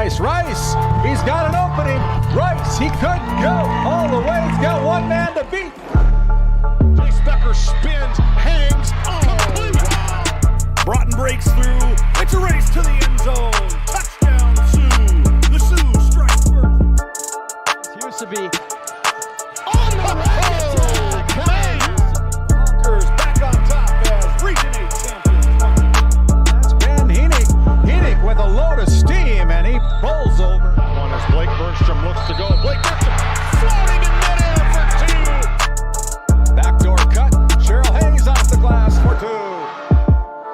Rice. He's got an opening. Rice, he could go all the way. He's got one man to beat. Chase Becker spins, hangs, complete. Broughton breaks through. It's a race to the end zone. Touchdown, Sioux. The Sioux strike first. Used to be On the road, Conquers back on top as Region 8 champions. That's Ben Heenick with a load of steam, and he pulls over. One as Blake Burnstrom looks to go. Blake Burnstrom floating in midair for two. Backdoor cut. Cheryl Hayes off the glass for two.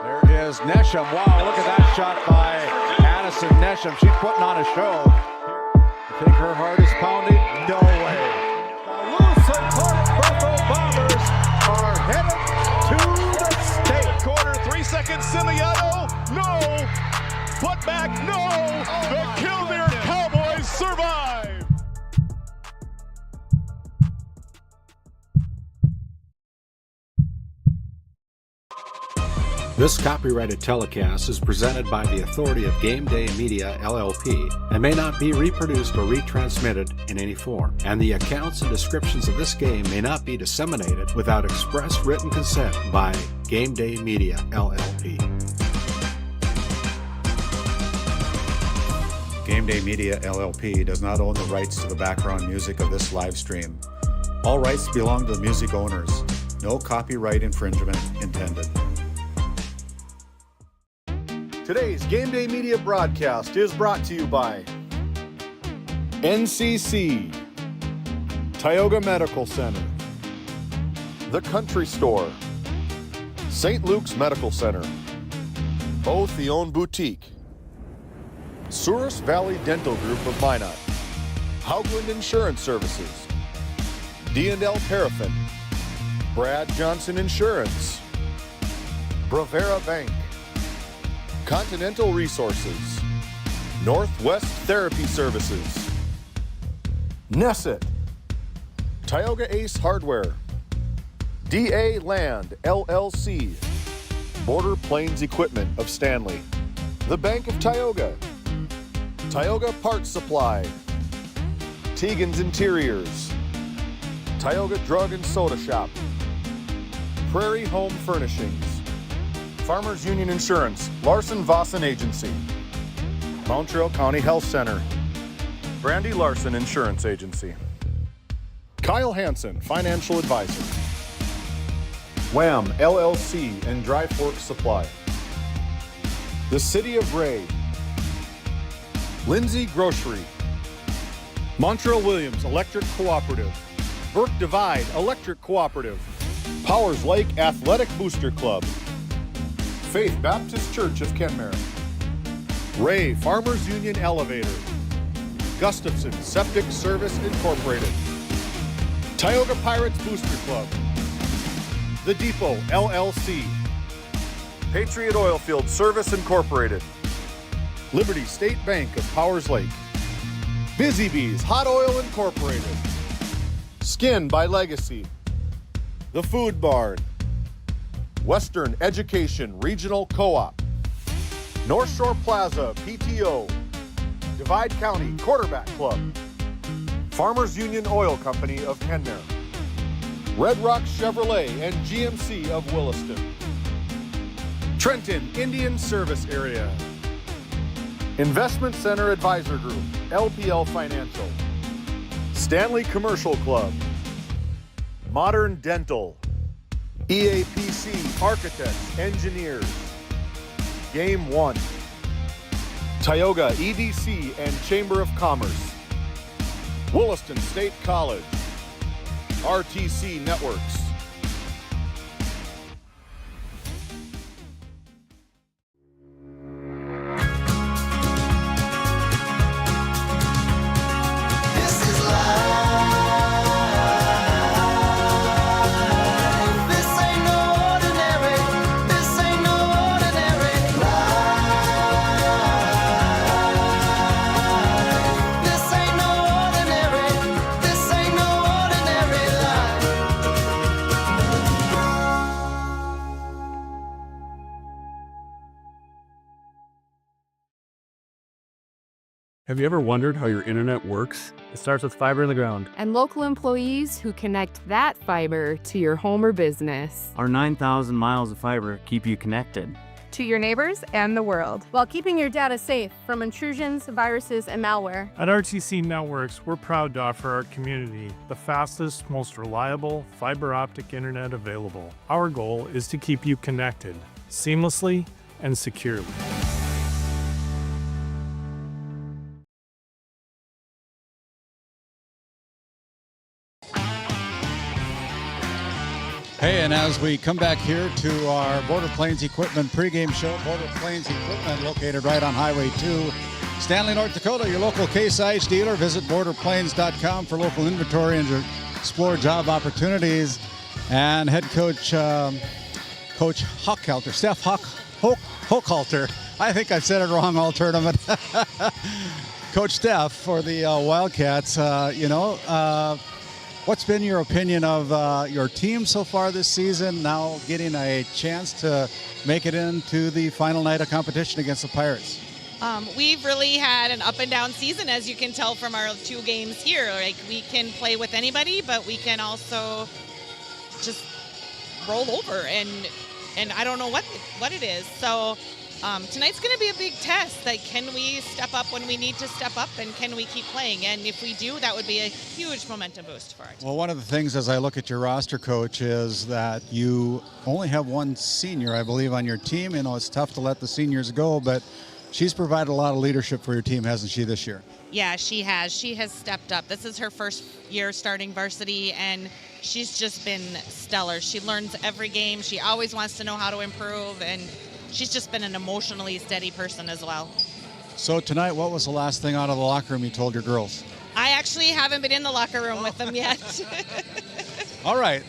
There is Nesham. Wow, look at that shot by Addison Nesham. She's putting on a show. You think her heart is pounding? No way. The Lusitania Buffalo Bombers are headed to the state. Quarter, 3 seconds, Simiato. No. Put back, no. The Killdeer Cowboys survive. This copyrighted telecast is presented by the authority of GameDay Media, LLP, and may not be reproduced or retransmitted in any form. And the accounts and descriptions of this game may not be disseminated without express written consent by GameDay Media, LLP. GameDay Media, LLP does not own the rights to the background music of this live stream. All rights belong to the music owners. No copyright infringement intended. Today's GameDay Media broadcast is brought to you by NCC, Tioga Medical Center, The Country Store, St. Luke's Medical Center, Both the Own Boutique, Souris Valley Dental Group of Minot, Haugland Insurance Services, D&L Paraffin, Brad Johnson Insurance, Bravera Bank, Continental Resources, Northwest Therapy Services, Nesset, Tioga Ace Hardware, DA Land LLC, Border Plains Equipment of Stanley, the Bank of Tioga, Tioga Parts Supply, Tegan's Interiors, Tioga Drug and Soda Shop, Prairie Home Furnishings, Farmers Union Insurance, Larson Vossen Agency, Montreal County Health Center, Brandy Larson Insurance Agency, Kyle Hansen, Financial Advisor, Wham LLC and Dry Fork Supply, the City of Ray, Lindsay Grocery, Montreal Williams Electric Cooperative, Burke Divide Electric Cooperative, Powers Lake Athletic Booster Club, Faith Baptist Church of Kenmare, Ray Farmers Union Elevator, Gustafson Septic Service Incorporated, Tioga Pirates Booster Club, The Depot LLC, Patriot Oilfield Service Incorporated, Liberty State Bank of Powers Lake, Busy Bees Hot Oil Incorporated, Skin by Legacy, The Food Barn, Western Education Regional Co-op, North Shore Plaza PTO, Divide County Quarterback Club, Farmers Union Oil Company of Kenmare, Red Rock Chevrolet and GMC of Williston, Trenton Indian Service Area, Investment Center Advisor Group, LPL Financial, Stanley Commercial Club, Modern Dental, EAPC Architects, Engineers, Game 1, Tioga EDC and Chamber of Commerce, Williston State College, RTC Networks. Have you ever wondered how your internet works? It starts with fiber in the ground. And local employees who connect that fiber to your home or business. Our 9,000 miles of fiber keep you connected To your neighbors and the world. While keeping your data safe from intrusions, viruses, and malware. At RTC Networks, we're proud to offer our community the fastest, most reliable fiber optic internet available. Our goal is to keep you connected seamlessly and securely. Hey, and as we come back here to our Border Plains Equipment pregame show, Border Plains Equipment located right on Highway 2, Stanley, North Dakota, your local Case IH dealer. Visit borderplains.com for local inventory and to explore job opportunities. And head coach, Coach Hochhalter, Steph Hochhalter. I think I said it wrong all tournament. Coach Steph for the Wildcats, what's been your opinion of your team so far this season, now getting a chance to make it into the final night of competition against the Pirates? We've really had an up and down season, as you can tell from our 2 games here. Like, we can play with anybody, but we can also just roll over, and I don't know what it is. So tonight's going to be a big test. Like, can we step up when we need to step up, and can we keep playing? And if we do, that would be a huge momentum boost for our team. Well, one of the things as I look at your roster, Coach, is that you only have one senior, I believe, on your team. You know, it's tough to let the seniors go, but she's provided a lot of leadership for your team, hasn't she, this year? Yeah, she has. She has stepped up. This is her first year starting varsity, and she's just been stellar. She learns every game. She always wants to know how to improve, and she's just been an emotionally steady person as well. So tonight, what was the last thing out of the locker room you told your girls? I actually haven't been in the locker room with them yet. All right.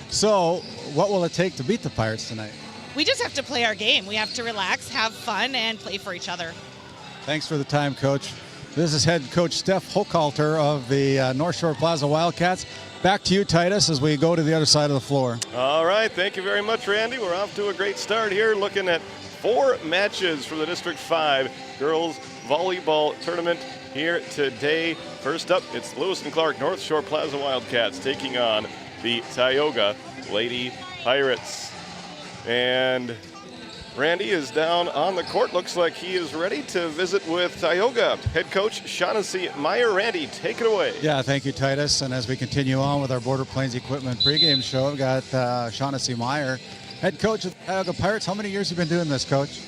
So what will it take to beat the Pirates tonight? We just have to play our game. We have to relax, have fun, and play for each other. Thanks for the time, Coach. This is head coach Steph Hochhalter of the North Shore Plaza Wildcats. Back to you, Titus, as we go to the other side of the floor. All right, thank you very much, Randy. We're off to a great start here, looking at 4 matches for the District 5 girls volleyball tournament here today. First up, it's Lewis and Clark North Shore Plaza Wildcats taking on the Tioga Lady Pirates. And Randy is down on the court. Looks like he is ready to visit with Tioga. Head coach Shaughnessy Meyer. Randy, take it away. Yeah, thank you, Titus. And as we continue on with our Border Plains Equipment pregame show, I've got Shaughnessy Meyer, head coach of the Tioga Pirates. How many years have you been doing this, Coach?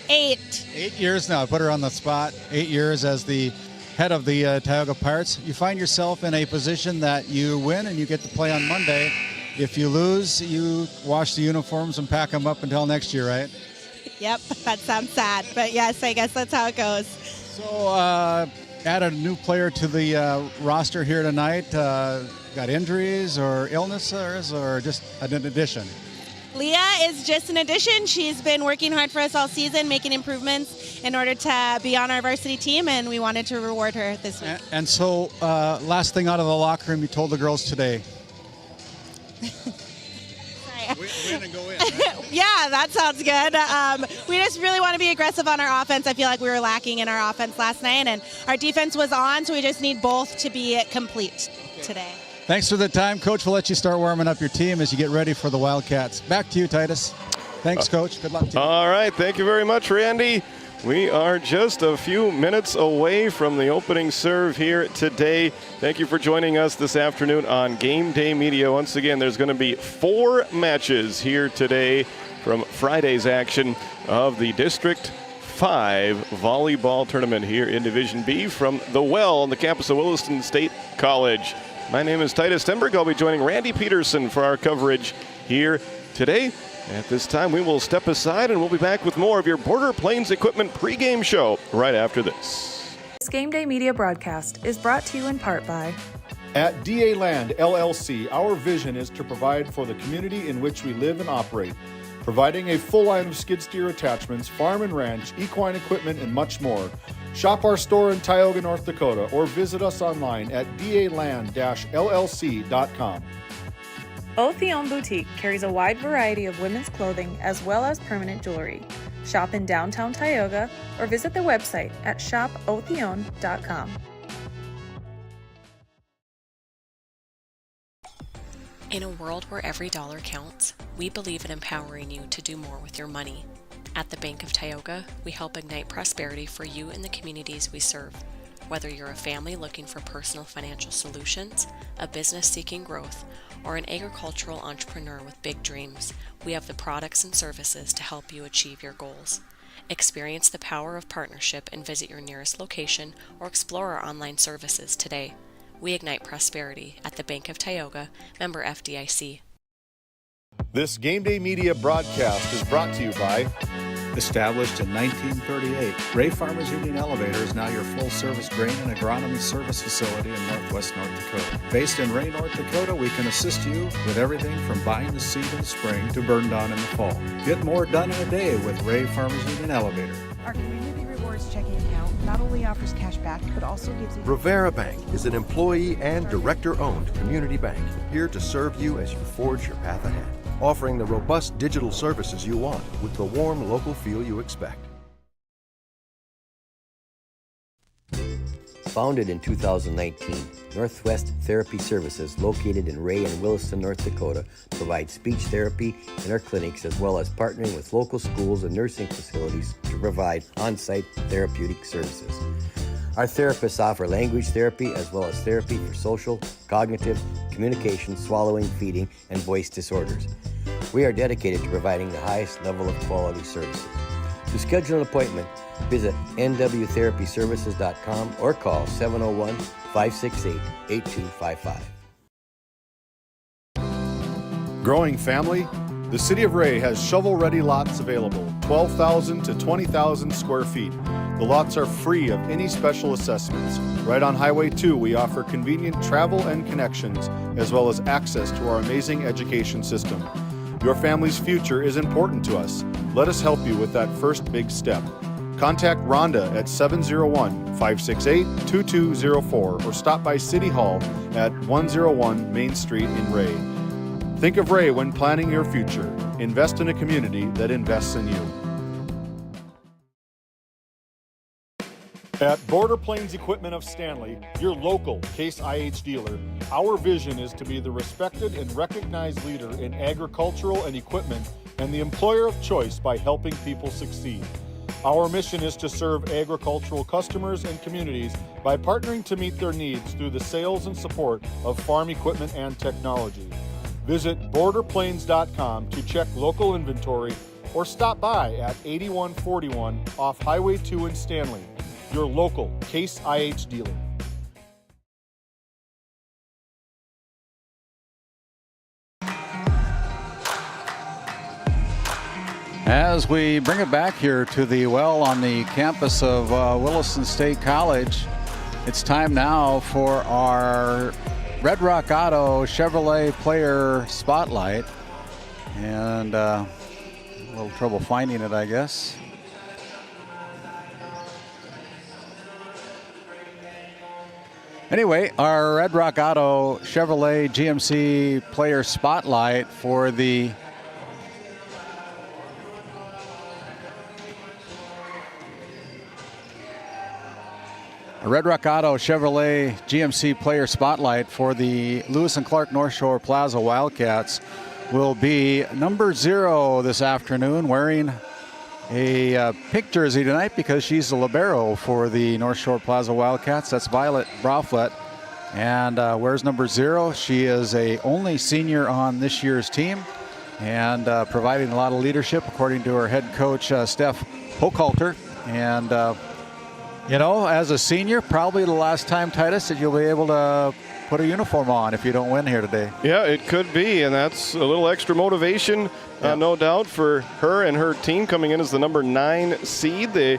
8. 8 years now. I put her on the spot. 8 years as the head of the Tioga Pirates. You find yourself in a position that you win and you get to play on Monday. If you lose, you wash the uniforms and pack them up until next year, right? Yep, that sounds sad, but yes, I guess that's how it goes. So, add a new player to the roster here tonight. Got injuries or illnesses or just an addition? Leah is just an addition. She's been working hard for us all season, making improvements in order to be on our varsity team, and we wanted to reward her this week. And so, last thing out of the locker room, you told the girls today. Win and go in, right? Yeah, that sounds good. We just really want to be aggressive on our offense. I feel like we were lacking in our offense last night, and our defense was on, so we just need both to be complete today. Thanks for the time, Coach. We'll let you start warming up your team as you get ready for the Wildcats. Back to you, Titus. Thanks, Coach. Good luck to you. All right, thank you very much, Randy. We are just a few minutes away from the opening serve here today. Thank you for joining us this afternoon on Game Day Media. Once again, there's going to be 4 matches here today from Friday's action of the District 5 volleyball tournament here in Division B from the Well on the campus of Williston State College. My name is Titus Stenberg. I'll be joining Randy Peterson for our coverage here today. At this time, we will step aside and we'll be back with more of your Border Plains Equipment pregame show right after this. This Game Day Media broadcast is brought to you in part by At DA Land LLC, our vision is to provide for the community in which we live and operate, providing a full line of skid steer attachments, farm and ranch, equine equipment, and much more. Shop our store in Tioga, North Dakota, or visit us online at daland-llc.com. Otheon Boutique carries a wide variety of women's clothing as well as permanent jewelry. shop in downtown Tioga, or visit their website at shopotheon.com. In a world where every dollar counts, we believe in empowering you to do more with your money. At the Bank of Tioga, we help ignite prosperity for you and the communities we serve. Whether you're a family looking for personal financial solutions, a business seeking growth, or an agricultural entrepreneur with big dreams, we have the products and services to help you achieve your goals. Experience the power of partnership and visit your nearest location or explore our online services today. We ignite prosperity at the Bank of Tioga, member FDIC. This Game Day Media broadcast is brought to you by... Established in 1938, Ray Farmers Union Elevator is now your full-service grain and agronomy service facility in northwest North Dakota. Based in Ray, North Dakota, we can assist you with everything from buying the seed in the spring to burn down in the fall. Get more done in a day with Ray Farmers Union Elevator. Our Community Rewards checking account not only offers cash back, but also gives you... Rivera Bank is an employee and director-owned community bank, here to serve you as you forge your path ahead, offering the robust digital services you want with the warm local feel you expect. Founded in 2019, Northwest Therapy Services, located in Ray and Williston, North Dakota, provides speech therapy in our clinics, as well as partnering with local schools and nursing facilities to provide on-site therapeutic services. Our therapists offer language therapy as well as therapy for social, cognitive, communication, swallowing, feeding, and voice disorders. We are dedicated to providing the highest level of quality services. To schedule an appointment, visit nwtherapyservices.com or call 701-568-8255. Growing family? The City of Ray has shovel-ready lots available, 12,000 to 20,000 square feet. The lots are free of any special assessments. Right on Highway 2, we offer convenient travel and connections, as well as access to our amazing education system. Your family's future is important to us. Let us help you with that first big step. Contact Rhonda at 701-568-2204 or stop by City Hall at 101 Main Street in Ray. Think of Ray when planning your future. Invest in a community that invests in you. At Border Plains Equipment of Stanley, your local Case IH dealer, our vision is to be the respected and recognized leader in agricultural and equipment and the employer of choice by helping people succeed. Our mission is to serve agricultural customers and communities by partnering to meet their needs through the sales and support of farm equipment and technology. Visit borderplains.com to check local inventory or stop by at 8141 off Highway 2 in Stanley, your local Case IH dealer. As we bring it back here to the well on the campus of Williston State College, it's time now for our Red Rock Auto Chevrolet Player Spotlight. And a little trouble finding it, I guess. Anyway, our Red Rock Auto Chevrolet GMC Player Spotlight for the Red Rock Auto Chevrolet GMC Player Spotlight for the Lewis and Clark North Shore Plaza Wildcats will be number 0 this afternoon, wearing a pink jersey tonight because she's the libero for the North Shore Plaza Wildcats. That's Violet Braufflet, and wears number 0. She is a only senior on this year's team and providing a lot of leadership, according to her head coach, Steph Hochhalter. And you know, as a senior, probably the last time, Titus, that you'll be able to put a uniform on if you don't win here today. Yeah, it could be, and that's a little extra motivation, no doubt, for her and her team coming in as the number 9 seed. They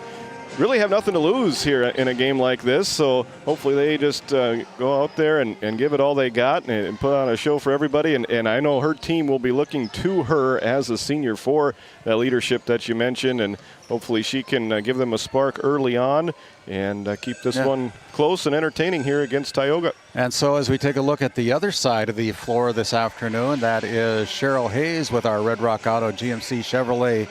really have nothing to lose here in a game like this, so hopefully they just go out there and give it all they got and put on a show for everybody. And I know her team will be looking to her as a senior for that leadership that you mentioned, and hopefully she can give them a spark early on and keep this one close and entertaining here against Tioga. And so as we take a look at the other side of the floor this afternoon, that is Cheryl Hayes with our Red Rock Auto GMC Chevrolet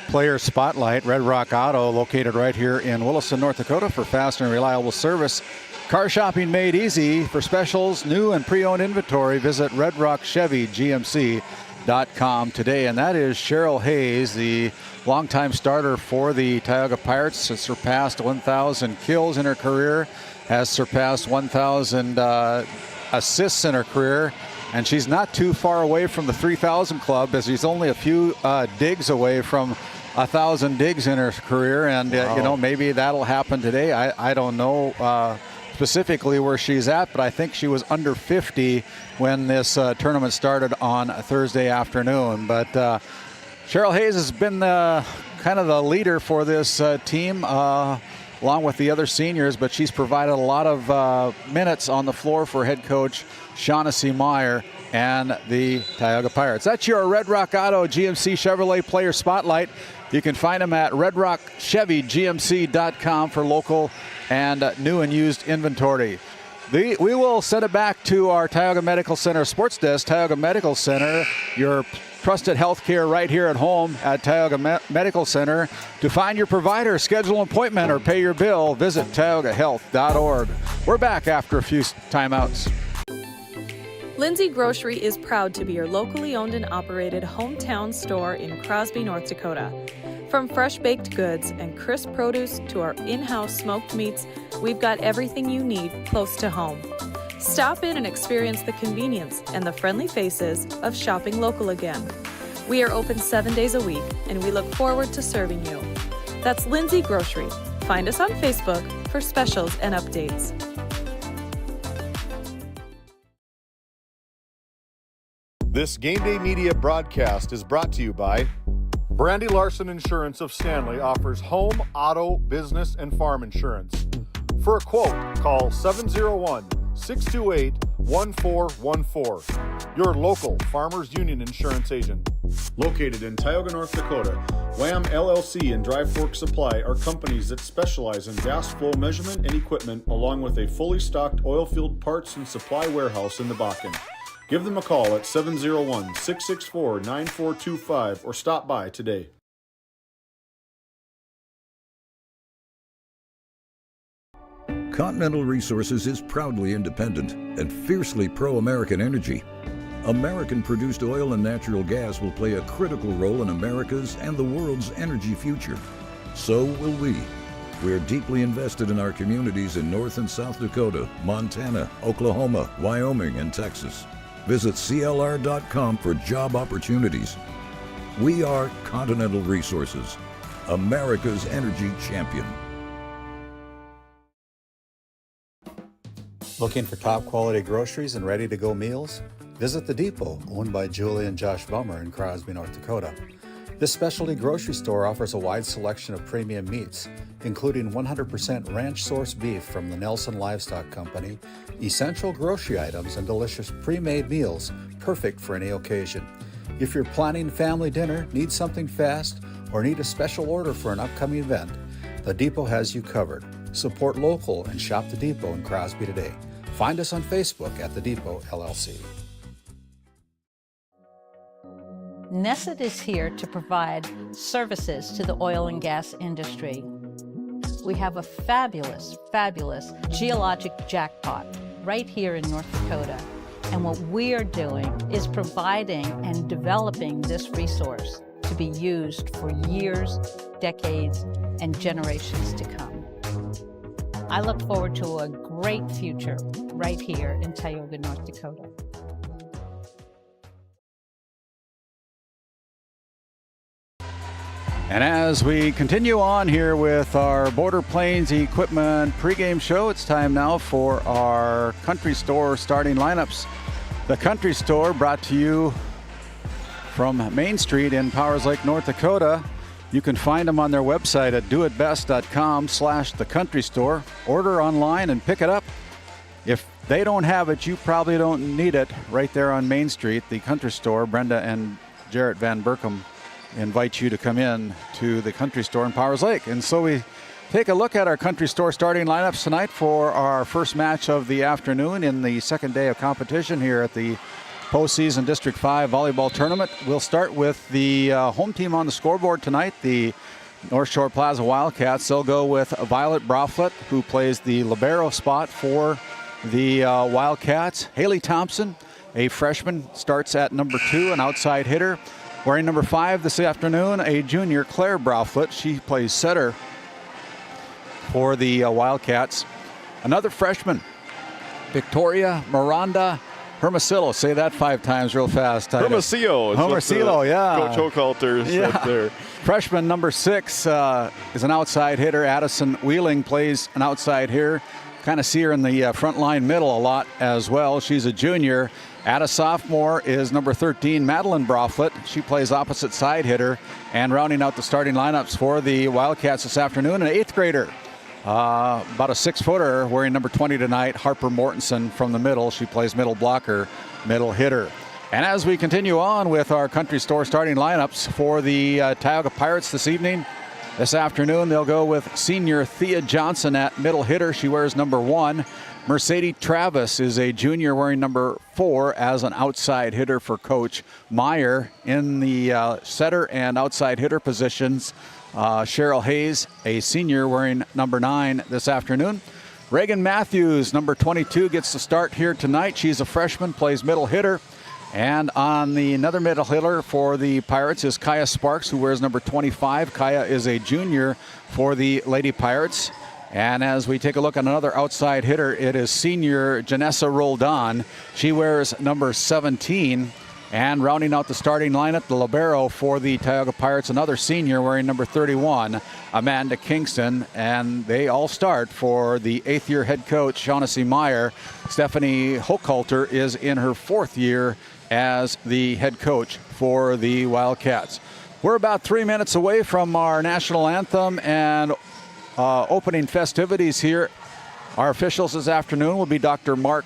Player Spotlight. Red Rock Auto, located right here in Williston, North Dakota, for fast and reliable service. Car shopping made easy. For specials, new and pre-owned inventory, visit redrockchevygmc.com today. And that is Cheryl Hayes, the longtime starter for the Tioga Pirates. Has surpassed 1,000 kills in her career, has surpassed 1,000 assists in her career. And she's not too far away from the 3,000 club, as she's only a few digs away from 1,000 digs in her career. And, maybe that'll happen today. I don't know specifically where she's at, but I think she was under 50 when this tournament started on Thursday afternoon. But Cheryl Hayes has been kind of the leader for this team, along with the other seniors, but she's provided a lot of minutes on the floor for head coach Shaughnessy Meyer and the Tioga Pirates. That's your Red Rock Auto GMC Chevrolet Player Spotlight. You can find them at redrockchevygmc.com for local and new and used inventory. We will send it back to our Tioga Medical Center sports desk. Tioga Medical Center, your trusted healthcare right here at home at Tioga Medical Center. To find your provider, schedule an appointment, or pay your bill, visit tiogahealth.org. We're back after a few timeouts. Lindsay Grocery is proud to be your locally owned and operated hometown store in Crosby, North Dakota. From fresh baked goods and crisp produce to our in-house smoked meats, we've got everything you need close to home. Stop in and experience the convenience and the friendly faces of shopping local again. We are open 7 days a week, and we look forward to serving you. That's Lindsay Grocery. Find us on Facebook for specials and updates. This Game Day Media broadcast is brought to you by Brandy Larson Insurance of Stanley offers home, auto, business, and farm insurance. For a quote, call 701-628-1414. Your local Farmers Union Insurance agent. Located in Tioga, North Dakota, WHAM LLC and Dry Fork Supply are companies that specialize in gas flow measurement and equipment, along with a fully stocked oil-filled parts and supply warehouse in the Bakken. Give them a call at 701-664-9425 or stop by today. Continental Resources is proudly independent and fiercely pro-American energy. American-produced oil and natural gas will play a critical role in America's and the world's energy future. So will we. We are deeply invested in our communities in North and South Dakota, Montana, Oklahoma, Wyoming, and Texas. Visit CLR.com for job opportunities. We are Continental Resources, America's energy champion. Looking for top quality groceries and ready to go meals? Visit The Depot, owned by Julie and Josh Bummer in Crosby, North Dakota. This specialty grocery store offers a wide selection of premium meats, including 100% ranch source beef from the Nelson Livestock Company, essential grocery items, and delicious pre-made meals, perfect for any occasion. If you're planning family dinner, need something fast, or need a special order for an upcoming event, The Depot has you covered. Support local and shop The Depot in Crosby today. Find us on Facebook at The Depot LLC. Nesset is here to provide services to the oil and gas industry. We have a fabulous, fabulous geologic jackpot right here in North Dakota. And what we are doing is providing and developing this resource to be used for years, decades, and generations to come. I look forward to a great future right here in Tioga, North Dakota. And as we continue on here with our Border Plains Equipment pregame show, it's time now for our Country Store starting lineups. The Country Store brought to you from Main Street in Powers Lake, North Dakota. You can find them on their website at doitbest.com/thecountry-store. Order online and pick it up. If they don't have it, you probably don't need it. Right there on Main Street, the Country Store. Brenda and Jarrett Van Berkom invite you to come in to the Country Store in Powers Lake. And so we take a look at our Country Store starting lineups tonight for our first match of the afternoon in the second day of competition here at the postseason District 5 volleyball tournament. We'll start with the home team on the scoreboard tonight, the North Shore Plaza Wildcats. They'll go with Violet Broflet, who plays the libero spot for the Wildcats. Haley Thompson, a freshman, starts at number 2, an outside hitter. Wearing number 5 this afternoon, a junior, Claire Broflet. She plays setter for the Wildcats. Another freshman, Victoria Miranda Hermosillo. Say that 5 times real fast. Hermosillo. Hermosillo, yeah. Coach Hochhalter's up there. Freshman number 6 is an outside hitter. Addison Wheeling plays an outside hitter. Kind of see her in the front line middle a lot as well. She's a junior. At a sophomore is number 13, Madeline Broflet. She plays opposite side hitter. And rounding out the starting lineups for the Wildcats this afternoon, an 8th grader. About a 6-footer wearing number 20 tonight, Harper Mortensen from the middle. She plays middle blocker, middle hitter. And as we continue on with our Country Store starting lineups for the Tioga Pirates this afternoon, they'll go with senior Thea Johnson at middle hitter. She wears number 1. Mercedes Travis is a junior wearing number 4 as an outside hitter for Coach Meyer. In the setter and outside hitter positions, Cheryl Hayes, a senior wearing number 9 this afternoon. Reagan Matthews, number 22, gets the start here tonight. She's a freshman, plays middle hitter. And on the another middle hitter for the Pirates is Kaya Sparks, who wears number 25. Kaya is a junior for the Lady Pirates. And as we take a look at another outside hitter, it is senior Janessa Roldan. She wears number 17. And rounding out the starting lineup, the libero for the Tioga Pirates, another senior wearing number 31, Amanda Kingston. And they all start for the 8th-year head coach, Shaughnessy Meyer. Stephanie Hochhalter is in her 4th year as the head coach for the Wildcats. We're about 3 minutes away from our national anthem and opening festivities here. Our officials this afternoon will be Dr. Anthony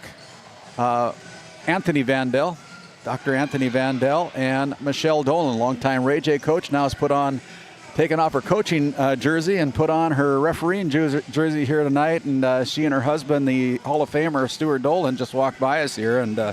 Vandell. Dr. Anthony Vandell and Michelle Dolan, longtime Ray J coach, now has taken off her coaching jersey and put on her refereeing jersey here tonight. And she and her husband, the Hall of Famer Stuart Dolan, just walked by us here. And I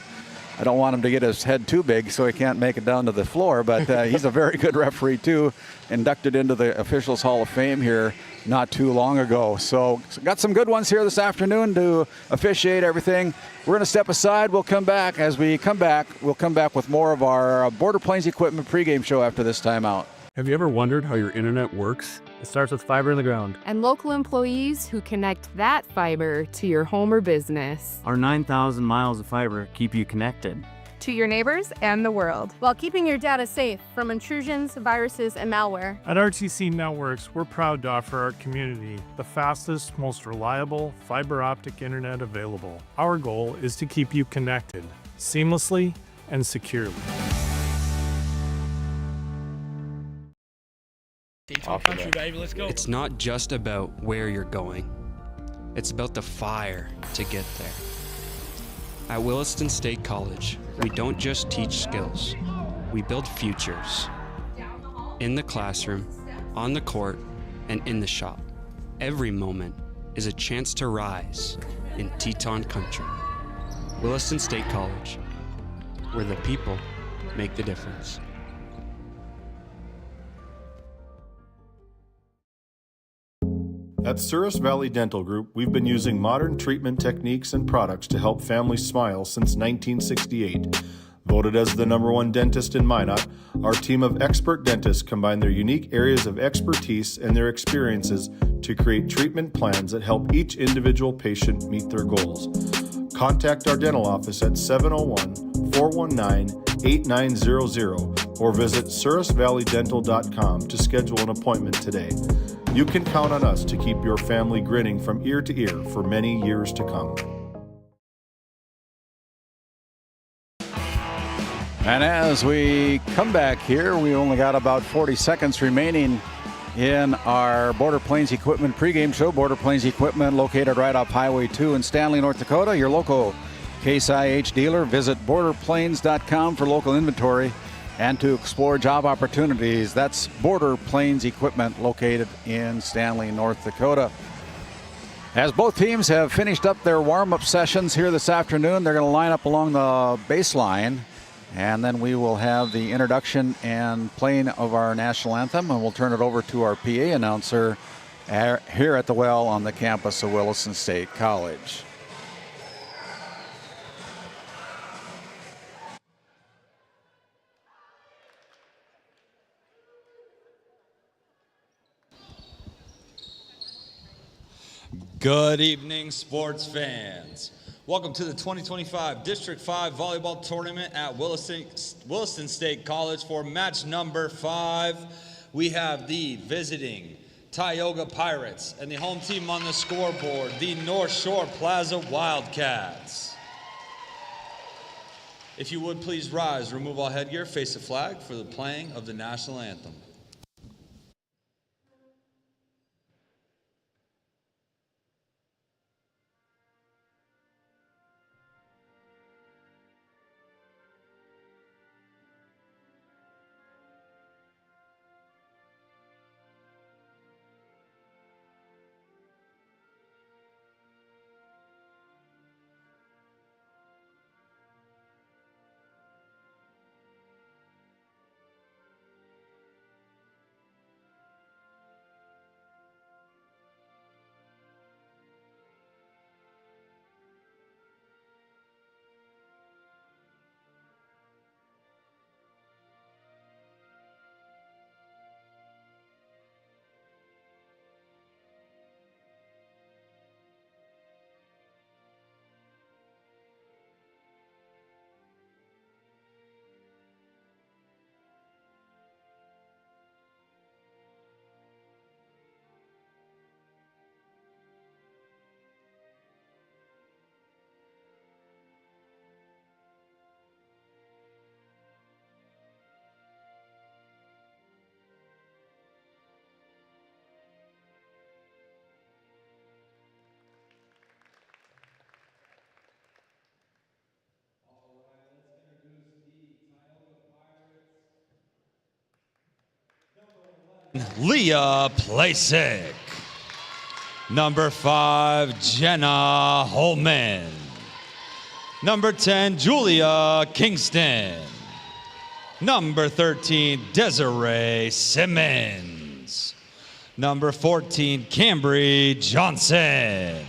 don't want him to get his head too big so he can't make it down to the floor. But he's a very good referee, too, inducted into the Officials Hall of Fame here not too long ago. So got some good ones here this afternoon to officiate everything. We're going to step aside. We'll come back. As we come back, we'll come back with more of our Border Plains Equipment pregame show after this timeout. Have you ever wondered how your internet works? It starts with fiber in the ground. And local employees who connect that fiber to your home or business. Our 9,000 miles of fiber keep you connected to your neighbors and the world, while keeping your data safe from intrusions, viruses, and malware. At RTC Networks, we're proud to offer our community the fastest, most reliable fiber optic internet available. Our goal is to keep you connected seamlessly and securely. Country, baby, let's go. It's not just about where you're going. It's about the fire to get there. At Williston State College, we don't just teach skills, we build futures. In the classroom, on the court, and in the shop. Every moment is a chance to rise in Teton country. Williston State College, where the people make the difference. At Souris Valley Dental Group, we've been using modern treatment techniques and products to help families smile since 1968. Voted as the #1 dentist in Minot, our team of expert dentists combine their unique areas of expertise and their experiences to create treatment plans that help each individual patient meet their goals. Contact our dental office at 701-419-8900 or visit sourisvalleydental.com to schedule an appointment today. You can count on us to keep your family grinning from ear to ear for many years to come. And as we come back here, we only got about 40 seconds remaining in our Border Plains Equipment pregame show. Border Plains Equipment located right off Highway 2 in Stanley, North Dakota. Your local Case IH dealer. Visit borderplains.com for local inventory and to explore job opportunities. That's Border Plains Equipment located in Stanley, North Dakota. As both teams have finished up their warm-up sessions here this afternoon, they're going to line up along the baseline And then we will have the introduction and playing of our national anthem, and we'll turn it over to our PA announcer here at the well on the campus of Williston State College. Good evening, sports fans. Welcome to the 2025 District 5 Volleyball Tournament at Williston State College for match number 5. We have the visiting Tioga Pirates and the home team on the scoreboard, the North Shore Plaza Wildcats. If you would please rise, remove all headgear, face the flag for the playing of the national anthem. Leah Plasek. Number 5, Jenna Holman. Number 10, Julia Kingston. Number 13, Desiree Simmons. Number 14, Cambry Johnson.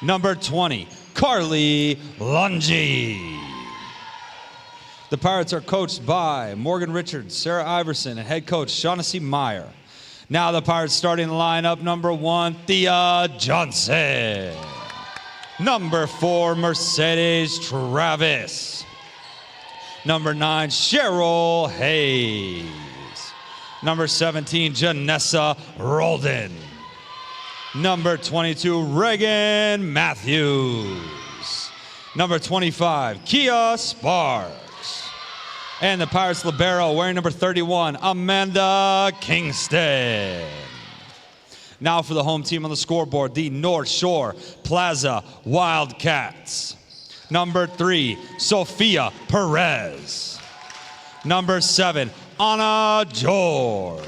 Number 20, Carly Lungi. The Pirates are coached by Morgan Richards, Sarah Iverson, and head coach Shaughnessy Meyer. Now the Pirates starting lineup: number 1, Thea Johnson. Number 4, Mercedes Travis. Number 9, Cheryl Hayes. Number 17, Janessa Roldan. Number 22, Reagan Matthews. Number 25, Kia Sparks. And the Pirates libero wearing number 31, Amanda Kingston. Now for the home team on the scoreboard, the North Shore Plaza Wildcats. Number 3, Sophia Perez. Number 7, Anna George.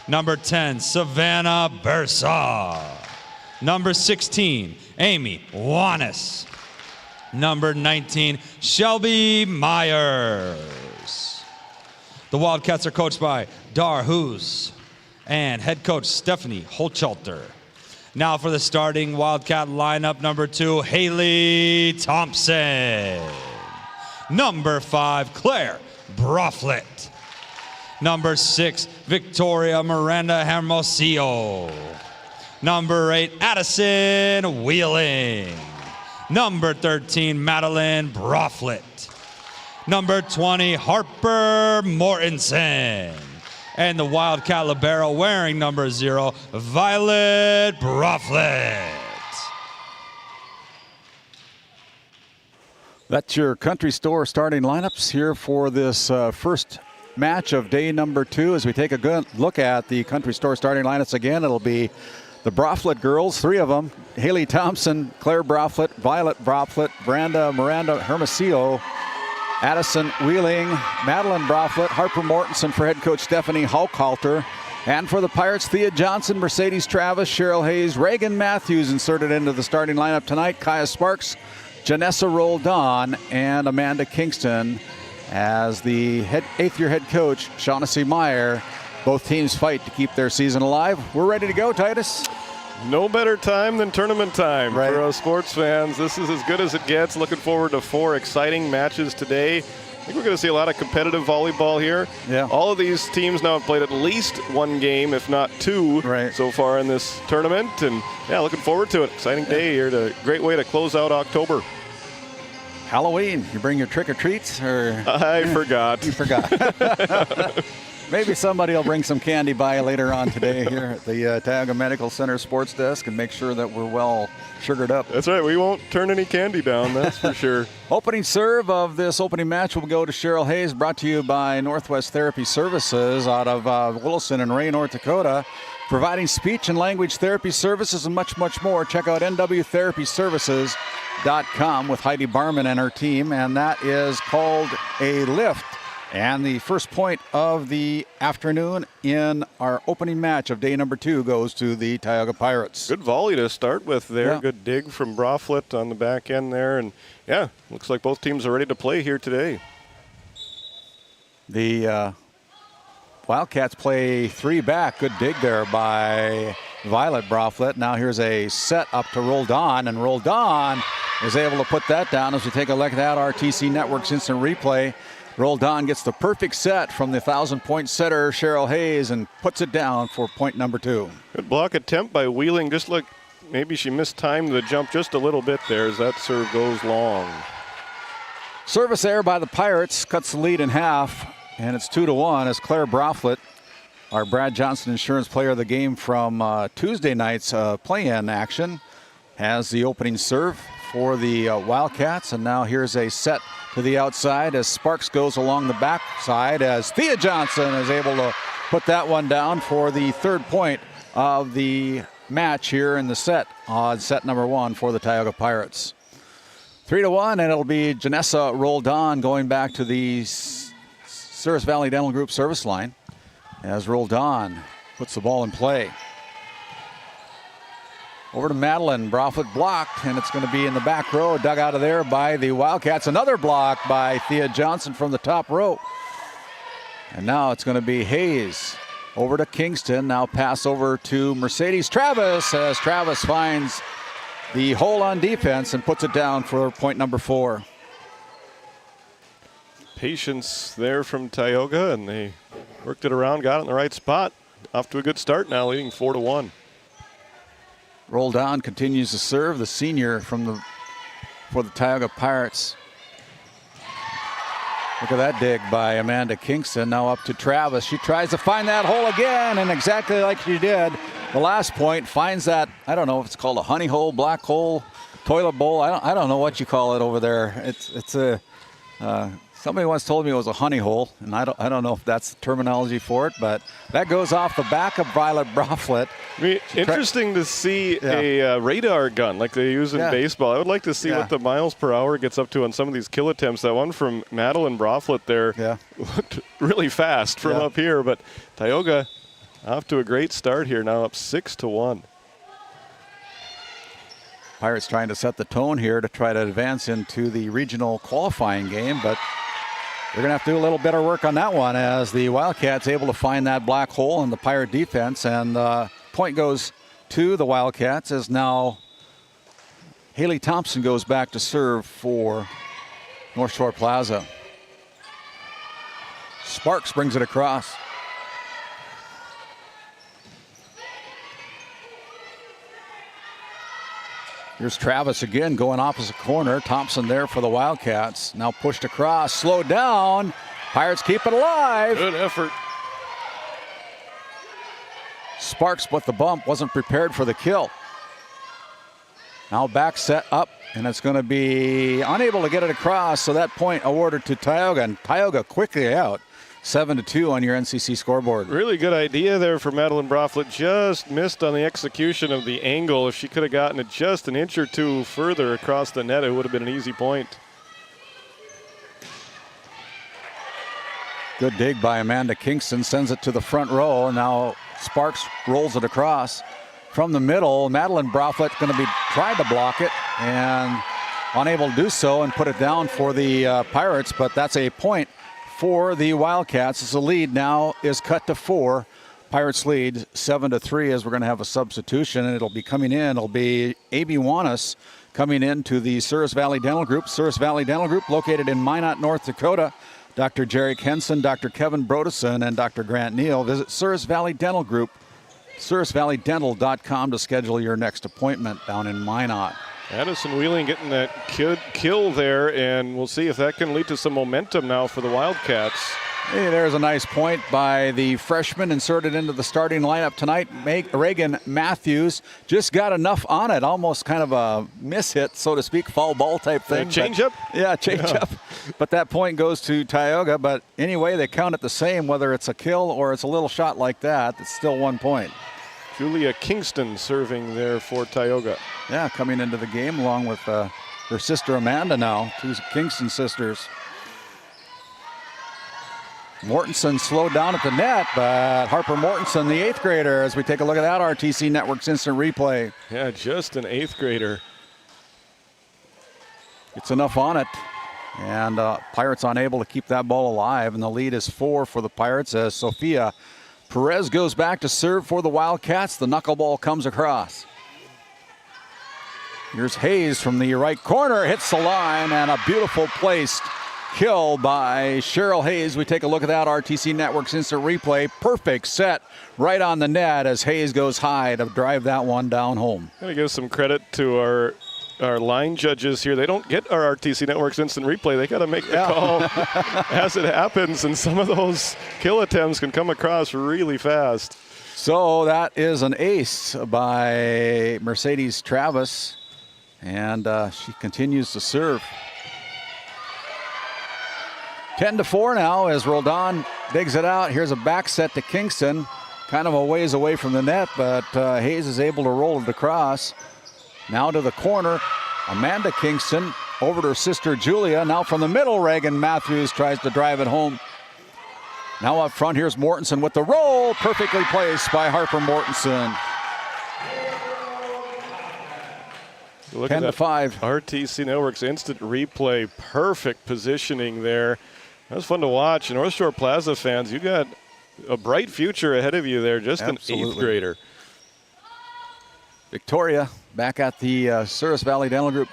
Number 10, Savannah Bersa. Number 16, Amy Wanis. Number 19, Shelby Myers. The Wildcats are coached by Dar Hoos and head coach Stephanie Holchalter. Now for the starting Wildcat lineup: number 2, Haley Thompson. Number 5, Claire Broflet. Number 6, Victoria Miranda Hermosillo. Number 8, Addison Wheeling. Number 13, Madeline Broflet. Number 20, Harper Mortensen. And the Wildcat libero wearing number 0, Violet Broflet. That's your Country Store starting lineups here for this first match of day number 2. As we take a good look at the Country Store starting lineups again, it'll be the Broflet girls, 3 of them: Haley Thompson, Claire Broflet, Violet Broflet, Miranda Hermosillo, Addison Wheeling, Madeline Broflet, Harper Mortensen for head coach Stephanie Holchalter. And for the Pirates, Thea Johnson, Mercedes Travis, Cheryl Hayes, Reagan Matthews inserted into the starting lineup tonight. Kaya Sparks, Janessa Roldan and Amanda Kingston as the 8th-year head coach, Shaughnessy Meyer. Both teams fight to keep their season alive. We're ready to go, Titus. No better time than tournament time for us sports fans. This is as good as it gets. Looking forward to 4 exciting matches today. I think we're going to see a lot of competitive volleyball here. Yeah. All of these teams now have played at least 1 game, if not 2, so far in this tournament. And yeah, looking forward to it. Exciting day here. Great way to close out October. Halloween, you bring your trick-or-treats? Or I forgot. You forgot. Maybe somebody will bring some candy by later on today here at the Tioga Medical Center sports desk and make sure that we're well sugared up. That's right. We won't turn any candy down, that's for sure. Opening serve of this opening match will go to Cheryl Hayes, brought to you by Northwest Therapy Services out of Williston and Ray, North Dakota, providing speech and language therapy services and much, much more. Check out nwtherapyservices.com with Heidi Barman and her team, and that is called a lift. And the first point of the afternoon in our opening match of day number 2 goes to the Tioga Pirates. Good volley to start with there. Yeah. Good dig from Broflet on the back end there. And yeah, looks like both teams are ready to play here today. The Wildcats play 3 back. Good dig there by Violet Broflet. Now here's a set up to Roldan, and Roldan is able to put that down as we take a look at that RTC Network's instant replay. Roldan gets the perfect set from the 1,000-point setter, Cheryl Hayes, and puts it down for point number 2. Good block attempt by Wheeling. Just look, maybe she mistimed the jump just a little bit there as that serve goes long. Service error by the Pirates cuts the lead in half, and it's 2-1 as Claire Broflet, our Brad Johnson Insurance Player of the Game from Tuesday night's play-in action, has the opening serve for the Wildcats. And now here's a set to the outside as Sparks goes along the backside as Thea Johnson is able to put that one down for the 3rd point of the match here in the set, on set number 1 for the Tioga Pirates. 3-1, and it'll be Janessa Roldan going back to the Souris Valley Dental Group service line as Roldan puts the ball in play. Over to Madeline. Broflet blocked, and it's going to be in the back row, dug out of there by the Wildcats. Another block by Thea Johnson from the top row. And now it's going to be Hayes over to Kingston. Now pass over to Mercedes Travis as Travis finds the hole on defense and puts it down for point number 4. Patience there from Tioga, and they worked it around, got it in the right spot. Off to a good start now, leading 4-1. Roldan continues to serve, the senior for the Tioga Pirates. Look at that dig by Amanda Kingston. Now up to Travis. She tries to find that hole again, and exactly like she did the last point, finds that, I don't know if it's called a honey hole, black hole, toilet bowl. I don't know what you call it over there. It's a somebody once told me it was a honey hole, and I don't know if that's the terminology for it, but that goes off the back of Violet Broflet. I mean, interesting to see a radar gun like they use in baseball. I would like to see what the miles per hour gets up to on some of these kill attempts. That one from Madeline Broflet there looked really fast from up here, but Tioga off to a great start here, now up 6-1. Pirates trying to set the tone here to try to advance into the regional qualifying game, but they're going to have to do a little better work on that one as the Wildcats able to find that black hole in the Pirate defense, and point goes to the Wildcats as now Haley Thompson goes back to serve for North Shore Plaza. Sparks brings it across. Here's Travis again going opposite corner. Thompson there for the Wildcats. Now pushed across, slowed down. Pirates keep it alive. Good effort. Sparks with the bump, wasn't prepared for the kill. Now back set up, and it's going to be unable to get it across, so that point awarded to Tioga, and Tioga quickly out. 7-2 on your NCC scoreboard. Really good idea there for Madeline Broflet. Just missed on the execution of the angle. If she could have gotten it just an inch or two further across the net, it would have been an easy point. Good dig by Amanda Kingston, sends it to the front row. Now Sparks rolls it across from the middle. Madeline Broflet going to be tried to block it, and unable to do so and put it down for the Pirates, but that's a point for the Wildcats as the lead now is cut to 4. Pirates lead 7-3 as we're going to have a substitution, and it'll be coming in. It'll be A.B. Wanis coming into the Souris Valley Dental Group. Souris Valley Dental Group located in Minot, North Dakota. Dr. Jerry Henson, Dr. Kevin Brodesson, and Dr. Grant Neal. Visit Souris Valley Dental Group, SourisValleyDental.com to schedule your next appointment down in Minot. Addison Wheeling getting that kill there, and we'll see if that can lead to some momentum now for the Wildcats. Hey, there's a nice point by the freshman inserted into the starting lineup tonight. Reagan Matthews just got enough on it, almost kind of a miss hit, so to speak, foul ball type thing. Change up? Yeah, change up. But that point goes to Tioga. But anyway, they count it the same, whether it's a kill or it's a little shot like that. It's still 1 point. Julia Kingston serving there for Tioga. Yeah, coming into the game along with her sister Amanda now, 2 Kingston sisters. Mortensen slowed down at the net, but Harper Mortensen, the 8th grader, as we take a look at that RTC Network's instant replay. Yeah, just an 8th grader. Gets enough on it, and Pirates unable to keep that ball alive, and the lead is 4 for the Pirates as Sophia Perez goes back to serve for the Wildcats. The knuckleball comes across. Here's Hayes from the right corner, hits the line, and a beautiful placed kill by Cheryl Hayes. We take a look at that RTC Network's instant replay. Perfect set right on the net as Hayes goes high to drive that one down home. Gotta give some credit to our line judges here. They don't get our RTC Network's instant replay. They got to make the call as it happens, and some of those kill attempts can come across really fast. So that is an ace by Mercedes Travis, and she continues to serve. 10-4 now as Roldan digs it out. Here's a back set to Kingston, kind of a ways away from the net, but Hayes is able to roll it across. Now to the corner, Amanda Kingston over to her sister Julia. Now from the middle, Reagan Matthews tries to drive it home. Now up front, here's Mortensen with the roll, perfectly placed by Harper Mortensen. Look 10-5. RTC Network's instant replay, perfect positioning there. That was fun to watch. North Shore Plaza fans, you got a bright future ahead of you there, just Absolutely. an 8th grader. Victoria back at the Souris Valley Dental Group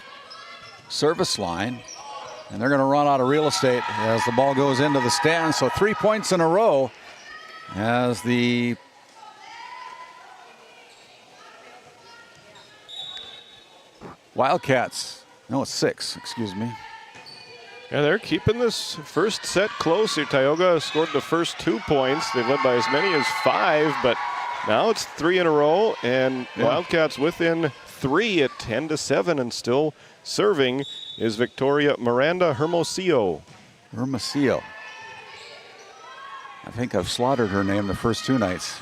service line, and they're going to run out of real estate as the ball goes into the stands. So 3 points in a row as the Wildcats, no, it's 6, excuse me. Yeah, they're keeping this first set close here. Tioga scored the first 2 points. They've led by as many as 5, but now it's 3 in a row, and Wildcats within 3 at 10-7, and still serving is Victoria Miranda Hermosillo. Hermosillo. I think I've slaughtered her name the first 2 nights.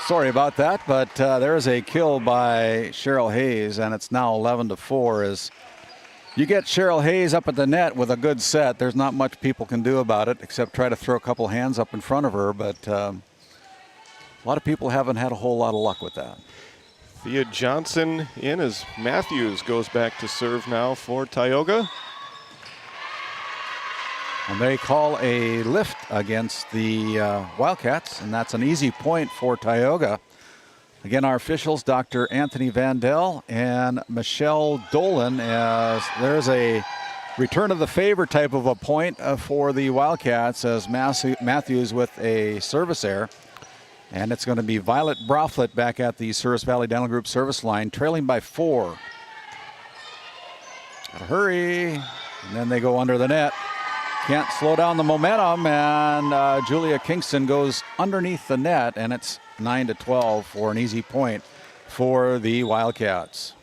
Sorry about that, but there is a kill by Cheryl Hayes, and it's now 11-4 as you get Cheryl Hayes up at the net with a good set. There's not much people can do about it except try to throw a couple hands up in front of her, but a lot of people haven't had a whole lot of luck with that. Thea Johnson in as Matthews goes back to serve now for Tioga. And they call a lift against the Wildcats, and that's an easy point for Tioga. Again, our officials, Dr. Anthony Vandell and Michelle Dolan, as there's a return of the favor type of a point for the Wildcats as Matthews with a service error. And it's going to be Violet Broflet back at the Souris Valley Dental Group service line, trailing by 4. Gotta hurry, and then they go under the net. Can't slow down the momentum, and Julia Kingston goes underneath the net, and it's 9-12 for an easy point for the Wildcats.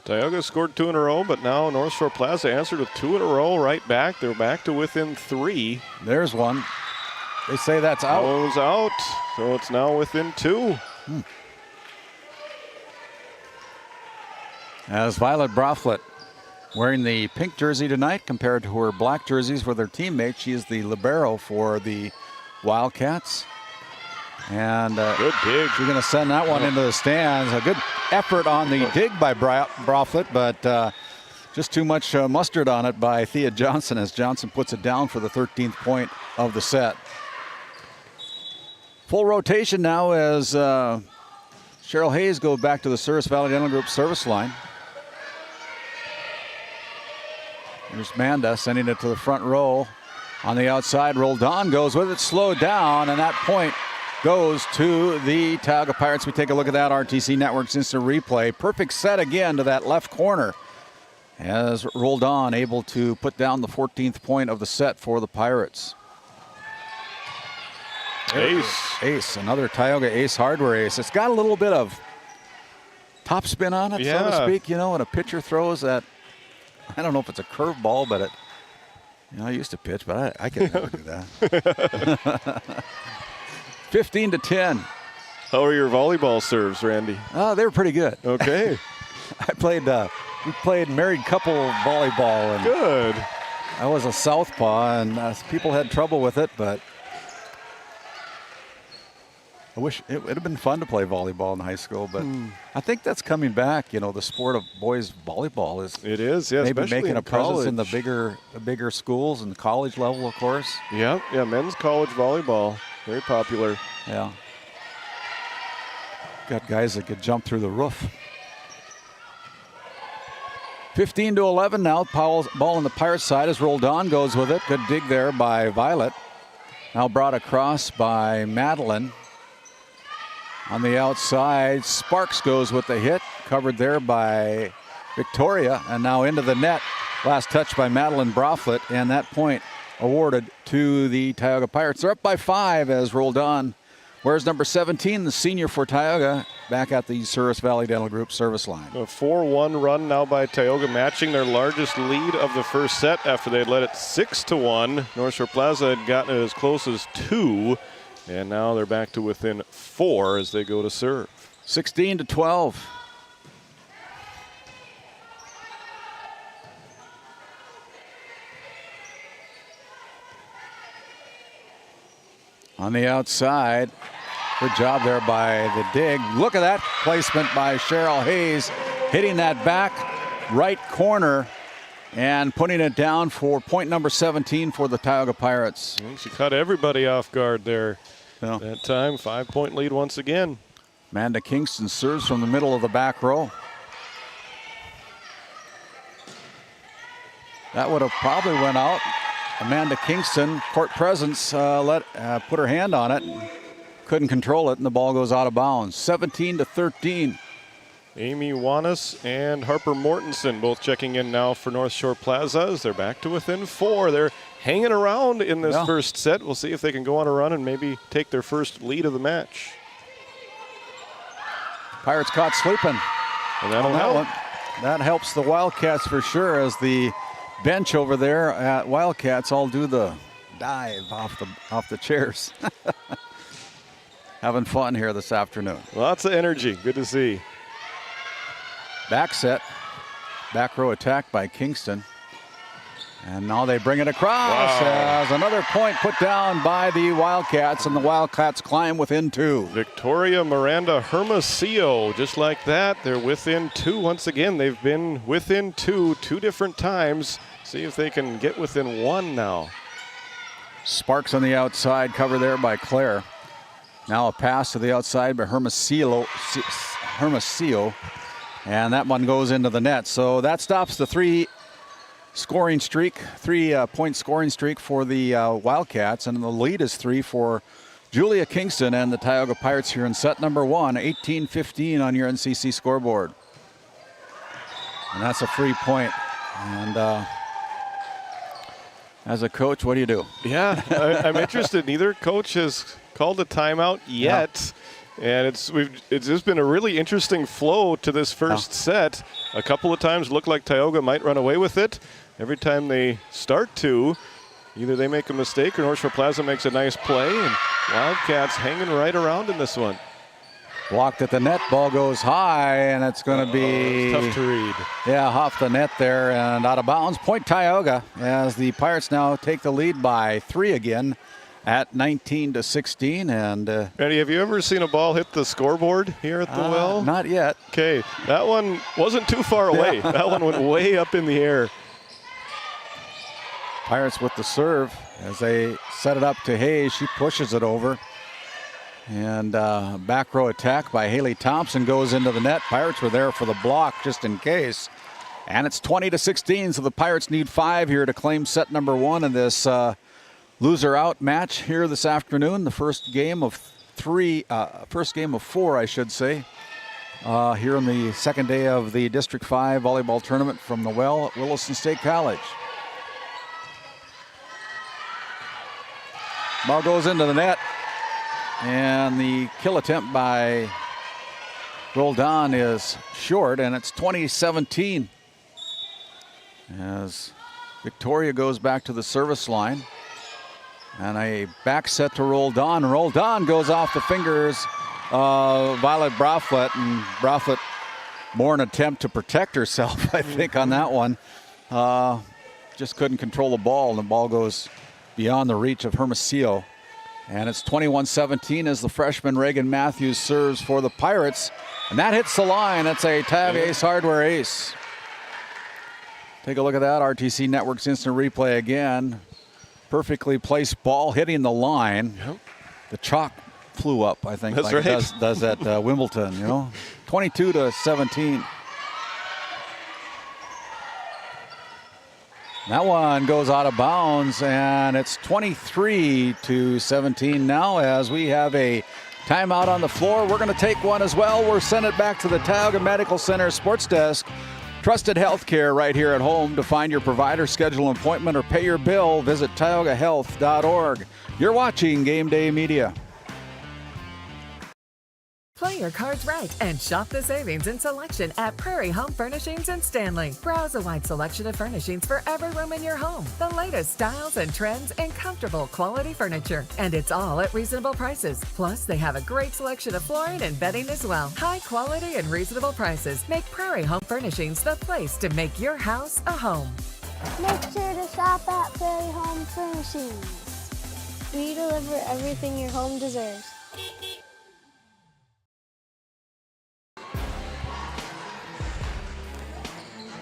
Tioga scored 2 in a row, but now North Shore Plaza answered with 2 in a row right back. They're back to within 3. There's one. They say that's out. That was out, so it's now within 2. As Violet Broflet wearing the pink jersey tonight compared to her black jerseys with her teammates. She is the libero for the Wildcats. And good dig. She's going to send that one into the stands. A effort on the dig by Broflet, but just too much mustard on it by Thea Johnson as Johnson puts it down for the 13th point of the set. Full rotation now as Cheryl Hayes goes back to the Souris Valley Dental Group service line. There's Manda sending it to the front row. On the outside, Roldan goes with it, slowed down, and that point goes to the Tioga Pirates. We take a look at that RTC Network's instant replay. Perfect set again to that left corner as Roldan able to put down the 14th point of the set for the Pirates. Ace, another Tioga ace, hardware ace. It's got a little bit of topspin on it, so to speak, when a pitcher throws that, I don't know if it's a curveball, but it, I used to pitch, but I can never do that. 15-10. How are your volleyball serves, Randy? Oh, they were pretty good. Okay. We played married couple volleyball. And good. I was a southpaw, and people had trouble with it, but I wish it would have been fun to play volleyball in high school, but I think that's coming back. The sport of boys volleyball is. It is, yeah. Maybe making a presence college. in the bigger schools and the college level, of course. Yeah, men's college volleyball, very popular. Yeah. Got guys that could jump through the roof. 15-11 now. Ball on the Pirates side as Roldan goes with it. Good dig there by Violet. Now brought across by Madeline. On the outside, Sparks goes with the hit. Covered there by Victoria. And now into the net. Last touch by Madeline Broflet. And that point awarded to the Tioga Pirates. They're up by 5 as Roldan. Where's number 17, the senior for Tioga, back at the Souris Valley Dental Group service line. A 4-1 run now by Tioga, matching their largest lead of the first set after they had led it 6-1. North Shore Plaza had gotten it as close as 2, and now they're back to within 4 as they go to serve. 16-12. On the outside, good job there by the dig. Look at that placement by Cheryl Hayes, hitting that back right corner and putting it down for point number 17 for the Tioga Pirates. She caught everybody off guard there. That time, 5-point lead once again. Amanda Kingston serves from the middle of the back row. That would have probably went out. Amanda Kingston, court presence, put her hand on it, couldn't control it, and the ball goes out of bounds. 17-13. Amy Wanis and Harper Mortensen both checking in now for North Shore Plaza as they're back to within 4. They're hanging around in this first set. We'll see if they can go on a run and maybe take their first lead of the match. Pirates caught sleeping. And that'll help. That helps the Wildcats for sure, as the bench over there at Wildcats all do the dive off the chairs. Having fun here this afternoon. Lots of energy. Good to see. Back set. Back row attack by Kingston. And now they bring it across as another point put down by the Wildcats, and the Wildcats climb within 2. Victoria Miranda Hermosillo, just like that. They're within 2 once again. They've been within 2 different times. See if they can get within 1 now. Sparks on the outside, cover there by Claire. Now a pass to the outside by Hermosillo. And that one goes into the net. So that stops the 3-point scoring streak for the Wildcats. And the lead is 3 for Julia Kingston and the Tioga Pirates here in set number 1. 18-15 on your NCC scoreboard. And that's a free point. And as a coach, what do you do? Yeah, I'm interested. Neither coach has called a timeout yet. And it's just been a really interesting flow to this first set. A couple of times looked like Tioga might run away with it. Every time they start to, either they make a mistake or North Shore Plaza makes a nice play, and Wildcats hanging right around in this one. Blocked at the net, ball goes high, and it's going to be tough to read. Yeah, off the net there and out of bounds. Point Tioga as the Pirates now take the lead by 3 again. at 19-16. And Eddie, have you ever seen a ball hit the scoreboard here at the well? Not yet. Okay, that one wasn't too far away. That one went way up in the air. Pirates with the serve as they set it up to Hayes. She pushes it over. And back row attack by Haley Thompson goes into the net. Pirates were there for the block just in case. And it's 20-16, so the Pirates need 5 here to claim set number 1 in this loser out match here this afternoon. The first game of 4, I should say, here on the second day of the District 5 volleyball tournament from the well at Williston State College. Ball goes into the net. And the kill attempt by Roldan is short, and it's 20-17 as Victoria goes back to the service line. And a back set to Roldan. Roldan goes off the fingers of Violet Braflet, and Braflet more an attempt to protect herself, I think, on that one. Just couldn't control the ball, and the ball goes beyond the reach of Hermosillo. And it's 21-17 as the freshman Reagan Matthews serves for the Pirates. And that hits the line. That's a Tag Ace Hardware ace. Take a look at that. RTC Network's instant replay again. Perfectly placed ball hitting the line. Yep. The chalk flew up, I think. That's like right. It does at Wimbledon, you know. 22-17. That one goes out of bounds, and it's 23-17 now as we have a timeout on the floor. We're going to take one as well. We're send it back to the Tioga Medical Center Sports Desk. Trusted healthcare right here at home. To find your provider, schedule an appointment, or pay your bill, visit tiogahealth.org. You're watching Game Day Media. Play your cards right and shop the savings and selection at Prairie Home Furnishings in Stanley. Browse a wide selection of furnishings for every room in your home. The latest styles and trends and comfortable quality furniture. And it's all at reasonable prices. Plus, they have a great selection of flooring and bedding as well. High quality and reasonable prices make Prairie Home Furnishings the place to make your house a home. Make sure to shop at Prairie Home Furnishings. We deliver everything your home deserves.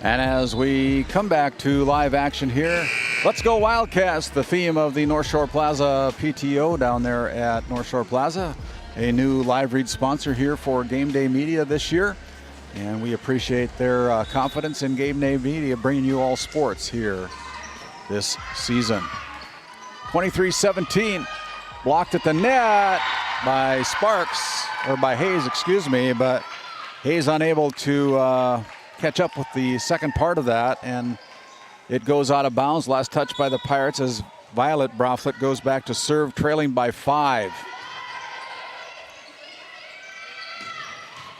And as we come back to live action here, let's go Wildcats, the theme of the North Shore Plaza PTO down there at North Shore Plaza. A new live read sponsor here for Game Day Media this year. And we appreciate their confidence in Game Day Media, bringing you all sports here this season. 23-17, blocked at the net by Hayes, excuse me, but Hayes unable to catch up with the second part of that, and it goes out of bounds. Last touch by the Pirates as Violet Braflet goes back to serve, trailing by 5.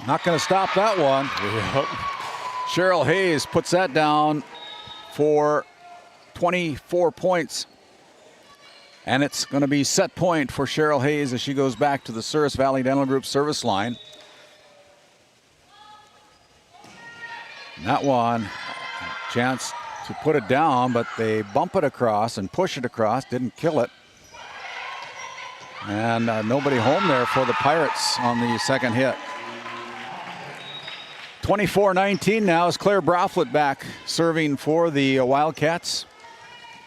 Not going to stop that one. Yep. Cheryl Hayes puts that down for 24 points. And it's going to be set point for Cheryl Hayes as she goes back to the Souris Valley Dental Group service line. That one, chance to put it down, but they bump it across and push it across, didn't kill it. And nobody home there for the Pirates on the second hit. 24-19 now is Claire Braflet back serving for the Wildcats.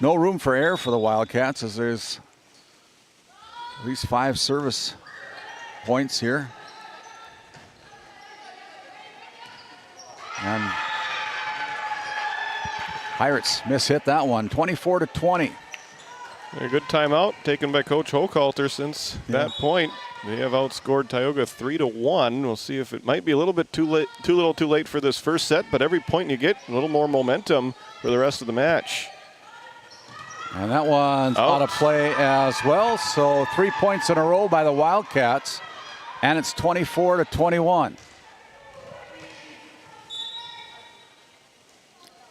No room for error for the Wildcats as there's at least 5 service points here. And Pirates mishit that one, 24-20. A good timeout taken by Coach Hochhalter since that point. They have outscored Tioga 3-1. We'll see if it might be a little bit too late for this first set, but every point you get, a little more momentum for the rest of the match. And that one's out of play as well. So 3 points in a row by the Wildcats, and it's 24-21.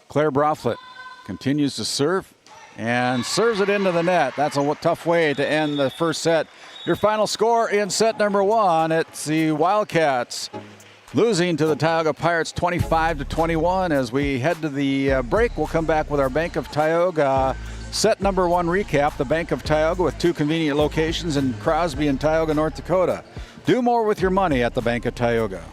Claire Braflet continues to serve and serves it into the net. That's a tough way to end the first set. Your final score in set number 1, it's the Wildcats losing to the Tioga Pirates 25-21. As we head to the break, we'll come back with our Bank of Tioga Set number 1 recap, the Bank of Tioga with 2 convenient locations in Crosby and Tioga, North Dakota. Do more with your money at the Bank of Tioga.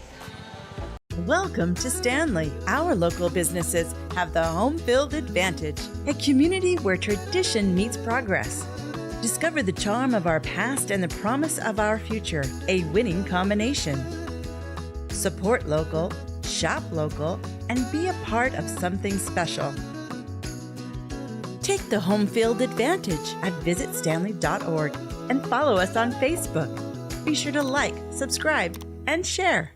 Welcome to Stanley. Our local businesses have the home field advantage, a community where tradition meets progress. Discover the charm of our past and the promise of our future, a winning combination. Support local, shop local, and be a part of something special. Take the home field advantage at visitstanley.org and follow us on Facebook. Be sure to like, subscribe, and share.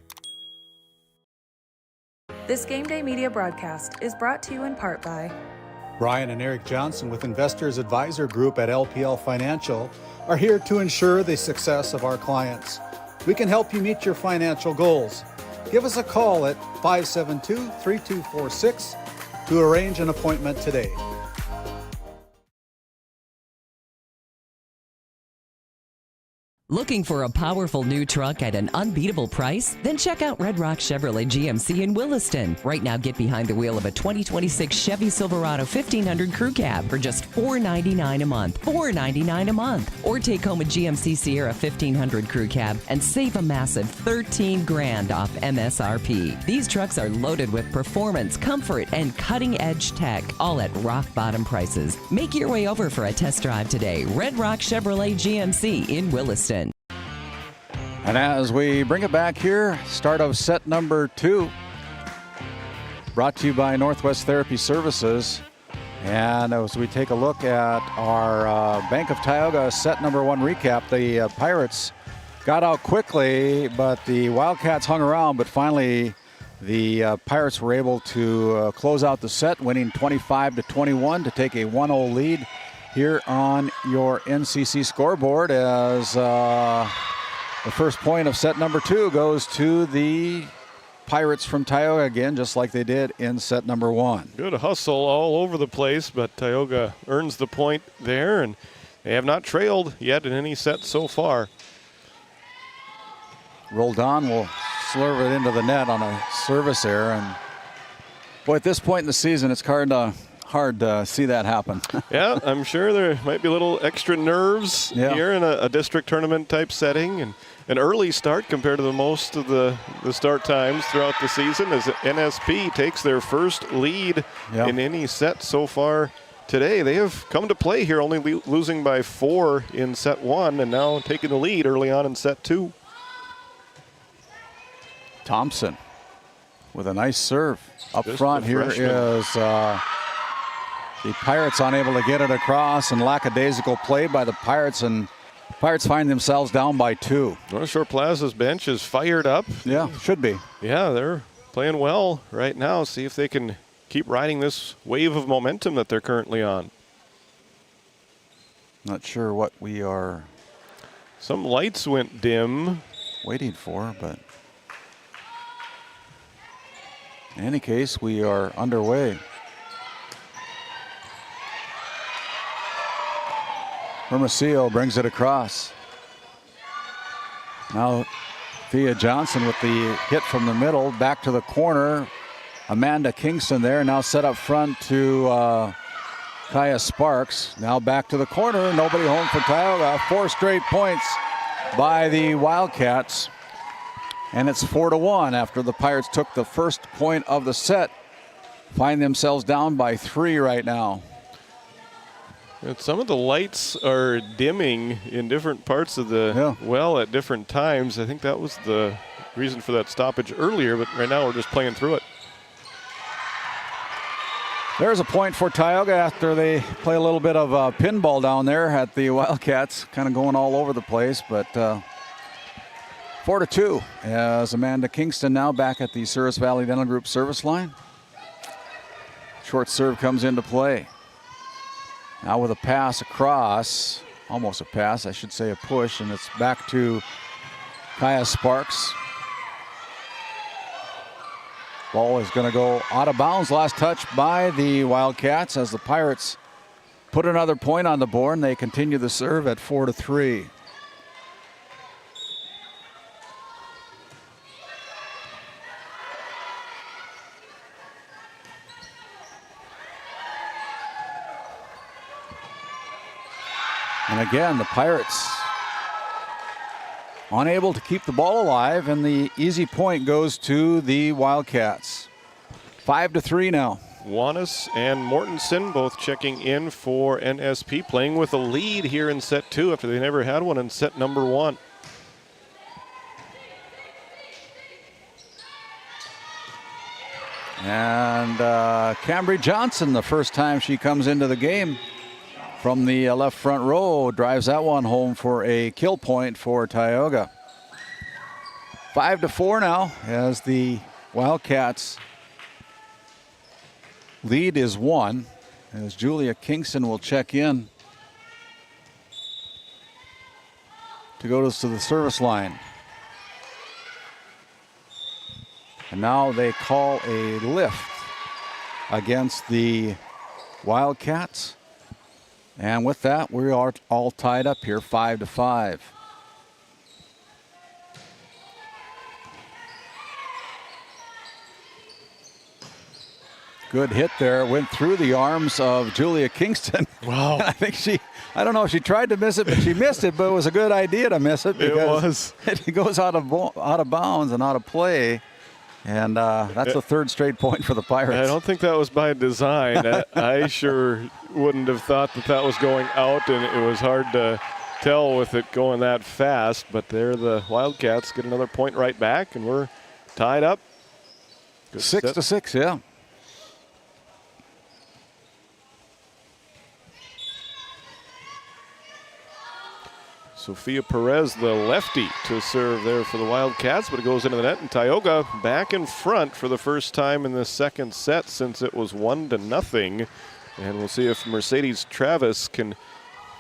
This Game Day Media broadcast is brought to you in part by Brian and Eric Johnson with Investors Advisor Group at LPL Financial are here to ensure the success of our clients. We can help you meet your financial goals. Give us a call at 572-3246 to arrange an appointment today. Looking for a powerful new truck at an unbeatable price? Then check out Red Rock Chevrolet GMC in Williston. Right now, get behind the wheel of a 2026 Chevy Silverado 1500 Crew Cab for just $499 a month. $499 a month. Or take home a GMC Sierra 1500 Crew Cab and save a massive $13,000 off MSRP. These trucks are loaded with performance, comfort, and cutting-edge tech, all at rock-bottom prices. Make your way over for a test drive today. Red Rock Chevrolet GMC in Williston. And as we bring it back here, start of set number 2, brought to you by Northwest Therapy Services. And as we take a look at our Bank of Tioga set number 1 recap, the Pirates got out quickly, but the Wildcats hung around. But finally, the Pirates were able to close out the set, winning 25-21 to take a 1-0 lead here on your NCC scoreboard as the first point of set number 2 goes to the Pirates from Tioga again, just like they did in set number 1. Good hustle all over the place, but Tioga earns the point there, and they have not trailed yet in any set so far. Roldan will slurve it into the net on a service error, and boy, at this point in the season, it's hard to see that happen. Yeah, I'm sure there might be a little extra nerves here in a district tournament type setting, and an early start compared to the most of the start times throughout the season as NSP takes their first lead in any set so far today. They have come to play here, only losing by 4 in set 1 and now taking the lead early on in set 2. Thompson with a nice serve up Just front. Here is the Pirates unable to get it across, and lackadaisical play by the Pirates, and Pirates find themselves down by 2. North Shore Plaza's bench is fired up. Yeah, should be. Yeah, they're playing well right now. See if they can keep riding this wave of momentum that they're currently on. Not sure what we are. Some lights went dim. Waiting for, but in any case, we are underway. Hermosillo brings it across. Now Thea Johnson with the hit from the middle, back to the corner. Amanda Kingston there, now set up front to Kaya Sparks. Now back to the corner, nobody home for Tioga. 4 straight points by the Wildcats. And it's 4-1 after the Pirates took the first point of the set. Find themselves down by 3 right now. And some of the lights are dimming in different parts of the well at different times. I think that was the reason for that stoppage earlier, but right now we're just playing through it. There's a point for Tioga after they play a little bit of pinball down there at the Wildcats, kind of going all over the place, but 4-2 as Amanda Kingston now back at the Souris Valley Dental Group service line. Short serve comes into play. Now with a pass across, almost a pass, I should say a push, and it's back to Kaya Sparks. Ball is going to go out of bounds. Last touch by the Wildcats as the Pirates put another point on the board, and they continue the serve at 4-3. And again, the Pirates unable to keep the ball alive, and the easy point goes to the Wildcats. 5-3 now. Juanis and Mortensen both checking in for NSP, playing with a lead here in set 2 after they never had one in set number 1. And Cambry Johnson, the first time she comes into the game from the left front row, drives that one home for a kill point for Tioga. 5-4 now as the Wildcats lead is 1, as Julia Kingston will check in to go to the service line. And now they call a lift against the Wildcats. And with that, we are all tied up here, 5-5. Good hit there. Went through the arms of Julia Kingston. Wow. I think I don't know if she tried to miss it, but she missed it. But it was a good idea to miss it because it goes out of bounds and out of play. And that's the third straight point for the Pirates. I don't think that was by design. I sure wouldn't have thought that was going out, and it was hard to tell with it going that fast. But there the Wildcats get another point right back, and we're tied up. 6-6, yeah. Sophia Perez, the lefty, to serve there for the Wildcats, but it goes into the net, and Tioga back in front for the first time in the second set since it was 1-0. And we'll see if Mercedes Travis can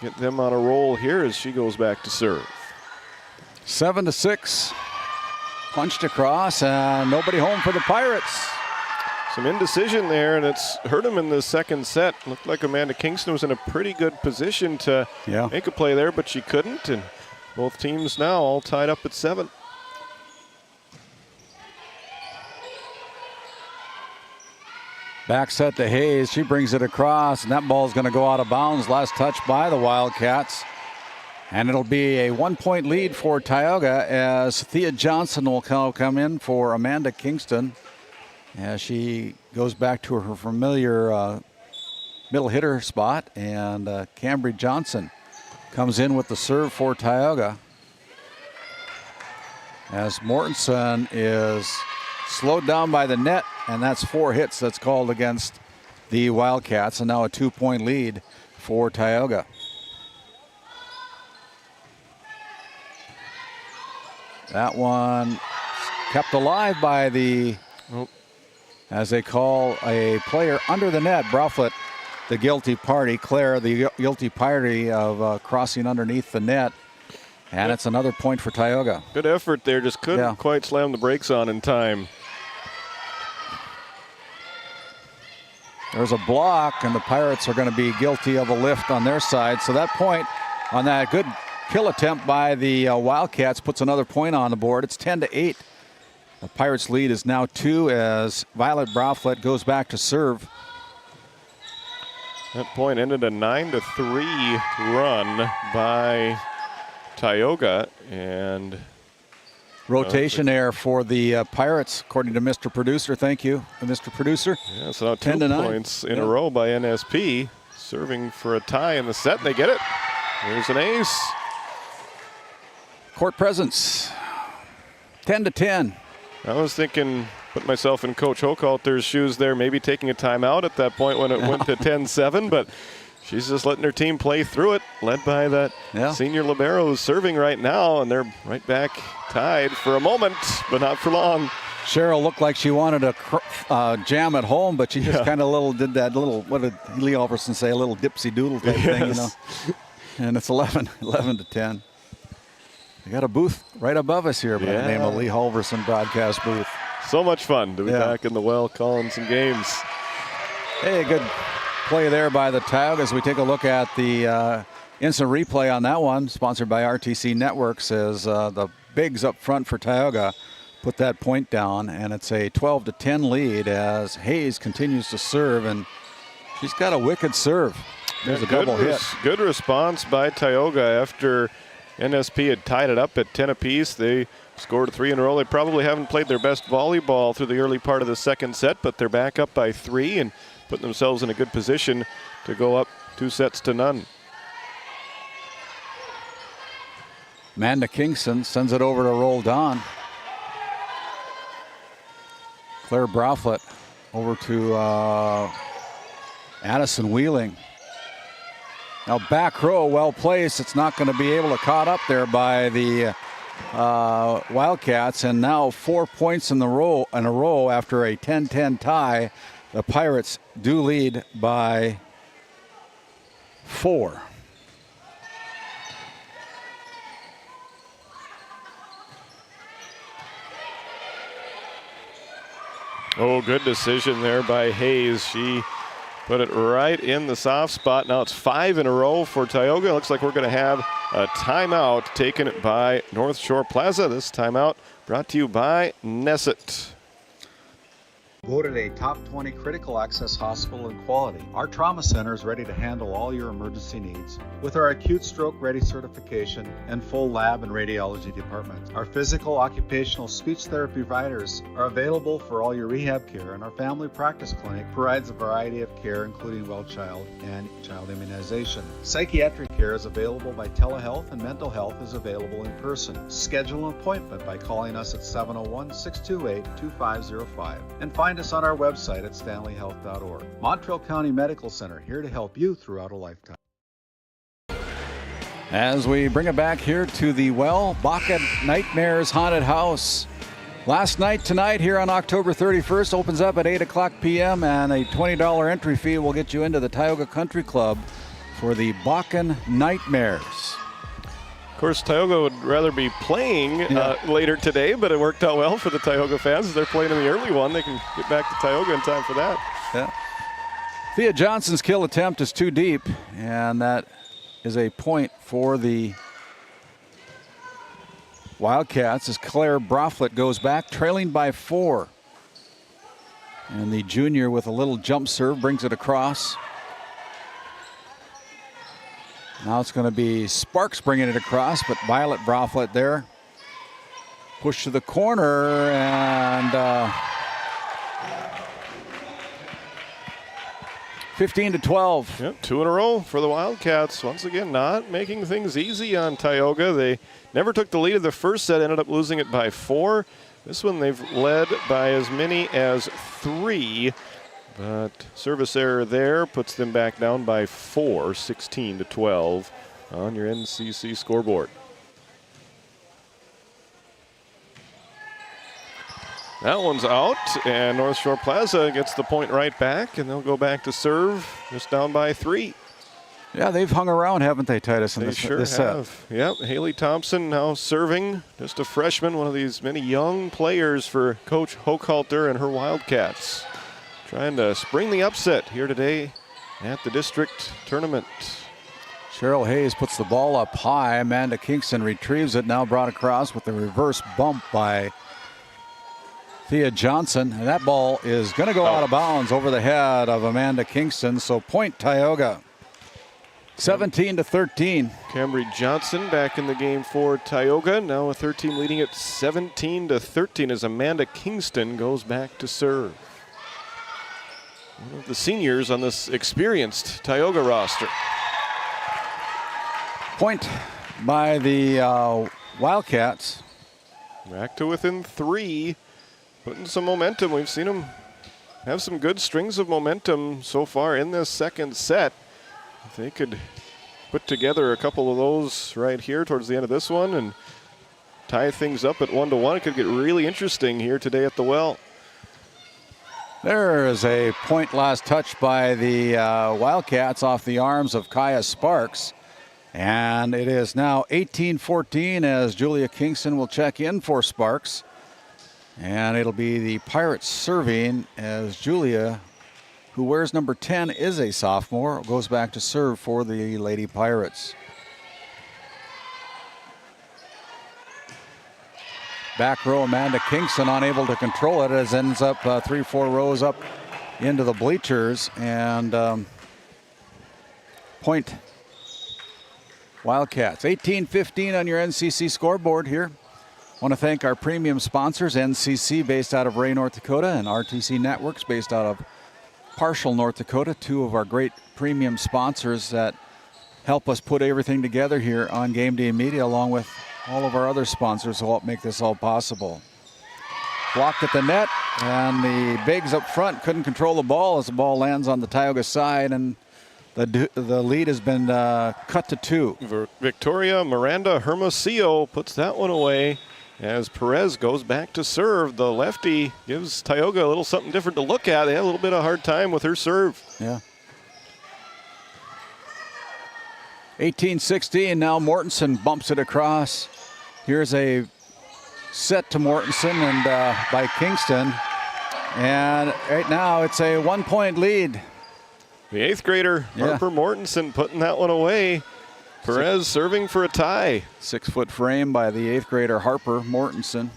get them on a roll here as she goes back to serve. 7-6, punched across, and nobody home for the Pirates. Some indecision there, and it's hurt him in the second set. Looked like Amanda Kingston was in a pretty good position to make a play there, but she couldn't. And both teams now all tied up at 7. Back set to Hayes. She brings it across, and that ball's going to go out of bounds. Last touch by the Wildcats. And it'll be a 1-point lead for Tioga as Thea Johnson will come in for Amanda Kingston, as she goes back to her familiar middle hitter spot, and Cambry Johnson comes in with the serve for Tioga, as Mortensen is slowed down by the net, and that's 4 hits that's called against the Wildcats, and now a 2-point lead for Tioga. That one kept alive by the as they call a player under the net. Browflet, the guilty party. Claire, the guilty party of crossing underneath the net. And it's another point for Tioga. Good effort there. Just couldn't quite slam the brakes on in time. There's a block, and the Pirates are going to be guilty of a lift on their side. So that point on that good kill attempt by the Wildcats puts another point on the board. It's 10-8. The Pirates' lead is now 2 as Violet Browflet goes back to serve. That point ended a 9-3 run by Tioga, and rotation error for the Pirates, according to Mr. Producer. Thank you, Mr. Producer. Yeah, so now 2 points in a row by NSP, serving for a tie in the set, and they get it. There's an ace. Court presence, 10-10. I was thinking, put myself in Coach Hochhalter's shoes there, maybe taking a timeout at that point when it went to 10-7, but she's just letting her team play through it, led by that senior libero who's serving right now, and they're right back tied for a moment, but not for long. Cheryl looked like she wanted a jam at home, but she just kind of did that little, what did Lee Alverson say, a little dipsy doodle type thing, you know. And it's 11-10. We got a booth right above us here by the name of Lee Halverson broadcast booth. So much fun to be back in the well calling some games. Hey, good play there by the Tioga as we take a look at the instant replay on that one, sponsored by RTC Networks, as the bigs up front for Tioga put that point down, and it's a 12-10 lead as Hayes continues to serve, and she's got a wicked serve. There's a double hit. Good response by Tioga after NSP had tied it up at 10 apiece. They scored 3 in a row. They probably haven't played their best volleyball through the early part of the second set, but they're back up by 3 and putting themselves in a good position to go up 2-0. Amanda Kingston sends it over to Roldan. Claire Broflet over to Addison Wheeling. Now back row, well placed. It's not going to be able to caught up there by the Wildcats, and now 4 points in a row after a 10-10 tie. The Pirates do lead by 4. Oh, good decision there by Hayes. She put it right in the soft spot. Now it's 5 in a row for Tioga. Looks like we're going to have a timeout taken by North Shore Plaza. This timeout brought to you by Nesset. Voted a top 20 critical access hospital in quality, our trauma center is ready to handle all your emergency needs with our acute stroke ready certification and full lab and radiology department. Our physical, occupational, speech therapy providers are available for all your rehab care, and our family practice clinic provides a variety of care including well child and child immunization. Psychiatric care is available by telehealth, and mental health is available in person. Schedule an appointment by calling us at 701-628-2505 and find us on our website at stanleyhealth.org. Montreal County Medical Center, here to help you throughout a lifetime. As we bring it back here to the Baca Nightmares Haunted House. Last night tonight here on October 31st opens up at 8 o'clock p.m. and a $20 entry fee will get you into the Tioga Country Club for the Bacan Nightmares. Of course, Tioga would rather be playing later today, but it worked out well for the Tioga fans. They're playing in the early one. They can get back to Tioga in time for that. Yeah. Thea Johnson's kill attempt is too deep, and that is a point for the Wildcats as Claire Broflet goes back, trailing by 4. And the junior with a little jump serve brings it across. Now it's going to be Sparks bringing it across, but Violet Broflet there. Push to the corner, and 15-12. Yep, 2 in a row for the Wildcats. Once again, not making things easy on Tioga. They never took the lead of the first set, ended up losing it by 4. This one they've led by as many as 3. But service error there puts them back down by 4, 16-12 on your NCC scoreboard. That one's out, and North Shore Plaza gets the point right back, and they'll go back to serve, just down by 3. Yeah, they've hung around, haven't they, Titus, in this set? Have. Yep, Haley Thompson now serving, just a freshman, one of these many young players for Coach Hochhalter and her Wildcats. Trying to spring the upset here today at the district tournament. Cheryl Hayes puts the ball up high. Amanda Kingston retrieves it, now brought across with a reverse bump by Thea Johnson. And that ball is going to go out of bounds over the head of Amanda Kingston. So point Tioga. 17-13. Camry Johnson back in the game for Tioga. Now with her team leading it 17-13 as Amanda Kingston goes back to serve. One of the seniors on this experienced Tioga roster. Point by the Wildcats. Back to within 3. Putting some momentum. We've seen them have some good strings of momentum so far in this second set. If they could put together a couple of those right here towards the end of this one and tie things up at 1-1, it could get really interesting here today at the Well. There is a point last touch by the Wildcats off the arms of Kaya Sparks. And it is now 18-14 as Julia Kingston will check in for Sparks. And it'll be the Pirates serving as Julia, who wears number 10, is a sophomore, goes back to serve for the Lady Pirates. Back row, Amanda Kingston unable to control it as ends up 3-4 rows up into the bleachers. And Point Wildcats. 18-15 on your NCC scoreboard here. Want to thank our premium sponsors, NCC based out of Ray, North Dakota, and RTC Networks based out of Parshall, North Dakota, two of our great premium sponsors that help us put everything together here on Game Day Media, along with all of our other sponsors who help make this all possible. Blocked at the net, and the bigs up front couldn't control the ball as the ball lands on the Tioga side, and the lead has been cut to 2. Victoria Miranda Hermosillo puts that one away as Perez goes back to serve. The lefty gives Tioga a little something different to look at. They had a little bit of a hard time with her serve. Yeah. 18-16, now Mortensen bumps it across. Here's a set to Mortensen and by Kingston. And right now it's a 1-point lead. The 8th grader, Harper Mortensen, putting that one away. Perez serving for a tie. 6-foot frame by the 8th grader Harper Mortensen.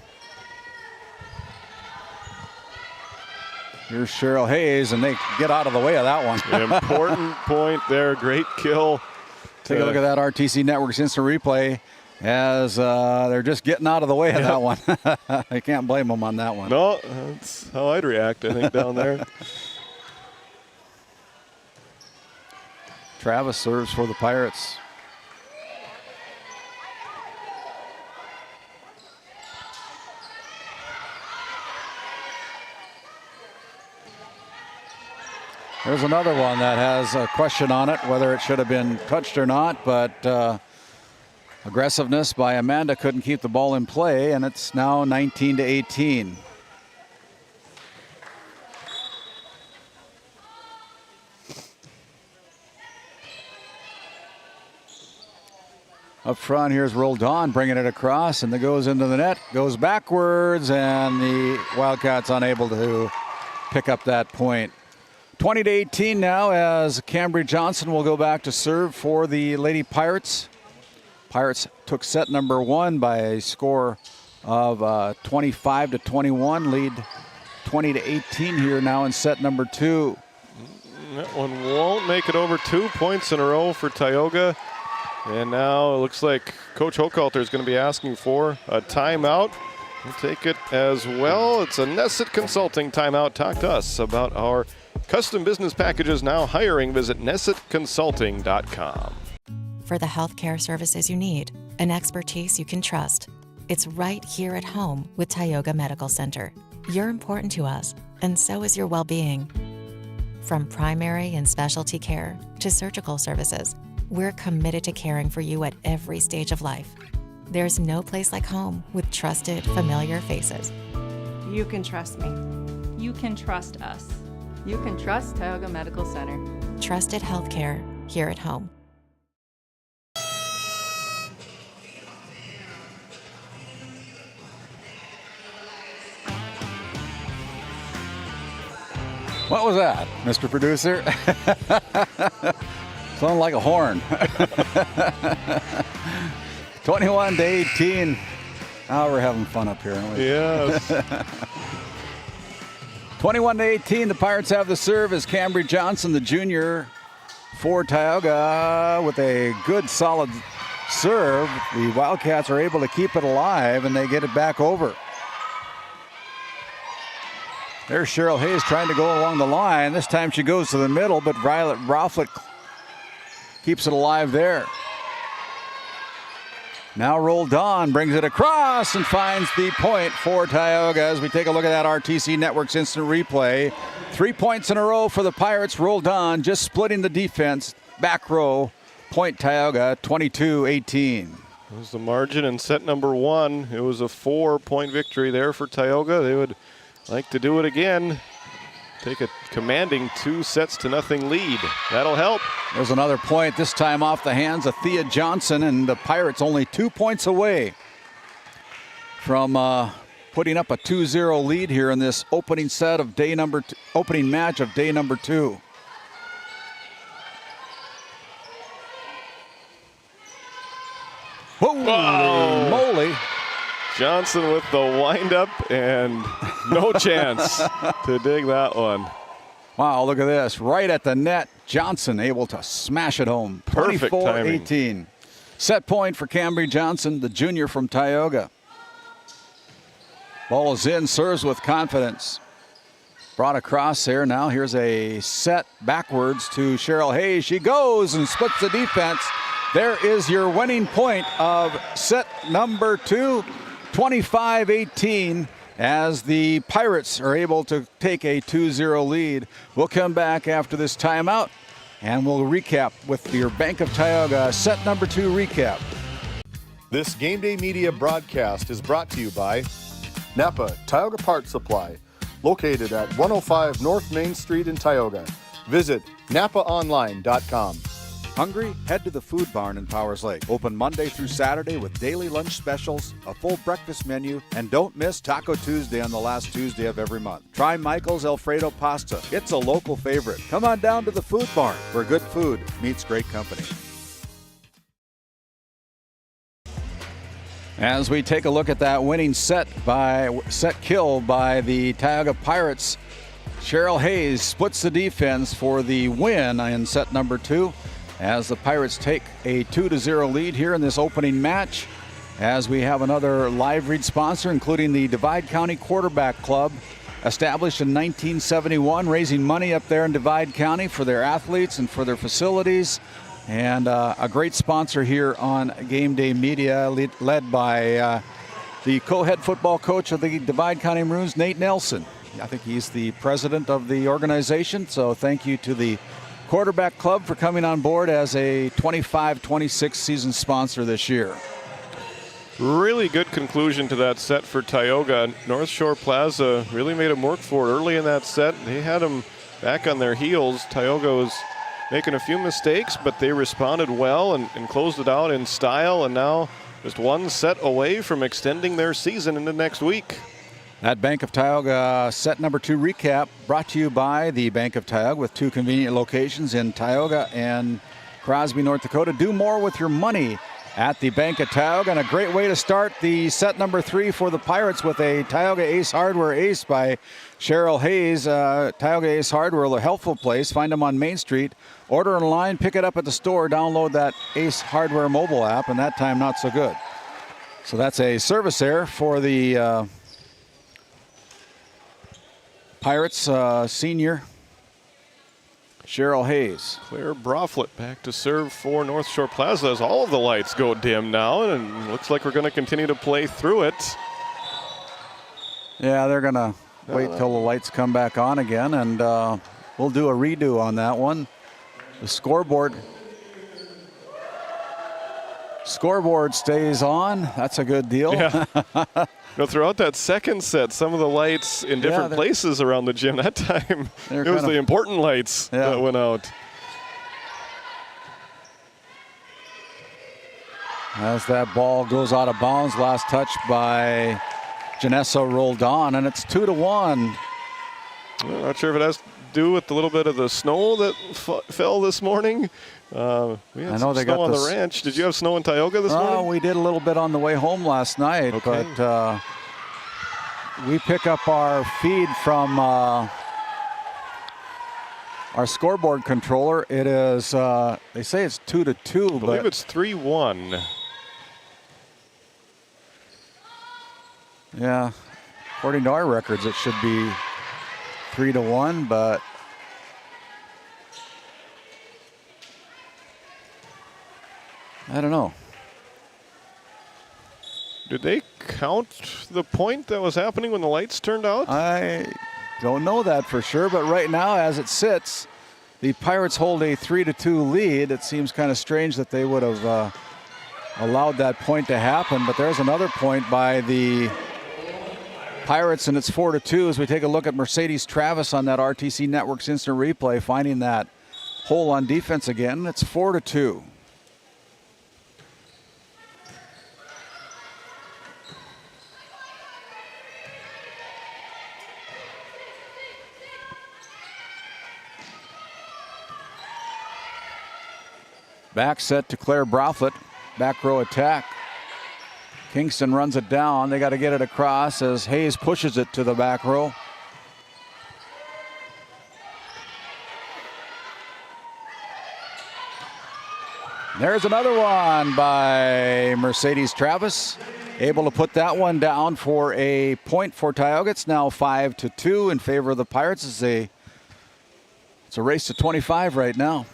Here's Cheryl Hayes, and they get out of the way of that one. Important point there. Great kill. Take a look at that RTC Networks instant replay as they're just getting out of the way of that one. I can't blame them on that one. No, that's how I'd react, I think, down there. Travis serves for the Pirates. There's another one that has a question on it, whether it should have been touched or not, but aggressiveness by Amanda couldn't keep the ball in play, and it's now 19-18. Up front, here's Roldan bringing it across, and it goes into the net, goes backwards, and the Wildcats unable to pick up that point. 20-18 now as Cambry Johnson will go back to serve for the Lady Pirates. Pirates took set number 1 by a score of 25-21, lead 20-18 here now in set number 2. That one won't make it over. 2 points in a row for Tioga. And now it looks like Coach Hochhalter is going to be asking for a timeout. We'll take it as well. It's a Nesset Consulting timeout. Talk to us about our custom business packages now hiring. Visit nessetconsulting.com. For the healthcare services you need, an expertise you can trust. It's right here at home with Tioga Medical Center. You're important to us, and so is your well-being. From primary and specialty care to surgical services, we're committed to caring for you at every stage of life. There's no place like home with trusted, familiar faces. You can trust me. You can trust us. You can trust Tioga Medical Center. Trusted healthcare here at home. What was that, Mr. Producer? Sounded like a horn. 21-18. Oh, we're having fun up here, aren't we? Yes. 21-18, the Pirates have the serve as Cambry Johnson, the junior for Tioga, with a good, solid serve. The Wildcats are able to keep it alive, and they get it back over. There's Cheryl Hayes trying to go along the line. This time she goes to the middle, but Violet Rofflet keeps it alive there. Now Roldan brings it across and finds the point for Tioga as we take a look at that RTC Networks instant replay. 3 points in a row for the Pirates. Roldan just splitting the defense. Back row, point Tioga, 22-18. That was the margin in set number 1. It was a 4-point victory there for Tioga. They would like to do it again. Take a commanding 2-0 lead. That'll help. There's another point, this time off the hands of Thea Johnson, and the Pirates only 2 points away from putting up a 2-0 lead here in this opening set of opening match of day number 2. Holy moly. Johnson with the windup and no chance to dig that one. Wow, look at this. Right at the net. Johnson able to smash it home. Perfect 24-18. Set point for Cambry Johnson, the junior from Tioga. Ball is in, serves with confidence. Brought across there. Now here's a set backwards to Cheryl Hayes. She goes and splits the defense. There is your winning point of set number 2, 25-18, as the Pirates are able to take a 2-0 lead. We'll come back after this timeout, and we'll recap with your Bank of Tioga set number 2 recap. This Game Day Media broadcast is brought to you by Napa Tioga Parts Supply, located at 105 North Main Street in Tioga. Visit napaonline.com. Hungry? Head to the Food Barn in Powers Lake. Open Monday through Saturday with daily lunch specials, a full breakfast menu, and don't miss Taco Tuesday on the last Tuesday of every month. Try Michael's Alfredo Pasta. It's a local favorite. Come on down to the Food Barn, where good food meets great company. As we take a look at that winning set kill by the Tioga Pirates, Cheryl Hayes splits the defense for the win in set number 2. As the Pirates take a 2-0 lead here in this opening match, as we have another live read sponsor, including the Divide County Quarterback Club, established in 1971, raising money up there in Divide County for their athletes and for their facilities. And a great sponsor here on Game Day Media, led by the co-head football coach of the Divide County Maroons, Nate Nelson. I think he's the president of the organization, so thank you to the Quarterback Club for coming on board as a 25-26 season sponsor this year. Really good conclusion to that set for Tioga. North Shore Plaza really made them work for it early in that set. They had them back on their heels. Tioga was making a few mistakes, but they responded well and closed it out in style, and now just one set away from extending their season into next week. That Bank of Tioga set number 2 recap brought to you by the Bank of Tioga, with 2 convenient locations in Tioga and Crosby, North Dakota. Do more with your money at the Bank of Tioga, and a great way to start the set number 3 for the Pirates with a Tioga Ace Hardware ace by Cheryl Hayes. Tioga Ace Hardware, a helpful place. Find them on Main Street. Order online, pick it up at the store, download that Ace Hardware mobile app, and that time not so good. So that's a service error for the Pirates senior Cheryl Hayes. Claire Broflet back to serve for North Shore Plaza as all of the lights go dim now, and it looks like we're going to continue to play through it. Yeah, they're going to wait till the lights come back on again, and we'll do a redo on that one. The scoreboard stays on. That's a good deal. Yeah. Throughout that second set, some of the lights in different places around the gym, that time it was the important lights that went out. As that ball goes out of bounds, last touch by Janessa rolled on, and it's 2-1. I'm not sure if it has to do with a little bit of the snow that fell this morning. We had some snow on the ranch. Did you have snow in Tioga this morning? We did a little bit on the way home last night, but we pick up our feed from our scoreboard controller. It is, they say it's 2-2. I believe it's 3-1. Yeah, according to our records, it should be 3-1, but I don't know. Did they count the point that was happening when the lights turned out? I don't know that for sure, but right now as it sits, the Pirates hold a 3-2 lead. It seems kind of strange that they would have allowed that point to happen, but there's another point by the Pirates, and it's 4-2 as we take a look at Mercedes Travis on that RTC Networks instant replay, finding that hole on defense again. It's 4-2. Back set to Claire Broflet. Back row attack. Kingston runs it down. They got to get it across as Hayes pushes it to the back row. There's another one by Mercedes Travis. Able to put that one down for a point for Tioga. It's now 5-2 in favor of the Pirates. It's a race to 25 right now.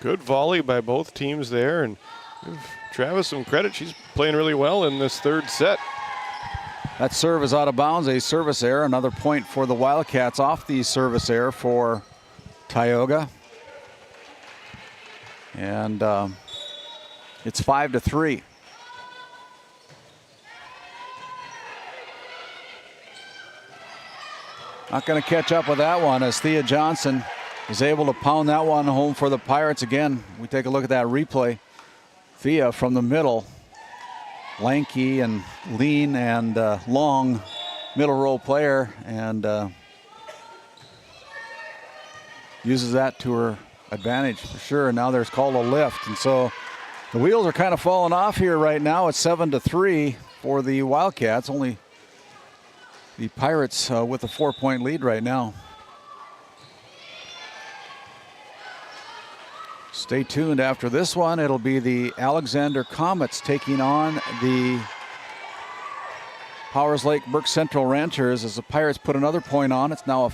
Good volley by both teams there, and give Travis some credit. She's playing really well in this third set. That serve is out of bounds, a service error. Another point for the Wildcats off the service error for Tioga. And it's 5-3. Not going to catch up with that one as Thea Johnson is able to pound that one home for the Pirates again. We take a look at that replay. Thea from the middle, lanky and lean and long middle row player, and uses that to her advantage for sure. And now there's called a lift, and so the wheels are kind of falling off here right now. It's 7-3 for the Wildcats. Only the Pirates with a 4-point lead right now. Stay tuned after this one. It'll be the Alexander Comets taking on the Powers Lake Burke Central Ranchers as the Pirates put another point on. It's now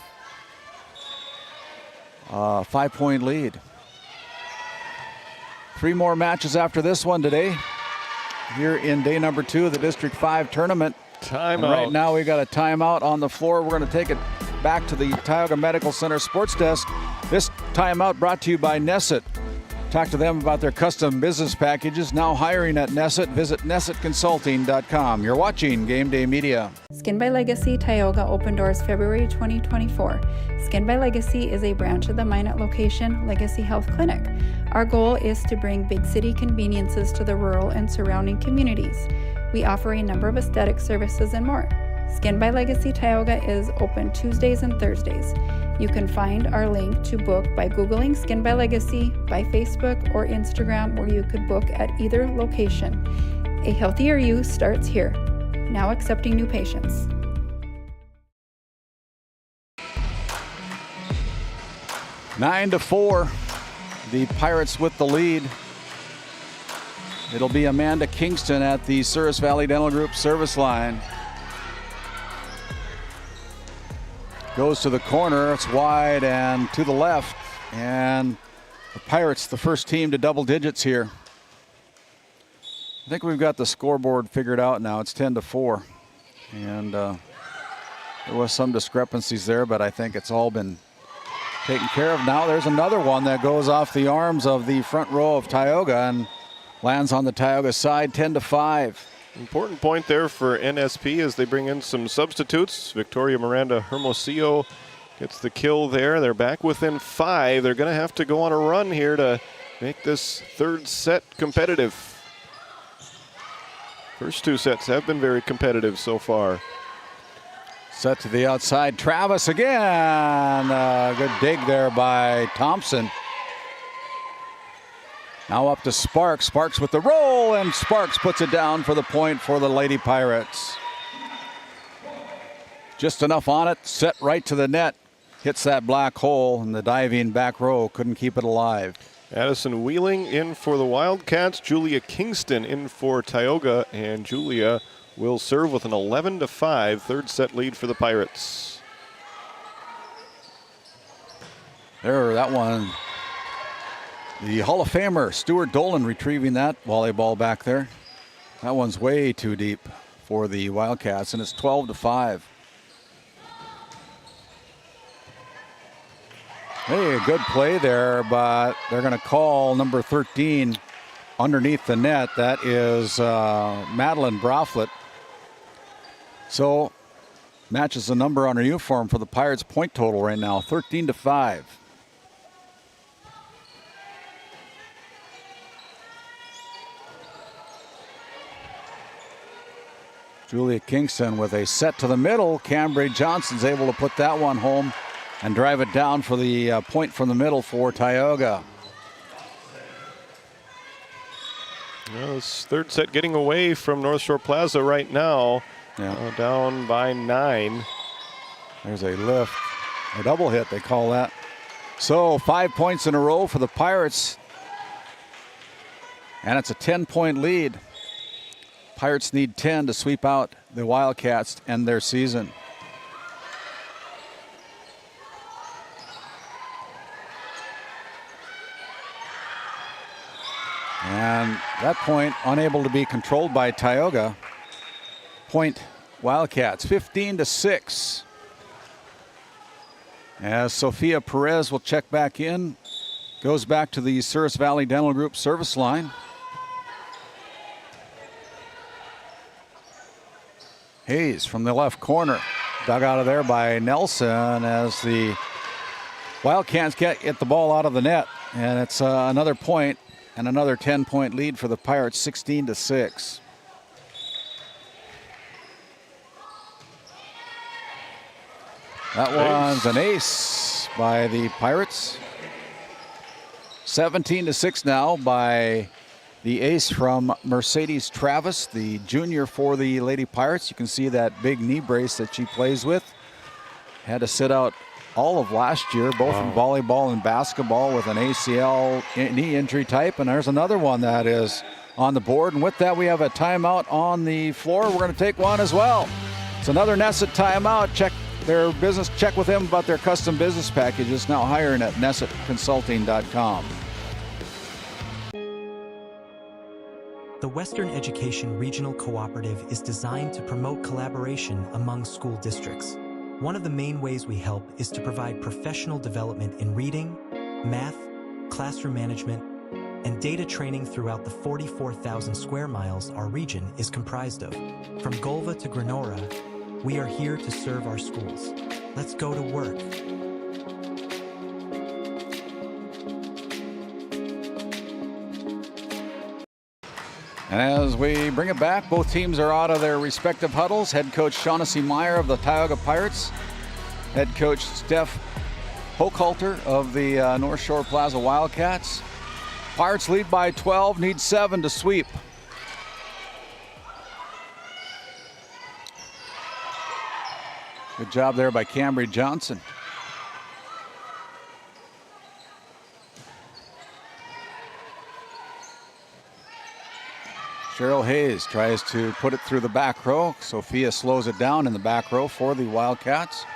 a 5-point lead. 3 more matches after this one today here in day number 2 of the District 5 tournament. Timeout. Right now we got a timeout on the floor. We're going to take it back to the Tioga Medical Center sports desk. This timeout brought to you by Nesset. Talk to them about their custom business packages. Now hiring at Nesset. Visit nessetconsulting.com. You're watching Game Day Media. Skin by Legacy Tioga open doors February 2024. Skin by Legacy is a branch of the Minot location Legacy Health Clinic. Our goal is to bring big city conveniences to the rural and surrounding communities. We offer a number of aesthetic services and more. Skin by Legacy Tioga is open Tuesdays and Thursdays. You can find our link to book by Googling Skin by Legacy, by Facebook or Instagram, where you could book at either location. A healthier you starts here. Now accepting new patients. 9-4. The Pirates with the lead. It'll be Amanda Kingston at the Souris Valley Dental Group service line. Goes to the corner, it's wide and to the left, and the Pirates, the first team to double digits here. I think we've got the scoreboard figured out now. It's 10-4, and there was some discrepancies there, but I think it's all been taken care of. Now there's another one that goes off the arms of the front row of Tioga and lands on the Tioga side, 10-5. Important point there for NSP as they bring in some substitutes. Victoria Miranda Hermosillo gets the kill there. They're back within 5. They're going to have to go on a run here to make this third set competitive. First 2 sets have been very competitive so far. Set to the outside. Travis again. Good dig there by Thompson. Now up to Sparks. Sparks with the roll, and Sparks puts it down for the point for the Lady Pirates. Just enough on it. Set right to the net. Hits that black hole, and the diving back row couldn't keep it alive. Addison Wheeling in for the Wildcats. Julia Kingston in for Tioga, and Julia will serve with an 11-5 third set lead for the Pirates. There, that one. The Hall of Famer, Stuart Dolan, retrieving that volleyball back there. That one's way too deep for the Wildcats, and it's 12-5. Hey, a good play there, but they're going to call number 13 underneath the net. That is Madeline Broflet. So, matches the number on her uniform for the Pirates' point total right now, 13-5. Julia Kingston with a set to the middle. Cambry Johnson's able to put that one home and drive it down for the point from the middle for Tioga. Well, this third set getting away from North Shore Plaza right now. Yeah. Down by 9. There's a lift, a double hit they call that. So 5 points in a row for the Pirates. And it's a 10-point lead. Pirates need 10 to sweep out the Wildcats to end their season. And that point unable to be controlled by Tioga. Point Wildcats, 15-6. As Sophia Perez will check back in. Goes back to the Souris Valley Dental Group service line. Hayes from the left corner. Dug out of there by Nelson as the Wildcats get the ball out of the net. And it's another point and another 10-point lead for the Pirates, 16-6. That one's an ace by the Pirates. 17-6 now by the ace from Mercedes Travis, the junior for the Lady Pirates. You can see that big knee brace that she plays with. Had to sit out all of last year, both in volleyball and basketball with an ACL knee injury type. And there's another one that is on the board. And with that, we have a timeout on the floor. We're going to take one as well. It's another Nesset timeout. Check their business. Check with them about their custom business packages. Now hiring at nessetconsulting.com. The Western Education Regional Cooperative is designed to promote collaboration among school districts. One of the main ways we help is to provide professional development in reading, math, classroom management, and data training throughout the 44,000 square miles our region is comprised of. From Golva to Granora, we are here to serve our schools. Let's go to work. And as we bring it back, both teams are out of their respective huddles. Head coach Shaughnessy Meyer of the Tioga Pirates. Head coach Steph Hochhalter of the North Shore Plaza Wildcats. Pirates lead by 12, need 7 to sweep. Good job there by Cambry Johnson. Cheryl Hayes tries to put it through the back row. Sophia slows it down in the back row for the Wildcats.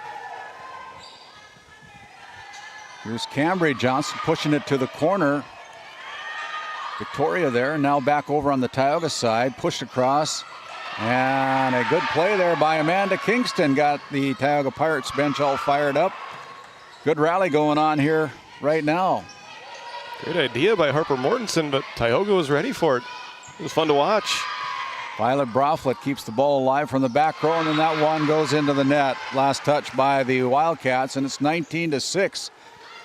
Here's Cambry Johnson pushing it to the corner. Victoria there, now back over on the Tioga side, pushed across. And a good play there by Amanda Kingston. Got the Tioga Pirates bench all fired up. Good rally going on here right now. Great idea by Harper Mortensen, but Tioga was ready for it. It was fun to watch. Violet Broflet keeps the ball alive from the back row, and then that one goes into the net. Last touch by the Wildcats, and it's 19-6.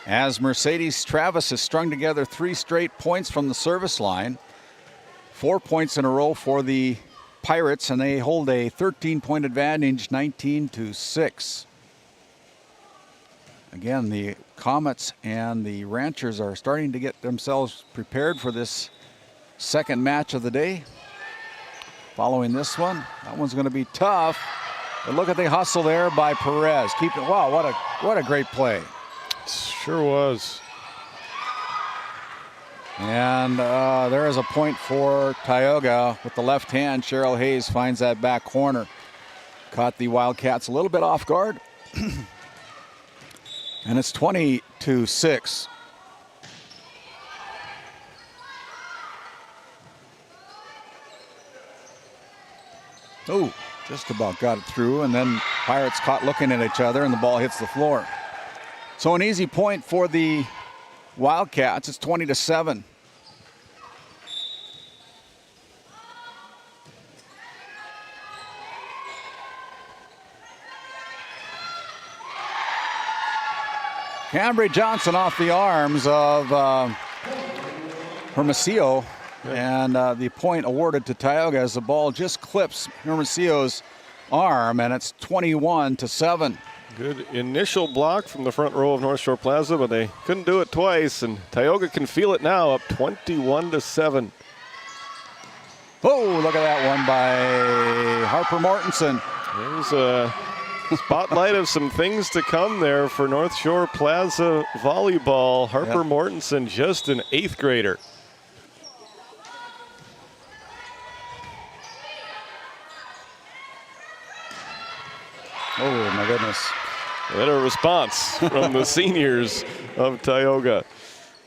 As Mercedes Travis has strung together 3 straight points from the service line. 4 points in a row for the Pirates, and they hold a 13-point advantage, 19-6. Again, the Comets and the Ranchers are starting to get themselves prepared for this second match of the day. Following this one, that one's going to be tough. But look at the hustle there by Perez. Wow, what a great play. Sure was. And there is a point for Tioga with the left hand. Cheryl Hayes finds that back corner. Caught the Wildcats a little bit off guard. And it's 20-6. Oh, just about got it through, and then Pirates caught looking at each other, and the ball hits the floor. So an easy point for the Wildcats. It's 20-7. Cambry Johnson off the arms of Hermosillo. And the point awarded to Tioga as the ball just clips Hermosillo's arm, and it's 21-7. Good initial block from the front row of North Shore Plaza, but they couldn't do it twice, and Tioga can feel it now, up 21-7. Oh, look at that one by Harper Mortensen. There's a spotlight of some things to come there for North Shore Plaza volleyball. Harper Mortensen, just an 8th grader. Oh, my goodness. What a response from the seniors of Tioga.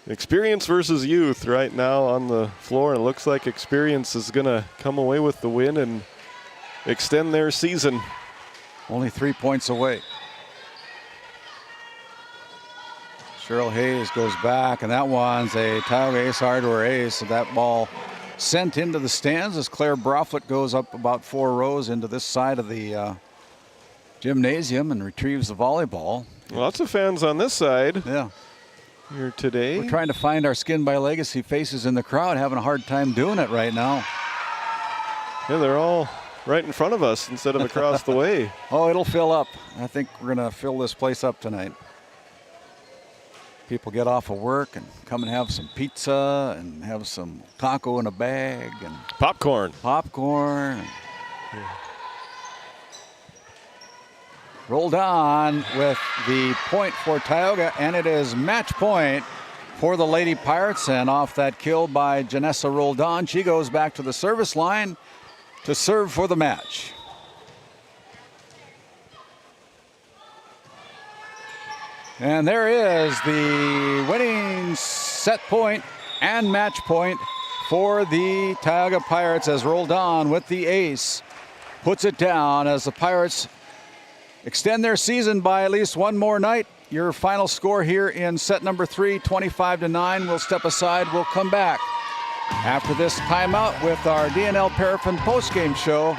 Experience versus youth right now on the floor, and it looks like experience is going to come away with the win and extend their season. Only 3 points away. Cheryl Hayes goes back, and that one's a Tioga Ace Hardware ace. So that ball sent into the stands as Claire Broflet goes up about 4 rows into this side of the gymnasium and retrieves the volleyball. Lots of fans on this side. Yeah. Here today. We're trying to find our Skin by Legacy faces in the crowd, having a hard time doing it right now. Yeah, they're all right in front of us instead of across the way. Oh, it'll fill up. I think we're going to fill this place up tonight. People get off of work and come and have some pizza and have some taco in a bag and popcorn. Popcorn. Yeah. Rolled on with the point for Tioga, and it is match point for the Lady Pirates. And off that kill by Janessa Roldan, she goes back to the service line to serve for the match. And there is the winning set point and match point for the Tioga Pirates as Roldan with the ace puts it down as the Pirates extend their season by at least one more night. Your final score here in set number 3, 25-9. We'll step aside. We'll come back after this timeout with our DNL Paraffin postgame show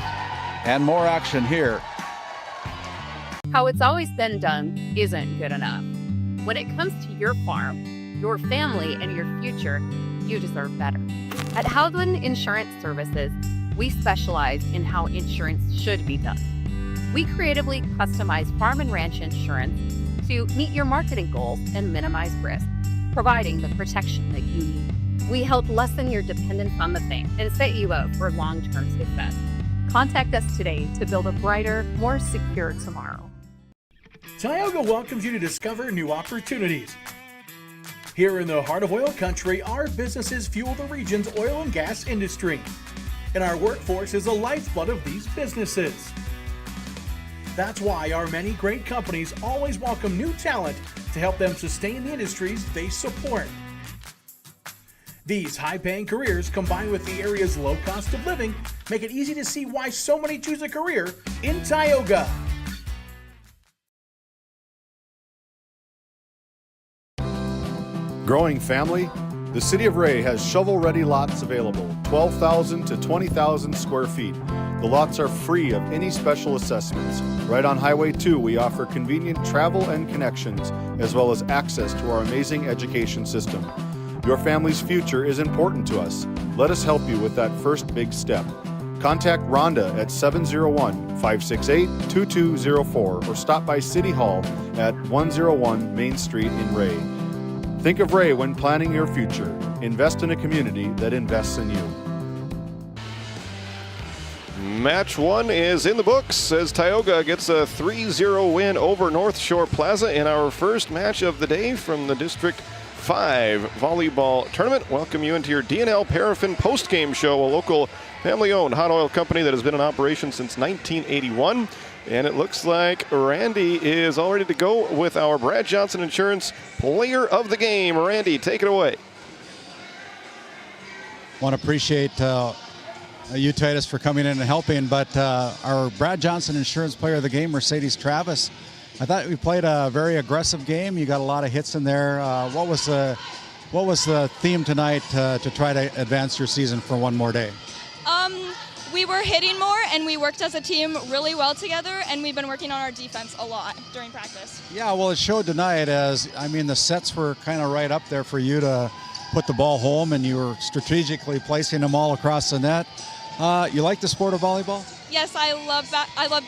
and more action here. How it's always been done isn't good enough. When it comes to your farm, your family, and your future, you deserve better. At Howland Insurance Services, we specialize in how insurance should be done. We creatively customize farm and ranch insurance to meet your marketing goals and minimize risk, providing the protection that you need. We help lessen your dependence on the bank and set you up for long-term success. Contact us today to build a brighter, more secure tomorrow. Tioga welcomes you to discover new opportunities. Here in the heart of oil country, our businesses fuel the region's oil and gas industry, and our workforce is the lifeblood of these businesses. That's why our many great companies always welcome new talent to help them sustain the industries they support. These high-paying careers, combined with the area's low cost of living, make it easy to see why so many choose a career in Tioga. Growing family? The City of Ray has shovel-ready lots available, 12,000 to 20,000 square feet. The lots are free of any special assessments. Right on Highway 2, we offer convenient travel and connections, as well as access to our amazing education system. Your family's future is important to us. Let us help you with that first big step. Contact Rhonda at 701-568-2204 or stop by City Hall at 101 Main Street in Ray. Think of Ray when planning your future. Invest in a community that invests in you. Match 1 is in the books as Tioga gets a 3-0 win over North Shore Plaza in our first match of the day from the District 5 Volleyball Tournament. Welcome you into your DNL Paraffin postgame show, a local family-owned hot oil company that has been in operation since 1981. And it looks like Randy is all ready to go with our Brad Johnson Insurance Player of the Game. Randy, take it away. Want to appreciate you, Titus, for coming in and helping, but our Brad Johnson Insurance Player of the Game, Mercedes Travis, I thought we played a very aggressive game. You got a lot of hits in there. What was the theme tonight to try to advance your season for one more day? We were hitting more, and we worked as a team really well together, and we've been working on our defense a lot during practice. Yeah, well, it showed tonight as, I mean, the sets were kind of right up there for you to put the ball home, and you were strategically placing them all across the net. You like the sport of volleyball? Yes, I love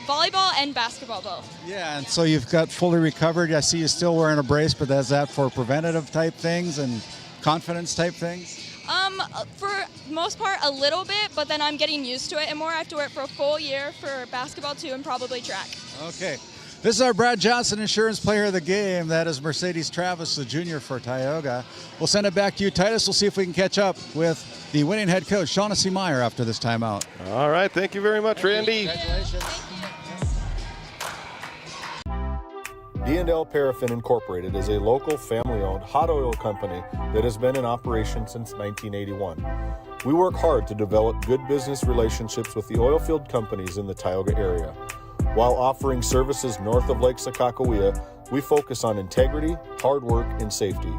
volleyball and basketball both. Yeah, and so you've got fully recovered. I see you still wearing a brace, but is that for preventative type things and confidence type things? For most part, a little bit, but then I'm getting used to it and more. I have to wear it for a full year for basketball too and probably track. Okay. This is our Brad Johnson Insurance Player of the Game. That is Mercedes Travis, the junior for Tioga. We'll send it back to you, Titus. We'll see if we can catch up with the winning head coach, Shaughnessy Meyer, after this timeout. All right. Thank you very much, Randy. Congratulations. D&L Paraffin Incorporated is a local family-owned hot oil company that has been in operation since 1981. We work hard to develop good business relationships with the oilfield companies in the Tioga area. While offering services north of Lake Sakakawea, we focus on integrity, hard work, and safety.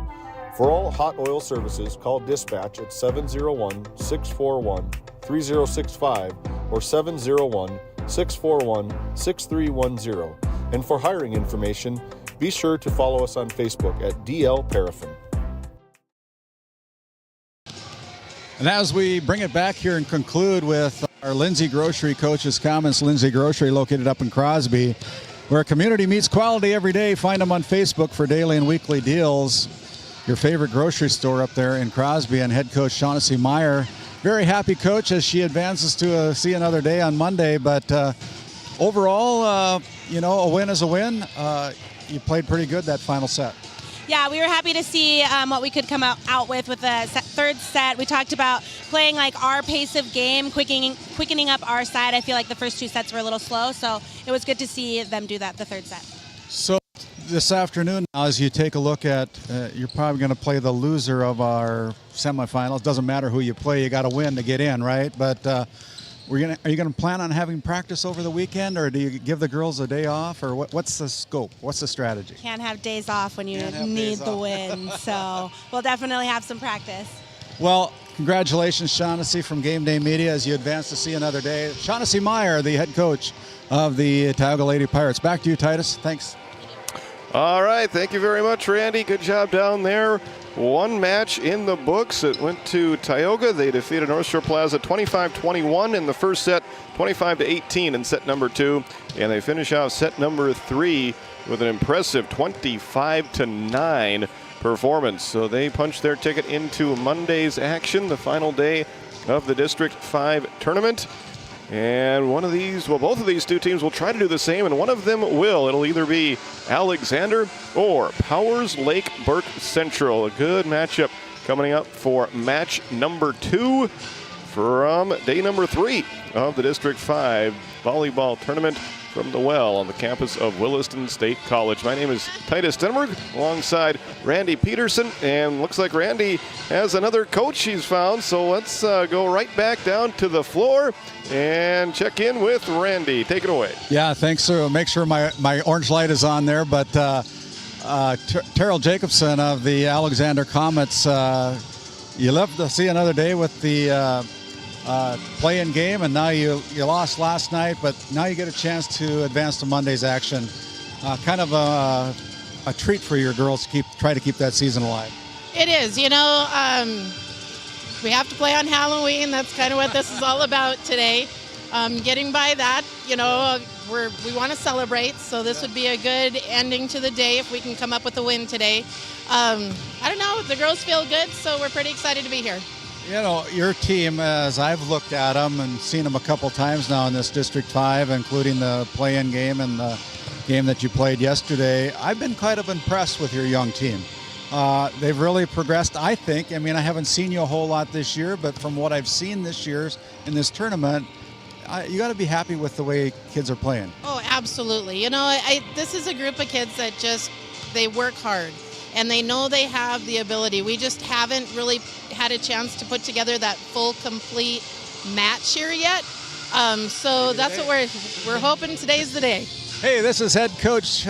For all hot oil services, call dispatch at 701-641-3065 or 701-641-6310. And for hiring information, be sure to follow us on Facebook at DL Paraffin. And as we bring it back here and conclude with our Lindsay Grocery Coach's comments, Lindsay Grocery located up in Crosby, where community meets quality every day. Find them on Facebook for daily and weekly deals. Your favorite grocery store up there in Crosby, and head coach Shaughnessy Meyer. Very happy coach as she advances to see another day on Monday. But overall, a win is a win. You played pretty good that final set. Yeah, we were happy to see what we could come out with the third set. We talked about playing like our pace of game, quickening up our side. I feel like the first two sets were a little slow, so it was good to see them do that the third set. So this afternoon, as you take a look at, you're probably going to play the loser of our semifinals. Doesn't matter who you play, you got to win to get in, right? But are you going to plan on having practice over the weekend, or do you give the girls a day off, or what's the scope? What's the strategy? Can't have days off when you need the win, so we'll definitely have some practice. Well, congratulations, Shaughnessy from GameDay Media, as you advance to see another day. Shaughnessy Meyer, the head coach of the Tioga Lady Pirates. Back to you, Titus. Thanks. All right, thank you very much, Randy. Good job down there. One match in the books. It went to Tioga. They defeated North Shore Plaza 25-21 in the first set, 25-18 in set number 2. And they finish out set number 3 with an impressive 25-9 performance. So they punched their ticket into Monday's action, the final day of the District 5 tournament. And both of these two teams will try to do the same, and one of them will. It'll either be Alexander or Powers Lake Burke Central. A good matchup coming up for match number 2 from day number 3 of the District 5 volleyball tournament from the well on the campus of Williston State College. My name is Titus Stenberg alongside Randy Peterson, and looks like Randy has another coach he's found, so let's go right back down to the floor and check in with Randy. Take it away. Yeah, thanks. So make sure my orange light is on there, but Terrell Jacobson of the Alexander Comets, you love to see another day with the play-in game, and now you lost last night, but now you get a chance to advance to Monday's action. Kind of a treat for your girls to try to keep that season alive. It is. We have to play on Halloween. That's kind of what this is all about today. Getting by that, we want to celebrate, so this would be a good ending to the day if we can come up with a win today. I don't know. The girls feel good, so we're pretty excited to be here. Your team, as I've looked at them and seen them a couple times now in this District 5, including the play-in game and the game that you played yesterday, I've been kind of impressed with your young team. They've really progressed, I think. I haven't seen you a whole lot this year, but from what I've seen this year in this tournament, you got to be happy with the way kids are playing. Oh, absolutely. This is a group of kids that they work hard, and they know they have the ability. We just haven't really had a chance to put together that full, complete match here yet. So that's what we're hoping today's the day. Hey, this is head coach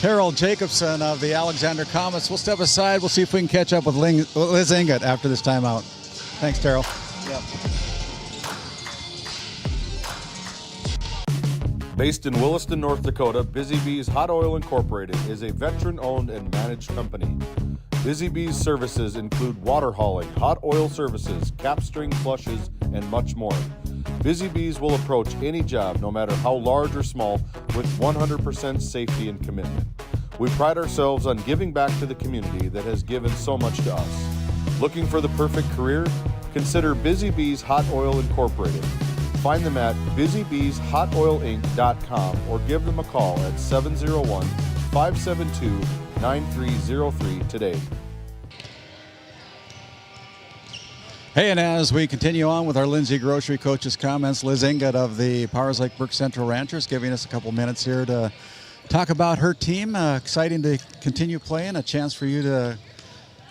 Terrell Jacobson of the Alexander Comets. We'll step aside. We'll see if we can catch up with Liz Ingot after this timeout. Thanks, Terrell. Yep. Based in Williston, North Dakota, Busy Bees Hot Oil Incorporated is a veteran-owned and managed company. Busy Bees services include water hauling, hot oil services, cap string flushes, and much more. Busy Bees will approach any job, no matter how large or small, with 100% safety and commitment. We pride ourselves on giving back to the community that has given so much to us. Looking for the perfect career? Consider Busy Bees Hot Oil Incorporated. Find them at busybeeshotoilinc.com or give them a call at 701-572-9303 today. Hey, and as we continue on with our Lindsay Grocery Coach's comments, Liz Ingot of the Powers Lake Burke Central Ranchers giving us a couple minutes here to Talk about her team. Exciting to continue playing. A chance for you to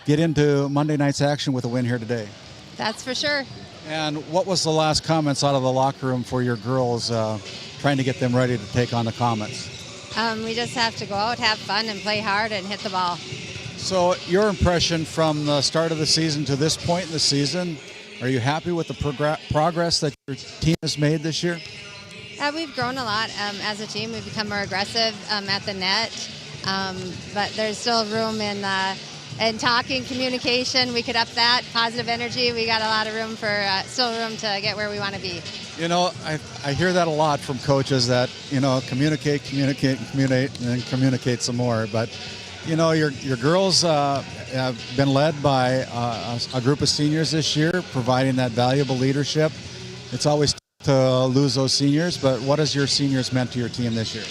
get into Monday night's action with a win here today. That's for sure. And what was the last comments out of the locker room for your girls, trying to get them ready to take on the Comets? We just have to go out, have fun, and play hard and hit the ball. So your impression from the start of the season to this point in the season, are you happy with the progress that your team has made this year? We've grown a lot as a team. We've become more aggressive at the net, but there's still room in talking, communication. We could up that, positive energy. We got a lot of room still room to get where we want to be. You know, I hear that a lot from coaches that, communicate, and then communicate some more. But, your girls have been led by a group of seniors this year, providing that valuable leadership. It's always tough to lose those seniors, but what has your seniors meant to your team this year?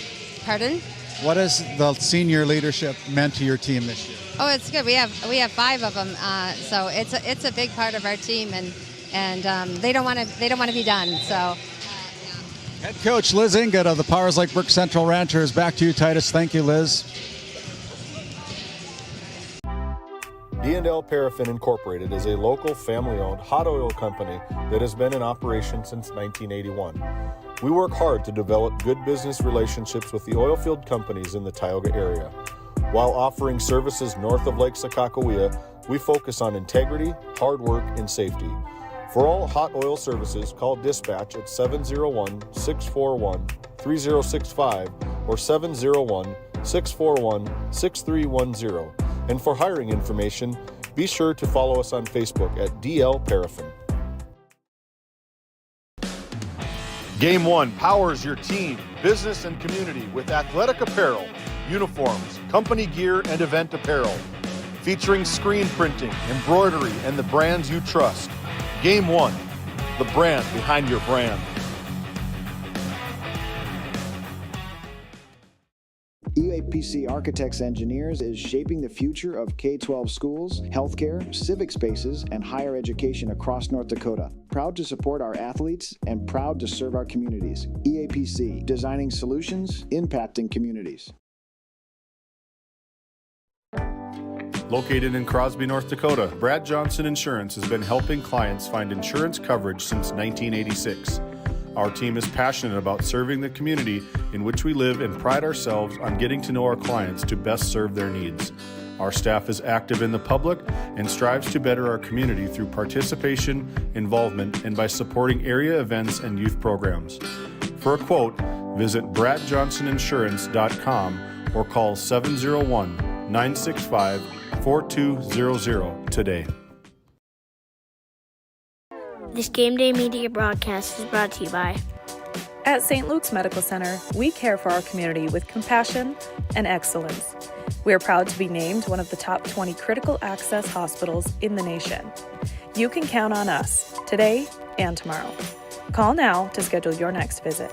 Pardon? What has the senior leadership meant to your team this year? Oh, it's good. We have 5 of them, so it's a big part of our team, and they don't want to be done. So. Head coach Liz Ingot of the Powers Lake Brook Central Ranchers. Back to you, Titus. Thank you, Liz. D&L Paraffin Incorporated is a local family-owned hot oil company that has been in operation since 1981. We work hard to develop good business relationships with the oilfield companies in the Tioga area. While offering services north of Lake Sakakawea, we focus on integrity, hard work, and safety. For all hot oil services, call dispatch at 701-641-3065 or 701-641-6310. And for hiring information, be sure to follow us on Facebook at DL Paraffin. Game 1 powers your team, business, and community with athletic apparel, uniforms, company gear, and event apparel. Featuring screen printing, embroidery, and the brands you trust. Game 1, the brand behind your brand. EAPC Architects Engineers is shaping the future of K-12 schools, healthcare, civic spaces, and higher education across North Dakota. Proud to support our athletes and proud to serve our communities. EAPC, designing solutions, impacting communities. Located in Crosby, North Dakota, Brad Johnson Insurance has been helping clients find insurance coverage since 1986. Our team is passionate about serving the community in which we live and pride ourselves on getting to know our clients to best serve their needs. Our staff is active in the public and strives to better our community through participation, involvement, and by supporting area events and youth programs. For a quote, visit bradjohnsoninsurance.com or call 701-965-4200 today. This Game Day Media broadcast is brought to you by... At St. Luke's Medical Center, we care for our community with compassion and excellence. We are proud to be named one of the top 20 critical access hospitals in the nation. You can count on us today and tomorrow. Call now to schedule your next visit.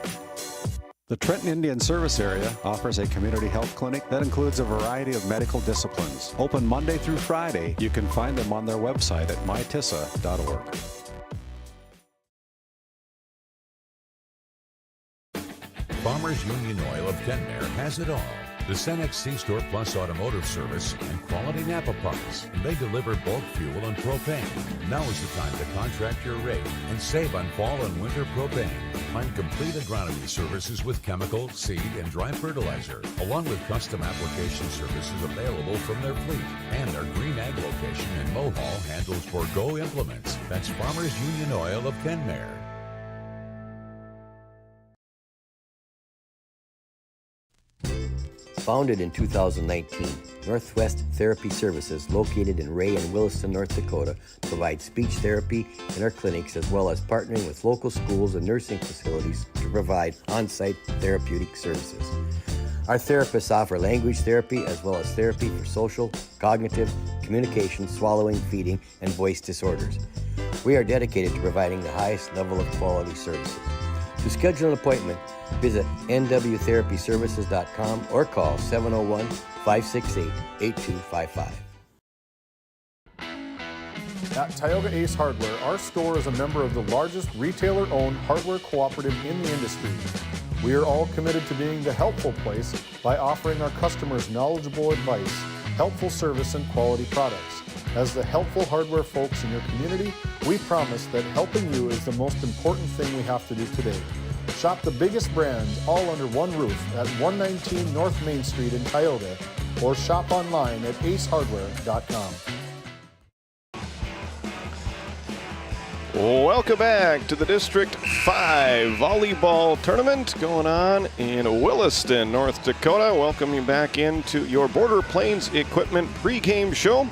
The Trenton Indian Service Area offers a community health clinic that includes a variety of medical disciplines. Open Monday through Friday. You can find them on their website at mytissa.org. Farmers Union Oil of Kenmare has it all. The Cenex C-Store Plus Automotive Service and quality Napa parts. And they deliver bulk fuel and propane. Now is the time to contract your rate and save on fall and winter propane. Find complete agronomy services with chemical, seed, and dry fertilizer, along with custom application services available from their fleet. And our Green Ag location in Mohall handles Forgo implements. That's Farmers Union Oil of Kenmare. Founded in 2019, Northwest Therapy Services, located in Ray and Williston, North Dakota, provides speech therapy in our clinics as well as partnering with local schools and nursing facilities to provide on-site therapeutic services. Our therapists offer language therapy as well as therapy for social, cognitive, communication, swallowing, feeding, and voice disorders. We are dedicated to providing the highest level of quality services. To schedule an appointment, visit nwtherapyservices.com or call 701-568-8255. At Tioga Ace Hardware, our store is a member of the largest retailer-owned hardware cooperative in the industry. We are all committed to being the helpful place by offering our customers knowledgeable advice, helpful service, and quality products. As the helpful hardware folks in your community, we promise that helping you is the most important thing we have to do today. Shop the biggest brands all under one roof at 119 North Main Street in Tioga, or shop online at acehardware.com. Welcome back to the District 5 Volleyball Tournament going on in Williston, North Dakota. Welcome you back into your Border Plains Equipment pregame show.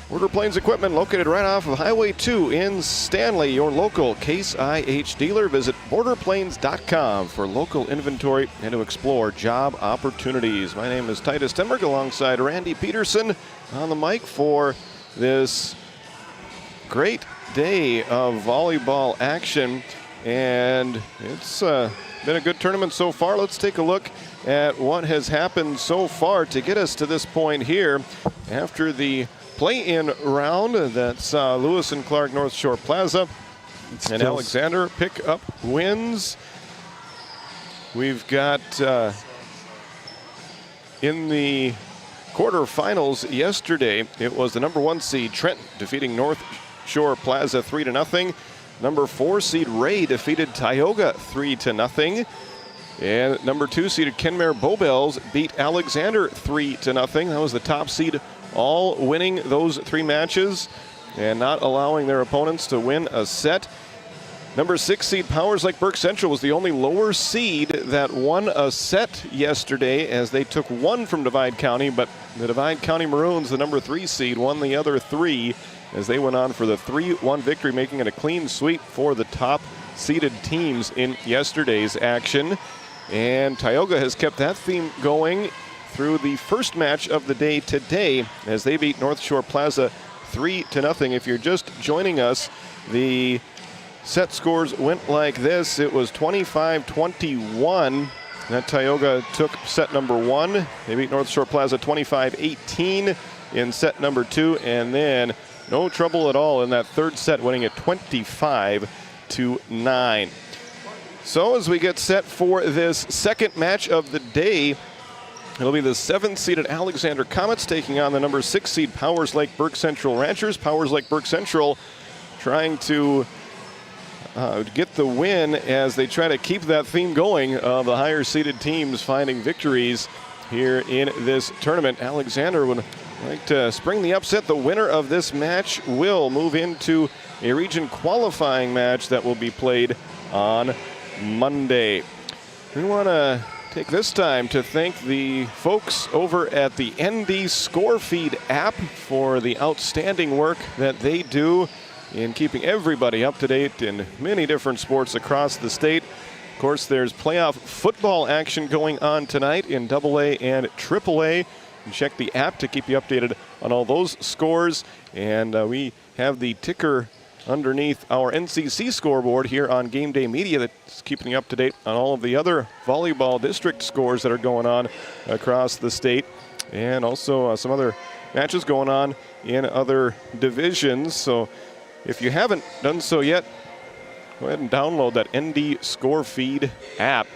Border Plains Equipment located right off of Highway 2 in Stanley, your local Case IH dealer. Visit borderplains.com for local inventory and to explore job opportunities. My name is Titus Tenberg alongside Randy Peterson on the mic for this great day of volleyball action, and it's been a good tournament so far. Let's take a look at what has happened so far to get us to this point here. After the play-in round that saw Lewis and Clark North Shore Plaza and Alexander pick up wins, we've got in the quarterfinals yesterday, it was the number 1 seed Trenton defeating North Shore Plaza 3-0. Number 4 seed Ray defeated Tioga 3-0. And number 2 seeded Kenmare Bowbells beat Alexander 3-0. That was the top seed, all winning those 3 matches and not allowing their opponents to win a set. Number 6 seed Powers Lake Burke Central was the only lower seed that won a set yesterday, as they took 1 from Divide County, but the Divide County Maroons, the number 3 seed, won the other 3 as they went on for the 3-1 victory, making it a clean sweep for the top seeded teams in yesterday's action. And Tioga has kept that theme going through the first match of the day today, as they beat North Shore Plaza 3-0. If you're just joining us, the set scores went like this. It was 25-21 that Tioga took set number 1. They beat North Shore Plaza 25-18 in set number 2, and then no trouble at all in that third set, winning it 25-9. So as we get set for this second match of the day, it'll be the 7th seeded Alexander Comets taking on the number 6 seed Powers Lake Burke Central Ranchers. Powers Lake Burke Central trying to get the win as they try to keep that theme going of the higher seeded teams finding victories here in this tournament. Alexander would like to spring the upset. The winner of this match will move into a region qualifying match that will be played on Monday. We want to take this time to thank the folks over at the ND Score Feed app for the outstanding work that they do in keeping everybody up to date in many different sports across the state. Of course, there's playoff football action going on tonight in AA and AAA. And check the app to keep you updated on all those scores. And we have the ticker underneath our NCC scoreboard here on GameDay Media that's keeping you up to date on all of the other volleyball district scores that are going on across the state. And also some other matches going on in other divisions. So if you haven't done so yet, go ahead and download that ND Score Feed app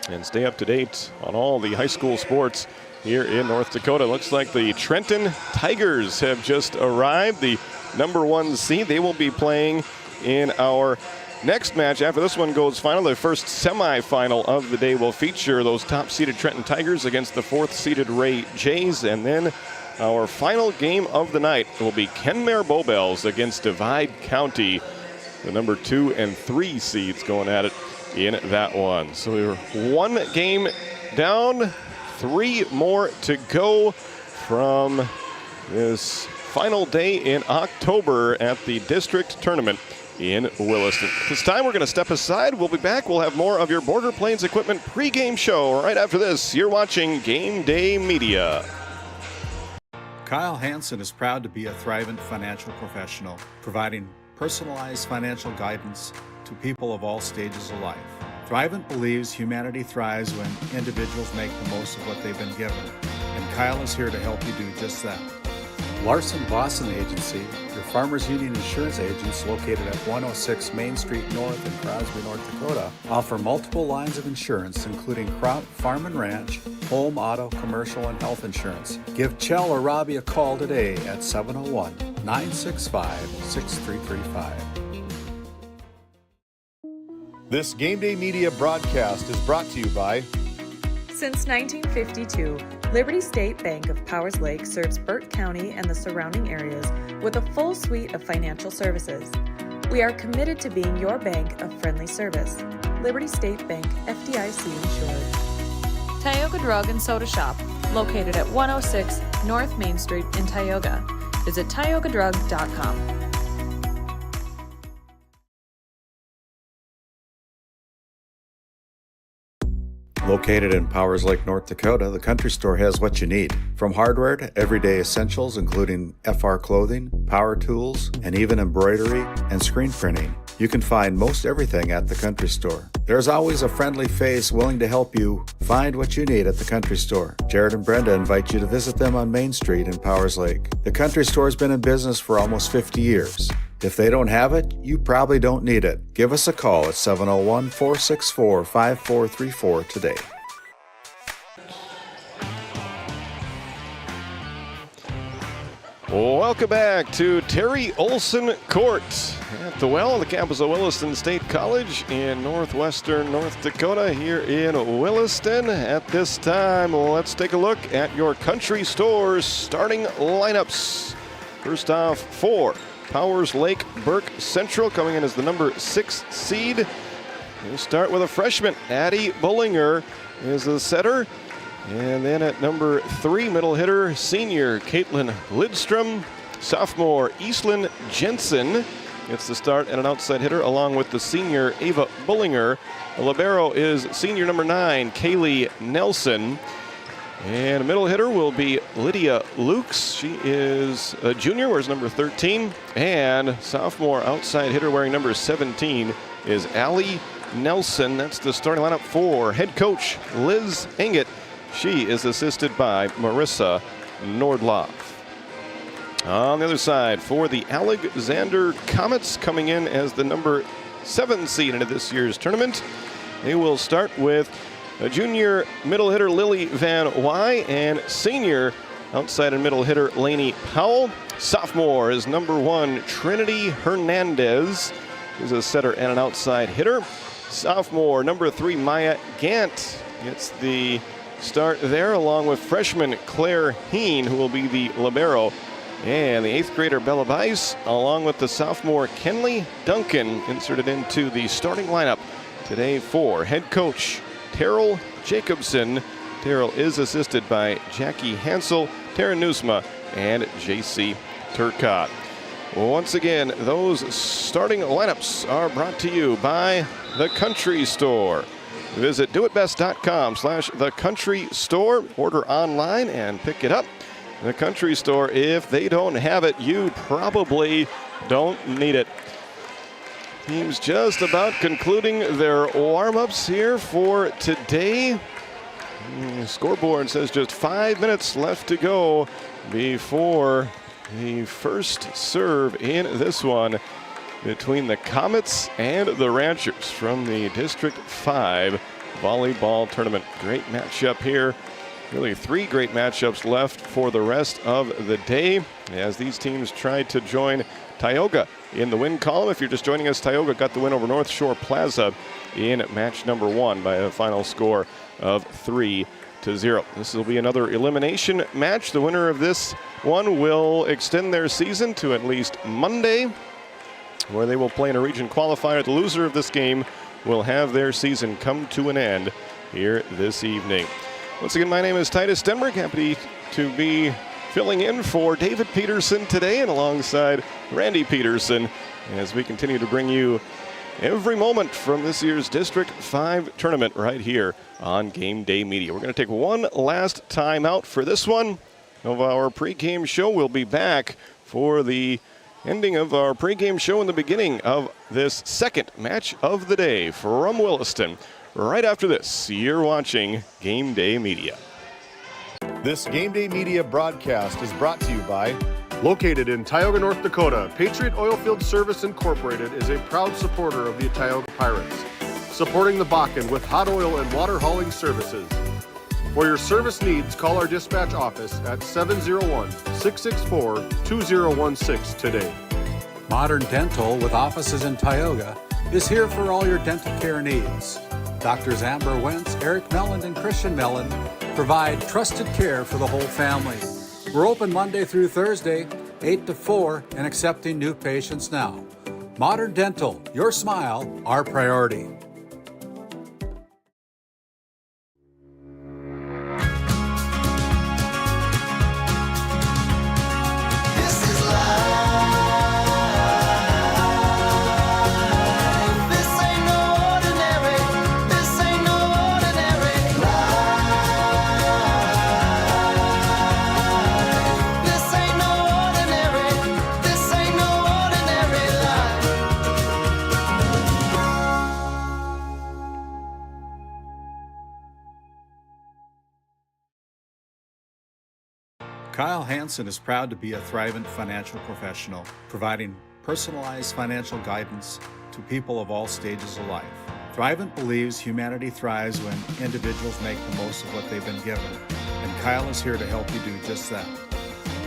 and stay up to date on all the high school sports here in North Dakota. Looks like the Trenton Tigers have just arrived, the number 1 seed. They will be playing in our next match. After this one goes final, the first semifinal of the day will feature those top-seeded Trenton Tigers against the 4th-seeded Ray Jays. And then our final game of the night will be Kenmare Bowbells against Divide County, the number 2 and 3 seeds going at it in that one. So we're 1 game down, 3 more to go from this final day in October at the district tournament in Williston. This time we're going to step aside. We'll be back. We'll have more of your Border Plains Equipment pregame show right after this. You're watching GameDay Media. Kyle Hansen is proud to be a Thrivent financial professional, providing personalized financial guidance to people of all stages of life. Thrivent believes humanity thrives when individuals make the most of what they've been given, and Kyle is here to help you do just that. Larson Boston Agency, your Farmers Union Insurance Agents located at 106 Main Street North in Crosby, North Dakota, offer multiple lines of insurance, including crop, farm and ranch, home, auto, commercial, and health insurance. Give Chell or Robbie a call today at 701-965-6335. This Game Day Media broadcast is brought to you by... Since 1952, Liberty State Bank of Powers Lake serves Burt County and the surrounding areas with a full suite of financial services. We are committed to being your bank of friendly service. Liberty State Bank, FDIC insured. Tioga Drug and Soda Shop, located at 106 North Main Street in Tioga. Visit tiogadrug.com. Located in Powers Lake, North Dakota, the Country Store has what you need. From hardware to everyday essentials, including FR clothing, power tools, and even embroidery and screen printing. You can find most everything at the Country Store. There's always a friendly face willing to help you find what you need at the Country Store. Jared and Brenda invite you to visit them on Main Street in Powers Lake. The Country Store has been in business for almost 50 years. If they don't have it, you probably don't need it. Give us a call at 701-464-5434 today. Welcome back to Terry Olson Court at the Well on the campus of Williston State College in northwestern North Dakota here in Williston. At this time, let's take a look at your Country Store's starting lineups. First off, for Powers Lake Burke Central coming in as the number 6 seed. We'll start with a freshman, Addie Bullinger is the setter. And then at number 3, middle hitter, senior Caitlin Lidstrom. Sophomore, Eastlyn Jensen gets the start and an outside hitter along with the senior Ava Bullinger. The libero is senior number 9, Kaylee Nelson. And middle hitter will be Lydia Lukes. She is a junior, wears number 13. And sophomore outside hitter wearing number 17 is Allie Nelson. That's the starting lineup for head coach Liz Engett. She is assisted by Marissa Nordloff. On the other side, for the Alexander Comets coming in as the number 7 seed into this year's tournament, they will start with a junior middle hitter Lily Van Wy and senior outside and middle hitter Lainey Powell. Sophomore is number 1 Trinity Hernandez, who's a setter and an outside hitter. Sophomore number 3 Maya Gant gets the start there along with freshman Claire Heen, who will be the libero. And the 8th grader Bella Bice along with the sophomore Kenley Duncan inserted into the starting lineup today for head coach Terrell Jacobson. Terrell is assisted by Jackie Hansel, Tara Nusma, and JC Turcott. Once again, those starting lineups are brought to you by The Country Store. Visit doitbest.com/The Country Store. Order online and pick it up. The Country Store, if they don't have it, you probably don't need it. Teams just about concluding their warm-ups here for today. The scoreboard says just 5 minutes left to go before the first serve in this one between the Comets and the Ranchers from the District 5 volleyball tournament. Great matchup here. Really 3 great matchups left for the rest of the day as these teams try to join Tioga in the win column. If you're just joining us, Tioga got the win over North Shore Plaza in match number 1 by a final score of 3-0. This will be another elimination match. The winner of this one will extend their season to at least Monday, where they will play in a region qualifier. The loser of this game will have their season come to an end here this evening. Once again, my name is Titus Stenberg. Happy to be filling in for David Peterson today and alongside Randy Peterson as we continue to bring you every moment from this year's District 5 tournament right here on Game Day Media. We're going to take one last time out for this one of our pregame show. We'll be back for the ending of our pregame show in the beginning of this second match of the day from Williston. Right after this, you're watching Game Day Media. This Game Day Media broadcast is brought to you by Located in Tioga, North Dakota, Patriot Oilfield Service Incorporated is a proud supporter of the Tioga Pirates, supporting the Bakken with hot oil and water hauling services. For your service needs, call our dispatch office at 701-664-2016 today. Modern Dental, with offices in Tioga, is here for all your dental care needs. Doctors Amber Wentz, Eric Melland, and Christian Melland provide trusted care for the whole family. We're open Monday through Thursday, 8 to 4, and accepting new patients now. Modern Dental, your smile, our priority. Kyle Hansen is proud to be a Thrivent financial professional, providing personalized financial guidance to people of all stages of life. Thrivent believes humanity thrives when individuals make the most of what they've been given, and Kyle is here to help you do just that.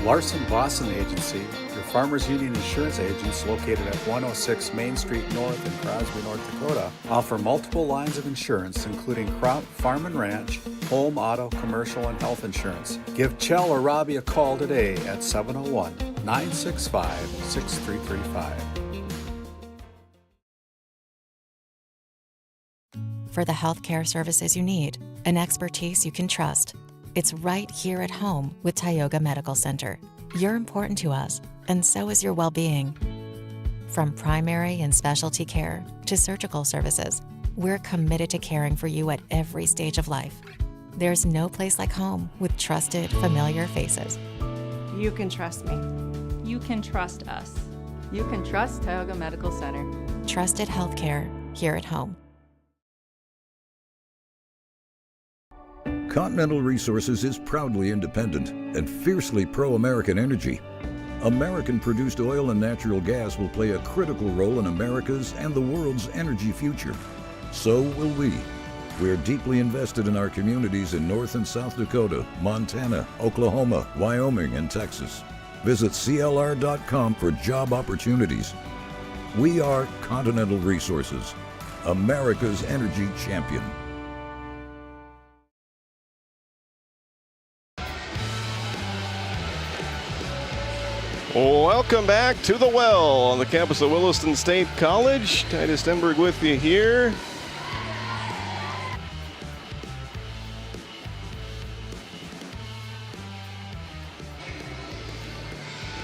Larson Boston Agency, your Farmers Union insurance agents located at 106 Main Street North in Crosby, North Dakota, offer multiple lines of insurance, including crop, farm and ranch, home, auto, commercial, and health insurance. Give Chell or Robbie a call today at 701-965-6335. For the healthcare services you need, an expertise you can trust. It's right here at home with Tioga Medical Center. You're important to us, and so is your well-being. From primary and specialty care to surgical services, we're committed to caring for you at every stage of life. There's no place like home with trusted, familiar faces. You can trust me. You can trust us. You can trust Tioga Medical Center. Trusted healthcare here at home. Continental Resources is proudly independent and fiercely pro-American energy. American-produced oil and natural gas will play a critical role in America's and the world's energy future. So will we. We're deeply invested in our communities in North and South Dakota, Montana, Oklahoma, Wyoming, and Texas. Visit CLR.com for job opportunities. We are Continental Resources, America's energy champion. Welcome back to The Well on the campus of Williston State College. Titus Stenberg with you here.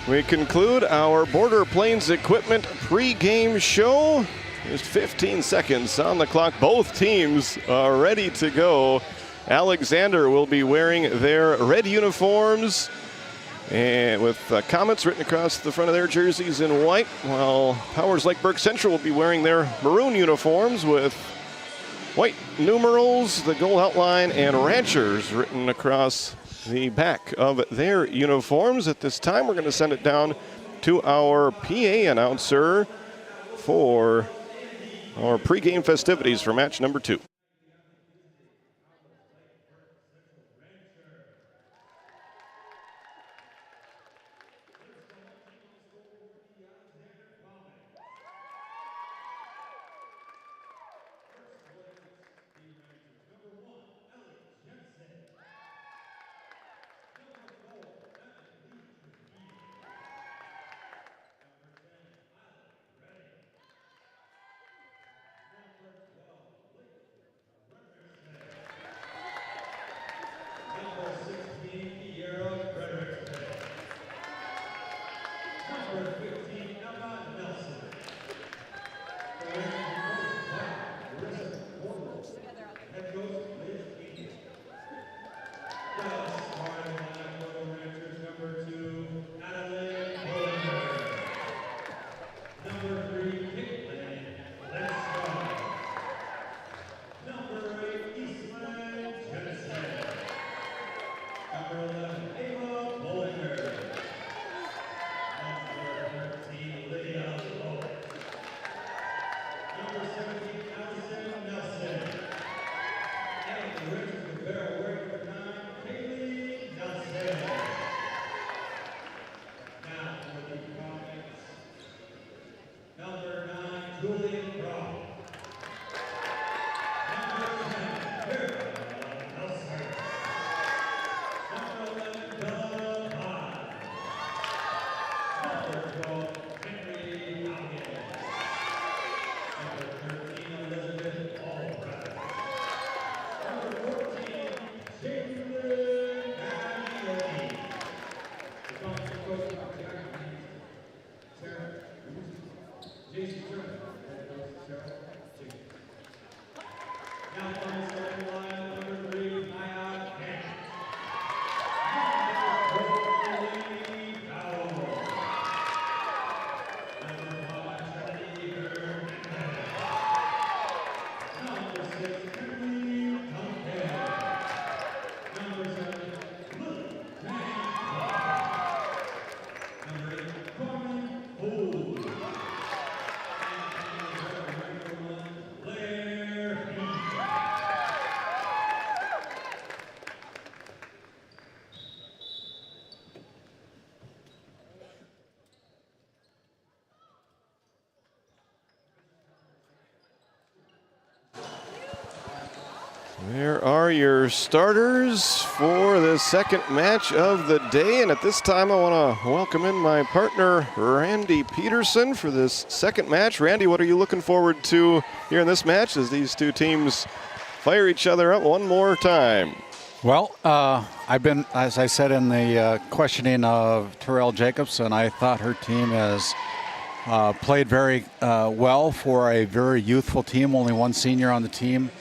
We conclude our Border Plains Equipment pregame show. Just 15 seconds on the clock. Both teams are ready to go. Alexander will be wearing their red uniforms and with comments written across the front of their jerseys in white, while Powers Lake Burke Central will be wearing their maroon uniforms with white numerals, the gold outline, and Ranchers written across the back of their uniforms. At this time, we're going to send it down to our PA announcer for our pregame festivities for match number 2. There are your starters for the second match of the day, and at this time I want to welcome in my partner Randy Peterson for this second match. Randy, what are you looking forward to here in this match as these two teams fire each other up one more time? Well, I've been, as I said in the questioning of Terrell Jacobson, I thought her team has played very well for a very youthful team, only one senior on the team.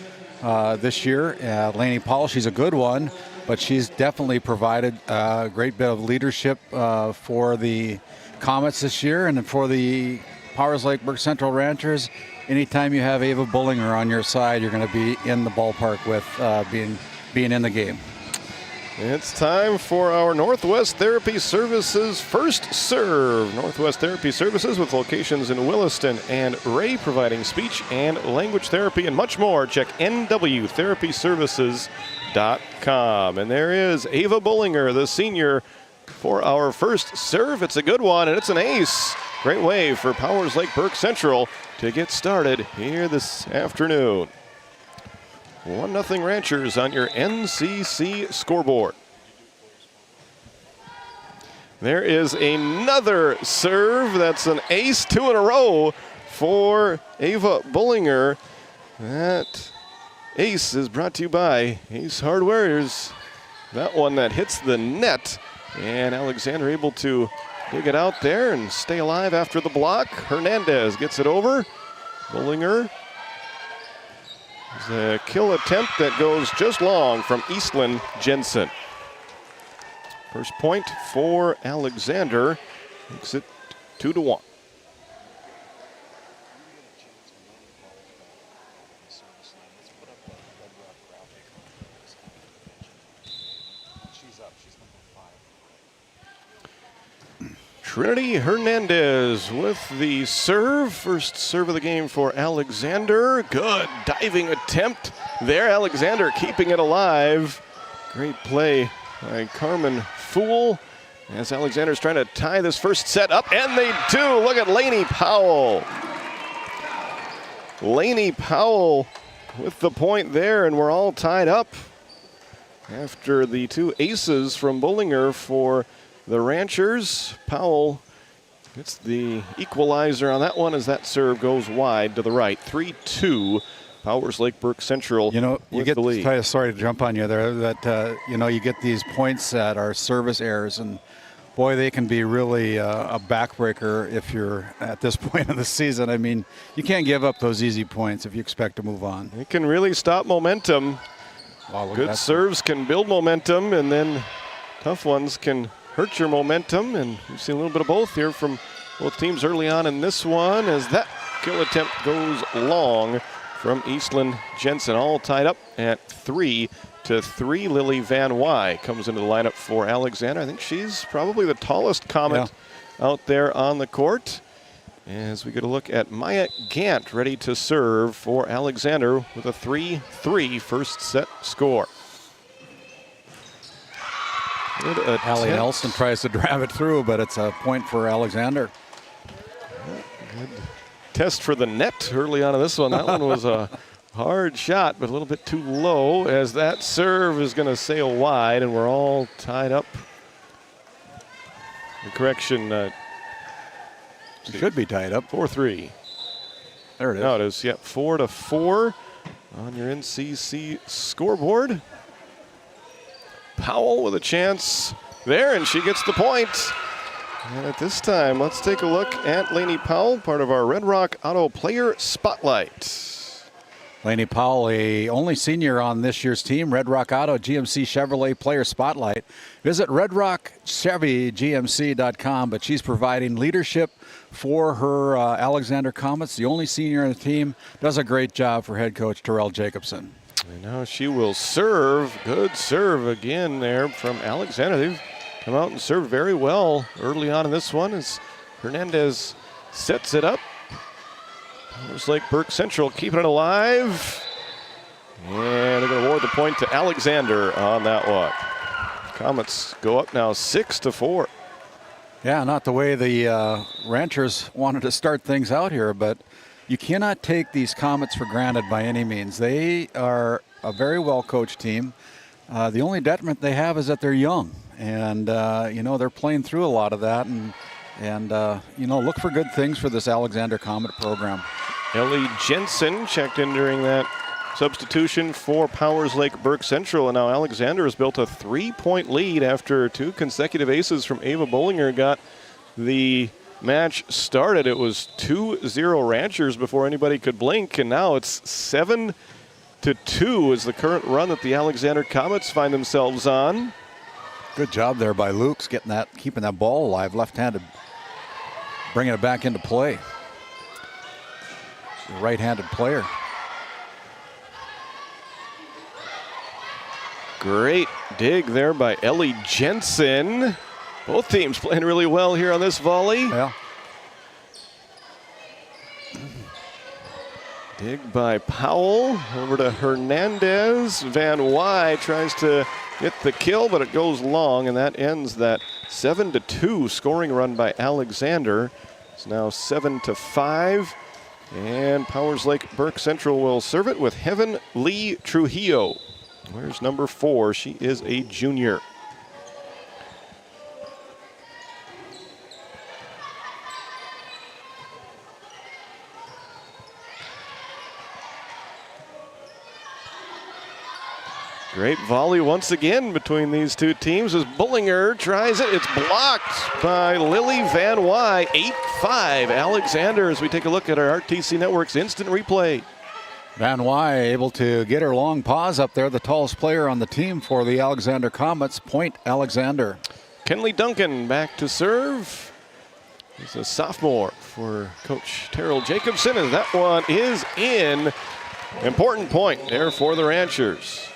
This year, Lainey Powell, she's a good one, but she's definitely provided a great bit of leadership for the Comets this year, and for the Powers Lake Burke Central Ranchers. Anytime you have Ava Bullinger on your side, you're going to be in the ballpark with being in the game. It's time for our Northwest Therapy Services first serve. Northwest Therapy Services with locations in Williston and Ray, providing speech and language therapy and much more. Check nwtherapyservices.com. And there is Ava Bullinger, the senior, for our first serve. It's a good one, and it's an ace. Great way for Powers Lake Burke Central to get started here this afternoon. 1-0 Ranchers on your NCC scoreboard. There is another serve. That's an ace, 2 in a row for Ava Bullinger. That ace is brought to you by Ace Hardwares. That one that hits the net, and Alexander able to dig it out there and stay alive after the block. Hernandez gets it over. Bullinger. The kill attempt that goes just long from Eastland Jensen. First point for Alexander, makes it 2-1. Trinity Hernandez with the serve. First serve of the game for Alexander. Good diving attempt there. Alexander keeping it alive. Great play by Carmen Fool as Alexander's trying to tie this first set up, and they do. Look at Lainey Powell. Lainey Powell with the point there, and we're all tied up after the two aces from Bullinger for the Ranchers. Powell gets the equalizer on that one as that serve goes wide to the right. 3-2, Powers Lake Burke Central. You know, you get the lead. Sorry to jump on you there. That you know, you get these points that are service errors, and boy, they can be really a backbreaker if you're at this point of the season. I mean, you can't give up those easy points if you expect to move on. It can really stop momentum. Wow, good serves can build momentum, and then tough ones can hurt your momentum, and we've seen a little bit of both here from both teams early on in this one as that kill attempt goes long from Eastland Jensen. All tied up at 3-3. Lily Van Wy comes into the lineup for Alexander. I think she's probably the tallest Comet out there on the court. As we get a look at Maya Gant ready to serve for Alexander with a 3-3 first set score. Allie Nelson tries to drive it through, but it's a point for Alexander. Good test for the net early on in this one. That one was a hard shot, but a little bit too low as that serve is going to sail wide, and we're all tied up. The correction. It should be tied up. 4-3. There it is. No, it is. Yep, 4-4 on your NCC scoreboard. Powell with a chance there, and she gets the point. And at this time, let's take a look at Lainey Powell, part of our Red Rock Auto Player Spotlight. Laney Powell, a only senior on this year's team, Red Rock Auto GMC Chevrolet Player Spotlight. Visit redrockchevygmc.com, but she's providing leadership for her Alexander Comets, the only senior on the team. Does a great job for head coach Terrell Jacobson. And now she will serve. Good serve again there from Alexander. They've come out and served very well early on in this one as Hernandez sets it up. Looks like Burke Central keeping it alive. And they're going to award the point to Alexander on that one. Comets go up now 6-4. Yeah, not the way the Ranchers wanted to start things out here, but you cannot take these Comets for granted by any means. They are a very well-coached team. The only detriment they have is that they're young. And, they're playing through a lot of that. And look for good things for this Alexander Comet program. Ellie Jensen checked in during that substitution for Powers Lake Burke Central. And now Alexander has built a 3-point lead after 2 consecutive aces from Ava Bollinger got the match started. It was 2-0 Ranchers before anybody could blink. And now it's 7-2 is the current run that the Alexander Comets find themselves on. Good job there by Lukes keeping that ball alive, left-handed, bringing it back into play. Right-handed player. Great dig there by Ellie Jensen. Both teams playing really well here on this volley. Yeah. Dig by Powell over to Hernandez. Van Wy tries to get the kill, but it goes long, and that ends that 7-2 scoring run by Alexander. It's now 7-5. And Powers Lake Burke Central will serve it with Heaven Lee Trujillo. Where's number 4? She is a junior. Great volley once again between these two teams as Bullinger tries it. It's blocked by Lily Van Wy. 8-5 Alexander as we take a look at our RTC Network's instant replay. Van Wy able to get her long paws up there, the tallest player on the team for the Alexander Comets. Point Alexander. Kenley Duncan back to serve. He's a sophomore for Coach Terrell Jacobson, and that one is in. Important point there for the Ranchers.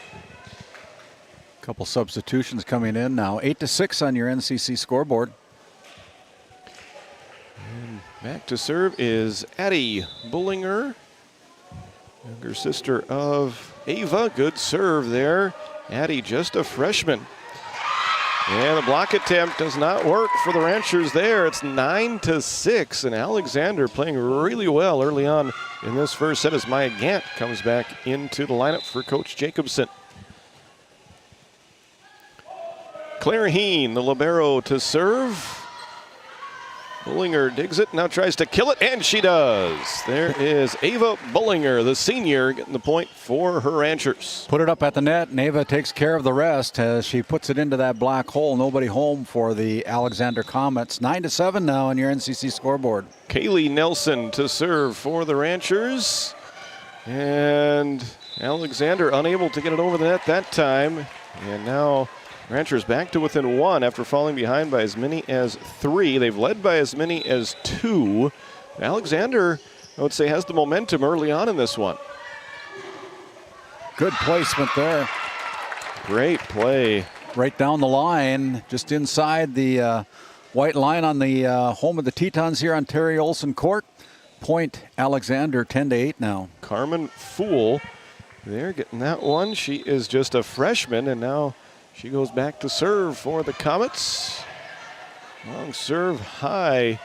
Couple substitutions coming in now. 8-6 on your NCC scoreboard. And back to serve is Addie Bullinger, younger sister of Ava. Good serve there. Addie, just a freshman. And the block attempt does not work for the Ranchers there. It's 9-6, and Alexander playing really well early on in this first set as Maya Gant comes back into the lineup for Coach Jacobson. Claire Heen, the libero, to serve. Bullinger digs it, now tries to kill it, and she does. There is Ava Bullinger, the senior, getting the point for her Ranchers. Put it up at the net, and Ava takes care of the rest as she puts it into that black hole. Nobody home for the Alexander Comets. 9-7 now on your NCC scoreboard. Kaylee Nelson to serve for the Ranchers. And Alexander unable to get it over the net that time. And now Ranchers back to within 1 after falling behind by as many as 3. They've led by as many as 2. Alexander, I would say, has the momentum early on in this one. Good placement there. Great play. Right down the line, just inside the white line on the home of the Tetons here on Terry Olson Court. Point Alexander, 10-8 now. Carmen Fool there getting that one. She is just a freshman, and now she goes back to serve for the Comets. Long serve, high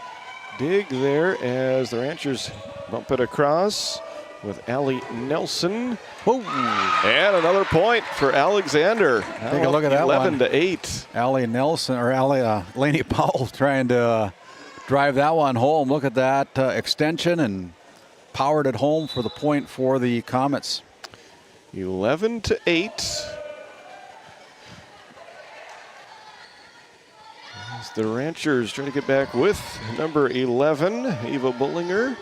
dig there as the Ranchers bump it across with Allie Nelson. Whoa. And another point for Alexander. Take a look at that 11-8. Allie Nelson, or Laney Powell trying to drive that one home. Look at that extension and powered it home for the point for the Comets. 11-8. As the Ranchers try to get back with number 11, Eva Bullinger.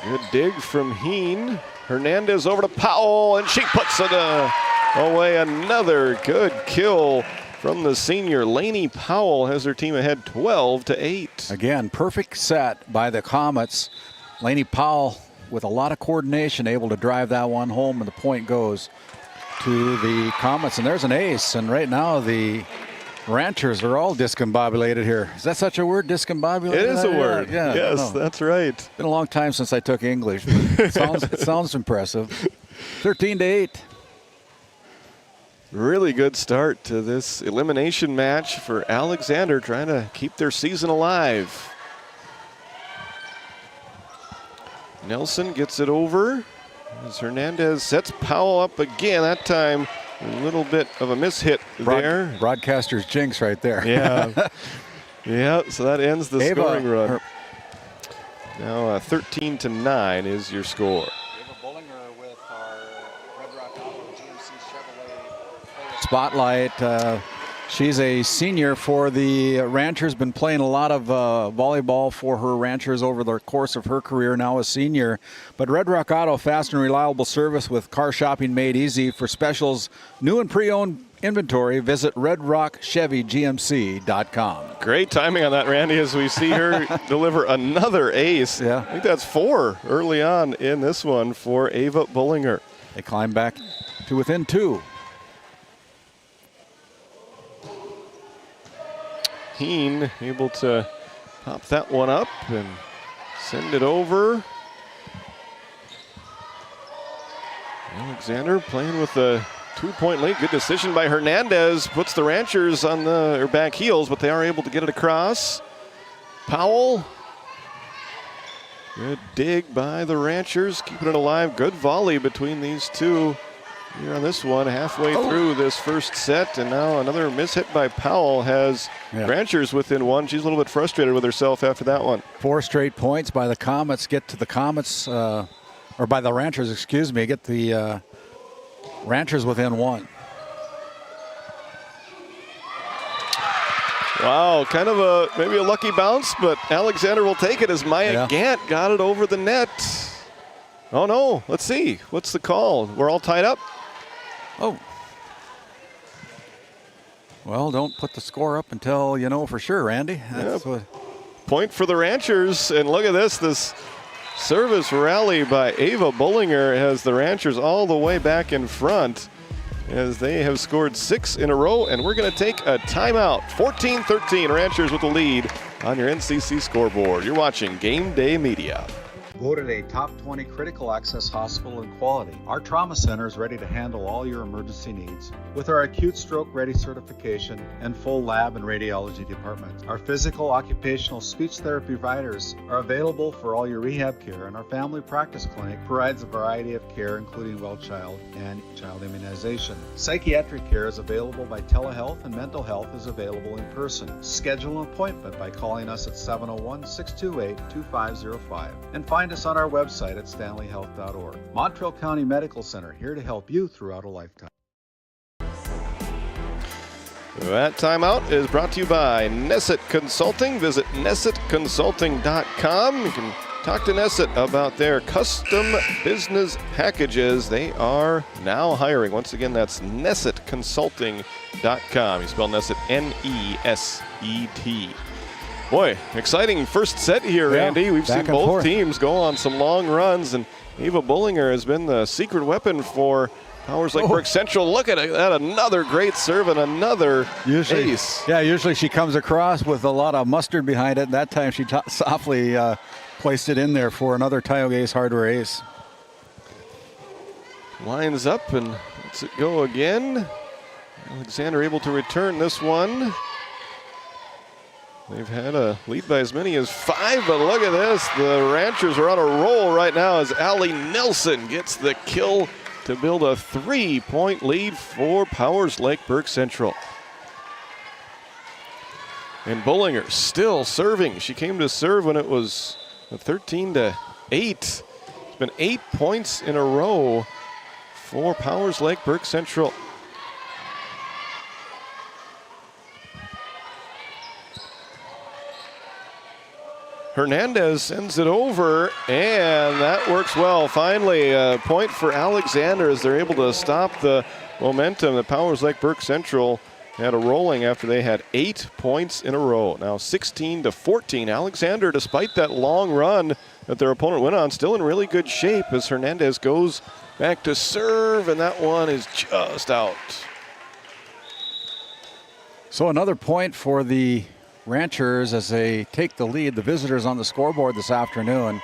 Good dig from Heen. Hernandez over to Powell, and she puts it away. Another good kill from the senior. Lainey Powell has her team ahead 12-8. Again, perfect set by the Comets. Lainey Powell with a lot of coordination able to drive that one home, and the point goes to the Comets. And there's an ace, and right now the Ranchers are all discombobulated here. Is that such a word, discombobulated? It is a word. Yeah, yes, that's right. It's been a long time since I took English. But it sounds impressive. 13-8. Really good start to this elimination match for Alexander, trying to keep their season alive. Nelson gets it over as Hernandez sets Powell up again. That time, a little bit of a mishit there. Broadcaster's jinx right there. Yeah. Yeah, so that ends the scoring run. Now 13-9 is your score. Spotlight. She's a senior for the Ranchers, been playing a lot of volleyball for her Ranchers over the course of her career, now a senior. But Red Rock Auto, fast and reliable service with car shopping made easy. For specials, new and pre-owned inventory, visit redrockchevygmc.com. Great timing on that, Randy, as we see her deliver another ace. Yeah. I think that's 4 early on in this one for Ava Bullinger. They climb back to within 2. Heen able to pop that one up and send it over. Alexander playing with a 2-point lead. Good decision by Hernandez. Puts the Ranchers on their back heels, but they are able to get it across. Powell. Good dig by the Ranchers, keeping it alive. Good volley between these two here on this one, halfway through this first set, and now another mishit by Powell has Ranchers within 1. She's a little bit frustrated with herself after that one. 4 straight points by the Comets get to the Comets, or by the Ranchers, excuse me, get the Ranchers within 1. Wow, kind of maybe a lucky bounce, but Alexander will take it as Maya Gant got it over the net. Oh no, let's see. What's the call? We're all tied up. Oh. Well, don't put the score up until you know for sure, Randy. That's what... Point for the Ranchers, and look at this service rally by Ava Bullinger has the Ranchers all the way back in front as they have scored 6 in a row, and we're going to take a timeout. 14-13, Ranchers with the lead on your NCC scoreboard. You're watching Game Day Media. Voted a top 20 critical access hospital in quality, our trauma center is ready to handle all your emergency needs with our acute stroke ready certification and full lab and radiology department. Our physical, occupational, speech therapy providers are available for all your rehab care, and our family practice clinic provides a variety of care including well child and child immunization. Psychiatric care is available by telehealth, and mental health is available in person. Schedule an appointment by calling us at 701-628-2505 and find us on our website at stanleyhealth.org. Montreal County Medical Center, here to help you throughout a lifetime. That timeout is brought to you by Nesset Consulting. Visit nessetconsulting.com. You can talk to Nesset about their custom business packages. They are now hiring. Once again, that's nessetconsulting.com. You spell Nesset N-E-S-E-T. Boy, exciting first set here, Andy. We've seen both teams go on some long runs, and Ava Bullinger has been the secret weapon for Powers Lake Burke Central. Look at that, another great serve and another ace. Yeah, usually she comes across with a lot of mustard behind it. That time she softly placed it in there for another Tioga Ace Hardware ace. Lines up and lets it go again. Alexander able to return this one. They've had a lead by as many as 5, but look at this. The Ranchers are on a roll right now as Allie Nelson gets the kill to build a 3-point lead for Powers Lake Burke Central. And Bullinger still serving. She came to serve when it was 13-8. It's been 8 points in a row for Powers Lake Burke Central. Hernandez sends it over, and that works well. Finally, a point for Alexander as they're able to stop the momentum that Powers Lake Burke Central had a rolling after they had 8 points in a row. Now 16-14. Alexander, despite that long run that their opponent went on, still in really good shape as Hernandez goes back to serve, and that one is just out. So another point for the Ranchers as they take the lead. The visitors on the scoreboard this afternoon.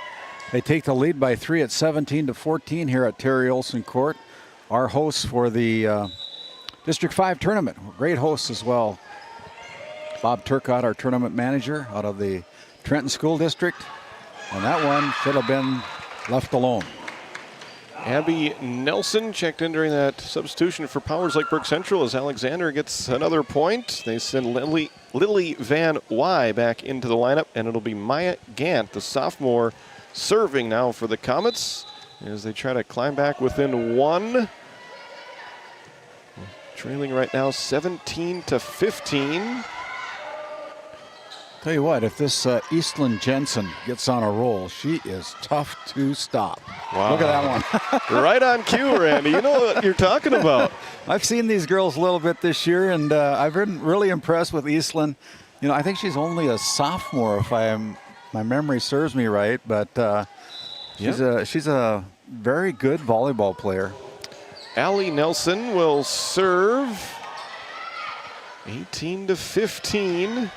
They take the lead by 3 at 17-14 here at Terry Olson Court. Our hosts for the District 5 tournament. Great hosts as well. Bob Turcott, our tournament manager out of the Trenton School District. And that one should have been left alone. Abby Nelson checked in during that substitution for Powers Lake Burke Central as Alexander gets another point. They send Lily Van Wy back into the lineup, and it'll be Maya Gant, the sophomore, serving now for the Comets as they try to climb back within one. Trailing right now 17-15. Tell you what, if this Eastland Jensen gets on a roll, she is tough to stop. Wow. Look at that one. Right on cue, Randy. You know what you're talking about. I've seen these girls a little bit this year, and I've been really impressed with Eastland. You know, I think she's only a sophomore, if my memory serves me right, but she's a very good volleyball player. Allie Nelson will serve. 18-15.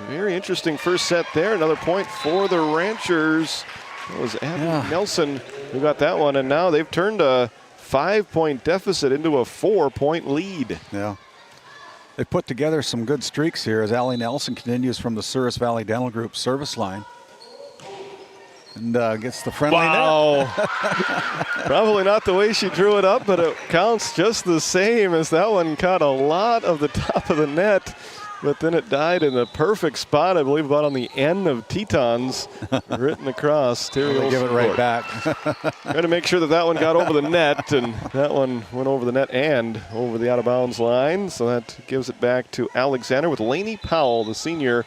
Very interesting first set there. Another point for the Ranchers. That was Abby Nelson who got that one, and now they've turned a 5-point deficit into a 4-point lead. Yeah. They put together some good streaks here as Allie Nelson continues from the Souris Valley Dental Group service line. And gets the friendly net. Probably not the way she drew it up, but it counts just the same as that one caught a lot of the top of the net. But then it died in the perfect spot, I believe, about on the end of Tetons, written across. Terry Olson give it right Court. back. Got to make sure that one got over the net, and that one went over the net and over the out-of-bounds line. So that gives it back to Alexander with Lainey Powell, the senior,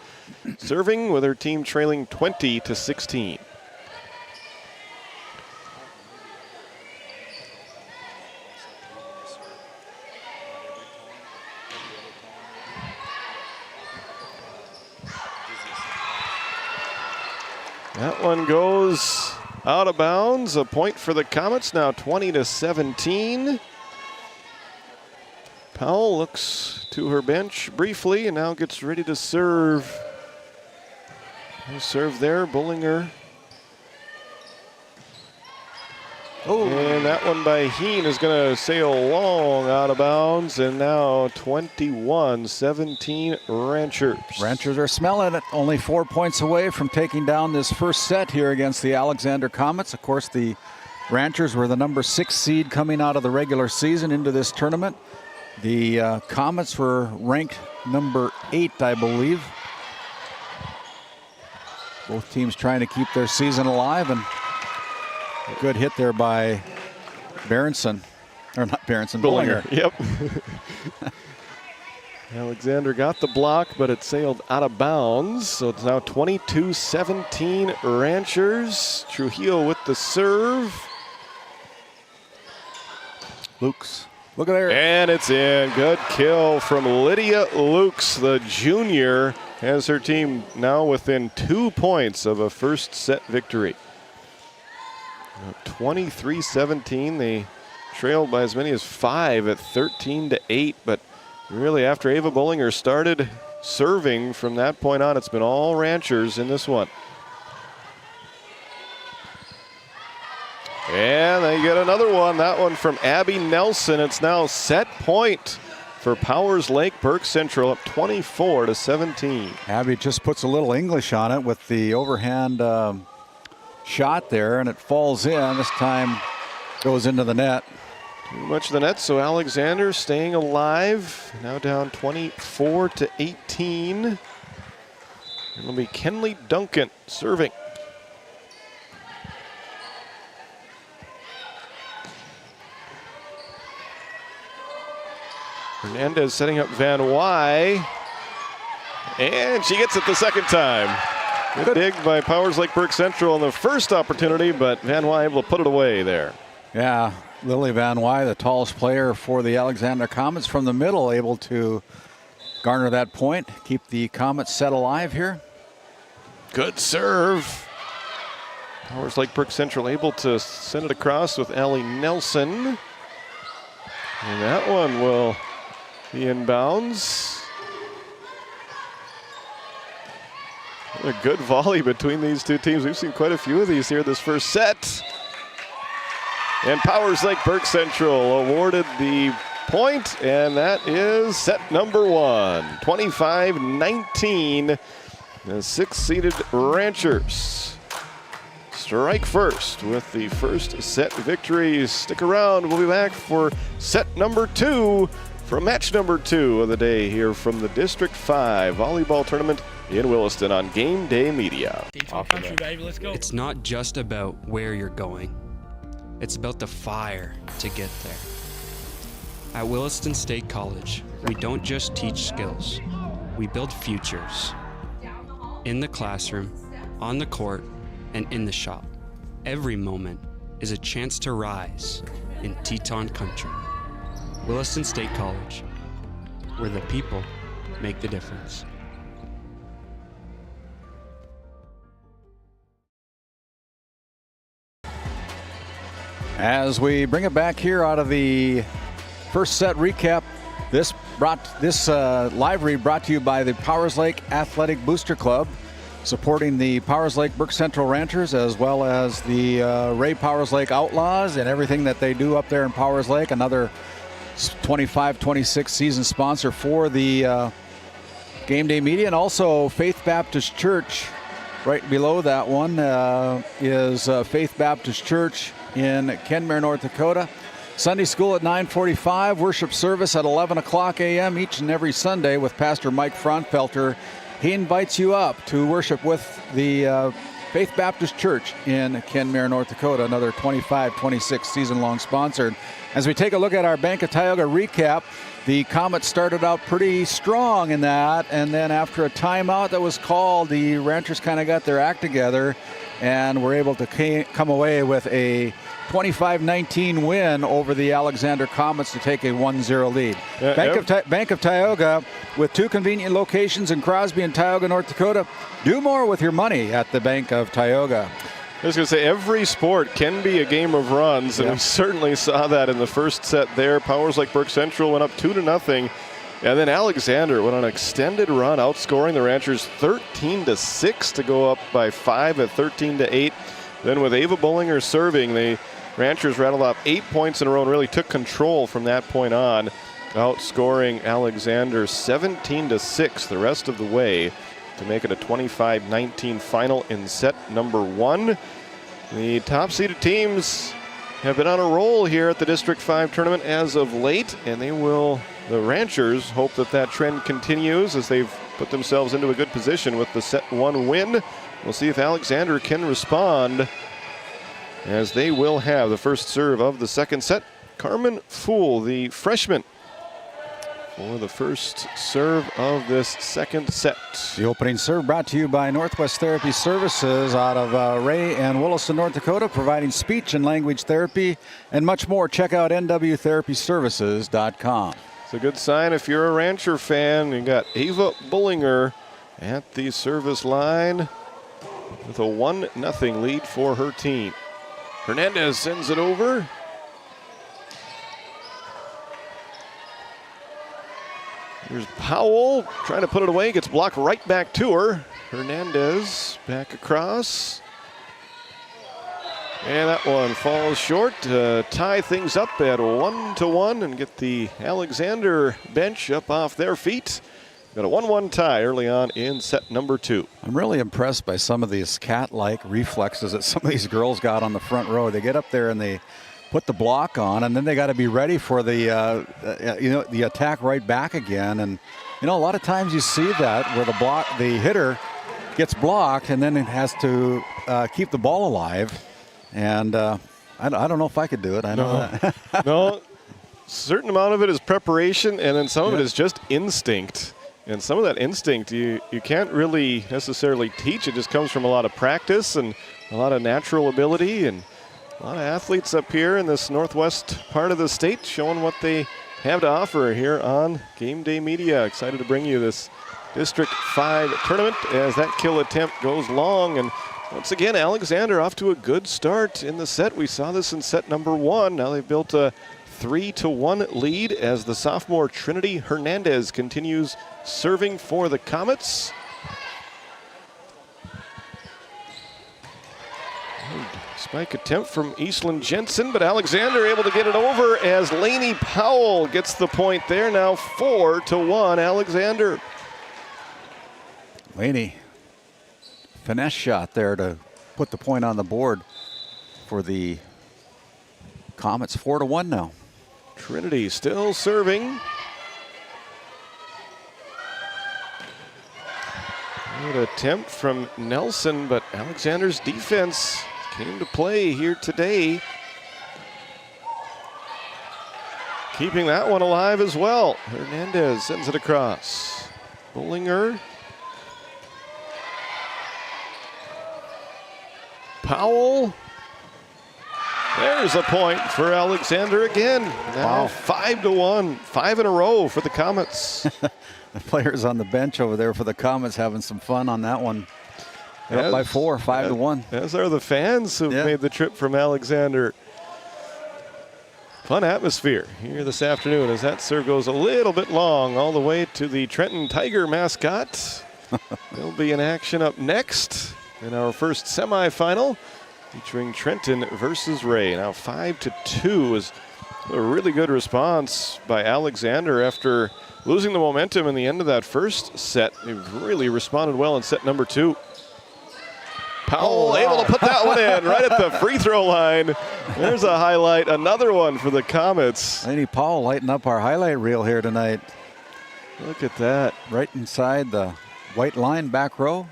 serving with her team trailing 20-16. That one goes out of bounds. A point for the Comets, now 20-17. Powell looks to her bench briefly and now gets ready to serve. Serve there, Bullinger. And that one by Heen is going to sail long out of bounds, and now 21-17 Ranchers. Ranchers are smelling it. Only 4 points away from taking down this first set here against the Alexander Comets. Of course, the Ranchers were the number 6 seed coming out of the regular season into this tournament. The Comets were ranked number 8, I believe. Both teams trying to keep their season alive, and a good hit there by Berenson. Or not Berenson, Bullinger. Yep. Alexander got the block, but it sailed out of bounds. So it's now 22-17 Ranchers. Trujillo with the serve. Lukes. Look at there. And it's in. Good kill from Lydia Lukes, the junior, has her team now within 2 points of a first set victory. 23-17. They trailed by as many as 5 at 13-8, but really after Ava Bullinger started serving from that point on, it's been all Ranchers in this one. And they get another one, that one from Abby Nelson. It's now set point for Powers Lake Burke Central, up 24-17. Abby just puts a little English on it with the overhand shot there, and it falls in. This time goes into the net. Too much of the net, so Alexander staying alive. Now down 24-18. It'll be Kenley Duncan serving. Hernandez setting up Van Wy. And she gets it the second time. Good dig by Powers Lake Burke Central on the first opportunity, but Van Wy able to put it away there. Yeah, Lily Van Wy, the tallest player for the Alexander Comets from the middle, able to garner that point, keep the Comets set alive here. Good serve. Powers Lake Burke Central able to send it across with Allie Nelson. And that one will be in bounds. A good volley between these two teams. We've seen quite a few of these here this first set. And Powers Lake Burke Central awarded the point, and that is set number 1. 25-19. The 6th-seeded Ranchers strike first with the first set victory. Stick around. We'll be back for set number 2 from match number 2 of the day here from the District 5 Volleyball Tournament in Williston on Game Day Media. It's not just about where you're going. It's about the fire to get there. At Williston State College, we don't just teach skills. We build futures. In the classroom, on the court, and in the shop. Every moment is a chance to rise in Teton country. Williston State College, where the people make the difference. As we bring it back here out of the first set recap, this live read brought to you by the Powers Lake Athletic Booster Club, supporting the Powers Lake Burke Central Ranchers as well as the Ray Powers Lake Outlaws and everything that they do up there in Powers Lake. Another 25-26 season sponsor for the Game Day Media, and also Faith Baptist Church. Right below that one is Faith Baptist Church in Kenmare, North Dakota. Sunday school at 9:45, worship service at 11 o'clock a.m. each and every Sunday with Pastor Mike Frontfelter. He invites you up to worship with the Faith Baptist Church in Kenmare, North Dakota, another 25-26 season-long sponsor. As we take a look at our Bank of Tioga recap, the Comets started out pretty strong in that, and then after a timeout that was called, the Ranchers kind of got their act together and were able to come away with a 25-19 win over the Alexander Comets to take a 1-0 lead. Bank of Tioga, with 2 convenient locations in Crosby and Tioga, North Dakota. Do more with your money at the Bank of Tioga. I was going to say, every sport can be a game of runs, and we certainly saw that in the first set there. Powers Lake Burke Central went up 2-0, and then Alexander went on an extended run, outscoring the Ranchers 13-6 to go up by 5 at 13-8. Then with Ava Bullinger serving, the Ranchers rattled off 8 points in a row and really took control from that point on, outscoring Alexander 17-6 the rest of the way to make it a 25-19 final in set number 1. The top-seeded teams have been on a roll here at the District 5 tournament as of late, and the Ranchers hope that trend continues as they've put themselves into a good position with the set 1 win. We'll see if Alexander can respond, as they will have the first serve of the second set. Carmen Fool, the freshman, for the first serve of this second set. The opening serve brought to you by Northwest Therapy Services out of Ray and Williston, North Dakota, providing speech and language therapy and much more. Check out nwtherapyservices.com. It's a good sign if you're a Rancher fan. You got Ava Bullinger at the service line with a 1-0 lead for her team. Hernandez sends it over. Here's Powell trying to put it away, gets blocked right back to her. Hernandez back across. And that one falls short to tie things up at 1-1 and get the Alexander bench up off their feet. Got a 1-1 tie early on in set number 2. I'm really impressed by some of these cat-like reflexes that some of these girls got on the front row. They get up there and they put the block on, and then they got to be ready for the the attack right back again. And a lot of times you see that where the hitter gets blocked and then it has to keep the ball alive. And I don't know if I could do it. I know that. No, certain amount of it is preparation, and then some of it is just instinct. And some of that instinct, you can't really necessarily teach. It just comes from a lot of practice and a lot of natural ability, and a lot of athletes up here in this northwest part of the state showing what they have to offer here on Game Day Media. Excited to bring you this District 5 tournament as that kill attempt goes long. And once again, Alexander off to a good start in the set. We saw this in set number 1. Now they've built a 3-1 lead as the sophomore Trinity Hernandez continues serving for the Comets. Spike attempt from Eastland Jensen, but Alexander able to get it over as Lainey Powell gets the point there. Now 4-1 Alexander. Lainey, finesse shot there to put the point on the board for the Comets. 4-1 now. Trinity still serving. Good attempt from Nelson, but Alexander's defense came to play here today. Keeping that one alive as well. Hernandez sends it across. Bullinger. Powell. There's a point for Alexander again. Now Wow. 5-1, 5 in a row for the Comets. The players on the bench over there for the Comets having some fun on that one. They're up by 4, 5-1. As are the fans who've made the trip from Alexander. Fun atmosphere here this afternoon as that serve goes a little bit long all the way to the Trenton Tiger mascot. They'll be in action up next in our first semifinal, featuring Trenton versus Ray. Now 5-2 is a really good response by Alexander after losing the momentum in the end of that first set. They've really responded well in set number 2. Powell able to put that one in right at the free throw line. There's a highlight, another one for the Comets. Lainey Powell lighting up our highlight reel here tonight. Look at that. Right inside the white line, back row.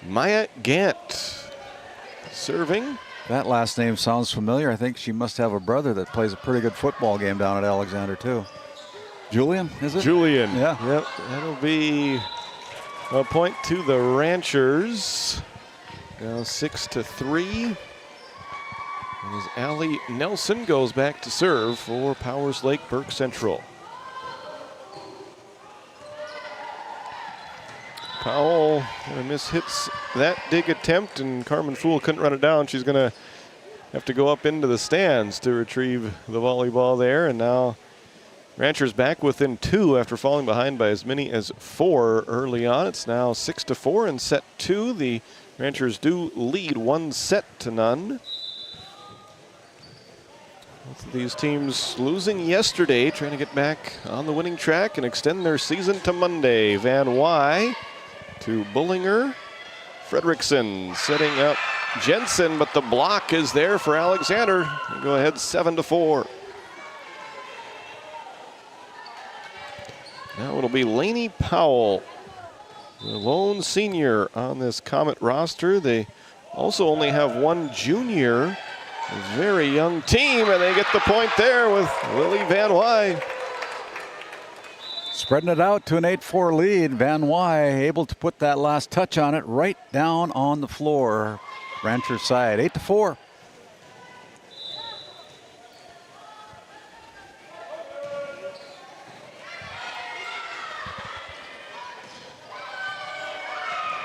Maya Gant serving. That last name sounds familiar. I think she must have a brother that plays a pretty good football game down at Alexander too. Julian, is it? Julian. Yeah. Yep. That'll be a point to the Ranchers. Now 6-3. As Allie Nelson goes back to serve for Powers Lake Burke Central. Powell mishits that dig attempt, and Carmen Fool couldn't run it down. She's going to have to go up into the stands to retrieve the volleyball there. And now Ranchers back within 2 after falling behind by as many as 4 early on. It's now 6-4 in set 2. The Ranchers do lead 1-0. Both of these teams losing yesterday, trying to get back on the winning track and extend their season to Monday. Van Wy to Bullinger. Fredrickson setting up Jensen, but the block is there for Alexander. They go ahead 7-4. Now it'll be Lainey Powell, the lone senior on this Comet roster. They also only have one junior, a very young team, and they get the point there with Lily Van Wy. Spreading it out to an 8-4 lead. Van Wy able to put that last touch on it right down on the floor. Rancher side, 8-4.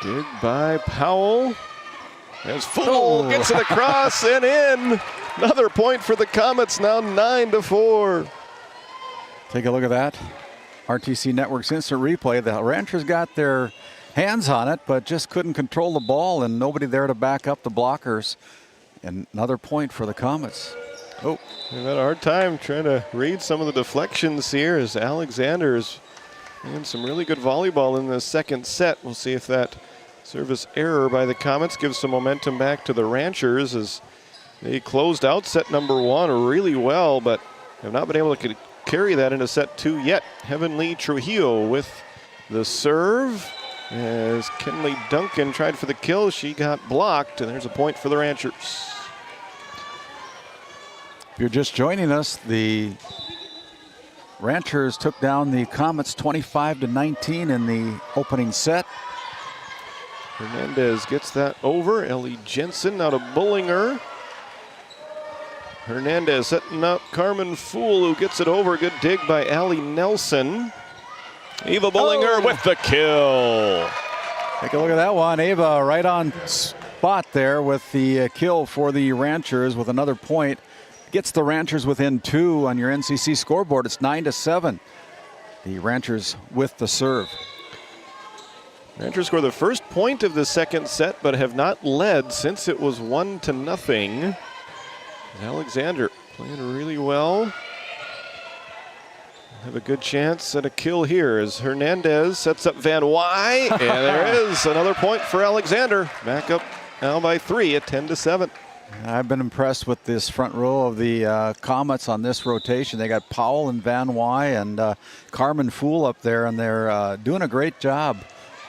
Dig by Powell. As Fool gets it across and in. Another point for the Comets, now 9-4. Take a look at that. RTC Network's instant replay. The Ranchers got their hands on it, but just couldn't control the ball, and nobody there to back up the blockers. And another point for the Comets. Oh, they've had a hard time trying to read some of the deflections here as Alexander's playing some really good volleyball in the second set. We'll see if that service error by the Comets gives some momentum back to the Ranchers as they closed out set number 1 really well, but have not been able to carry that into set 2 yet. Heavenly Trujillo with the serve as Kenley Duncan tried for the kill. She got blocked, and there's a point for the Ranchers. If you're just joining us, the Ranchers took down the Comets 25-19 in the opening set. Hernandez gets that over. Ellie Jensen now to Bullinger. Hernandez setting up Carmen Fool, who gets it over. Good dig by Allie Nelson. Eva Bullinger with the kill. Take a look at that one. Ava right on spot there with the kill for the Ranchers with another point. Gets the Ranchers within 2 on your NCC scoreboard. It's 9-7. The Ranchers with the serve. Ranchers score the first point of the second set, but have not led since it was 1-0. Alexander playing really well. Have a good chance at a kill here as Hernandez sets up Van Wy. And there is another point for Alexander. Back up now by 3 at 10-7. I've been impressed with this front row of the Comets on this rotation. They got Powell and Van Wy and Carmen Fool up there, and they're doing a great job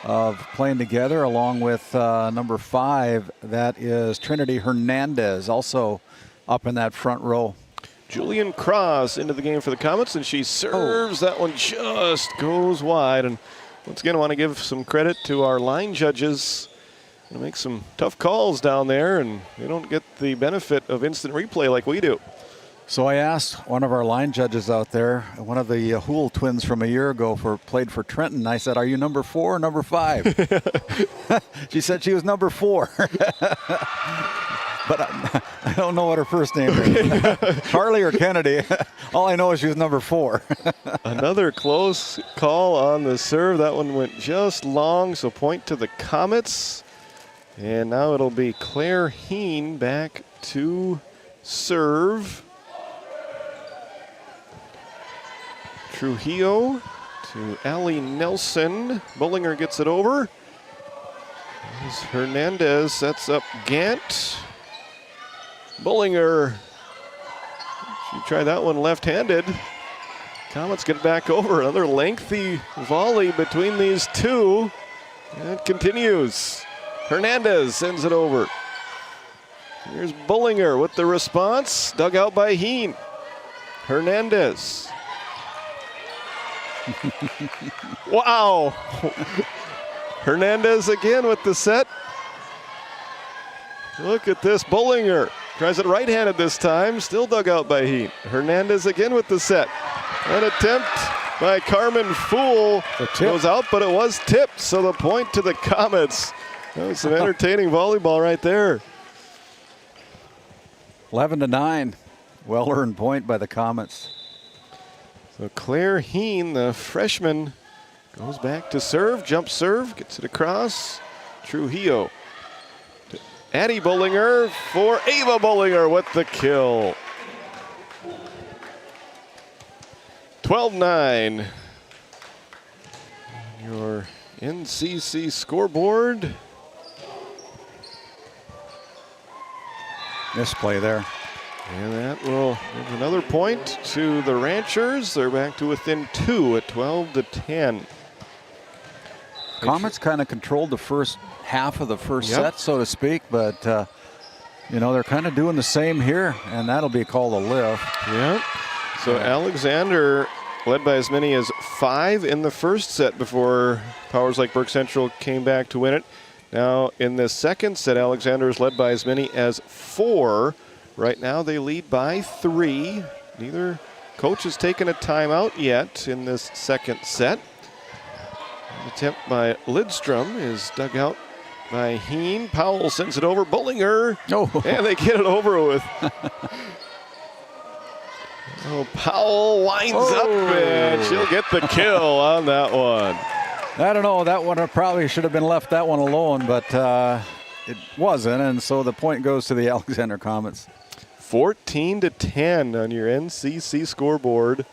of playing together, along with number 5. That is Trinity Hernandez, also up in that front row. Julian Cross into the game for the Comets, and she serves. That one just goes wide. And once again, I want to give some credit to our line judges. They make some tough calls down there, and they don't get the benefit of instant replay like we do. So I asked one of our line judges out there, one of the Hool twins from a year ago, played for Trenton. I said, "Are you number 4 or number 5?" She said she was number 4. But I don't know what her first name is. Harley or Kennedy. All I know is she was number 4. Another close call on the serve. That one went just long, so point to the Comets. And now it'll be Claire Heen back to serve. Trujillo to Allie Nelson. Bullinger gets it over. As Hernandez sets up Gant. Bullinger. She tried that one left-handed. Comets get it back over. Another lengthy volley between these two. And it continues. Hernandez sends it over. Here's Bullinger with the response. Dug out by Heen. Hernandez. Wow. Hernandez again with the set. Look at this. Bullinger tries it right-handed this time. Still dug out by Heen. Hernandez again with the set. An attempt by Carmen Fool. Goes out, but it was tipped. So the point to the Comets. That was some entertaining volleyball right there. 11-9. Well-earned point by the Comets. So Claire Heen, the freshman, goes back to serve. Jump serve. Gets it across. Trujillo. To Addie Bullinger for Ava Bullinger with the kill. 12-9. Your NCC scoreboard. Misplay there. And that will give another point to the Ranchers. They're back to within 2 at 12-10. Comets kind of controlled the first half of the first set, so to speak, but they're kind of doing the same here, and that'll be called a lift. Yeah. So Alexander led by as many as 5 in the first set before Powers like Burke Central came back to win it. Now in the second set, Alexander is led by as many as 4. Right now they lead by 3. Neither coach has taken a timeout yet in this second set. An attempt by Lidstrom is dug out by Heen. Powell sends it over. Bullinger. And they get it over with. Powell winds up, and she'll get the kill on that one. I don't know. That one probably should have been left that one alone, but it wasn't, and so the point goes to the Alexander Comets. 14-10 on your NCC scoreboard.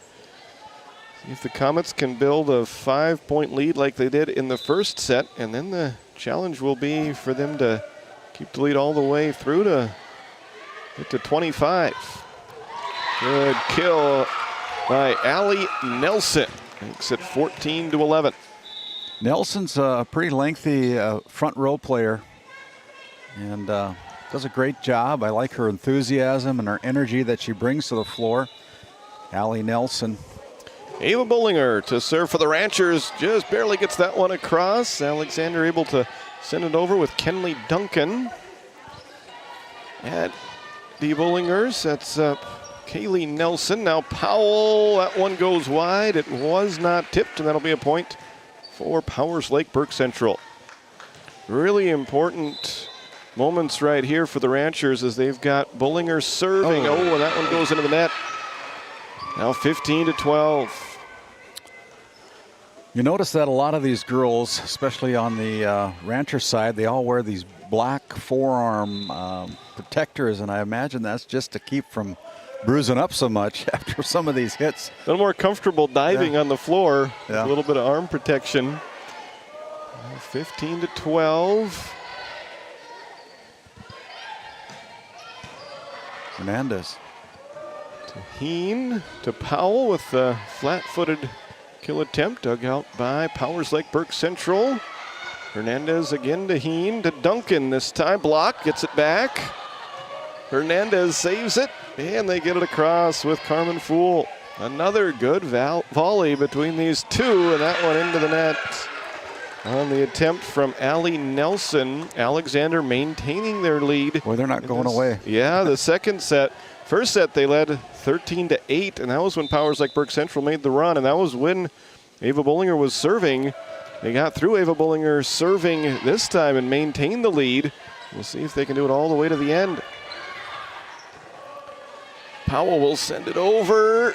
See if the Comets can build a 5-point lead like they did in the first set, and then the challenge will be for them to keep the lead all the way through to get to 25. Good kill by Allie Nelson. Makes it 14-11. Nelson's a pretty lengthy front row player and does a great job. I like her enthusiasm and her energy that she brings to the floor. Allie Nelson. Ava Bullinger to serve for the Ranchers. Just barely gets that one across. Alexander able to send it over with Kenley Duncan. At the Bullingers, that's Kaylee Nelson. Now Powell, that one goes wide. It was not tipped, and that'll be a point for Powers Lake Burke Central. Really important moments right here for the Ranchers as they've got Bullinger serving. Oh, and that one goes into the net. Now 15-12. You notice that a lot of these girls, especially on the Rancher side, they all wear these black forearm protectors, and I imagine that's just to keep from bruising up so much after some of these hits. A little more comfortable diving on the floor. A little bit of arm protection. 15-12. Hernandez. To Heen, to Powell with the flat-footed kill attempt dug out by Powers Lake Burke Central. Hernandez again to Heen, to Duncan this time. Block, gets it back. Hernandez saves it, and they get it across with Carmen Fool. Another good volley between these two, and that one into the net. On the attempt from Allie Nelson, Alexander maintaining their lead. Boy, they're not going away. Yeah, the second set. First set they led 13-8, and that was when Powers Lake Burke Central made the run, and that was when Ava Bullinger was serving. They got through Ava Bullinger serving this time and maintained the lead. We'll see if they can do it all the way to the end. Powell will send it over.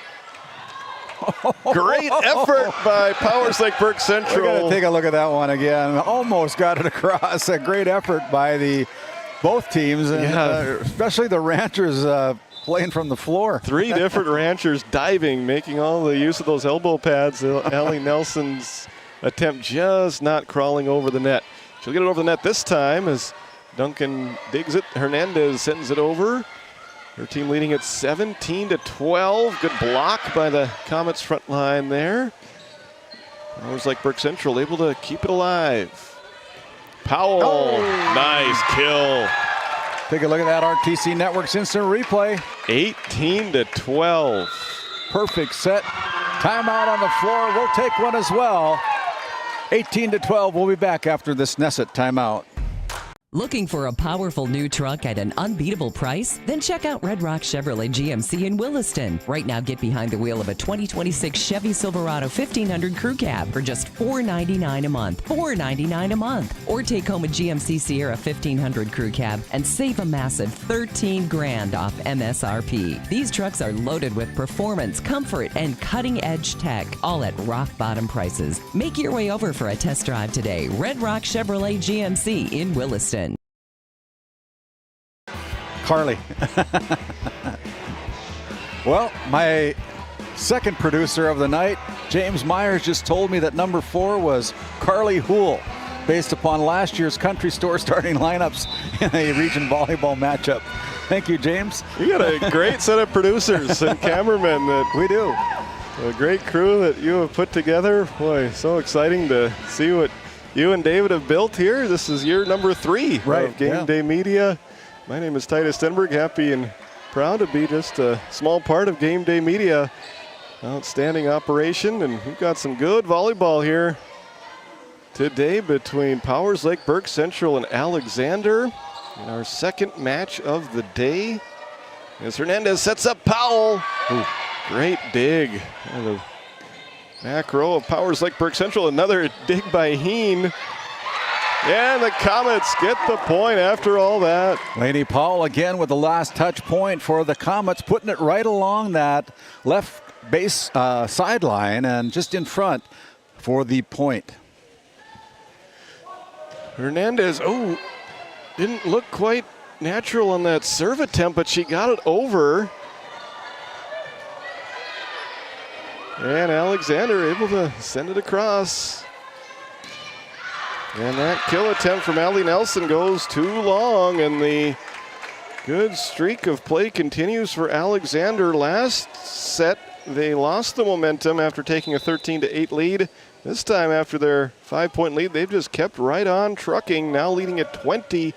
Great effort by Powers Lake Burke Central. We're going to take a look at that one again. Almost got it across. A great effort by both teams, and especially the Ranchers playing from the floor. 3 different Ranchers diving, making all the use of those elbow pads. Allie Nelson's attempt just not crawling over the net. She'll get it over the net this time as Duncan digs it. Hernandez sends it over. Her team leading at 17-12. Good block by the Comets front line there. Powers Lake Burke Central able to keep it alive. Powell, nice kill. Take a look at that RTC Network's instant replay. 18-12. Perfect set. Timeout on the floor. We'll take one as well. 18-12. We'll be back after this Nesset timeout. Looking for a powerful new truck at an unbeatable price? Then check out Red Rock Chevrolet GMC in Williston. Right now, get behind the wheel of a 2026 Chevy Silverado 1500 Crew Cab for just $499 a month. $499 a month. Or take home a GMC Sierra 1500 Crew Cab and save a massive $13,000 off MSRP. These trucks are loaded with performance, comfort, and cutting-edge tech, all at rock-bottom prices. Make your way over for a test drive today. Red Rock Chevrolet GMC in Williston. Carly. Well, my second producer of the night, James Myers, just told me that number 4 was Carly Houle, based upon last year's Country Store starting lineups in a region volleyball matchup. Thank you, James. You got a great set of producers and cameramen. We do. A great crew that you have put together. Boy, so exciting to see what you and David have built here. This is year number 3 of Game Day Media. My name is Titus Stenberg. Happy and proud to be just a small part of Game Day Media. Outstanding operation, and we've got some good volleyball here today between Powers Lake Burke Central and Alexander in our second match of the day. As Hernandez sets up Powell. Ooh, great dig. And the back row of Powers Lake Burke Central. Another dig by Heen. And the Comets get the point after all that. Lainey Powell again with the last touch point for the Comets, putting it right along that left base sideline and just in front for the point. Hernandez, didn't look quite natural on that serve attempt, but she got it over. And Alexander able to send it across. And that kill attempt from Allie Nelson goes too long, and the good streak of play continues for Alexander. Last set, they lost the momentum after taking a 13-8 lead. This time, after their 5-point lead, they've just kept right on trucking, now leading at 20-12.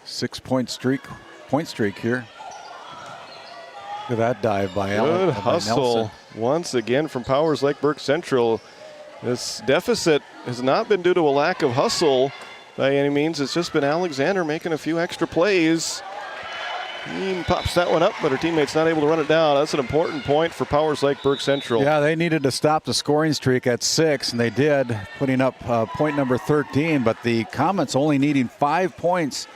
6-point streak, here. Look at that dive by Good hustle Nelson. once again from Powers Lake Burke Central. This deficit has not been due to a lack of hustle by any means. It's just been Alexander making a few extra plays. He pops that one up, but her teammate's not able to run it down. That's an important point for Powers Lake Burke Central. Yeah, they needed to stop the scoring streak at 6, and they did, putting up point number 13. But the Comets only needing 5 points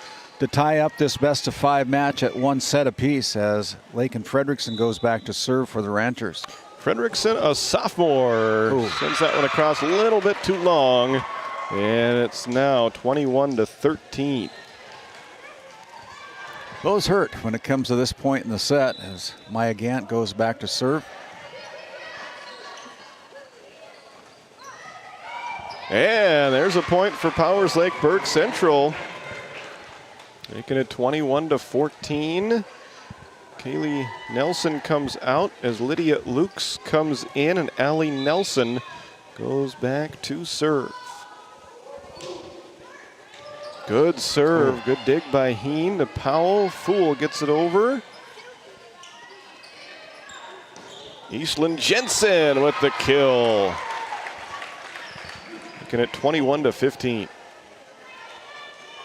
to tie up this best-of-5 match at 1 set apiece as Lakin Fredrickson goes back to serve for the Ranchers. Fredrickson, a sophomore, sends that one across a little bit too long, and it's now 21-13. Those hurt when it comes to this point in the set as Maya Gant goes back to serve. And there's a point for Powers Lake Burke Central. Making it 21-14. Kaylee Nelson comes out as Lydia Lukes comes in, and Allie Nelson goes back to serve. Good serve, good dig by Heen to Powell. Fool gets it over. Eastland Jensen with the kill. Making it 21-15.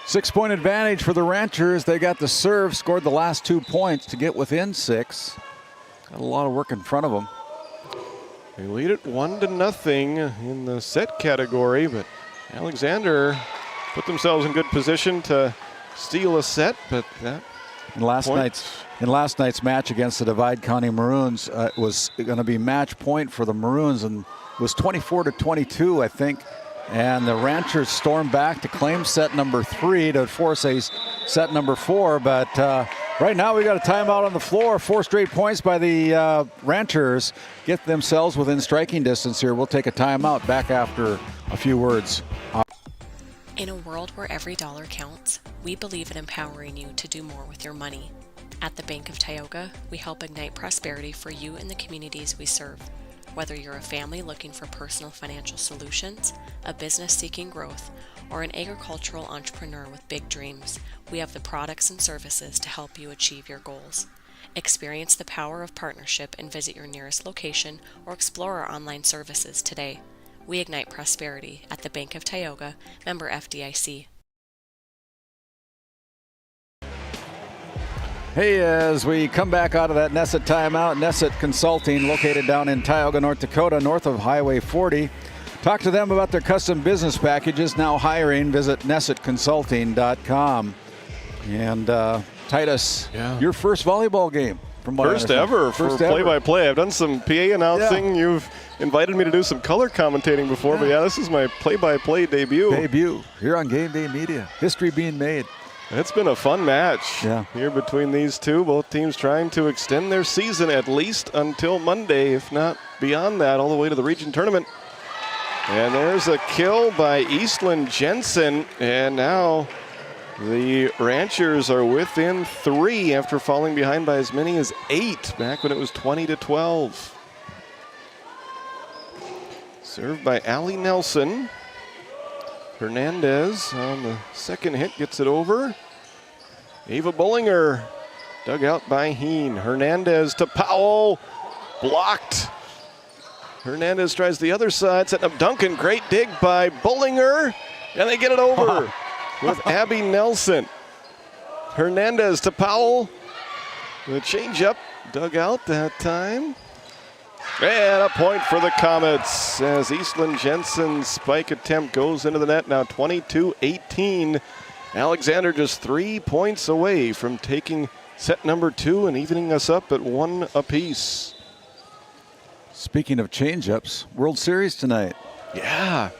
6-point advantage for the Ranchers. They got the serve, scored the last 2 points to get within 6. Got a lot of work in front of them. They lead it 1-0 in the set category, but Alexander put themselves in good position to steal a set, but that in last night's match against the Divide County Maroons, it was going to be match point for the Maroons, and it was 24-22, I think. And the Ranchers stormed back to claim set number 3 to force a set number 4. But right now we got a timeout on the floor. 4 straight points by the Ranchers get themselves within striking distance here. We'll take a timeout. Back after a few words. In a world where every dollar counts, we believe in empowering you to do more with your money. At the Bank of Tioga, we help ignite prosperity for you and the communities we serve. Whether you're a family looking for personal financial solutions, a business seeking growth, or an agricultural entrepreneur with big dreams, we have the products and services to help you achieve your goals. Experience the power of partnership and visit your nearest location or explore our online services today. We ignite prosperity at the Bank of Tioga, member FDIC. Hey, as we come back out of that Nesset timeout, Nesset Consulting, located down in Tioga, North Dakota, north of Highway 40. Talk to them about their custom business packages. Now hiring. Visit nessetconsulting.com. And Titus, your first volleyball game. From what First ever for play-by-play. I've done some PA announcing. Yeah. You've invited me to do some color commentating before, but this is my play-by-play debut. Here on GameDay Media. History being made. It's been a fun match here between these two. Both teams trying to extend their season at least until Monday, if not beyond that, all the way to the region tournament. And there's a kill by Eastland Jensen, and now the Ranchers are within 3 after falling behind by as many as 8 back when it was 20-12. Served by Allie Nelson. Hernandez on the second hit gets it over. Ava Bullinger dug out by Heen. Hernandez to Powell. Blocked. Hernandez tries the other side, setting up Duncan. Great dig by Bullinger. And they get it over with Abby Nelson. Hernandez to Powell. The changeup dug out that time. And a point for the Comets as Eastland Jensen's spike attempt goes into the net. Now 22-18. Alexander just 3 points away from taking set number 2 and evening us up at 1 apiece. Speaking of changeups, World Series tonight. Yeah,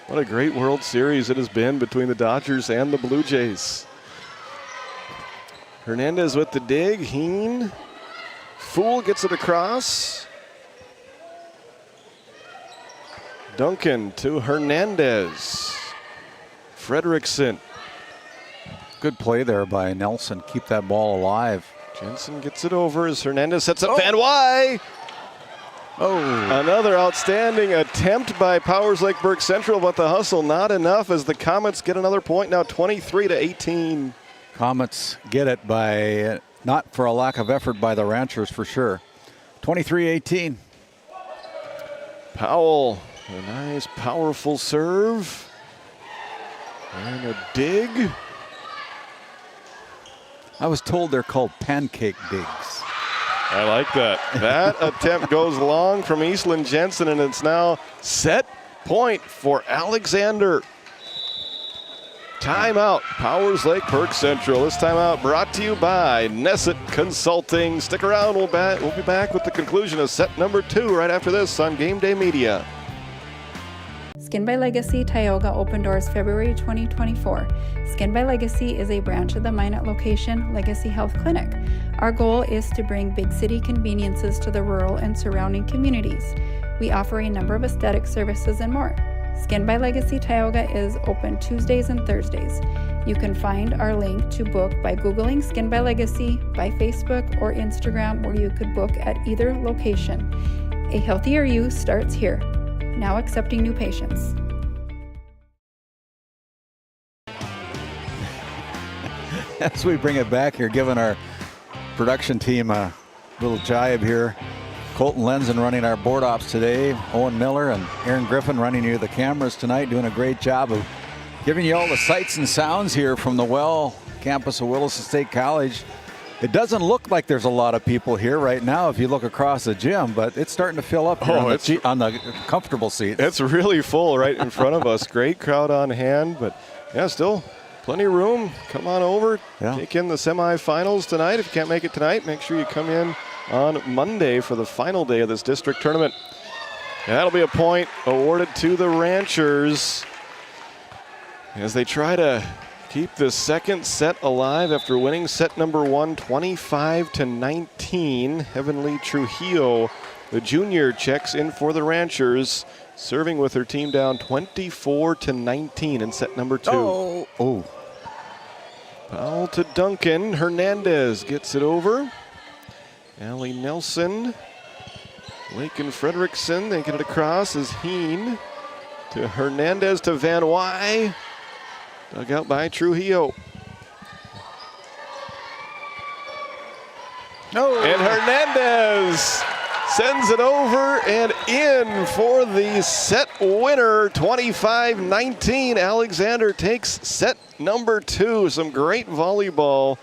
what a great World Series it has been between the Dodgers and the Blue Jays. Hernandez with the dig. Heen. Fool gets it across. Duncan to Hernandez. Fredrickson. Good play there by Nelson. Keep that ball alive. Jensen gets it over as Hernandez sets up Van Wy. Another outstanding attempt by Powers Lake Burke Central, but the hustle not enough as the Comets get another point, now 23-18. Comets get it by not for a lack of effort by the Ranchers for sure. 23-18. Powell, a nice powerful serve. And a dig. I was told they're called pancake digs. I like that. That attempt goes long from Eastland Jensen, and it's now set point for Alexander. Timeout, Powers Lake Perk Central. This timeout brought to you by Nesset Consulting. Stick around, we'll be back with the conclusion of set number 2 right after this on Game Day Media. Skin by Legacy Tioga opened doors February 2024. Skin by Legacy is a branch of the Minot location Legacy Health Clinic. Our goal is to bring big city conveniences to the rural and surrounding communities. We offer a number of aesthetic services and more. Skin by Legacy Tioga is open Tuesdays and Thursdays. You can find our link to book by Googling Skin by Legacy, by Facebook or Instagram, where you could book at either location. A healthier you starts here. Now accepting new patients. As we bring it back here, giving our production team a little jibe here. Colton Lenzen running our board ops today. Owen Miller and Aaron Griffin running you the cameras tonight, doing a great job of giving you all the sights and sounds here from the Well campus of Williston State College. It doesn't look like there's a lot of people here right now if you look across the gym, but it's starting to fill up here on the comfortable seats. It's really full right in front of us. Great crowd on hand, but yeah, still plenty of room. Come on over, take in the semifinals tonight. If you can't make it tonight, make sure you come in on Monday for the final day of this district tournament. And that'll be a point awarded to the Ranchers as they try to keep the second set alive after winning set number 1, 25-19. Heavenly Trujillo, the junior, checks in for the Ranchers, serving with her team down 24-19 in set number 2. Oh. Foul to Duncan. Hernandez gets it over. Allie Nelson, Lakin Frederickson, they get it across as Heen to Hernandez to Van Wy. Dug out by Trujillo. No. And Hernandez sends it over and in for the set winner, 25-19. Alexander takes set number 2. Some great volleyball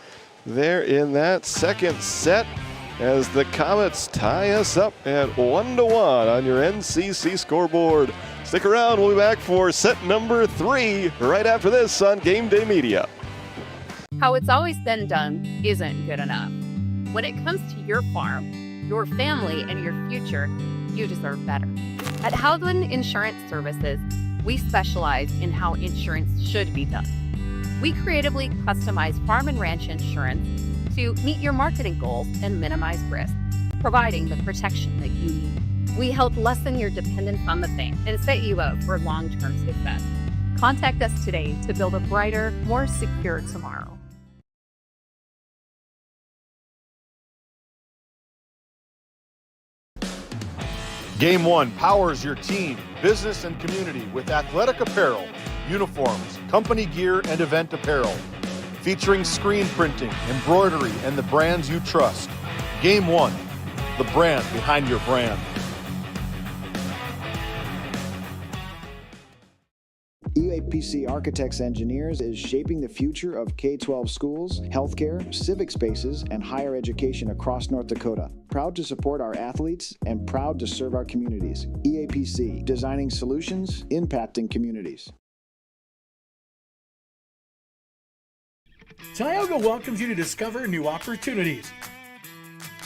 there in that second set as the Comets tie us up at 1-1 on your NCC scoreboard. Stick around, we'll be back for set number 3 right after this on Game Day Media. How it's always been done isn't good enough. When it comes to your farm, your family, and your future, you deserve better. At Howland Insurance Services, we specialize in how insurance should be done. We creatively customize farm and ranch insurance to meet your marketing goals and minimize risk, providing the protection that you need. We help lessen your dependence on the bank and set you up for long-term success. Contact us today to build a brighter, more secure tomorrow. Game 1 powers your team, business, and community with athletic apparel, uniforms, company gear, and event apparel. Featuring screen printing, embroidery, and the brands you trust. Game 1, the brand behind your brand. UAPC Architects Engineers is shaping the future of K-12 schools, healthcare, civic spaces, and higher education across North Dakota. Proud to support our athletes and proud to serve our communities. EAPC, designing solutions, impacting communities. Tioga welcomes you to discover new opportunities.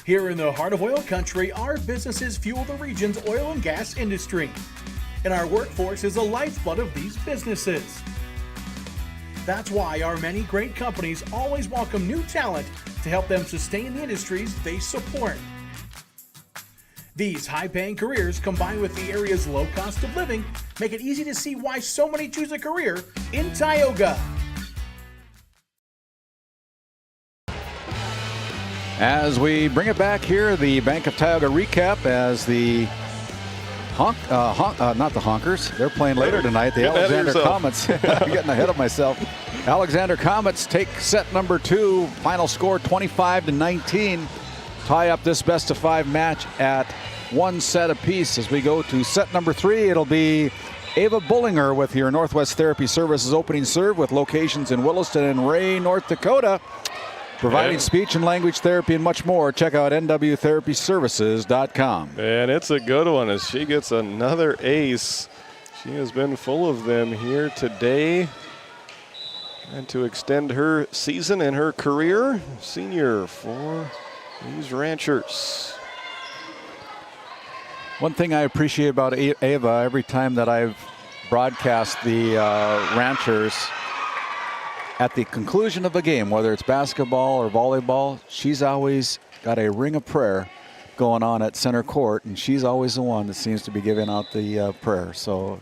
Here in the heart of oil country, our businesses fuel the region's oil and gas industry. And our workforce is the lifeblood of these businesses. That's why our many great companies always welcome new talent to help them sustain the industries they support. These high-paying careers, combined with the area's low cost of living, make it easy to see why so many choose a career in Tioga. As we bring it back here, the Bank of Tioga recap as the not the Honkers. They're playing later tonight. The Alexander Comets. I'm getting ahead of myself. Alexander Comets take set number 2. Final score 25-19. Tie up this best-of-5 match at 1 set apiece. As we go to set number 3, it'll be Ava Bullinger with your Northwest Therapy Services opening serve with locations in Williston and Ray, North Dakota. Providing speech and language therapy and much more. Check out nwtherapyservices.com. And it's a good one as she gets another ace. She has been full of them here today. And to extend her season and her career, senior for these Ranchers. One thing I appreciate about Ava, every time that I've broadcast the Ranchers, at the conclusion of a game, whether it's basketball or volleyball, she's always got a ring of prayer going on at center court, and she's always the one that seems to be giving out the prayer. So,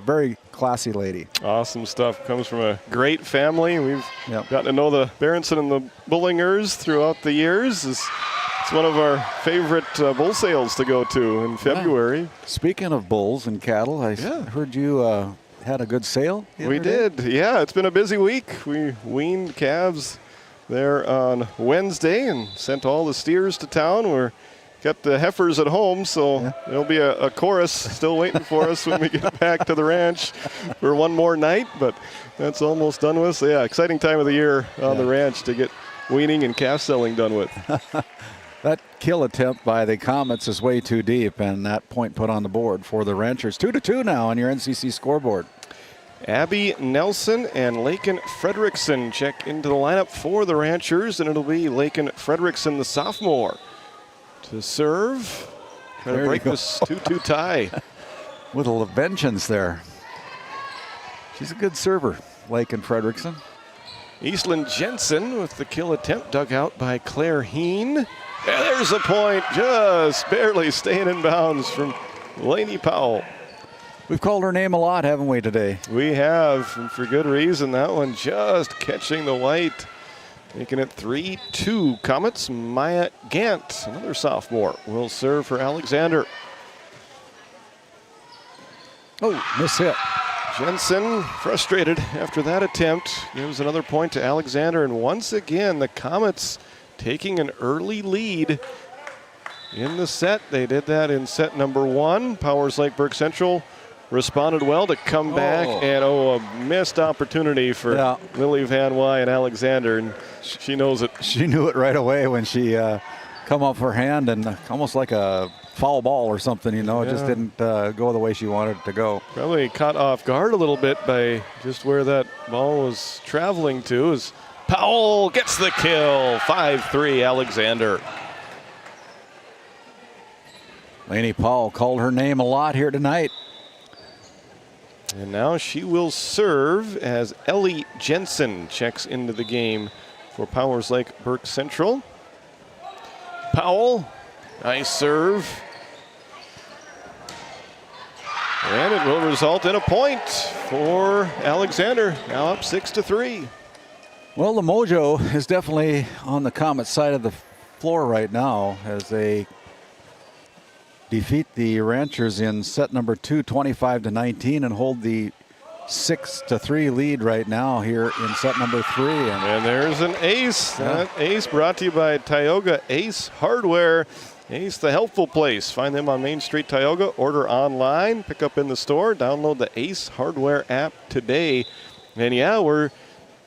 very classy lady. Awesome stuff. Comes from a great family. We've gotten to know the Berenson and the Bullingers throughout the years. It's one of our favorite bull sales to go to in February. Yeah. Speaking of bulls and cattle, I heard you had a good sale. We did. Yeah, it's been a busy week. We weaned calves there on Wednesday and sent all the steers to town. We're got the heifers at home, so there'll be a chorus still waiting for us when we get back to the ranch for one more night, but that's almost done with. So yeah, exciting time of the year on the ranch to get weaning and calf selling done with. That kill attempt by the Comets is way too deep, and that point put on the board for the Ranchers. 2-2 now on your NCC scoreboard. Abby Nelson and Laken Fredrickson check into the lineup for the Ranchers, and it'll be Laken Fredrickson, the sophomore, to serve. Trying to break this 2-2 tie. With a vengeance there. She's a good server, Laken Fredrickson. Eastland Jensen with the kill attempt, dug out by Claire Heen. And there's a point, just barely staying in bounds from Lainey Powell. We've called her name a lot, haven't we, today? We have, and for good reason. That one just catching the white. Making it 3-2. Comets. Maya Gant, another sophomore, will serve for Alexander. Oh, miss hit. Jensen, frustrated after that attempt, gives another point to Alexander. And once again, the Comets taking an early lead in the set. They did that in set number 1. Powers Lake Burke Central responded well to come back, and a missed opportunity for Lily Van Wy and Alexander, and she knows it. She knew it right away when she come off her hand, and almost like a foul ball or something, you know. It just didn't go the way she wanted it to go. Probably caught off guard a little bit by just where that ball was traveling to, as Powell gets the kill. 5-3 Alexander. Lainey Powell called her name a lot here tonight. And now she will serve as Ellie Jensen checks into the game for Powers Lake Burke Central. Powell, nice serve. And it will result in a point for Alexander, now up 6-3. Well, the mojo is definitely on the Comet side of the floor right now as they defeat the Ranchers in set number 2, 25-19, and hold the 6-3 lead right now here in set number 3. And there's an ace. That ace brought to you by Tioga Ace Hardware. Ace, the helpful place. Find them on Main Street, Tioga. Order online, pick up in the store. Download the Ace Hardware app today. And yeah,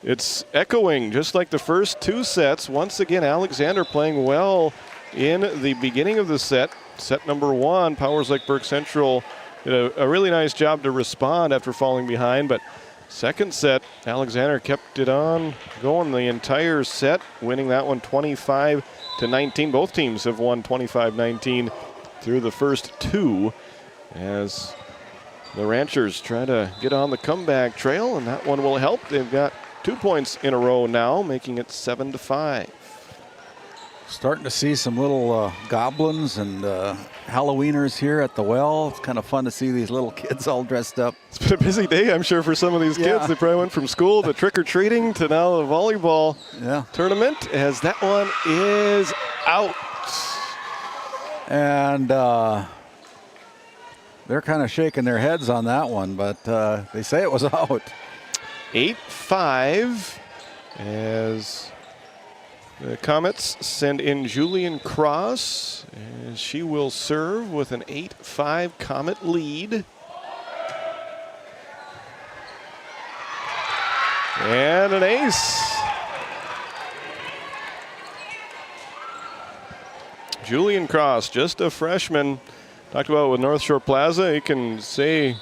it's echoing just like the first 2 sets. Once again, Alexander playing well in the beginning of the set. Set number 1, Powers Lake Burke Central did a really nice job to respond after falling behind, but second set, Alexander kept it on going the entire set, winning that one 25-19. Both teams have won 25-19 through the first 2 as the Ranchers try to get on the comeback trail, and that one will help. They've got 2 points in a row now, making it 7-5. Starting to see some little goblins and Halloweeners here at the well. It's kind of fun to see these little kids all dressed up. It's been a busy day, I'm sure, for some of these kids. They probably went from school to trick-or-treating to now the volleyball tournament, as that one is out. And They're kind of shaking their heads on that one, but they say it was out. 8-5 as the Comets send in Julian Cross, as she will serve with an 8-5 Comet lead. And an ace. Julian Cross, just a freshman. Talked about with North Shore Plaza. You can say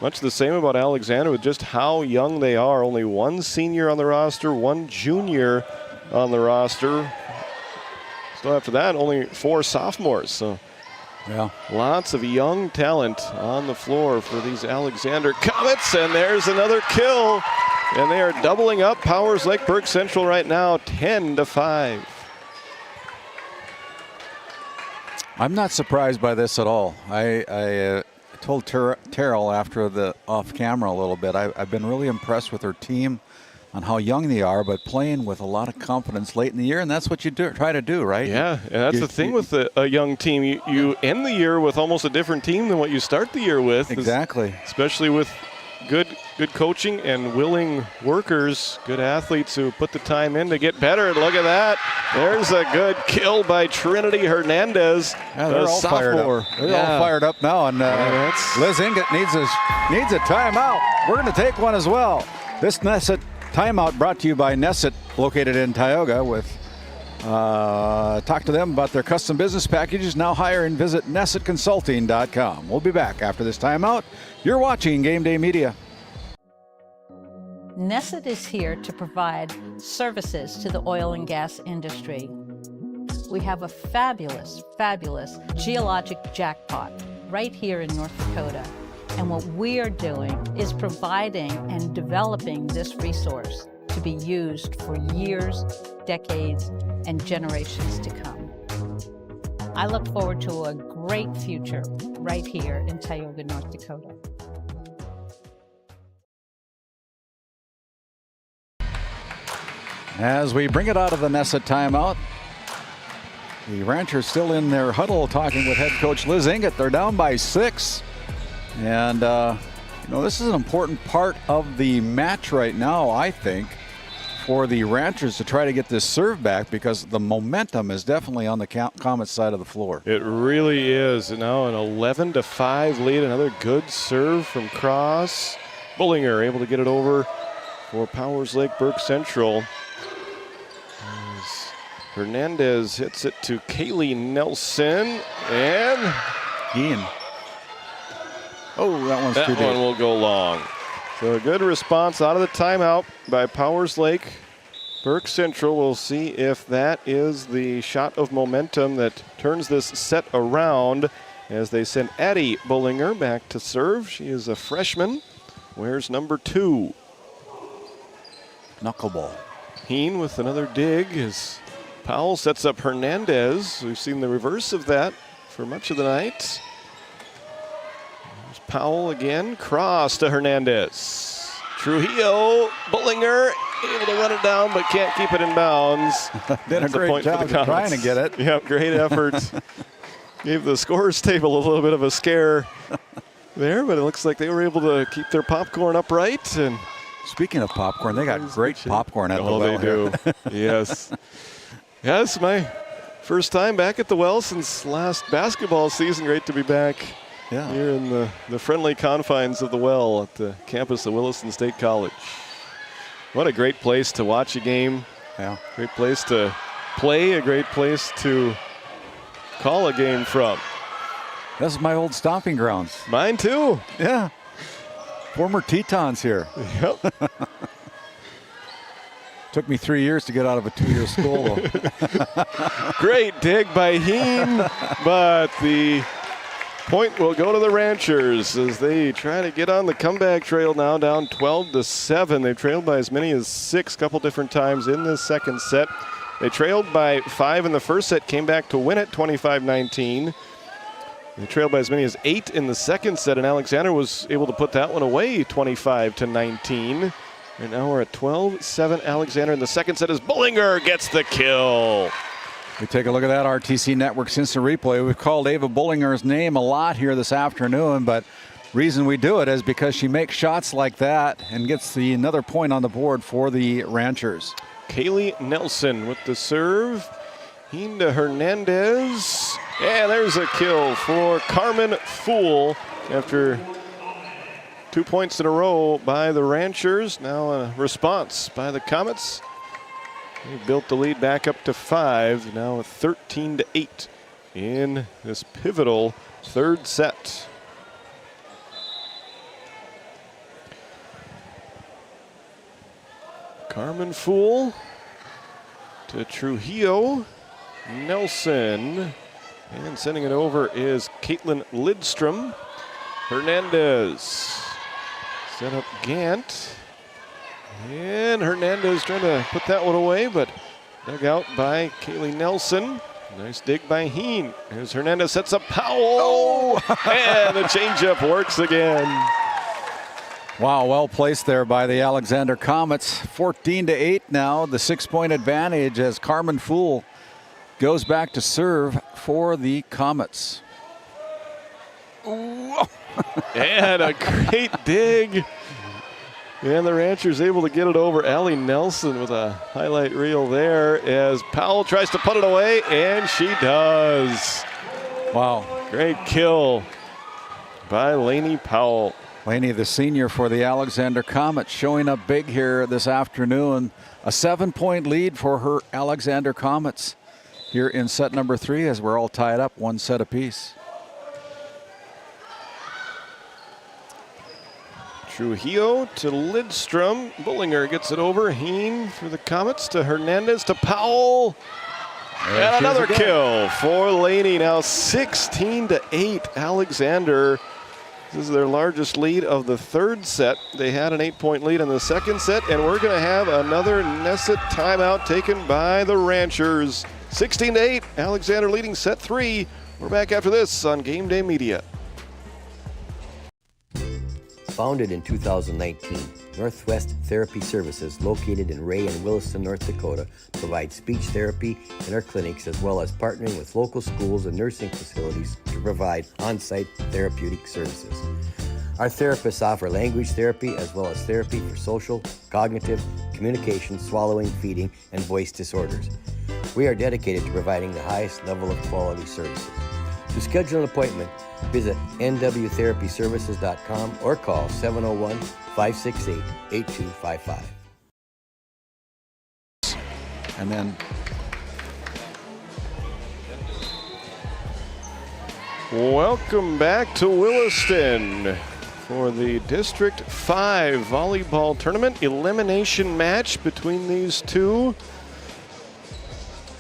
much the same about Alexander with just how young they are. Only one senior on the roster, one junior on the roster. Still after that, only 4 sophomores. So yeah, lots of young talent on the floor for these Alexander Comets. And there's another kill. And they are doubling up Powers Lake Burke Central right now, 10-5. I'm not surprised by this at all. I told Terrell after the off camera a little bit, I've been really impressed with her team on how young they are, but playing with a lot of confidence late in the year, and that's what you try to do, right? Yeah, and that's the thing with a young team. You end the year with almost a different team than what you start the year with. Exactly. Especially with good coaching and willing workers, good athletes who put the time in to get better. And look at that. There's a good kill by Trinity Hernandez, yeah, they're all sophomore. Fired up. They're all fired up now, and Liz Ingot needs a timeout. We're going to take one as well. This Nesset timeout brought to you by Nesset, located in Tioga. Talk to them about their custom business packages. Now hire and visit nessetconsulting.com. We'll be back after this timeout. You're watching Game Day Media. Nesset is here to provide services to the oil and gas industry. We have a fabulous, fabulous geologic jackpot right here in North Dakota. And what we are doing is providing and developing this resource to be used for years, decades, and generations to come. I look forward to a great future right here in Tioga, North Dakota. As we bring it out of the Nesset timeout, the Ranchers still in their huddle talking with head coach Liz Ingot. They're down by 6. And, this is an important part of the match right now, I think, for the Ranchers to try to get this serve back, because the momentum is definitely on the Comets side of the floor. It really is. Now an 11-5 lead. Another good serve from Cross. Bullinger able to get it over for Powers Lake Burke Central. As Hernandez hits it to Kaylee Nelson, and Ian. Oh, that one's too deep. That one will go long. So a good response out of the timeout by Powers Lake Burke Central. We'll see if that is the shot of momentum that turns this set around as they send Addie Bullinger back to serve. She is a freshman, wears number 2. Knuckleball. Heen with another dig as Powell sets up Hernandez. We've seen the reverse of that for much of the night. There's Powell again. Cross to Hernandez. Trujillo, Bullinger, able to run it down but can't keep it in bounds. Did a great job trying to get it. Yeah, great effort. Gave the scorers table a little bit of a scare there, but it looks like they were able to keep their popcorn upright. And speaking of popcorn, they got great popcorn at the well. They do. Yes. Yes, my first time back at the well since last basketball season. Great to be back here in the friendly confines of the well at the campus of Williston State College. What a great place to watch a game. Yeah. Great place to play, a great place to call a game from. This is my old stomping grounds. Mine too. Yeah. Former Tetons here. Yep. Took me 3 years to get out of a 2-year school. Great dig by Heen, but the point will go to the Ranchers as they try to get on the comeback trail now, down 12-7. They've trailed by as many as 6 a couple different times in this second set. They trailed by 5 in the first set, came back to win it 25-19. They trailed by as many as 8 in the second set, and Alexander was able to put that one away 25-19. And now we're at 12-7 Alexander in the second set as Bullinger gets the kill. We take a look at that RTC Network's instant replay. We've called Ava Bullinger's name a lot here this afternoon, but reason we do it is because she makes shots like that and gets another point on the board for the Ranchers. Kaylee Nelson with the serve. Hinda Hernandez. And there's a kill for Carmen Fool after 2 points in a row by the Ranchers. Now a response by the Comets. They built the lead back up to 5. Now 13-8 in this pivotal third set. Carmen Fool to Trujillo. Nelson. And sending it over is Caitlin Lidstrom. Hernandez. Set up Gant. And Hernandez trying to put that one away, but dug out by Kaylee Nelson. Nice dig by Heen. As Hernandez sets up Powell. And the changeup works again. Wow, well placed there by the Alexander Comets. 14-8 now, the 6-point advantage as Carmen Fool goes back to serve for the Comets. And a great dig. And the Ranchers able to get it over. Allie Nelson with a highlight reel there as Powell tries to put it away, and she does. Wow. Great kill by Lainey Powell. Lainey, the senior for the Alexander Comets, showing up big here this afternoon. A 7-point lead for her Alexander Comets here in set number 3 as we're all tied up 1 set apiece. Trujillo to Lidstrom. Bullinger gets it over. Heen for the Comets to Hernandez to Powell. And another kill for Laney. Now 16-8 Alexander. This is their largest lead of the third set. They had an 8-point lead in the second set, and we're going to have another Nesset timeout taken by the Ranchers. 16-8, Alexander leading set 3. We're back after this on Game Day Media. Founded in 2019, Northwest Therapy Services, located in Ray and Williston, North Dakota, provides speech therapy in our clinics as well as partnering with local schools and nursing facilities to provide on-site therapeutic services. Our therapists offer language therapy as well as therapy for social, cognitive, communication, swallowing, feeding, and voice disorders. We are dedicated to providing the highest level of quality services. To schedule an appointment, visit nwtherapyservices.com or call 701-568-8255. And then welcome back to Williston for the District 5 volleyball tournament elimination match between these two.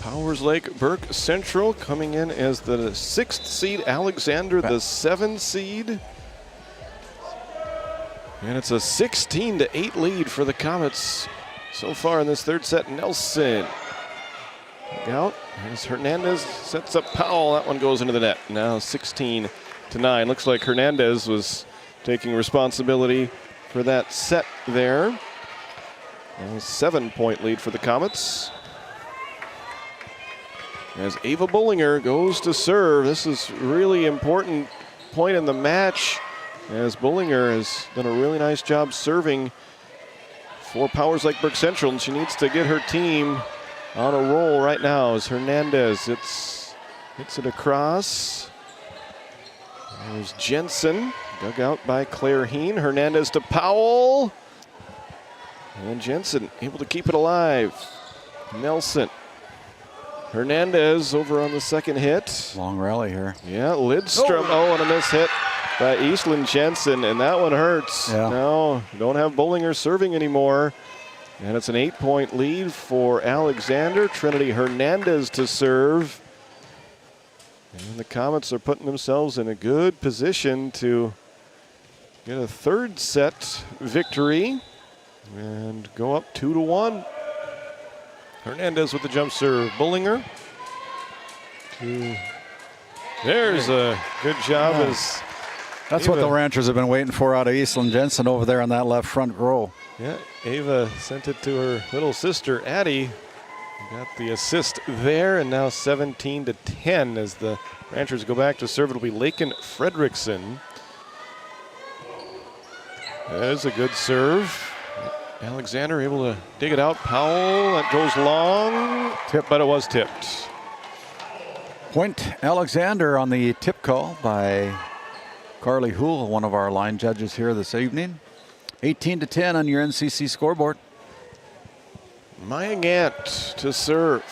Powers Lake Burke Central coming in as the 6th seed, Alexander the 7th seed. And it's a 16-8 lead for the Comets so far in this third set. Nelson out as Hernandez sets up Powell. That one goes into the net. Now 16-9. Looks like Hernandez was taking responsibility for that set there. A 7-point lead for the Comets. As Ava Bullinger goes to serve. This is really important point in the match as Bullinger has done a really nice job serving for Powers Lake Burke Central, and she needs to get her team on a roll right now as Hernandez hits it across. There's Jensen, dug out by Claire Heen. Hernandez to Powell. And Jensen able to keep it alive. Nelson. Hernandez over on the second hit. Long rally here. Yeah, Lidstrom. Oh, and a miss hit by Eastlyn Jensen, and that one hurts. Yeah. No, don't have Bullinger serving anymore. And it's an 8-point lead for Alexander. Trinity Hernandez to serve. And the Comets are putting themselves in a good position to get a third set victory and go up 2-1. Hernandez with the jump serve. Bullinger. There's a good job. As that's what the Ranchers have been waiting for out of Eastlyn Jensen over there in that left front row. Yeah, Ava sent it to her little sister, Addie. Got the assist there, and now 17-10 as the Ranchers go back to serve. It'll be Laken Fredrickson. That is a good serve. Alexander able to dig it out. Powell, that goes long. Tip, but it was tipped. Point Alexander on the tip call by Carly Houle, one of our line judges here this evening. 18-10 on your NCC scoreboard. Maya Gant to serve.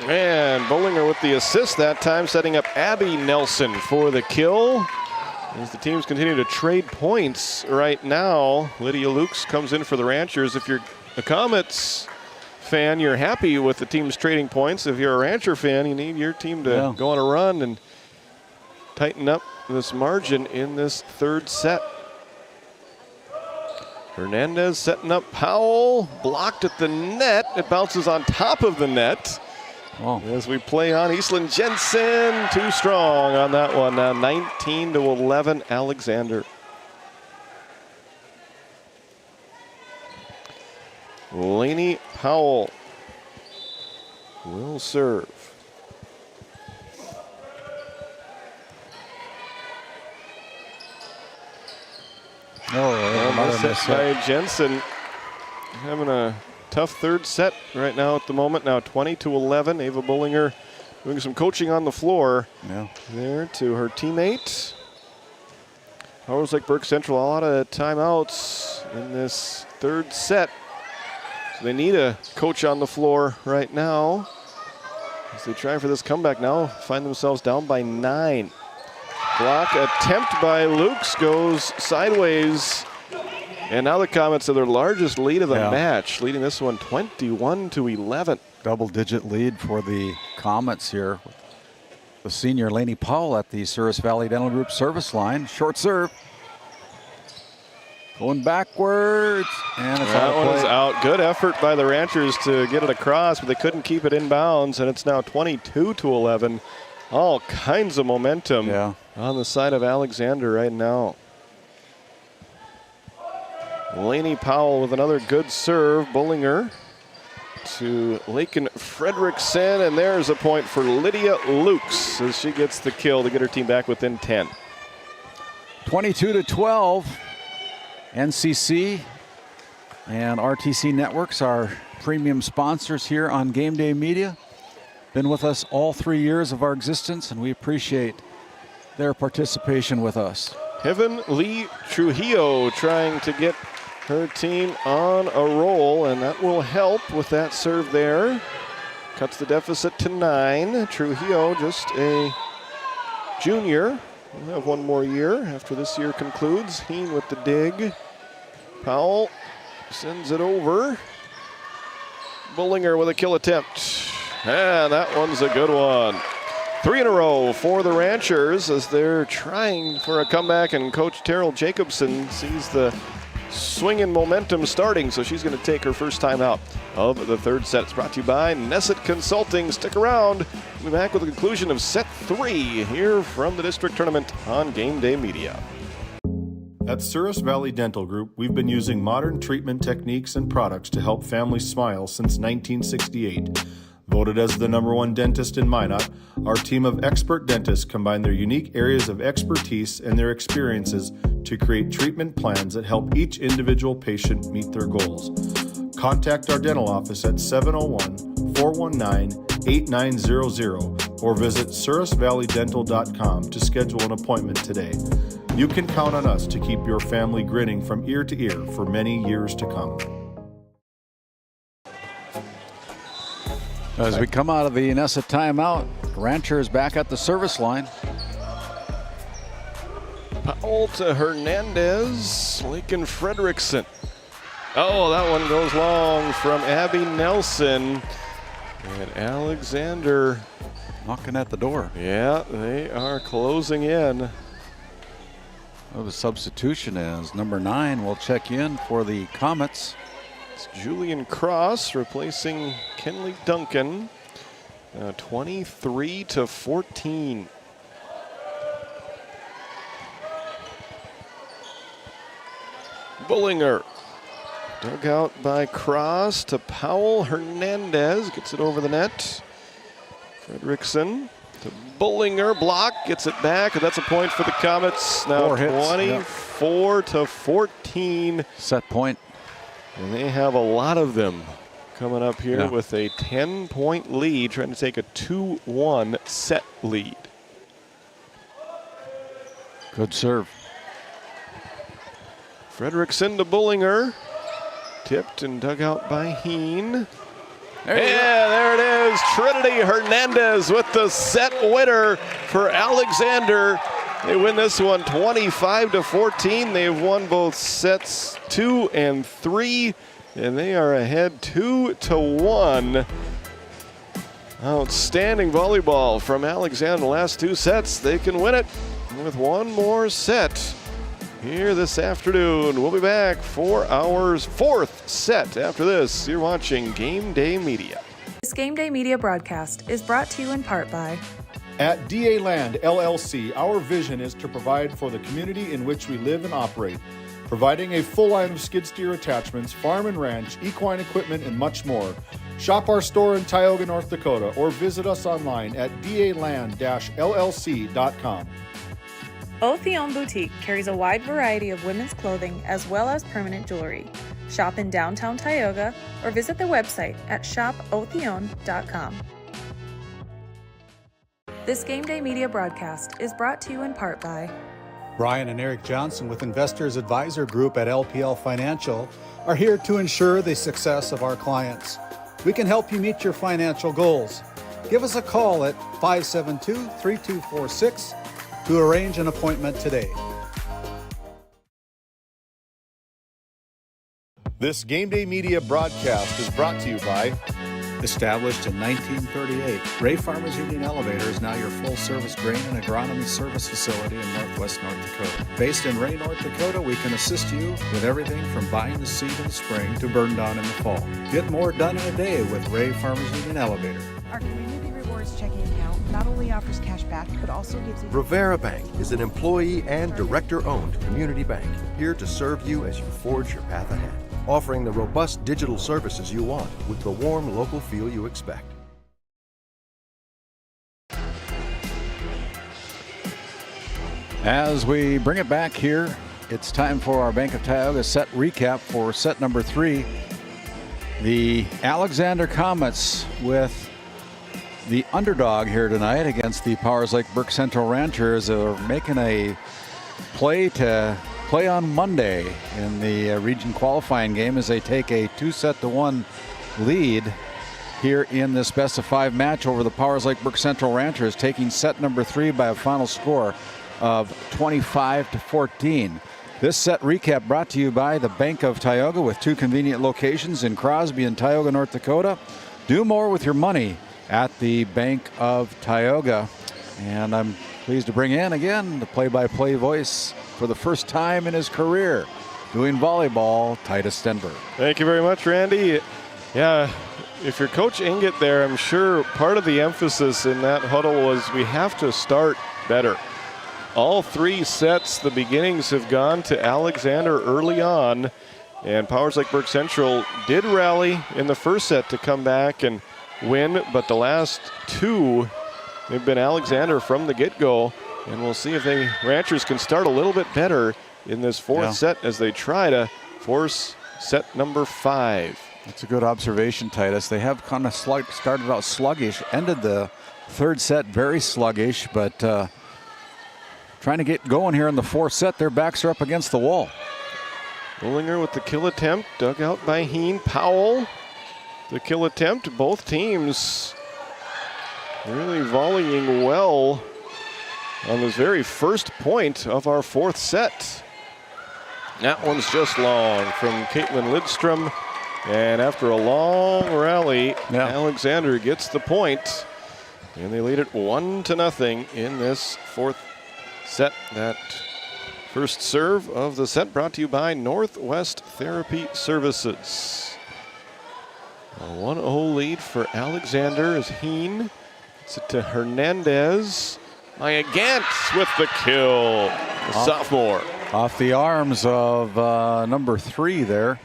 And Bollinger with the assist that time, setting up Abby Nelson for the kill. As the teams continue to trade points right now, Lydia Lukes comes in for the Ranchers. If you're a Comets fan, you're happy with the teams trading points. If you're a Rancher fan, you need your team to go on a run and tighten up this margin in this third set. Hernandez setting up Powell, blocked at the net. It bounces on top of the net. Oh. As we play on, Eastland Jensen too strong on that one. Now 19-11 Alexander. Lainey Powell will serve. Oh, set by Jensen. Having a tough third set right now at the moment. Now 20-11. Ava Bollinger doing some coaching on the floor. There to her teammate. Powers like Burke Central, a lot of timeouts in this third set. So they need a coach on the floor right now as they try for this comeback now. Find themselves down by 9. Block attempt by Lukes goes sideways. And now the Comets have their largest lead of the match, leading this one 21-11. Double-digit lead for the Comets here. The senior Lainey Powell at the Souris Valley Dental Group service line. Short serve. Going backwards, and it's that out of play. one is out. Good effort by the Ranchers to get it across, but they couldn't keep it inbounds, and it's now 22-11. All kinds of momentum on the side of Alexander right now. Lainey Powell with another good serve. Bollinger to Laken Fredrickson, and there's a point for Lydia Lukes as she gets the kill to get her team back within 10. 22-12. NCC and RTC Networks, our premium sponsors here on Game Day Media. Been with us all 3 years of our existence, and we appreciate their participation with us. Heaven Lee Trujillo trying to get her team on a roll, and that will help with that serve there. Cuts the deficit to 9. Trujillo, just a junior. We'll have one more year after this year concludes. Heen with the dig. Powell sends it over. Bollinger with a kill attempt. And that one's a good one. 3 in a row for the Ranchers as they're trying for a comeback, and Coach Terrell Jacobson sees the swinging momentum starting, so she's going to take her first time out of the third set. It's brought to you by Nesset Consulting. Stick around. We'll be back with the conclusion of set 3 here from the district tournament on Game Day Media. At Souris Valley Dental Group, we've been using modern treatment techniques and products to help families smile since 1968. Voted as the #1 dentist in Minot, our team of expert dentists combine their unique areas of expertise and their experiences to create treatment plans that help each individual patient meet their goals. Contact our dental office at 701-419-8900 or visit sourisvalleydental.com to schedule an appointment today. You can count on us to keep your family grinning from ear to ear for many years to come. As we come out of the Nesset timeout, Ranchers back at the service line. Powell to Hernandez. Laken Fredrickson. Oh, that one goes long from Abby Nelson. And Alexander knocking at the door. Yeah, they are closing in. The substitution as number 9 will check in for the Comets. It's Julian Cross replacing Kenley Duncan. 23-14. Bollinger Dug out by Cross to Powell. Hernandez gets it over the net. Fredrickson to Bullinger. Block, gets it back, and that's a point for the Comets. Now 24 to 14. Set point. And they have a lot of them coming up here with a 10-point lead, trying to take a 2-1 set lead. Good serve. Fredrickson to Bullinger. Tipped and dug out by Heen. There it is. Trinity Hernandez with the set winner for Alexander. They win this one 25 to 14. They've won both sets 2 and 3, and they are ahead 2-1. Outstanding volleyball from Alexander. The last 2 sets, they can win it with one more set here this afternoon. We'll be back for our 4th set after this. You're watching Game Day Media. This Game Day Media broadcast is brought to you in part by At DA Land LLC, our vision is to provide for the community in which we live and operate, providing a full line of skid steer attachments, farm and ranch, equine equipment, and much more. Shop our store in Tioga, North Dakota, or visit us online at daland-llc.com. Otheon Boutique carries a wide variety of women's clothing as well as permanent jewelry. Shop in downtown Tioga or visit their website at shopotheon.com. This Game Day Media broadcast is brought to you in part by Brian and Eric Johnson with Investors Advisor Group at LPL Financial are here to ensure the success of our clients. We can help you meet your financial goals. Give us a call at 572-3246 to arrange an appointment today. This Game Day Media broadcast is brought to you by Established in 1938, Ray Farmers Union Elevator is now your full-service grain and agronomy service facility in northwest North Dakota. Based in Ray, North Dakota, we can assist you with everything from buying the seed in the spring to burn down in the fall. Get more done in a day with Ray Farmers Union Elevator. Our Community Rewards checking account not only offers cash back, but also gives you... Rivera Bank is an employee and director-owned community bank, here to serve you as you forge your path ahead, offering the robust digital services you want with the warm local feel you expect. As we bring it back here, it's time for our Bank of Tioga set recap for set number 3. The Alexander Comets with the underdog here tonight against the Powers Lake Burke Central Ranchers are making a play to play on Monday in the region qualifying game as they take a 2-1 lead here in this best of 5 match over the Powers Lake Burke Central Ranchers, taking set number 3 by a final score of 25-14. This set recap brought to you by the Bank of Tioga with 2 convenient locations in Crosby and Tioga, North Dakota. Do more with your money at the Bank of Tioga. And I'm pleased to bring in again the play-by-play voice for the first time in his career doing volleyball, Titus Stenberg. Thank you very much, Randy. Yeah, if you're Coach Inget there, I'm sure part of the emphasis in that huddle was we have to start better. All 3 sets, the beginnings have gone to Alexander early on, and Powers Lake Burke Central did rally in the first set to come back and win, but the last 2, they've been Alexander from the get-go, and we'll see if the Ranchers can start a little bit better in this 4th set as they try to force set number 5. That's a good observation, Titus. They have kind of started out sluggish, ended the 3rd set very sluggish, but trying to get going here in the 4th set. Their backs are up against the wall. Bullinger with the kill attempt, dug out by Heen. Powell, the kill attempt. Both teams really volleying well on this very first point of our 4th set. That one's just long from Caitlin Lidstrom. And after a long rally, Alexander gets the point. And they lead it 1-0 in this 4th set. That first serve of the set brought to you by Northwest Therapy Services. A 1-0 lead for Alexander as Heen gets it to Hernandez. Maya Gantz with the kill, the sophomore. Off the arms of number 3 there.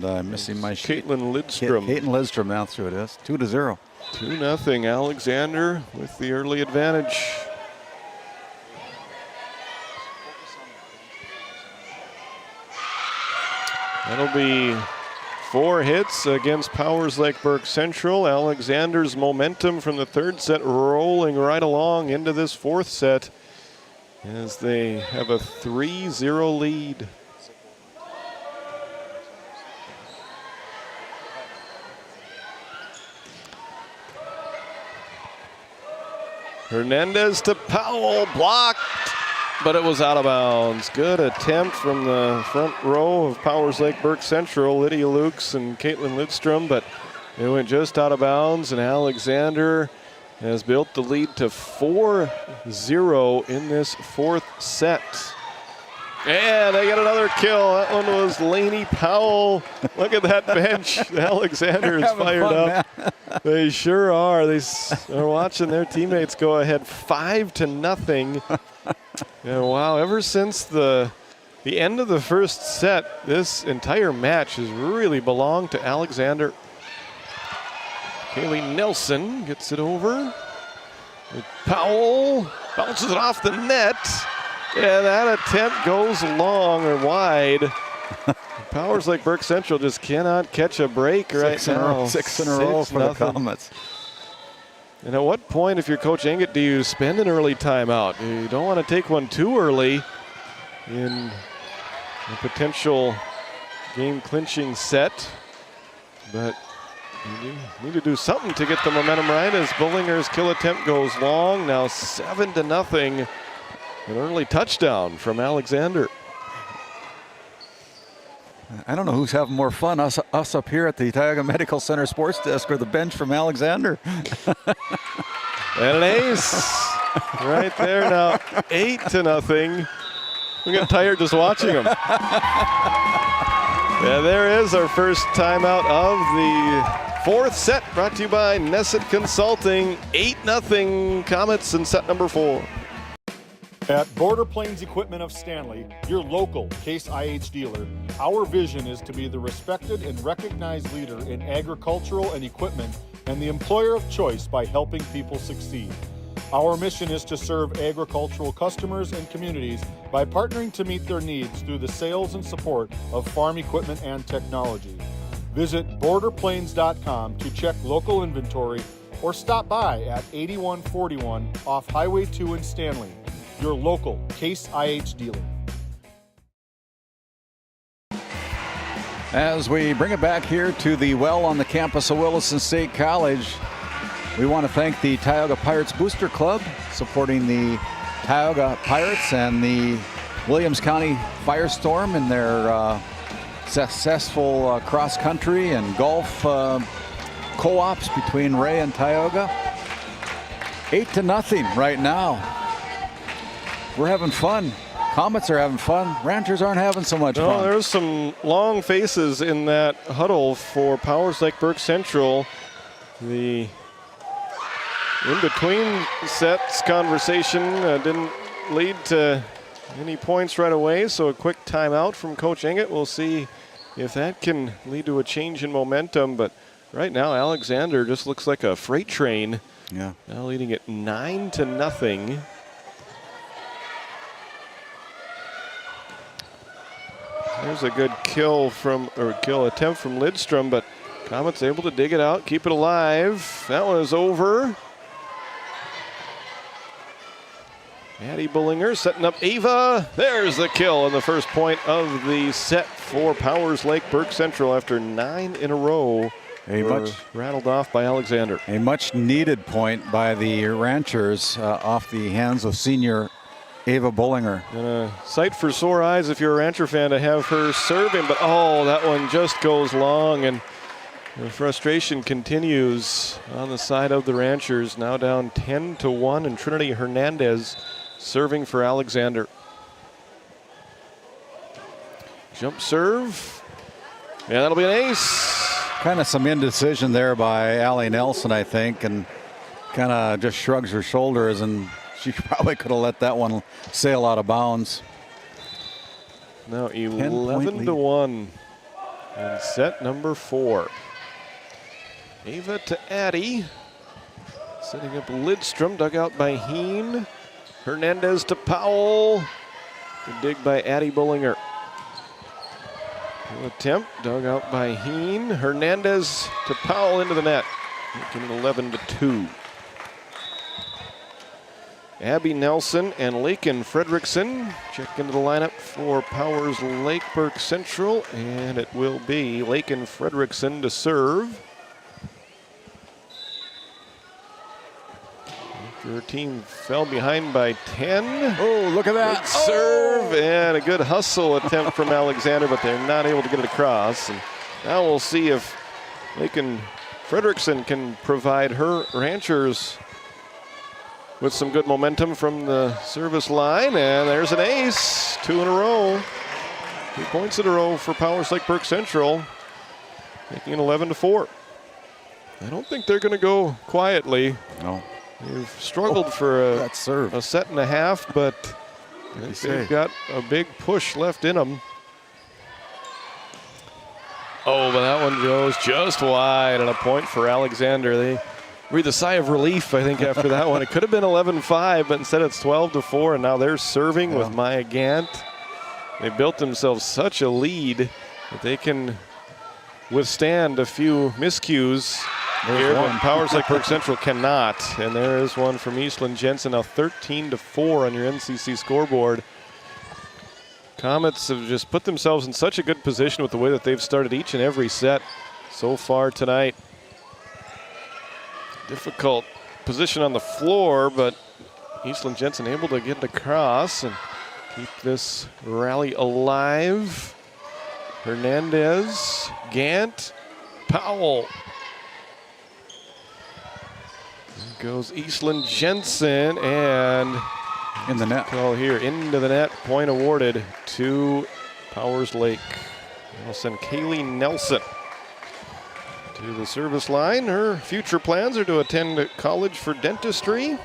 and I'm missing my sheet. Caitlin Lidstrom. Caitlin Lidstrom, that's who it is. 2-0. 2-0. Alexander with the early advantage. That'll be 4 hits against Powers Lake Burke Central. Alexander's momentum from the 3rd set rolling right along into this 4th set as they have a 3-0 lead. Hernandez to Powell, blocked, but it was out of bounds. Good attempt from the front row of Powers Lake Burke Central, Lydia Lukes and Caitlin Lidstrom, but it went just out of bounds, and Alexander has built the lead to 4-0 in this 4th set. And they get another kill. That one was Lainey Powell. Look at that bench. Alexander is fired up. They sure are. They are watching their teammates go ahead 5-0. And wow, ever since the end of the 1st set, this entire match has really belonged to Alexander. Kaylee Nelson gets it over. Powell bounces it off the net. Yeah, that attempt goes long or wide. Powers Lake Burke Central just cannot catch a break right now. 6 in a row for the Comets. And at what point, if you're Coach Engett, do you spend an early timeout? You don't want to take one too early in a potential game-clinching set, but you need to do something to get the momentum right as Bullinger's kill attempt goes long. Now 7-0. An early touchdown from Alexander. I don't know who's having more fun, us up here at the Tioga Medical Center sports desk or the bench from Alexander. And an ace right there now, 8-0. We got tired just watching them. Yeah, there is our first timeout of the 4th set, brought to you by Nesset Consulting. 8-0 Comets in set number 4. At Border Plains Equipment of Stanley, your local Case IH dealer, our vision is to be the respected and recognized leader in agricultural and equipment and the employer of choice by helping people succeed. Our mission is to serve agricultural customers and communities by partnering to meet their needs through the sales and support of farm equipment and technology. Visit borderplains.com to check local inventory or stop by at 8141 off Highway 2 in Stanley. Your local Case IH dealer. As we bring it back here to the well on the campus of Williston State College, we want to thank the Tioga Pirates Booster Club supporting the Tioga Pirates and the Williams County Firestorm in their successful cross-country and golf co-ops between Ray and Tioga. 8-0 right now. We're having fun. Comets are having fun. Ranchers aren't having so much fun. There's some long faces in that huddle for Powers Lake Burke Central. The in-between sets conversation didn't lead to any points right away, so a quick timeout from Coach Engett. We'll see if that can lead to a change in momentum, but right now Alexander just looks like a freight train. Yeah. Now leading it 9-0. There's a good kill attempt from Lidstrom, but Comets able to dig it out, keep it alive. That one is over. Maddie Bullinger setting up Ava. There's the kill and the first point of the set for Powers Lake Burke Central after 9 in a row. Rattled off by Alexander. A much needed point by the Ranchers off the hands of senior Ava Bullinger. And a sight for sore eyes if you're a Rancher fan to have her serving, but that one just goes long, and the frustration continues on the side of the Ranchers, now down 10-1, and Trinity Hernandez serving for Alexander. Jump serve, and that'll be an ace. Kind of some indecision there by Allie Nelson, I think, and kind of just shrugs her shoulders, and she probably could have let that one sail out of bounds. Now 11-1. in set number 4. Ava to Addy. Setting up Lidstrom, dug out by Heen. Hernandez to Powell. Good dig by Addy Bullinger. Good attempt, dug out by Heen. Hernandez to Powell into the net. Making it 11-2. Abby Nelson and Laken Fredrickson check into the lineup for Powers Lakeburg Central, and it will be Laken Fredrickson to serve. After her team fell behind by 10. Oh, look at that. Good serve and a good hustle attempt from Alexander, but they're not able to get it across. And now we'll see if Laken Fredrickson can provide her Ranchers with some good momentum from the service line, and there's an ace. 2 in a row. 2 points in a row for Powers Lakeburg Central, making it 11-4. I don't think they're going to go quietly. No. They've struggled for a set and a half, but I think they've got a big push left in them. Oh, but that one goes just wide, and a point for Alexander. They breathe a sigh of relief, I think, after that one. It could have been 11-5, but instead it's 12-4, and now they're serving with Maya Gant. They built themselves such a lead that they can withstand a few miscues here, but Powers Lakeburg Central cannot. And there is one from Eastland Jensen, now 13-4 on your NCC scoreboard. Comets have just put themselves in such a good position with the way that they've started each and every set so far tonight. Difficult position on the floor, but Eastland Jensen able to get it across and keep this rally alive. Hernandez, Gant, Powell. There goes Eastland Jensen, and in the net. Call here, into the net. Point awarded to Powers Lake. We'll send Kaylee Nelson to the service line. Her future plans are to attend college for dentistry.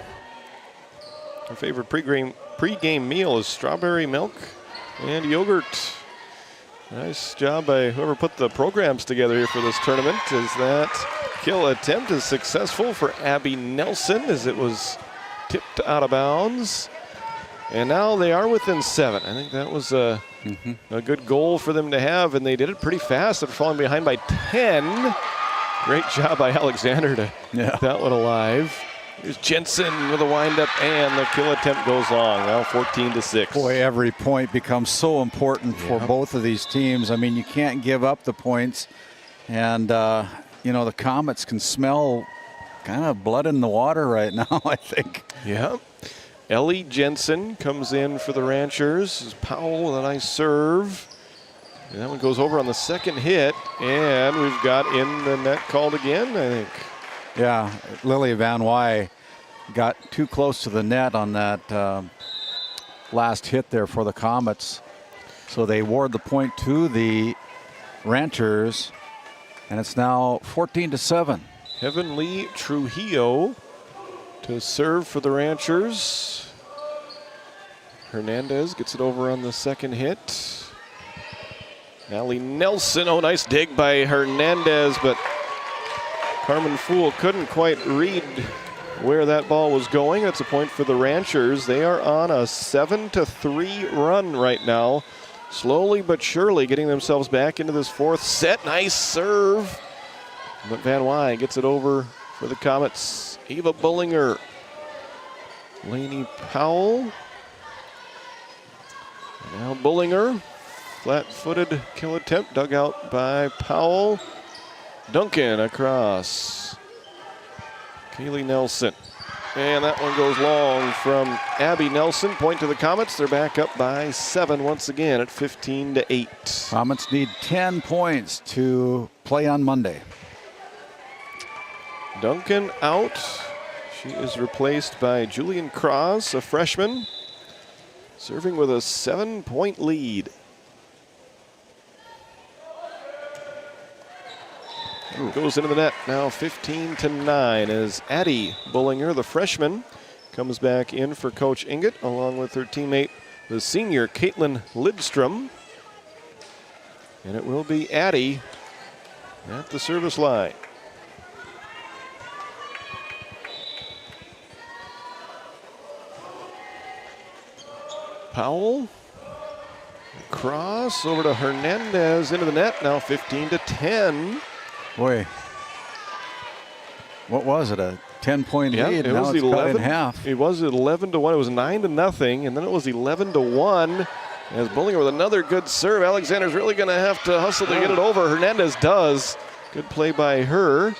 Her favorite pregame meal is strawberry milk and yogurt. Nice job by whoever put the programs together here for this tournament, as that kill attempt is successful for Abby Nelson as it was tipped out of bounds. And now they are within 7. I think that was a good goal for them to have, and they did it pretty fast. They're falling behind by 10. Great job by Alexander to keep that one alive. Here's Jensen with a windup, and the kill attempt goes long. Now 14-6. Boy, every point becomes so important for both of these teams. I mean, you can't give up the points, and you know, the Comets can smell kind of blood in the water right now, I think. Yeah. Ellie Jensen comes in for the Ranchers. Powell with a nice serve. And that one goes over on the second hit, and we've got in the net called again, I think. Yeah, Lily Van Wy got too close to the net on that last hit there for the Comets. So they award the point to the Ranchers, and it's now 14-7. Heavenly Trujillo to serve for the Ranchers. Hernandez gets it over on the second hit. Allie Nelson, oh, nice dig by Hernandez, but Carmen Fool couldn't quite read where that ball was going. That's a point for the Ranchers. They are on a 7-3 run right now. Slowly but surely getting themselves back into this fourth set. Nice serve. But Van Wy gets it over for the Comets. Eva Bullinger. Lainey Powell. And now Bullinger. Flat-footed kill attempt dug out by Powell. Duncan across. Kaylee Nelson. And that one goes long from Abby Nelson. Point to the Comets. They're back up by 7 once again at 15-8. Comets need 10 points to play on Monday. Duncan out. She is replaced by Julian Cross, a freshman, serving with a 7-point lead. Goes into the net, now 15-9 as Addie Bullinger, the freshman, comes back in for Coach Inget along with her teammate, the senior Caitlin Lidstrom. And it will be Addy at the service line. Powell. Cross over to Hernandez into the net. Now 15-10. Boy, what was it? A 10-point lead. It now was it's 11. cut in half. It was 11-1. It was 9-0, and then it was 11-1. As Bullinger with another good serve. Alexander's really going to have to hustle to get it over. Hernandez does. Good play by her.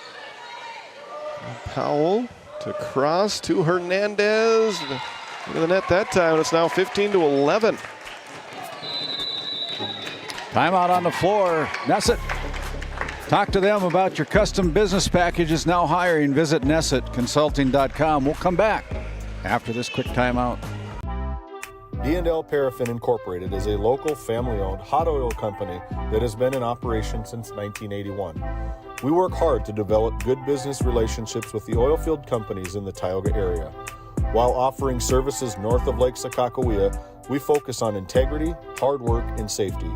Powell to cross to Hernandez. Into the net that time. It's now 15-11. Timeout on the floor. Nesset. Talk to them about your custom business packages now hiring. Visit nessetconsulting.com. We'll come back after this quick timeout. D&L Paraffin Incorporated is a local family-owned hot oil company that has been in operation since 1981. We work hard to develop good business relationships with the oilfield companies in the Tioga area. While offering services north of Lake Sakakawea, we focus on integrity, hard work, and safety.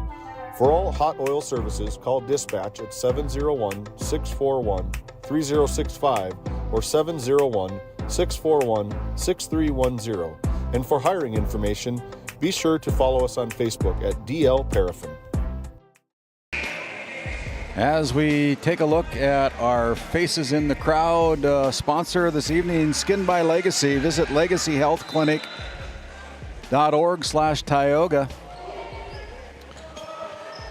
For all hot oil services, call dispatch at 701-641-3065 or 701-641-6310. And for hiring information, be sure to follow us on Facebook at DL Paraffin. As we take a look at our faces in the crowd, sponsor this evening, Skin by Legacy. Visit legacyhealthclinic.org/Tioga.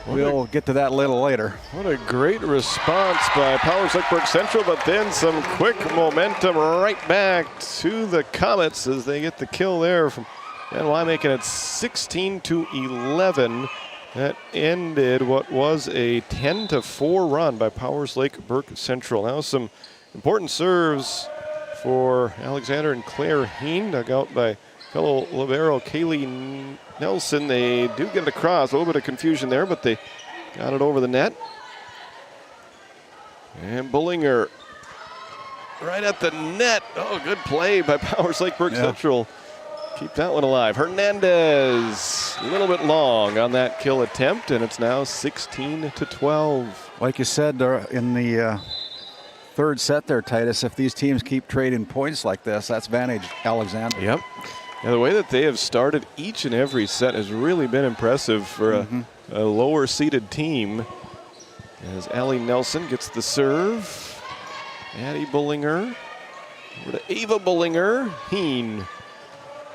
We'll get to that a little later. What a great response by Powers Lakeburg Central, but then some quick momentum right back to the Comets as they get the kill there from NY, making it 16-11. That ended what was a 10-4 run by Powers Lakeburg Central. Now some important serves for Alexander and Claire Heen, dug out by fellow libero Kaylee Nelson. They do get it across. A little bit of confusion there, but they got it over the net. And Bullinger right at the net. Oh, good play by Powers Lakeburg Central. Keep that one alive. Hernandez, a little bit long on that kill attempt, and it's now 16-12. Like you said in the third set there, Titus, if these teams keep trading points like this, that's advantage Alexander. Yep. Now, the way that they have started each and every set has really been impressive for a lower-seeded team. As Allie Nelson gets the serve. Addie Bullinger. Over to Ava Bullinger. Heen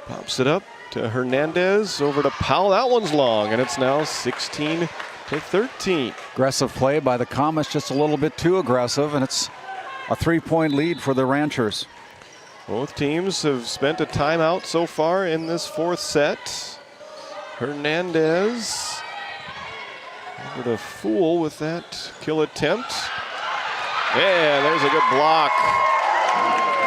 pops it up to Hernandez. Over to Powell. That one's long, and it's now 16-13. Aggressive play by the Comets, just a little bit too aggressive, and it's a 3-point lead for the Ranchers. Both teams have spent a timeout so far in this fourth set. Hernandez over to Fool with that kill attempt. And there's a good block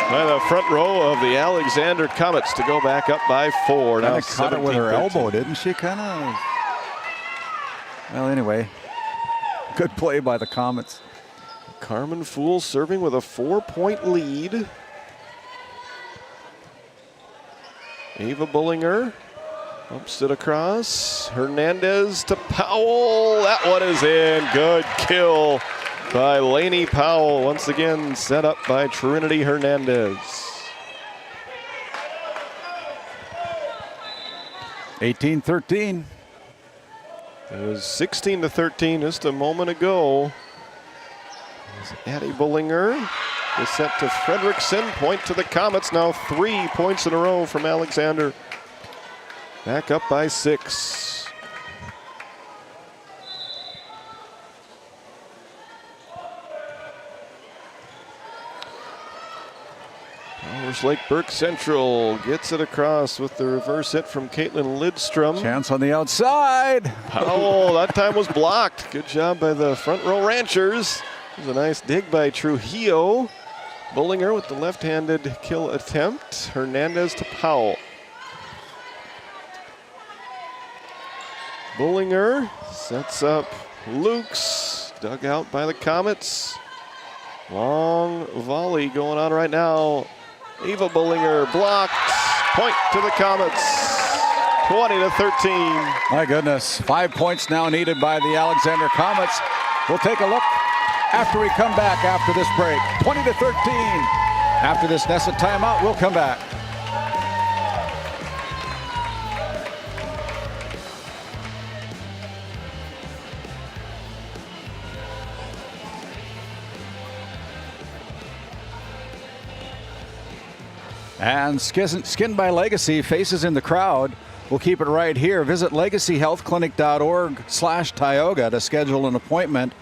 by the front row of the Alexander Comets to go back up by 4. Now caught it with her elbow, didn't she? Kind of. Well, anyway, good play by the Comets. Carmen Fool serving with a 4-point lead. Ava Bullinger bumps it across. Hernandez to Powell. That one is in. Good kill by Lainey Powell. Once again set up by Trinity Hernandez. 18-13. It was 16-13 just a moment ago. Addie Bullinger is set to Fredrickson. Point to the Comets. Now 3 points in a row from Alexander. Back up by 6. Powers Lakeburg Central gets it across with the reverse hit from Caitlin Lidstrom. Chance on the outside. Powell, that time was blocked. Good job by the front row Ranchers. It was a nice dig by Trujillo. Bullinger with the left-handed kill attempt. Hernandez to Powell. Bullinger sets up Lukes. Dug out by the Comets. Long volley going on right now. Ava Bullinger blocked. Point to the Comets. 20-13. My goodness, 5 points now needed by the Alexander Comets. We'll take a look after we come back after this break. 20-13. After this Nessa timeout, we'll come back. And Skin by Legacy faces in the crowd. We'll keep it right here. Visit legacyhealthclinic.org/Tioga to schedule an appointment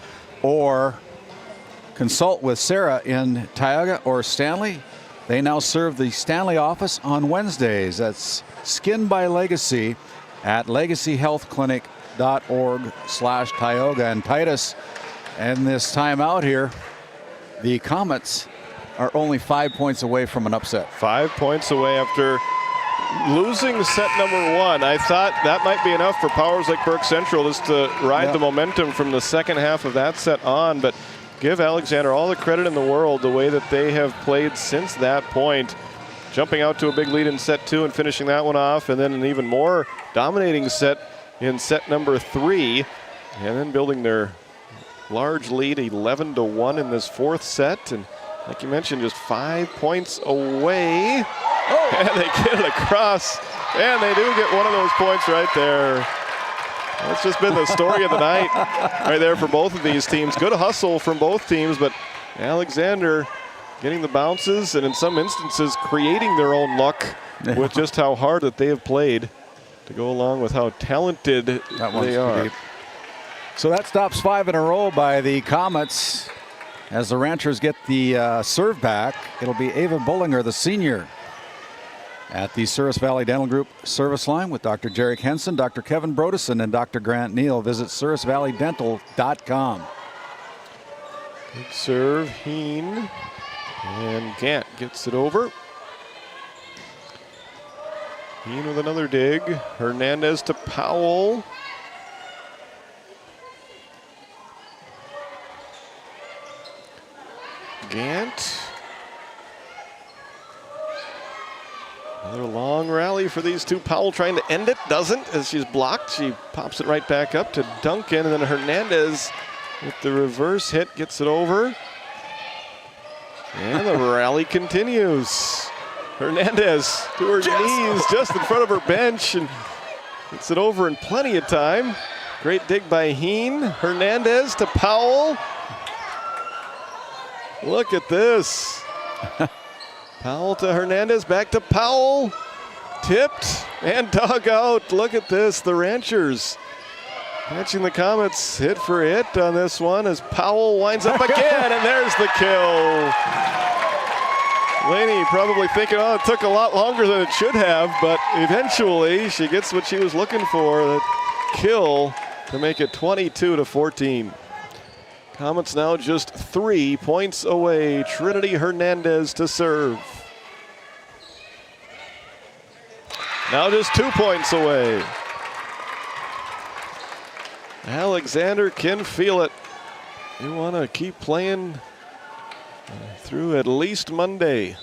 or consult with Sarah in Tioga or Stanley. They now serve the Stanley office on Wednesdays. That's Skin by Legacy at legacyhealthclinic.org/Tioga. And Titus, and this time out here, the Comets are only 5 points away from an upset. 5 points away after losing set number 1. I thought that might be enough for Powers Lake Burke Central just to ride the momentum from the second half of that set on, but give Alexander all the credit in the world the way that they have played since that point. Jumping out to a big lead in set 2 and finishing that one off, and then an even more dominating set in set number 3, and then building their large lead 11-1 in this 4th set. And like you mentioned, just 5 points away. Oh. And they get it across, and they do get one of those points right there. That's just been the story of the night right there for both of these teams. Good hustle from both teams, but Alexander getting the bounces and in some instances creating their own luck with just how hard that they have played to go along with how talented they are. Deep. So that stops 5 in a row by the Comets. As the Ranchers get the serve back, it'll be Ava Bullinger, the senior, at the Souris Valley Dental Group service line with Dr. Jarek Henson, Dr. Kevin Brodesson, and Dr. Grant Neal. Visit sourisvalleydental.com. Good serve, Heen, and Gant gets it over. Heen with another dig. Hernandez to Powell. Gant. Another long rally for these two. Powell trying to end it, doesn't, as she's blocked. She pops it right back up to Duncan, and then Hernandez with the reverse hit gets it over. And the rally continues. Hernandez to her knees just in front of her bench and gets it over in plenty of time. Great dig by Heen. Hernandez to Powell. Look at this. Powell to Hernandez, back to Powell. Tipped and dug out. Look at this. The Ranchers catching the Comets hit for hit on this one as Powell winds up again, and there's the kill. Laney probably thinking, oh, it took a lot longer than it should have, but eventually she gets what she was looking for, that kill to make it 22-14. Comets now just 3 points away. Trinity Hernandez to serve. Now just 2 points away. Alexander can feel it. You want to keep playing through at least Monday.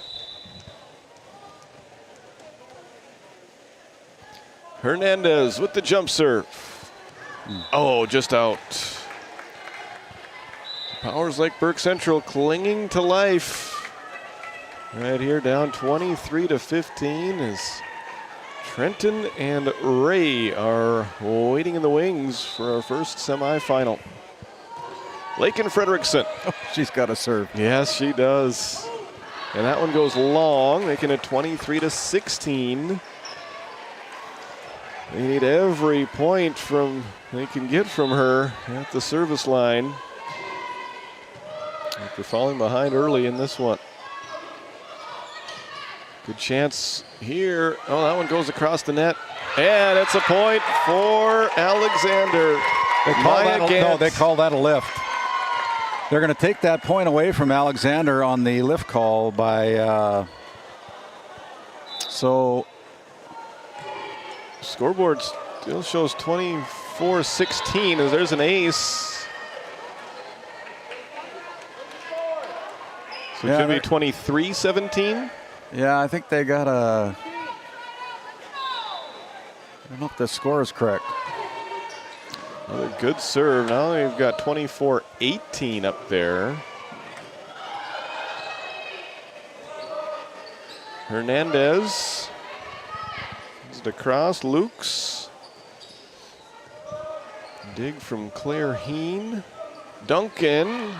Hernandez with the jump serve. Oh, just out. Powers Lake Burke Central clinging to life. Right here, down 23-15 as Trenton and Ray are waiting in the wings for our first semifinal. Lakin Frederickson. Oh, she's got a serve. Yes, she does. And that one goes long, making it 23-16. They need every point they can get from her at the service line after falling behind early in this one. Good chance here. Oh, that one goes across the net. And it's a point for Alexander. They call that a lift. They're going to take that point away from Alexander on the lift call by so scoreboard still shows 24-16 as there's an ace. So it could be 23-17. Yeah, I think they got a. don't know if the score is correct. Another good serve. Now they've got 24-18 up there. Hernandez. Across. Lukes. Dig from Claire Heen. Duncan.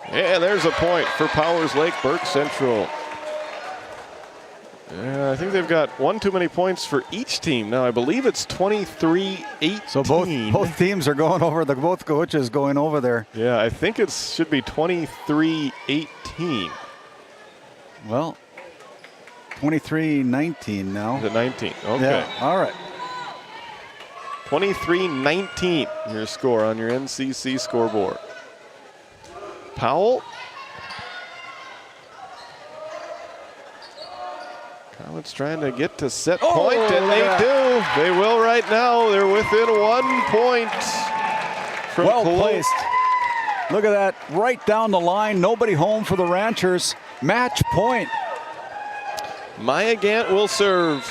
And there's a point for Powers Lake Burke Central. I think they've got one too many points for each team. Now I believe it's 23-18. So both teams are going over, both coaches going over there. Yeah, I think it should be 23-18. Well, 23-19 now. Is it 19? Okay. Yeah, all right. 23-19 your score on your NCC scoreboard. Powell. Comets trying to get to set point, and they do. They will right now. They're within 1 point from well Cologne. placed. Look at that, right down the line. Nobody home for the Ranchers. Match point. Maya Gant will serve.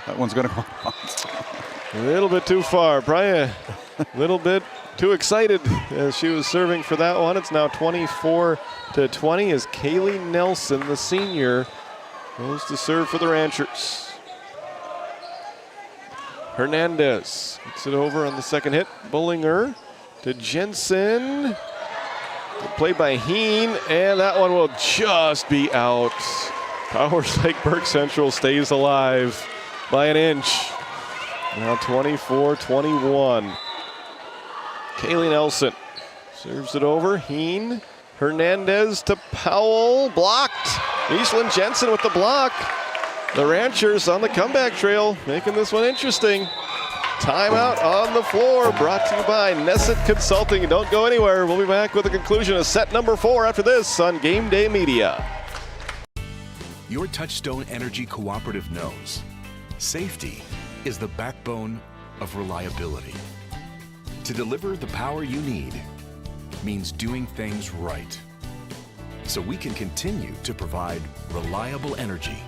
That one's going to go A little bit too far. Probably a little bit too excited as she was serving for that one. It's now 24-20 as Kaylee Nelson, the senior, goes to serve for the Ranchers. Hernandez gets it over on the second hit. Bullinger to Jensen. Played by Heen, and that one will just be out. Powers Lake Burke Central stays alive by an inch. Now 24-21. Kaylee Nelson serves it over. Heen, Hernandez to Powell, blocked. Eastland Jensen with the block. The Ranchers on the comeback trail, making this one interesting. Timeout on the floor, brought to you by Nesset Consulting. Don't go anywhere. We'll be back with the conclusion of set number 4 after this on Game Day Media. Your Touchstone Energy Cooperative knows safety is the backbone of reliability. To deliver the power you need means doing things right, so we can continue to provide reliable energy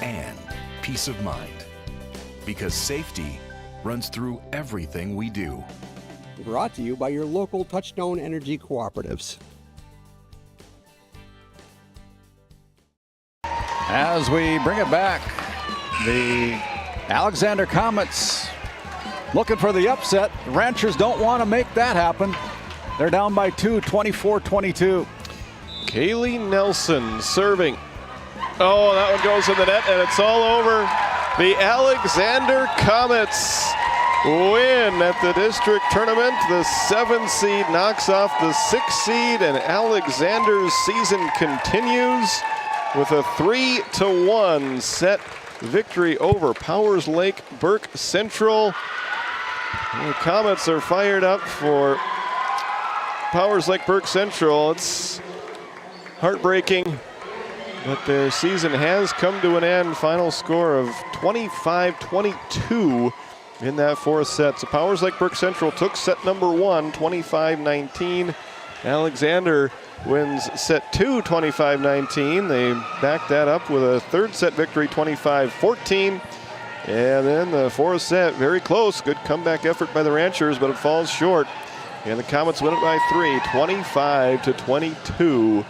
and peace of mind, because safety runs through everything we do. Brought to you by your local Touchstone Energy Cooperatives. As we bring it back, the Alexander Comets looking for the upset. The Ranchers don't want to make that happen. They're down by 2, 24-22. Kaylee Nelson serving. Oh, that one goes in the net, and it's all over. The Alexander Comets win at the district tournament. The 7 seed knocks off the 6 seed, and Alexander's season continues with a 3-1 set victory over Powers Lake Burke Central. The Comets are fired up for Powers Lake Burke Central. It's heartbreaking, but their season has come to an end. Final score of 25-22 in that 4th set. So Powers Lake Burke Central took set number 1, 25-19. Alexander wins set 2, 25-19. They backed that up with a 3rd set victory, 25-14. And then the 4th set, very close. Good comeback effort by the Ranchers, but it falls short. And the Comets win it by 3, 25-22.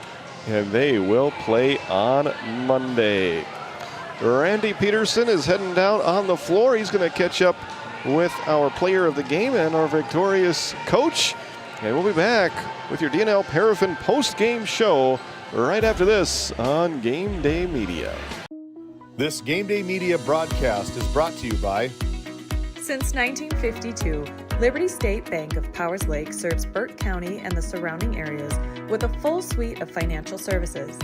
And they will play on Monday. Randy Peterson is heading down on the floor. He's going to catch up with our player of the game and our victorious coach. And we'll be back with your DNL Paraffin post-game show right after this on Game Day Media. This Game Day Media broadcast is brought to you by... Since 1952, Liberty State Bank of Powers Lake serves Burke County and the surrounding areas with a full suite of financial services.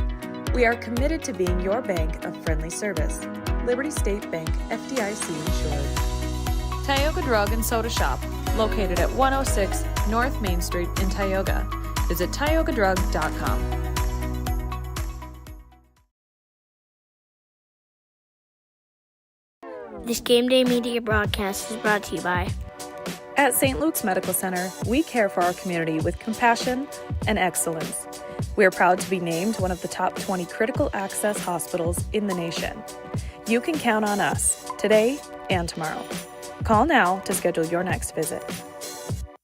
We are committed to being your bank of friendly service. Liberty State Bank, FDIC insured. Tioga Drug and Soda Shop, located at 106 North Main Street in Tioga. Visit tiogadrug.com. This Game Day Media broadcast is brought to you by At St. Luke's Medical Center, we care for our community with compassion and excellence. We are proud to be named one of the top 20 critical access hospitals in the nation. You can count on us today and tomorrow. Call now to schedule your next visit.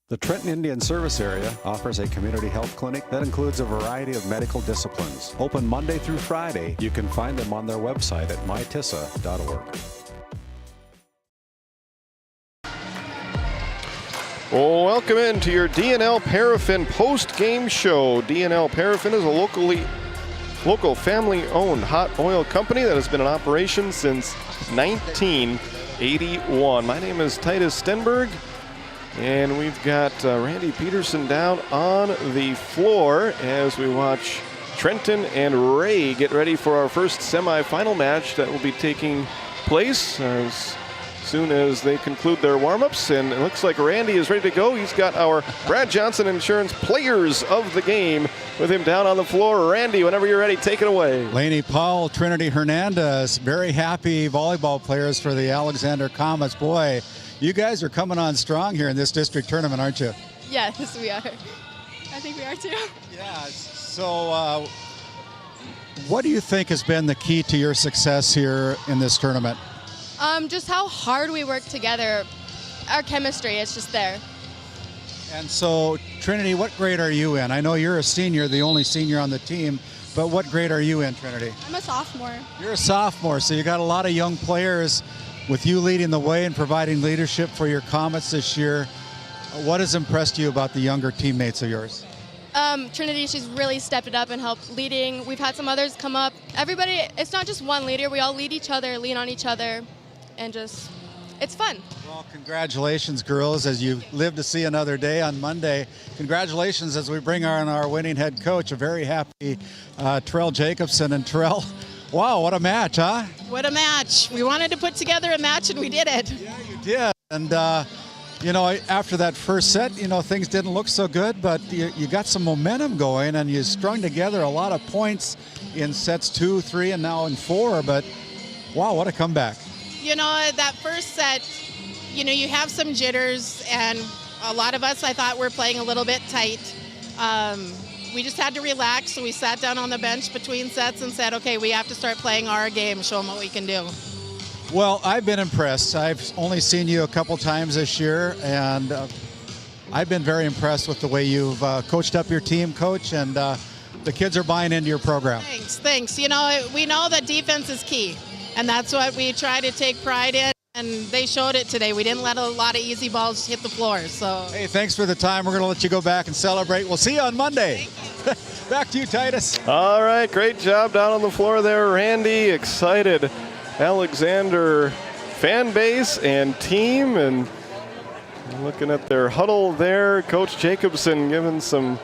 The Trenton Indian Service Area offers a community health clinic that includes a variety of medical disciplines. Open Monday through Friday. You can find them on their website at mytissa.org. Well, welcome into your D&L Paraffin post-game show. D&L Paraffin is a local family-owned hot oil company that has been in operation since 1981. My name is Titus Stenberg, and we've got Randy Peterson down on the floor as we watch Trenton and Ray get ready for our first semifinal match that will be taking place as soon as they conclude their warm-ups. And it looks like Randy is ready to go. He's got our Brad Johnson Insurance players of the game with him down on the floor. Randy, whenever you're ready, take it away. Laney Powell, Trinity Hernandez, very happy volleyball players for the Alexander Comets. Boy, you guys are coming on strong here in this district tournament, aren't you? Yes, we are. I think we are too. Yeah, so what do you think has been the key to your success here in this tournament? Just how hard we work together. Our chemistry is just there. And so, Trinity, what grade are you in? I know you're a senior, the only senior on the team, but what grade are you in, Trinity? I'm a sophomore. You're a sophomore, so you got a lot of young players with you leading the way and providing leadership for your Comets this year. What has impressed you about the younger teammates of yours? Trinity, she's really stepped it up and helped leading. We've had some others come up. Everybody, it's not just one leader. We all lead each other, lean on each other, and just, it's fun. Well, congratulations, girls, as you live to see another day on Monday. Congratulations as we bring on our winning head coach, a very happy Terrell Jacobson. And Terrell, wow, what a match, huh? What a match. We wanted to put together a match, and we did it. Yeah, you did. And, you know, after that first set, you know, things didn't look so good, but you got some momentum going, and you strung together a lot of points in sets 2, 3, and now in 4. But, wow, what a comeback. You know, that first set, you know, you have some jitters, and a lot of us, I thought, were playing a little bit tight. We just had to relax, so we sat down on the bench between sets and said, okay, we have to start playing our game, show them what we can do. Well, I've been impressed. I've only seen you a couple times this year, and I've been very impressed with the way you've coached up your team, Coach, and the kids are buying into your program. Thanks. You know, we know that defense is key, and that's what we try to take pride in, and they showed it today. We didn't let a lot of easy balls hit the floor. So. Hey, thanks for the time. We're going to let you go back and celebrate. We'll see you on Monday. Back to you, Titus. All right, great job down on the floor there, Randy. Excited Alexander fan base and team, and looking at their huddle there, Coach Jacobson giving some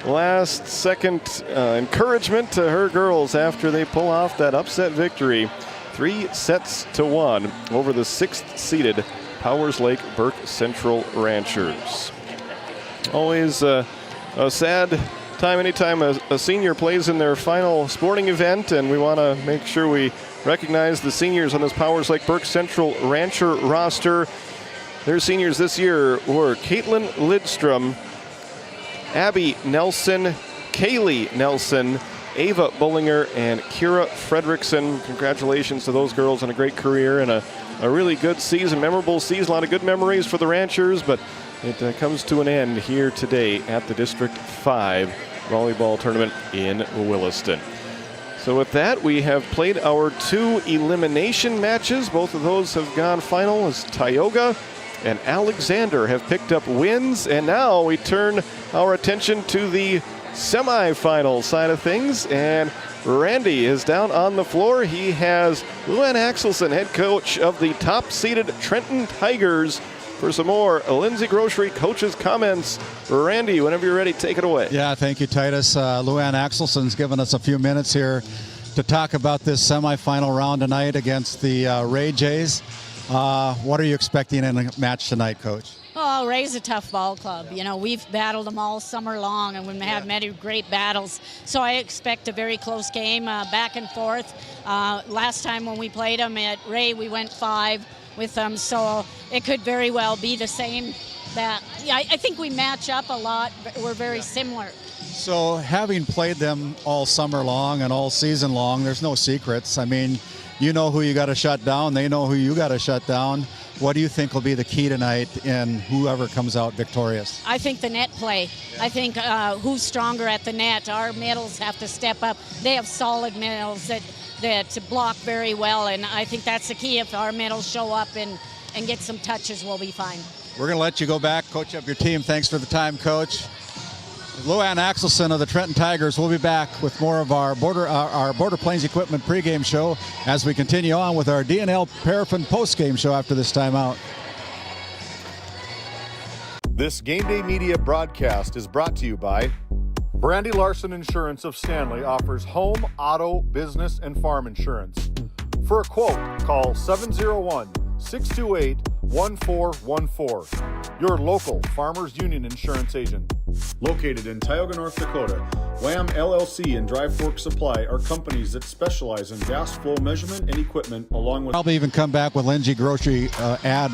last second encouragement to her girls after they pull off that upset victory 3-1 over the 6th seeded Powers Lake Burke Central Ranchers. Always a sad time anytime a senior plays in their final sporting event, and we want to make sure we recognize the seniors on this Powers Lake Burke Central Rancher roster. Their seniors this year were Caitlin Lidstrom, Abby Nelson, Kaylee Nelson, Ava Bullinger, and Kira Fredrickson. Congratulations to those girls on a great career and a really good season, memorable season, a lot of good memories for the Ranchers, but it comes to an end here today at the District 5 volleyball tournament in Williston. So with that, we have played our 2 elimination matches. Both of those have gone final as Tioga and Alexander have picked up wins. And now we turn our attention to the semifinal side of things. And Randy is down on the floor. He has Luann Axelson, head coach of the top-seeded Trenton Tigers, for some more Lindsay Grocery coach's comments. Randy, whenever you're ready, take it away. Yeah, thank you, Titus. Luann Axelson's given us a few minutes here to talk about this semifinal round tonight against the Ray Jays. What are you expecting in a match tonight, Coach? Oh, Ray's a tough ball club. You know, we've battled them all summer long, and we've had many great battles. So I expect a very close game, back and forth. Last time when we played them at Ray, we went 5 with them, so it could very well be the same that. Yeah, I think we match up a lot. We're very similar. So having played them all summer long and all season long, there's no secrets. I mean, you know who you got to shut down. They know who you got to shut down. What do you think will be the key tonight in whoever comes out victorious? I think the net play. Yeah. I think who's stronger at the net. Our middles have to step up. They have solid middles that block very well, and I think that's the key. If our middles show up and get some touches, we'll be fine. We're going to let you go back, coach up your team. Thanks for the time, Coach. Luann Axelson of the Trenton Tigers will be back with more of our Border Plains Equipment pregame show as we continue on with our DNL Paraffin postgame show after this timeout. This Game Day Media broadcast is brought to you by Brandy Larson Insurance of Stanley offers home, auto, business, and farm insurance. For a quote, call 701-628-1414. Your local Farmers Union Insurance agent. Located in Tioga, North Dakota, Wham LLC and Dry Fork Supply are companies that specialize in gas flow measurement and equipment, along with... Probably even come back with Lindsay Grocery ad.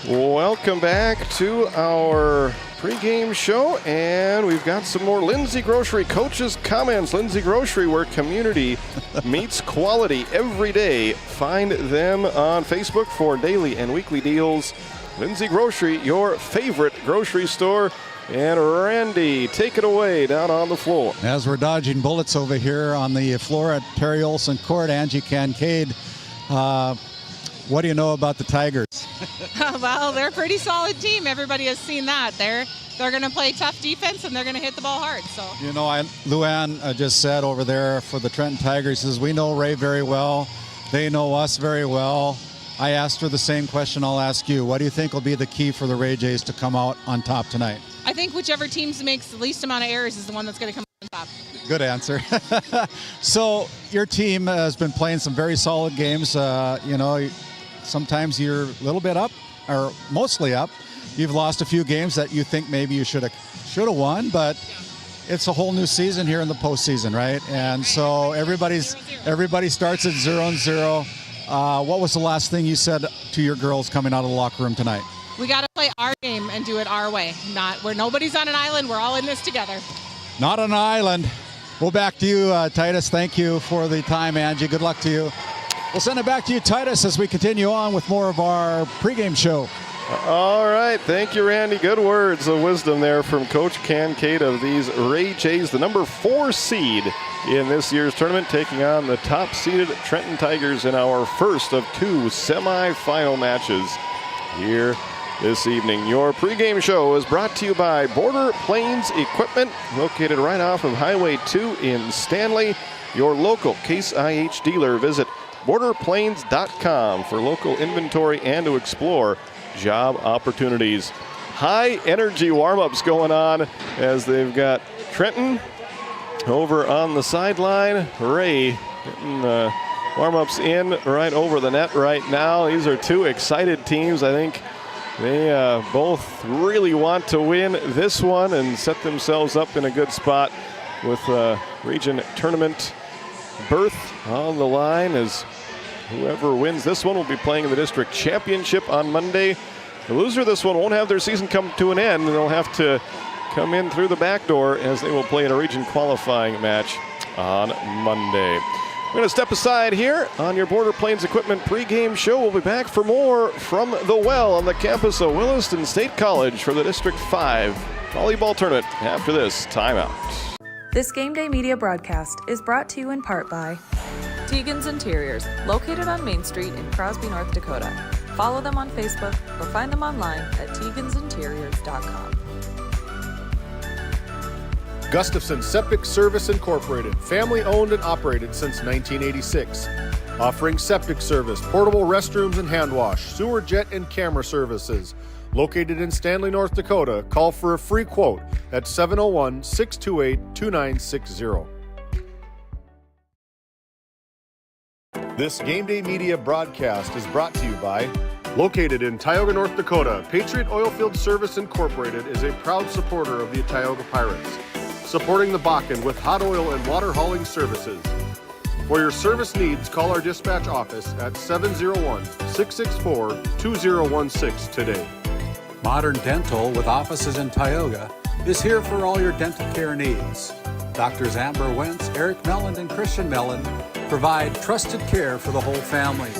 Welcome back to our pregame show, and we've got some more Lindsay Grocery coaches' comments. Lindsay Grocery, where community meets quality every day. Find them on Facebook for daily and weekly deals. Lindsay Grocery, your favorite grocery store. And Randy, take it away down on the floor. As we're dodging bullets over here on the floor at Terry Olson Court, Angie Kincaid, what do you know about the Tigers? Well, they're a pretty solid team. Everybody has seen that. They're going to play tough defense, and they're going to hit the ball hard. So you know, Luann just said over there for the Trenton Tigers, says we know Ray very well. They know us very well. I asked her the same question I'll ask you. What do you think will be the key for the Ray Jays to come out on top tonight? I think whichever team makes the least amount of errors is the one that's going to come on top. Good answer. So your team has been playing some very solid games. You know, sometimes you're a little bit up, or mostly up. You've lost a few games that you think maybe you should have won, but it's a whole new season here in the postseason, right? And so everybody starts at 0-0. What was the last thing you said to your girls coming out of the locker room tonight? We got to play our game and do it our way. Not where nobody's on an island. We're all in this together. Not on an island. Well, back to you, Titus. Thank you for the time, Angie. Good luck to you. We'll send it back to you, Titus, as we continue on with more of our pregame show. All right. Thank you, Randy. Good words of wisdom there from Coach Kincaid of these Ray Jays, the number 4 seed in this year's tournament, taking on the top-seeded Trenton Tigers in our first of 2 semifinal matches here this evening. Your pregame show is brought to you by Border Plains Equipment, located right off of Highway 2 in Stanley. Your local Case IH dealer. Visit borderplains.com for local inventory and to explore job opportunities. High energy warm-ups going on as they've got Trenton over on the sideline. Ray getting warm-ups in right over the net right now. These are 2 excited teams. I think they both really want to win this one and set themselves up in a good spot with region tournament berth on the line, as whoever wins this one will be playing in the district championship on Monday. The loser of this one won't have their season come to an end, and they'll have to come in through the back door as they will play in a region qualifying match on Monday. We're going to step aside here on your Border Plains Equipment pregame show. We'll be back for more from the well on the campus of Williston State College for the District 5 volleyball tournament after this timeout. This Game Day Media broadcast is brought to you in part by Tegan's Interiors, located on Main Street in Crosby, North Dakota. Follow them on Facebook or find them online at tegansinteriors.com. Gustafson Septic Service Incorporated, family owned and operated since 1986. Offering septic service, portable restrooms and hand wash, sewer jet and camera services. Located in Stanley, North Dakota, call for a free quote at 701-628-2960. This Game Day Media broadcast is brought to you by, located in Tioga, North Dakota, Patriot Oilfield Service Incorporated is a proud supporter of the Tioga Pirates, supporting the Bakken with hot oil and water hauling services. For your service needs, call our dispatch office at 701-664-2016 today. Modern Dental, with offices in Tioga, is here for all your dental care needs. Doctors Amber Wentz, Eric Melland, and Christian Melland provide trusted care for the whole family.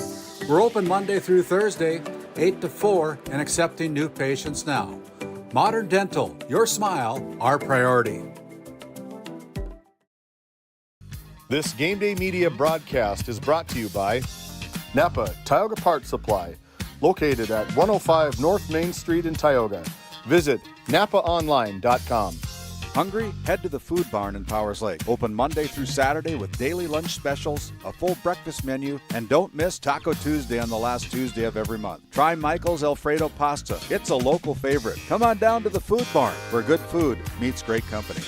We're open Monday through Thursday, 8 to 4, and accepting new patients now. Modern Dental, your smile, our priority. This Game Day Media broadcast is brought to you by Napa Tioga Parts Supply, located at 105 North Main Street in Tioga. Visit napaonline.com. Hungry? Head to the Food Barn in Powers Lake. Open Monday through Saturday with daily lunch specials, a full breakfast menu, and don't miss Taco Tuesday on the last Tuesday of every month. Try Michael's Alfredo Pasta. It's a local favorite. Come on down to the Food Barn, where good food meets great company.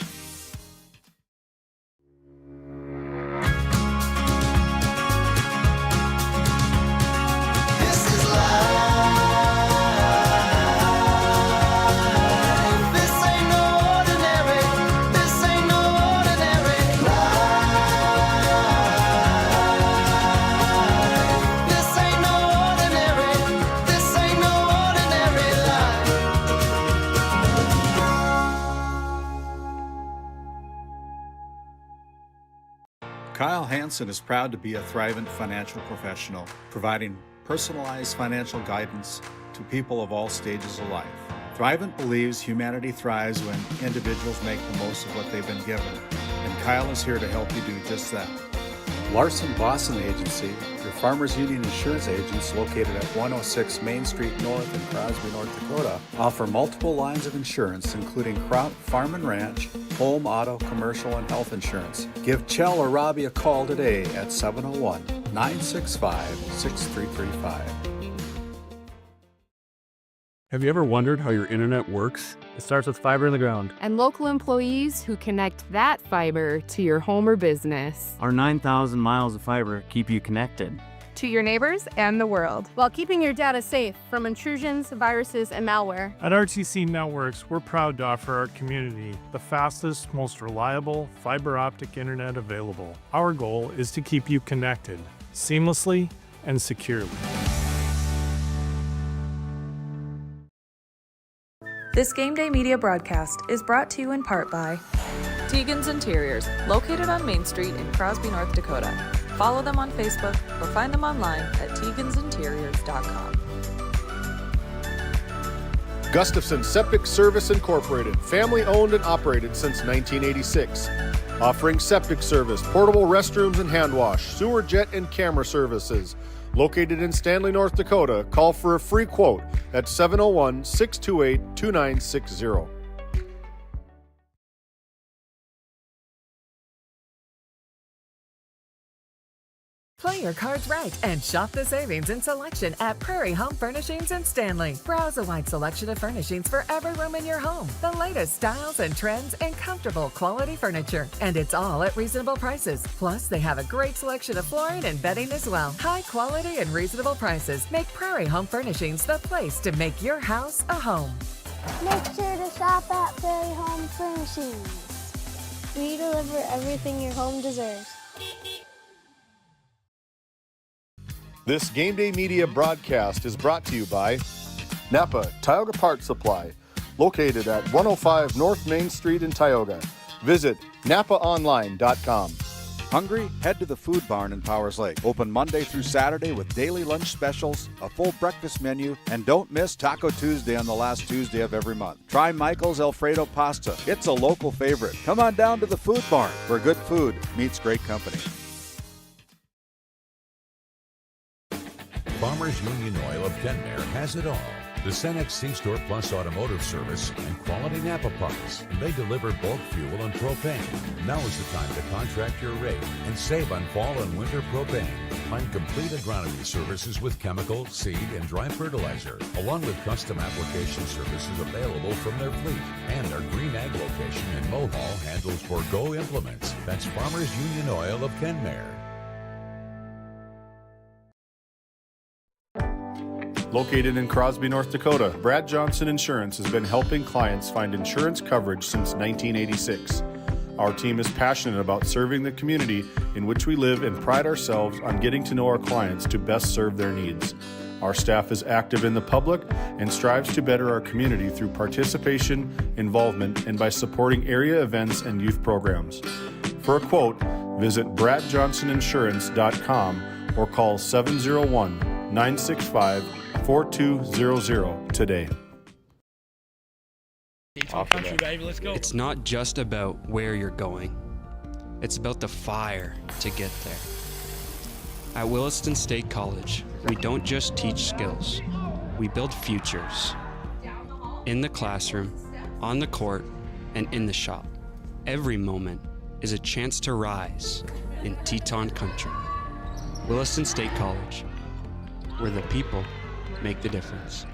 Kyle Hansen is proud to be a Thrivent financial professional, providing personalized financial guidance to people of all stages of life. Thrivent believes humanity thrives when individuals make the most of what they've been given, and Kyle is here to help you do just that. Larson Boston Agency, your Farmers Union insurance agents located at 106 Main Street North in Crosby, North Dakota, offer multiple lines of insurance, including crop, farm and ranch, home, auto, commercial, and health insurance. Give Chell or Robbie a call today at 701-965-6335. Have you ever wondered how your internet works? It starts with fiber in the ground. And local employees who connect that fiber to your home or business. Our 9,000 miles of fiber keep you connected to your neighbors and the world, while keeping your data safe from intrusions, viruses, and malware. At RTC Networks, we're proud to offer our community the fastest, most reliable fiber optic internet available. Our goal is to keep you connected seamlessly and securely. This Game Day Media broadcast is brought to you in part by Tegan's Interiors, located on Main Street in Crosby, North Dakota. Follow them on Facebook or find them online at tegansinteriors.com. Gustafson Septic Service Incorporated, family owned and operated since 1986. Offering septic service, portable restrooms and hand wash, sewer jet and camera services. Located in Stanley, North Dakota, call for a free quote at 701-628-2960. Play your cards right and shop the savings and selection at Prairie Home Furnishings in Stanley. Browse a wide selection of furnishings for every room in your home. The latest styles and trends and comfortable quality furniture. And it's all at reasonable prices. Plus, they have a great selection of flooring and bedding as well. High quality and reasonable prices make Prairie Home Furnishings the place to make your house a home. Make sure to shop at Prairie Home Furnishings. We deliver everything your home deserves. This Game Day Media broadcast is brought to you by Napa Tioga Parts Supply, located at 105 North Main Street in Tioga. Visit napaonline.com. Hungry? Head to the Food Barn in Powers Lake. Open Monday through Saturday with daily lunch specials, a full breakfast menu, and don't miss Taco Tuesday on the last Tuesday of every month. Try Michael's Alfredo Pasta. It's a local favorite. Come on down to the Food Barn, where good food meets great company. Farmers Union Oil of Kenmare has it all. The Cenex C-Store Plus Automotive Service and quality Napa parts. They deliver bulk fuel and propane. Now is the time to contract your rate and save on fall and winter propane. Find complete agronomy services with chemical, seed, and dry fertilizer, along with custom application services available from their fleet. And our Green Ag location in Mohall handles Forgo implements. That's Farmers Union Oil of Kenmare. Located in Crosby, North Dakota, Brad Johnson Insurance has been helping clients find insurance coverage since 1986. Our team is passionate about serving the community in which we live and pride ourselves on getting to know our clients to best serve their needs. Our staff is active in the public and strives to better our community through participation, involvement, and by supporting area events and youth programs. For a quote, visit bradjohnsoninsurance.com or call 701-965-4200 today. It's not just about where you're going. It's about the fire to get there. At Williston State College, we don't just teach skills, we build futures. In the classroom, on the court, and in the shop. Every moment is a chance to rise in Teton country. Williston State College, where the people make the difference.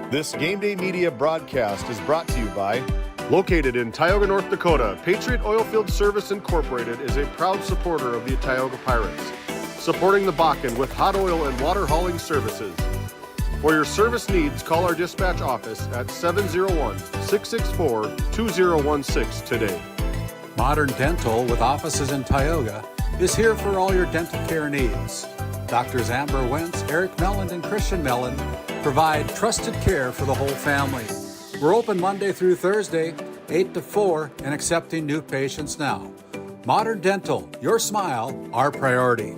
This Game Day Media broadcast is brought to you by located in Tioga, North Dakota, Patriot Oilfield Service Incorporated is a proud supporter of the Tioga Pirates, supporting the Bakken with hot oil and water hauling services. For your service needs, call our dispatch office at 701-664-2016 today. Modern Dental, with offices in Tioga, is here for all your dental care needs. Doctors Amber Wentz, Eric Melland, and Christian Melland provide trusted care for the whole family. We're open Monday through Thursday, 8 to 4, and accepting new patients now. Modern Dental, your smile, our priority.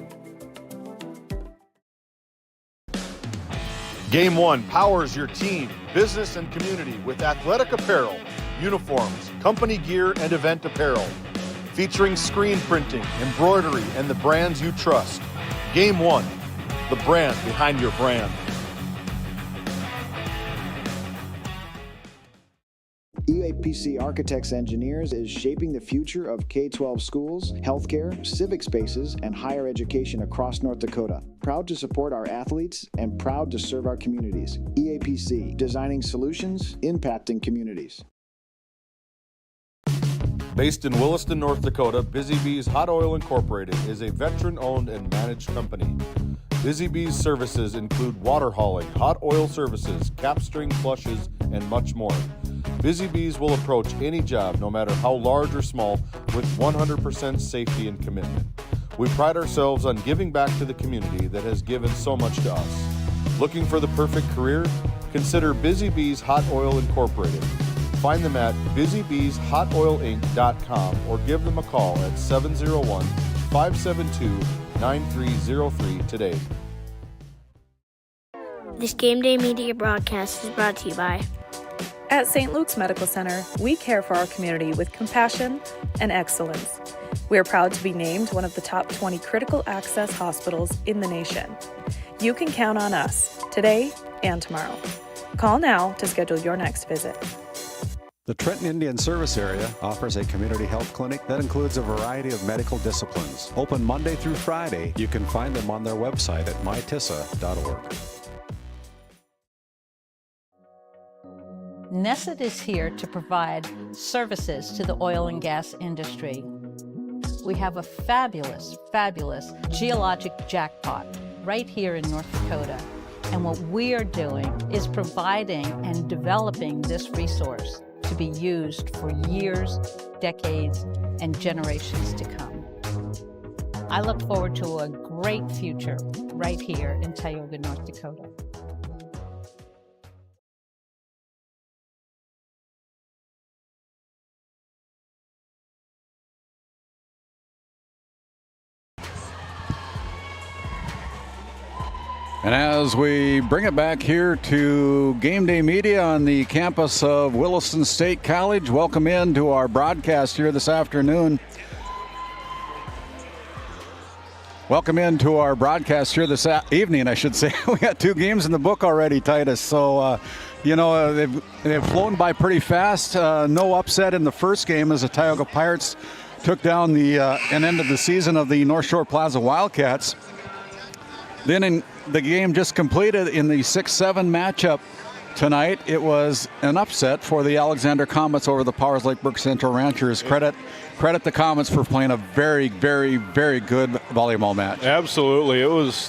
Game One powers your team, business, and community with athletic apparel, uniforms, company gear, and event apparel. Featuring screen printing, embroidery, and the brands you trust. Game One, the brand behind your brand. UAPC Architects Engineers is shaping the future of K-12 schools, healthcare, civic spaces, and higher education across North Dakota. Proud to support our athletes and proud to serve our communities. EAPC, designing solutions, impacting communities. Based in Williston, North Dakota, Busy Bees Hot Oil Incorporated is a veteran-owned and managed company. Busy Bees services include water hauling, hot oil services, cap string flushes, and much more. Busy Bees will approach any job, no matter how large or small, with 100% safety and commitment. We pride ourselves on giving back to the community that has given so much to us. Looking for the perfect career? Consider Busy Bees Hot Oil Incorporated. Find them at busybeeshotoilinc.com or give them a call at 701-572-9303 today. This Game Day Media broadcast is brought to you by At St. Luke's Medical Center, we care for our community with compassion and excellence. We are proud to be named one of the top 20 critical access hospitals in the nation. You can count on us today and tomorrow. Call now to schedule your next visit. The Trenton Indian Service Area offers a community health clinic that includes a variety of medical disciplines. Open Monday through Friday. You can find them on their website at mytissa.org. Nesset is here to provide services to the oil and gas industry. We have a fabulous, fabulous geologic jackpot right here in North Dakota. And what we are doing is providing and developing this resource to be used for years, decades, and generations to come. I look forward to a great future right here in Tioga, North Dakota. And as we bring it back here to Game Day Media on the campus of Williston State College, welcome in to our broadcast here this afternoon. Welcome into our broadcast here this evening, I should say. We got two games in the book already, Titus. So, they've flown by pretty fast. No upset in the first game as the Tioga Pirates took down an end of the season of the North Shore Plaza Wildcats. Then in the game just completed in the 6-7 matchup tonight, it was an upset for the Alexander Comets over the Powers Lake Burke Central Ranchers. Credit the Comets for playing a very, very, very good volleyball match. Absolutely.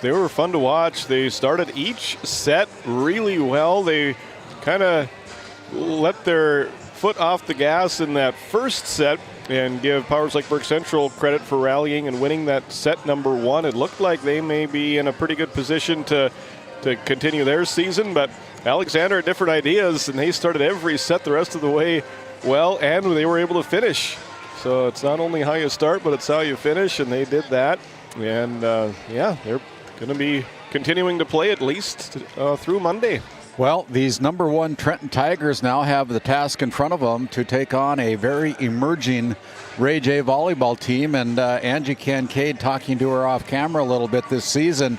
They were fun to watch. They started each set really well. They kind of let their foot off the gas in that first set and give Powers Lake Burke Central credit for rallying and winning that set number 1. It looked like they may be in a pretty good position to continue their season, but Alexander had different ideas, and they started every set the rest of the way well, and they were able to finish. So it's not only how you start, but it's how you finish, and they did that. And, yeah, they're going to be continuing to play at least through Monday. Well, these number 1 Trenton Tigers now have the task in front of them to take on a very emerging Ray J volleyball team. And Angie Kincaid, talking to her off camera a little bit this season,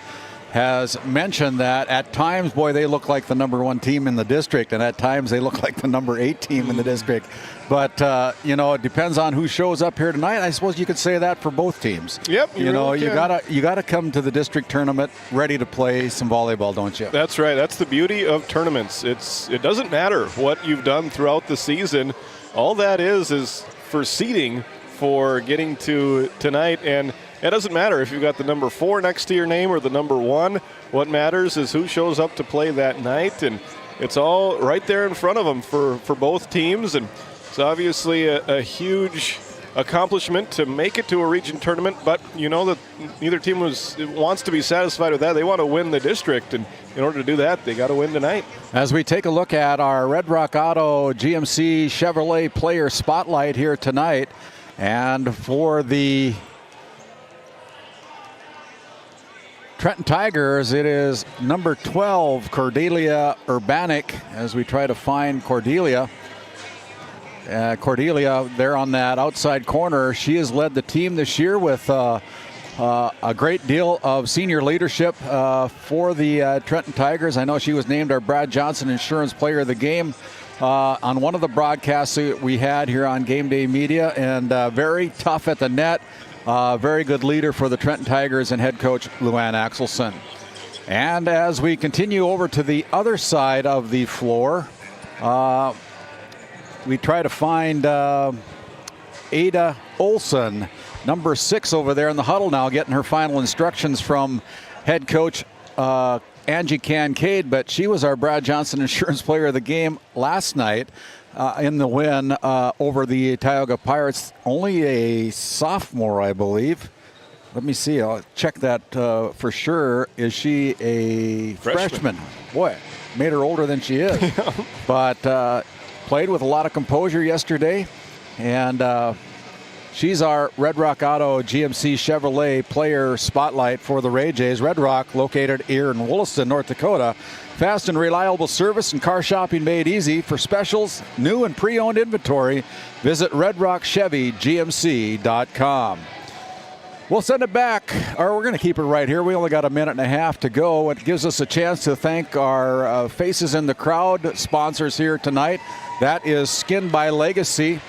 has mentioned that at times, boy, they look like the number 1 team in the district, and at times they look like the number 8 team in the district. But, you know, it depends on who shows up here tonight. I suppose you could say that for both teams. Yep. You know, really you gotta come to the district tournament ready to play some volleyball, don't you? That's right. That's the beauty of tournaments. It doesn't matter what you've done throughout the season. All that is for seeding for getting to tonight. And it doesn't matter if you've got the number 4 next to your name or the number 1. What matters is who shows up to play that night. And it's all right there in front of them for both teams. And it's obviously a huge accomplishment to make it to a region tournament, but you know that neither team wants to be satisfied with that. They want to win the district, and in order to do that, they got to win tonight. As we take a look at our Red Rock Auto GMC Chevrolet player spotlight here tonight, and for the Trenton Tigers, it is number 12, Cordelia Urbanik, as we try to find Cordelia. Cordelia there on that outside corner. She has led the team this year with a great deal of senior leadership for the Trenton Tigers. I know she was named our Brad Johnson Insurance Player of the Game on one of the broadcasts that we had here on Game Day Media, and very tough at the net. Very good leader for the Trenton Tigers and head coach Luann Axelson. And as we continue over to the other side of the floor, we try to find Ada Olson, number 6 over there in the huddle now, getting her final instructions from head coach Angie Kincaid, but she was our Brad Johnson Insurance Player of the Game last night in the win over the Tioga Pirates. Only a sophomore, I believe. Let me see. I'll check that for sure. Is she a freshman? Boy, made her older than she is. But played with a lot of composure yesterday, and she's our Red Rock Auto GMC Chevrolet player spotlight for the Ray Jays. Red Rock, located here in Williston, North Dakota. Fast and reliable service and car shopping made easy. For specials, new and pre-owned inventory, visit redrockchevygmc.com. We'll send it back, or we're going to keep it right here. We only got a minute and a half to go. It gives us a chance to thank our faces in the crowd sponsors here tonight. That is Skin by Legacy.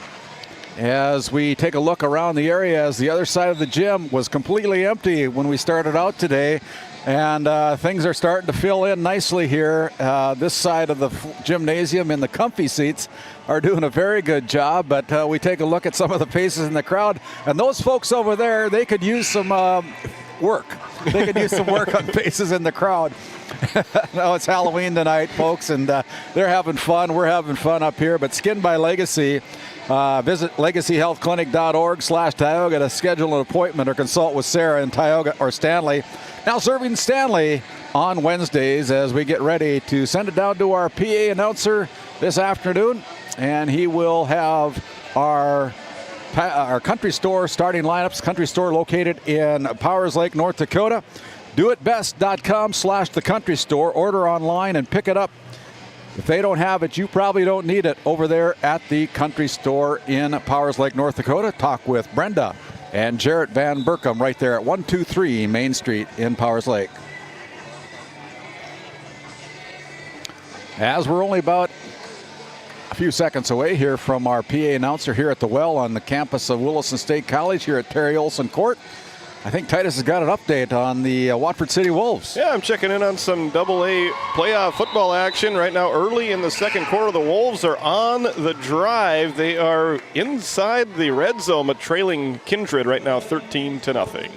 As we take a look around the area, as the other side of the gym was completely empty when we started out today, and things are starting to fill in nicely here. This side of the gymnasium in the comfy seats are doing a very good job, but we take a look at some of the faces in the crowd, and those folks over there, they could use some work. They could use some work on faces in the crowd. No, it's Halloween tonight, folks, and they're having fun. We're having fun up here, but Skin by Legacy. Visit legacyhealthclinic.org/Tioga to schedule an appointment or consult with Sarah in Tioga or Stanley. Now serving Stanley on Wednesdays as we get ready to send it down to our PA announcer this afternoon, and he will have our country store starting lineups. Country store located in Powers Lake, North Dakota. DoItBest.com/thecountry-store. Order online and pick it up. If they don't have it, you probably don't need it over there at the country store in Powers Lake, North Dakota. Talk with Brenda and Jarrett Van Burkham right there at 123 Main Street in Powers Lake. As we're only about a few seconds away here from our PA announcer here at the well on the campus of Williston State College here at Terry Olson Court, I think Titus has got an update on the Watford City Wolves. Yeah, I'm checking in on some AA playoff football action right now. Early in the second quarter, the Wolves are on the drive. They are inside the red zone, but trailing Kindred right now 13-0.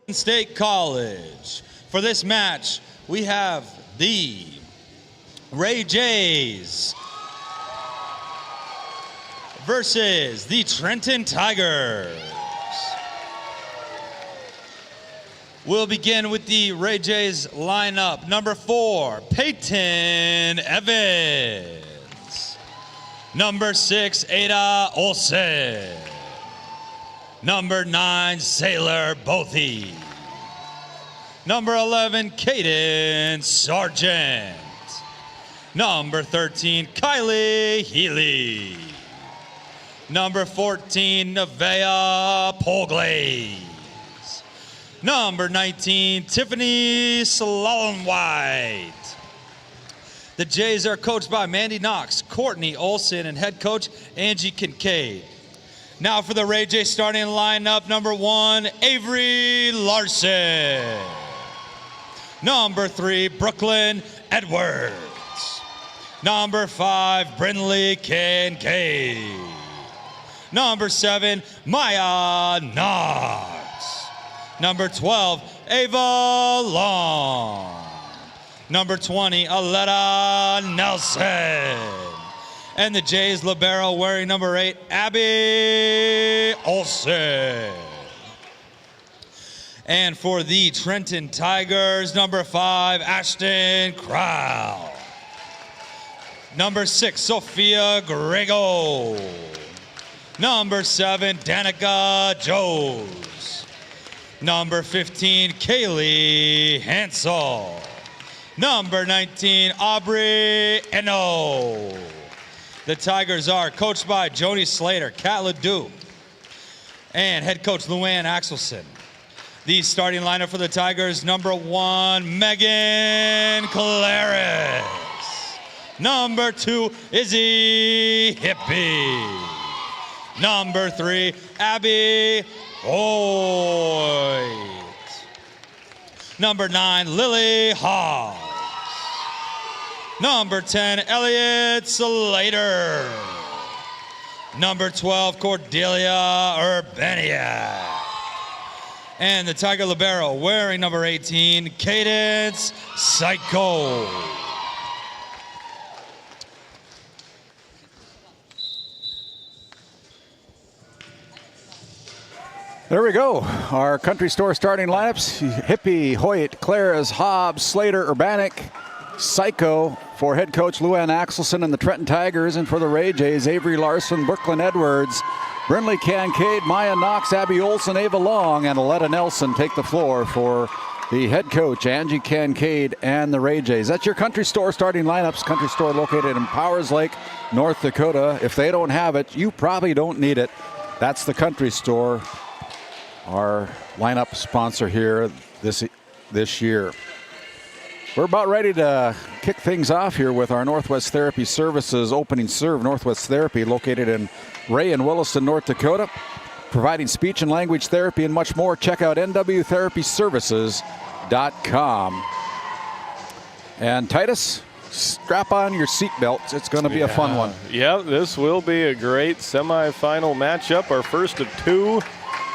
State College. For this match, we have the Ray Jays versus the Trenton Tigers. We'll begin with the Ray Jays lineup. Number 4, Peyton Evans. Number 6, Ada Olsen. Number 9, Sailor Bothy. Number 11, Caden Sargent. Number 13, Kylie Healy. Number 14, Nevaeh Polglaze. Number 19, Tiffany Slalom-White. The Jays are coached by Mandy Knox, Courtney Olson, and head coach Angie Kincaid. Now for the Ray Jays starting lineup, number 1, Avery Larson. Number 3, Brooklyn Edwards. Number 5, Brinley Kincaid. Number 7, Maya Knox. Number 12, Ava Long. Number 20, Aletta Nelson. And the Jays libero wearing number 8, Abby Olsen. And for the Trenton Tigers, number 5, Ashton Crowell. Number 6, Sophia Grego. Number 7, Danica Joes. Number 15, Kaylee Hansel. Number 19, Aubrey Eno. The Tigers are coached by Joni Slater, Kat Ledoux, and head coach Luann Axelson. The starting lineup for the Tigers, number 1, Megan Claris. Number 2, Izzy Hippie. Number 3, Abby Hoyt. Number 9, Lily Hawes. Number 10, Elliot Slater. Number 12, Cordelia Urbaniak. And the Tiger libero wearing number 18, Cadence Psycho. There we go. Our country store starting lineups: Hippie, Hoyt, Clares, Hobbs, Slater, Urbaniak, Psycho for head coach Luann Axelson and the Trenton Tigers, and for the Ray Jays, Avery Larson, Brooklyn Edwards, Brinley Kincaid, Maya Knox, Abby Olsen, Ava Long, and Aletta Nelson take the floor for the head coach Angie Kincaid and the Ray Jays. That's your country store starting lineups. Country store located in Powers Lake, North Dakota. If they don't have it, you probably don't need it. That's the country store, our lineup sponsor here this year. We're about ready to kick things off here with our Northwest Therapy Services opening serve. Northwest Therapy, located in Ray and Williston, North Dakota, providing speech and language therapy and much more. Check out nwtherapyservices.com. And Titus, strap on your seatbelts. It's going to be a fun one. Yeah, this will be a great semifinal matchup, our first of 2.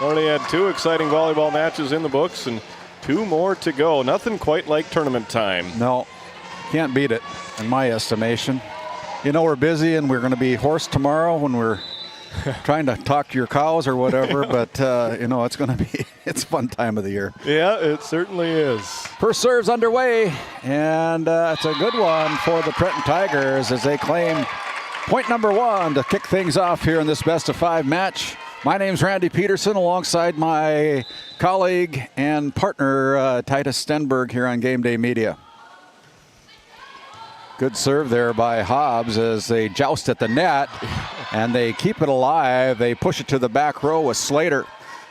Already had 2 exciting volleyball matches in the books and 2 more to go. Nothing quite like tournament time. No, can't beat it in my estimation. You know, we're busy and we're going to be hoarse tomorrow when we're trying to talk to your cows or whatever, but you know, it's going to be, it's a fun time of the year. Yeah, it certainly is. First serve's underway, and it's a good one for the Trenton Tigers as they claim point number 1 to kick things off here in this best-of-5 match. My name's Randy Peterson, alongside my colleague and partner, Titus Stenberg, here on Game Day Media. Good serve there by Hobbs as they joust at the net, and they keep it alive. They push it to the back row with Slater.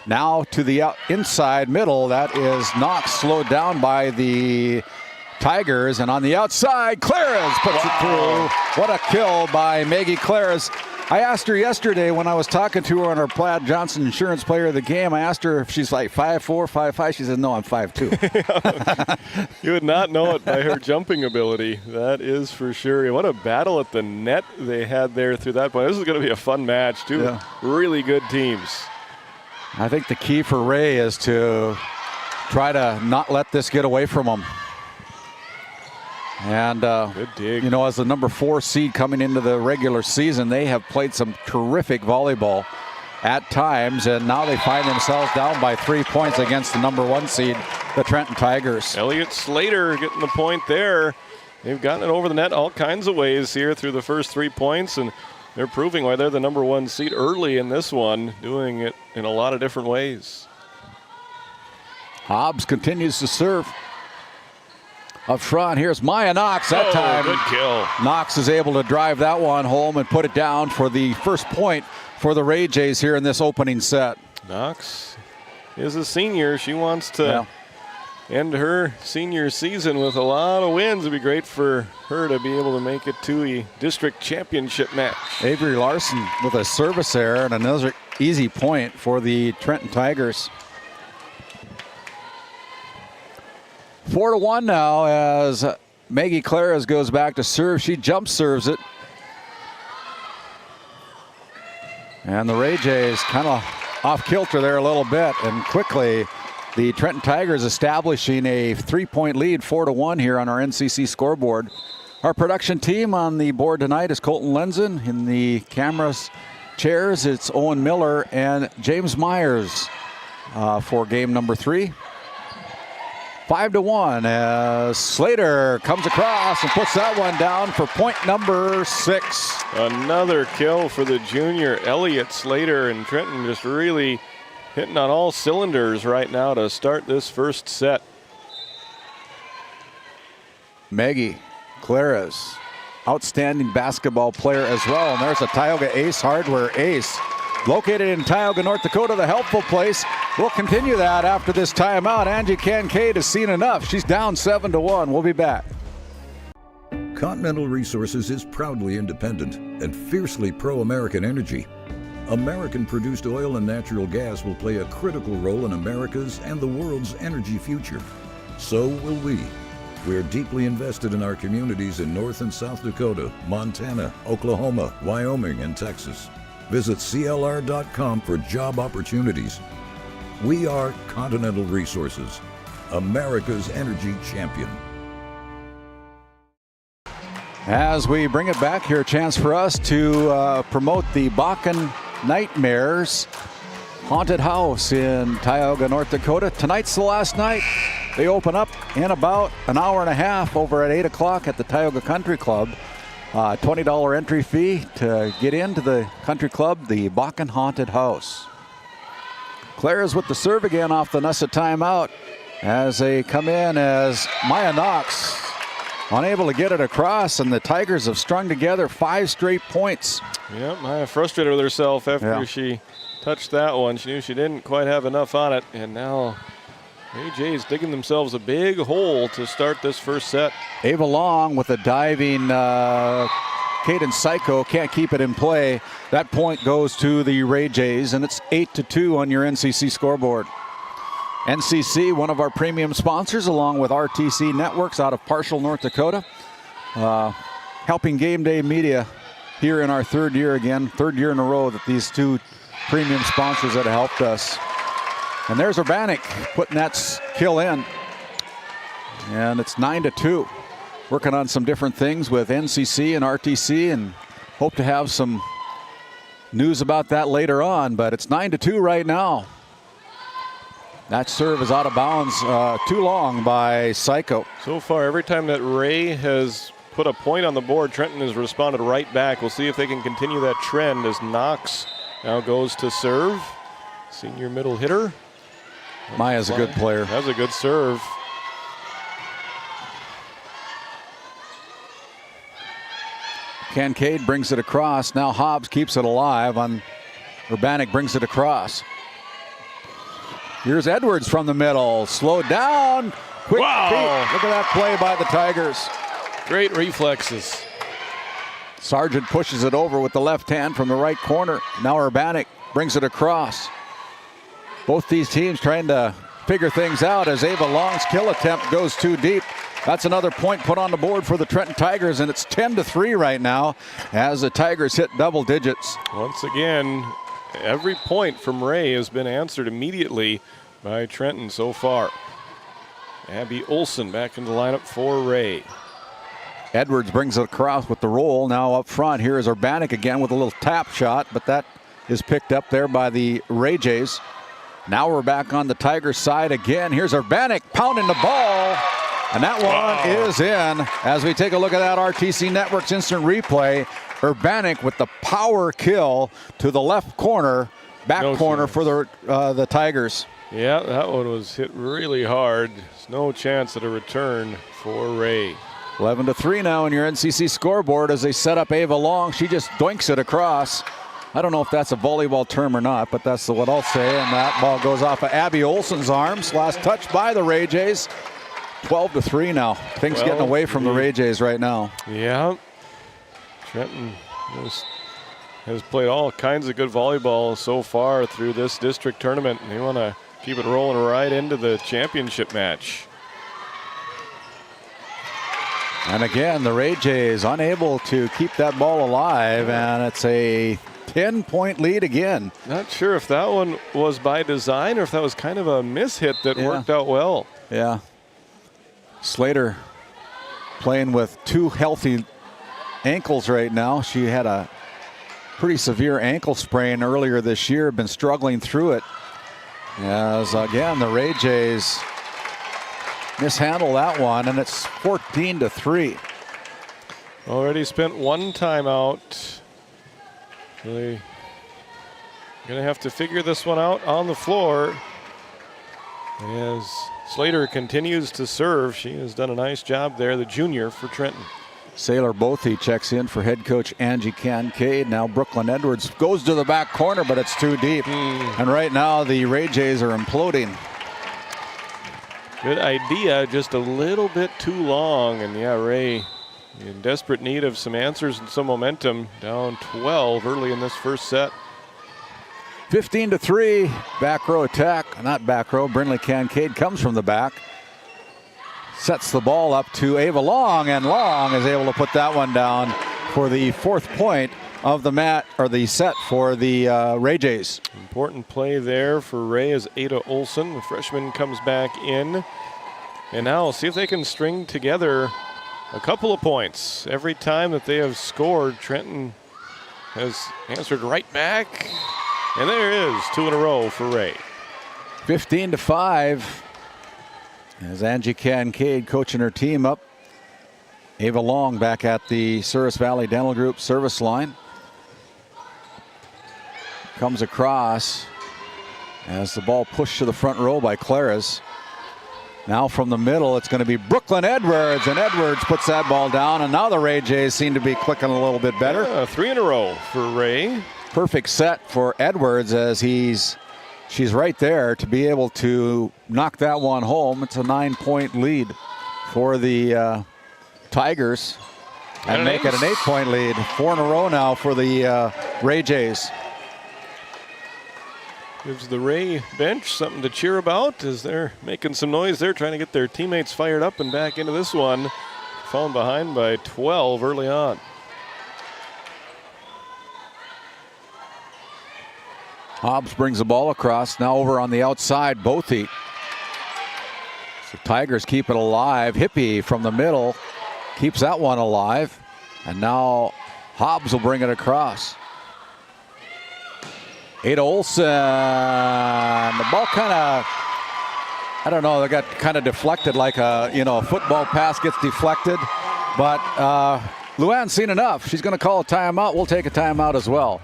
Now to the inside middle. That is Knox, slowed down by the Tigers. And on the outside, Clares puts it through. What a kill by Maggie Clares. I asked her yesterday when I was talking to her on our Plaid Johnson Insurance Player of the Game. I asked her if she's like 5'4", 5'5". She said, no, I'm 5'2". You would not know it by her jumping ability. That is for sure. What a battle at the net they had there through that point. This is going to be a fun match, too. Yeah. Really good teams. I think the key for Ray is to try to not let this get away from them. And, good dig. You know, as the number 4 seed coming into the regular season, they have played some terrific volleyball at times, and now they find themselves down by 3 points against the number 1 seed, the Trenton Tigers. Elliott Slater getting the point there. They've gotten it over the net all kinds of ways here through the first 3 points, and they're proving why they're the number 1 seed early in this one, doing it in a lot of different ways. Hobbs continues to serve. Up front, here's Maya Knox that time. Good kill. Knox is able to drive that one home and put it down for the first point for the Ray Jays here in this opening set. Knox is a senior. She wants to end her senior season with a lot of wins. It'd be great for her to be able to make it to a district championship match. Avery Larson with a service error and another easy point for the Trenton Tigers. 4-1 now as Maggie Claras goes back to serve. She jump serves it. And the Ray Jays kind of off kilter there a little bit, and quickly the Trenton Tigers establishing a 3-point lead, 4-1 here on our NCC scoreboard. Our production team on the board tonight is Colton Lenzen. In the cameras chairs, it's Owen Miller and James Myers for game number 3. 5-1 as Slater comes across and puts that one down for point number 6. Another kill for the junior Elliott Slater, and Trenton just really hitting on all cylinders right now to start this first set. Maggie Claras, outstanding basketball player as well. And there's a Tioga Ace Hardware ace. Located in Tioga, North Dakota, the helpful place. We'll continue that after this timeout. Angie Kincaid has seen enough. She's down 7-1. We'll be back. Continental Resources is proudly independent and fiercely pro-American energy. American-produced oil and natural gas will play a critical role in America's and the world's energy future. So will we. We are deeply invested in our communities in North and South Dakota, Montana, Oklahoma, Wyoming, and Texas. Visit CLR.com for job opportunities. We are Continental Resources, America's energy champion. As we bring it back here, a chance for us to promote the Bakken Nightmares Haunted House in Tioga, North Dakota. Tonight's the last night. They open up in about an hour and a half over at 8 o'clock at the Tioga Country Club. $20 entry fee to get into the country club, the Bakken Haunted House. Clara's with the serve again off the Nussa timeout as they come in as Maya Knox unable to get it across, and the Tigers have strung together 5 straight points. Yep, Maya frustrated with herself after she touched that one. She knew she didn't quite have enough on it, and now AJ's digging themselves a big hole to start this first set. Ava Long with a diving Caden Psycho can't keep it in play. That point goes to the Ray Jays, and it's 8-2 on your NCC scoreboard. NCC, one of our premium sponsors, along with RTC Networks out of Parshall, North Dakota, helping Game Day Media here in our third year in a row that these two premium sponsors that have helped us. And there's Urbanik putting that kill in. And it's 9-2. Working on some different things with NCC and RTC, and hope to have some news about that later on. But it's 9-2 right now. That serve is out of bounds too long by Psycho. So far, every time that Ray has put a point on the board, Trenton has responded right back. We'll see if they can continue that trend as Knox now goes to serve. Senior middle hitter. Maya's a good player. That's a good serve. Kincaid brings it across. Now Hobbs keeps it alive on Urbanik, brings it across. Here's Edwards from the middle. Slowed down. Quick feet. Look at that play by the Tigers. Great reflexes. Sargent pushes it over with the left hand from the right corner. Now Urbanik brings it across. Both these teams trying to figure things out as Ava Long's kill attempt goes too deep. That's another point put on the board for the Trenton Tigers, and it's 10-3 right now as the Tigers hit double digits. Once again, every point from Ray has been answered immediately by Trenton so far. Abby Olson back in the lineup for Ray. Edwards brings it across with the roll. Now up front, here is Urbanik again with a little tap shot, but that is picked up there by the Ray Jays. Now we're back on the Tigers side again. Here's Urbanik pounding the ball, and that one is in. As we take a look at that RTC Network's instant replay, Urbanik with the power kill to the left corner, back corner for the Tigers. Yeah, that one was hit really hard. There's no chance at a return for Ray. 11-3 now in your NCC scoreboard as they set up Ava Long. She just doinks it across. I don't know if that's a volleyball term or not, but that's what I'll say. And that ball goes off of Abby Olsen's arms. Last touch by the Ray Jays. 12-3 now. Things getting away from the Ray Jays right now. Yeah. Trenton has played all kinds of good volleyball so far through this district tournament. They want to keep it rolling right into the championship match. And again, the Ray Jays unable to keep that ball alive, and it's a 10-point lead again. Not sure if that one was by design or if that was kind of a mishit that worked out well. Yeah. Slater playing with 2 healthy ankles right now. She had a pretty severe ankle sprain earlier this year, been struggling through it. As again, the Ray Jays mishandle that one, and it's 14-3. Already spent 1 timeout. Really gonna have to figure this one out on the floor. As Slater continues to serve, she has done a nice job there, the junior for Trenton. Sailor Bothy checks in for head coach Angie Kincaid. Now Brooklyn Edwards goes to the back corner, but it's too deep. And right now the Ray Jays are imploding. Good idea, just a little bit too long. And yeah, Ray in desperate need of some answers and some momentum. Down 12 early in this first set. 15-3, back row attack. Not back row, Brinley Kincaid comes from the back. Sets the ball up to Ava Long, and Long is able to put that one down for the 4th point of the the set for the Ray Jays. Important play there for Ray as Ada Olsen, the freshman, comes back in. And now we'll see if they can string together a couple of points. Every time that they have scored, Trenton has answered right back. And there it is, 2 in a row for Ray. 15-5. As Angie Kincaid coaching her team up. Ava Long back at the Souris Valley Dental Group service line. Comes across as the ball pushed to the front row by Claras. Now from the middle, it's going to be Brooklyn Edwards, and Edwards puts that ball down, and now the Ray Jays seem to be clicking a little bit better. 3 in a row for Ray. Perfect set for Edwards as she's right there to be able to knock that one home. It's a 9-point lead for the Tigers and make it an 8-point lead. 4 in a row now for the Ray Jays. Gives the Ray bench something to cheer about as they're making some noise. They're trying to get their teammates fired up and back into this one. Falling behind by 12 early on. Hobbs brings the ball across. Now over on the outside, Bothy. So Tigers keep it alive. Hippie from the middle keeps that one alive. And now Hobbs will bring it across. Ada Olsen, the ball kind of, I don't know, they got kind of deflected like a football pass gets deflected. But Luann's seen enough. She's going to call a timeout. We'll take a timeout as well.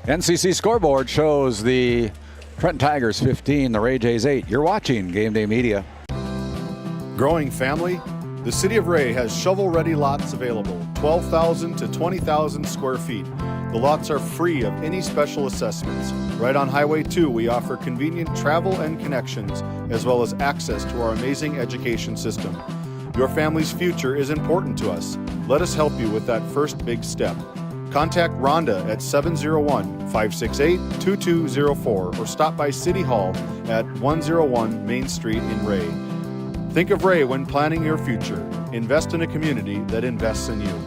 NCC scoreboard shows the Trenton Tigers 15, the Ray Jays 8. You're watching Game Day Media. Growing family? The City of Ray has shovel-ready lots available, 12,000 to 20,000 square feet. The lots are free of any special assessments. Right on Highway 2, we offer convenient travel and connections, as well as access to our amazing education system. Your family's future is important to us. Let us help you with that first big step. Contact Rhonda at 701-568-2204 or stop by City Hall at 101 Main Street in Ray. Think of Ray when planning your future. Invest in a community that invests in you.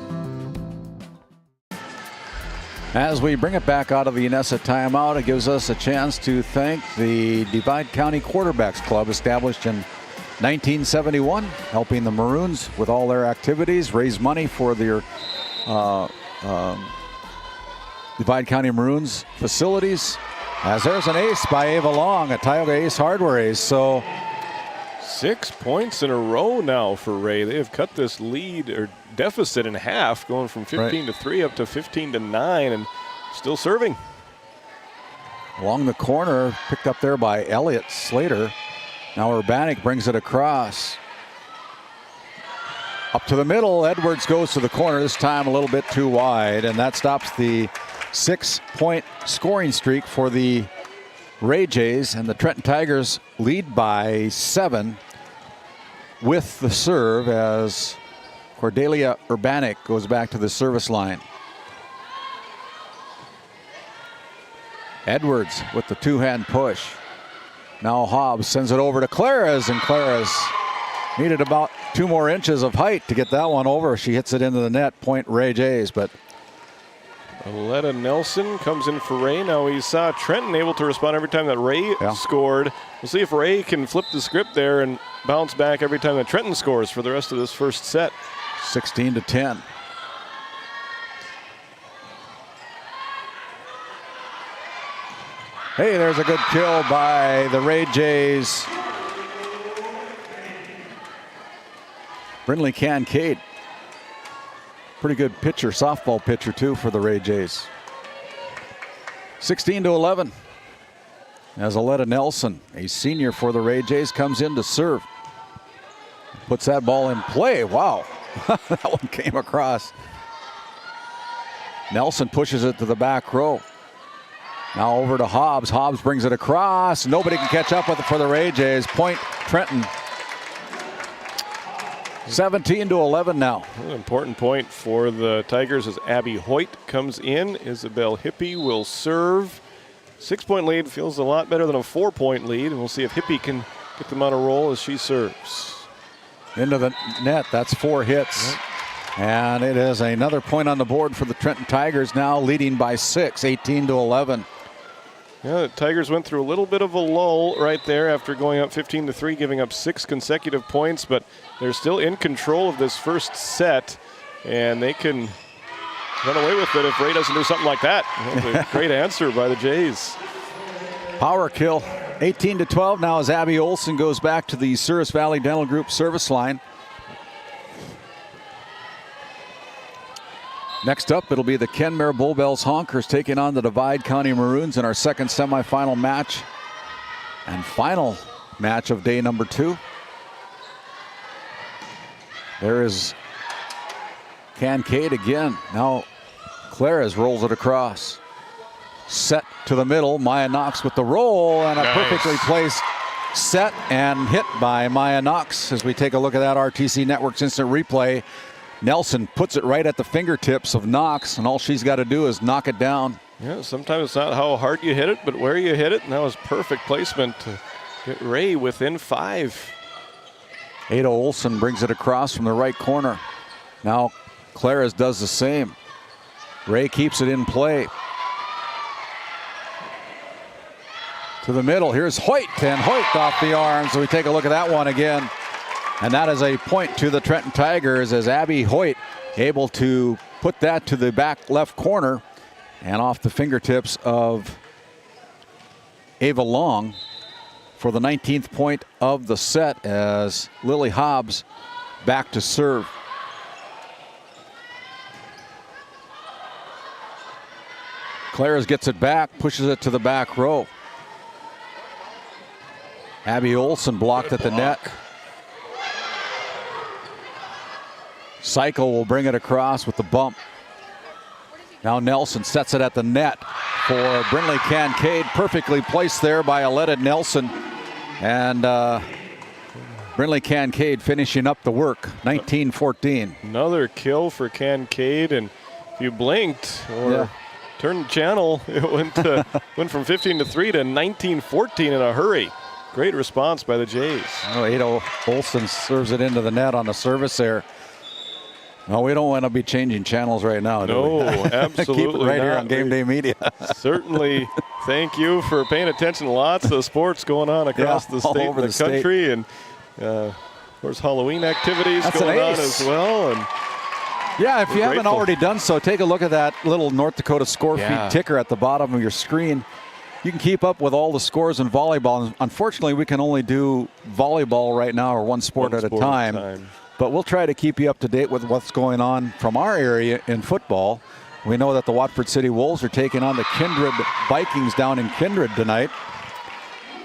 As we bring it back out of the Unessa timeout, it gives us a chance to thank the Divide County Quarterbacks Club, established in 1971, helping the Maroons with all their activities, raise money for their Divide County Maroons facilities. As there's an ace by Ava Long, a Tioga Ace Hardware ace. So 6 points in a row now for Ray. They have cut this lead or deficit in half, going from 15 to 3 up to 15 to 9, and still serving. Along the corner, picked up there by Elliott Slater. Now Urbanik brings it across. Up to the middle, Edwards goes to the corner, this time a little bit too wide, and that stops the 6-point scoring streak for the Ray Jays, and the Trenton Tigers lead by 7 with the serve as Cordelia Urbanik goes back to the service line. Edwards with the two-hand push. Now Hobbs sends it over to Claras, and Claras needed about 2 more inches of height to get that one over. She hits it into the net, point Ray Jays, but Aletta Nelson comes in for Ray. Now we saw Trenton able to respond every time that Ray scored. We'll see if Ray can flip the script there and bounce back every time that Trenton scores for the rest of this first set. 16 to 10. Hey, there's a good kill by the Ray Jays. Brindley Kincaid. Pretty good pitcher, softball pitcher too for the Ray Jays. 16 to 11. As Aletta Nelson, a senior for the Ray Jays, comes in to serve. Puts that ball in play. Wow, that one came across. Nelson pushes it to the back row. Now over to Hobbs. Hobbs brings it across. Nobody can catch up with it for the Ray Jays. Point Trenton. 17 to 11 now. An important point for the Tigers as Abby Hoyt comes in. Isabel Hippie will serve. 6-point lead feels a lot better than a 4-point lead, and we'll see if Hippie can get them on a roll as she serves. Into the net. That's 4 hits. Yep. And it is another point on the board for the Trenton Tigers, now leading by 6, 18 to 11. Yeah, the Tigers went through a little bit of a lull right there after going up 15 to 3, giving up 6 consecutive points, but they're still in control of this first set, and they can run away with it if Ray doesn't do something like that. Well, great answer by the Jays. Power kill. 18 to 12 now as Abby Olson goes back to the Souris Valley Dental Group service line. Next up, it'll be the Kenmare Bull Bells Honkers taking on the Divide County Maroons in our second semifinal match and final match of day number 2. There is Kincaid again. Now Claras rolls it across. Set to the middle. Maya Knox with the roll, and a perfectly placed set and hit by Maya Knox. As we take a look at that RTC Network's instant replay, Nelson puts it right at the fingertips of Knox, and all she's got to do is knock it down. Yeah, sometimes it's not how hard you hit it, but where you hit it, and that was perfect placement to get Ray within 5. Ada Olson brings it across from the right corner. Now Claras does the same. Ray keeps it in play. To the middle, here's Hoyt, and Hoyt off the arm, so we take a look at that one again. And that is a point to the Trenton Tigers as Abby Hoyt able to put that to the back left corner and off the fingertips of Ava Long for the 19th point of the set as Lily Hobbs back to serve. Claras gets it back, pushes it to the back row. Abby Olson blocked at the net. Cycle will bring it across with the bump. Now Nelson sets it at the net for Brindley Kincaid. Perfectly placed there by Aletta Nelson. And Brindley Kincaid finishing up the work, 19-14. Another kill for Kincaid, and if you blinked or turned the channel, it went from 15 to 3 to 19-14 in a hurry. Great response by the Jays. Oh, Ada Olson serves it into the net on the service there. No, we don't want to be changing channels right now, do we? No, absolutely Keep it right not. here on Game Day Media. Certainly, thank you for paying attention to lots of sports going on across the state and the country. And Of course, Halloween activities That's going an on ace. as well. And Yeah, if you haven't grateful. already done so, take a look at that little North Dakota score Yeah. feed ticker at the bottom of your screen. You can keep up with all the scores in volleyball. Unfortunately, we can only do volleyball right now, or one sport at a time. But we'll try to keep you up to date with what's going on from our area in football. We know that the Watford City Wolves are taking on the Kindred Vikings down in Kindred tonight.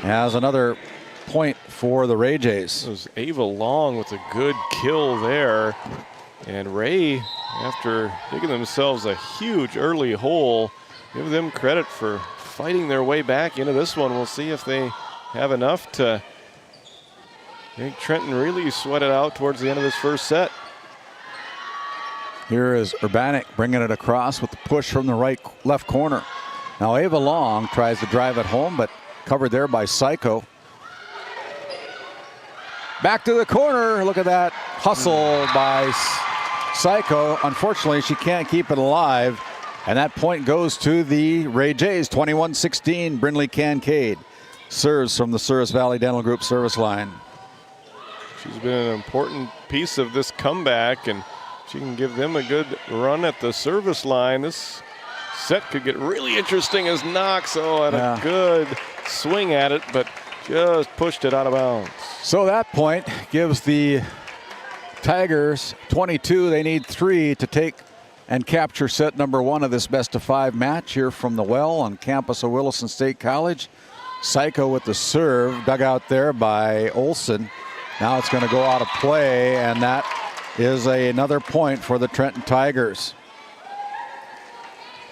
As another point for the Ray Jays. It was Ava Long with a good kill there. And Ray, after digging themselves a huge early hole, give them credit for fighting their way back into this one. We'll see if they have enough to make Trenton really sweat it out towards the end of this first set. Here is Urbanik bringing it across with the push from the left corner. Now Ava Long tries to drive it home, but covered there by Psycho. Back to the corner. Look at that hustle by Psycho. Unfortunately, she can't keep it alive. And that point goes to the Ray Jays. 21-16, Brindley Kincaid serves from the Souris Valley Dental Group service line. She's been an important piece of this comeback, and she can give them a good run at the service line. This set could get really interesting as Knox had a good swing at it, but just pushed it out of bounds. So that point gives the Tigers 22. They need 3 to take and capture set number 1 of this best-of-5 match here from the well on campus of Williston State College. Psycho with the serve, dug out there by Olson. Now it's going to go out of play, and that is another point for the Trenton Tigers.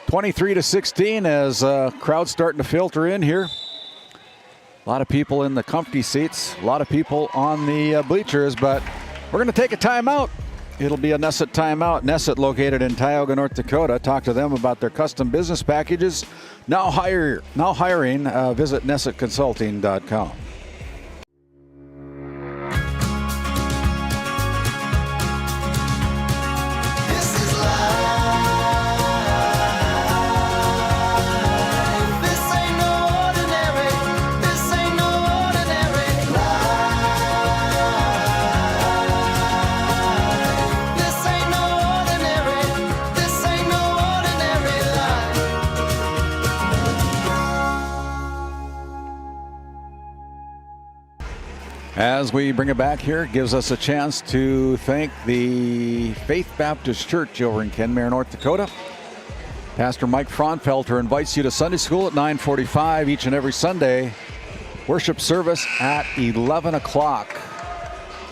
23-16 as crowd's starting to filter in here. A lot of people in the comfy seats, a lot of people on the bleachers, but we're going to take a timeout. It'll be a Nesset timeout. Nesset, located in Tioga, North Dakota. Talk to them about their custom business packages. Now hiring. Visit nessetconsulting.com. As we bring it back here, it gives us a chance to thank the Faith Baptist Church over in Kenmare, North Dakota. Pastor Mike Fraunfelter invites you to Sunday school at 9:45 each and every Sunday. Worship service at 11 o'clock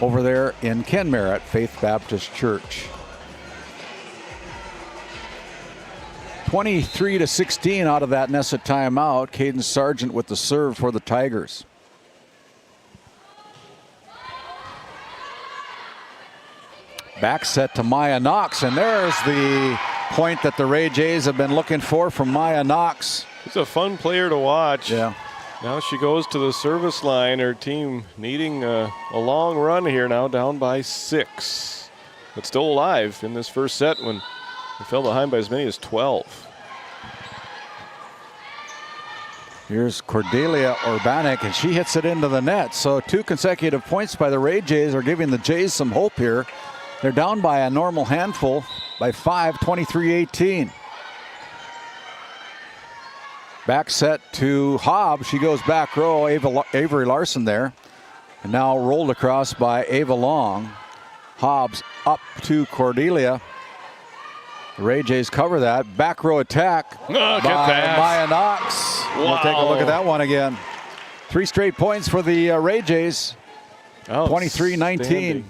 over there in Kenmare at Faith Baptist Church. 23-16 out of that Nesset timeout. Caden Sargent with the serve for the Tigers. Back set to Maya Knox, and there's the point that the Ray Jays have been looking for from Maya Knox. It's a fun player to watch. Yeah. Now she goes to the service line. Her team needing a long run here now, down by 6. But still alive in this first set when they fell behind by as many as 12. Here's Cordelia Urbanik, and she hits it into the net. So 2 consecutive points by the Ray Jays are giving the Jays some hope here. They're down by a normal handful by 5, 23-18. Back set to Hobbs. She goes back row, Avery Larson there. And now rolled across by Ava Long. Hobbs up to Cordelia. The Ray Jays cover that. Back row attack by Maya Knox. Wow. We'll take a look at that one again. 3 straight points for the Ray Jays. 23-19.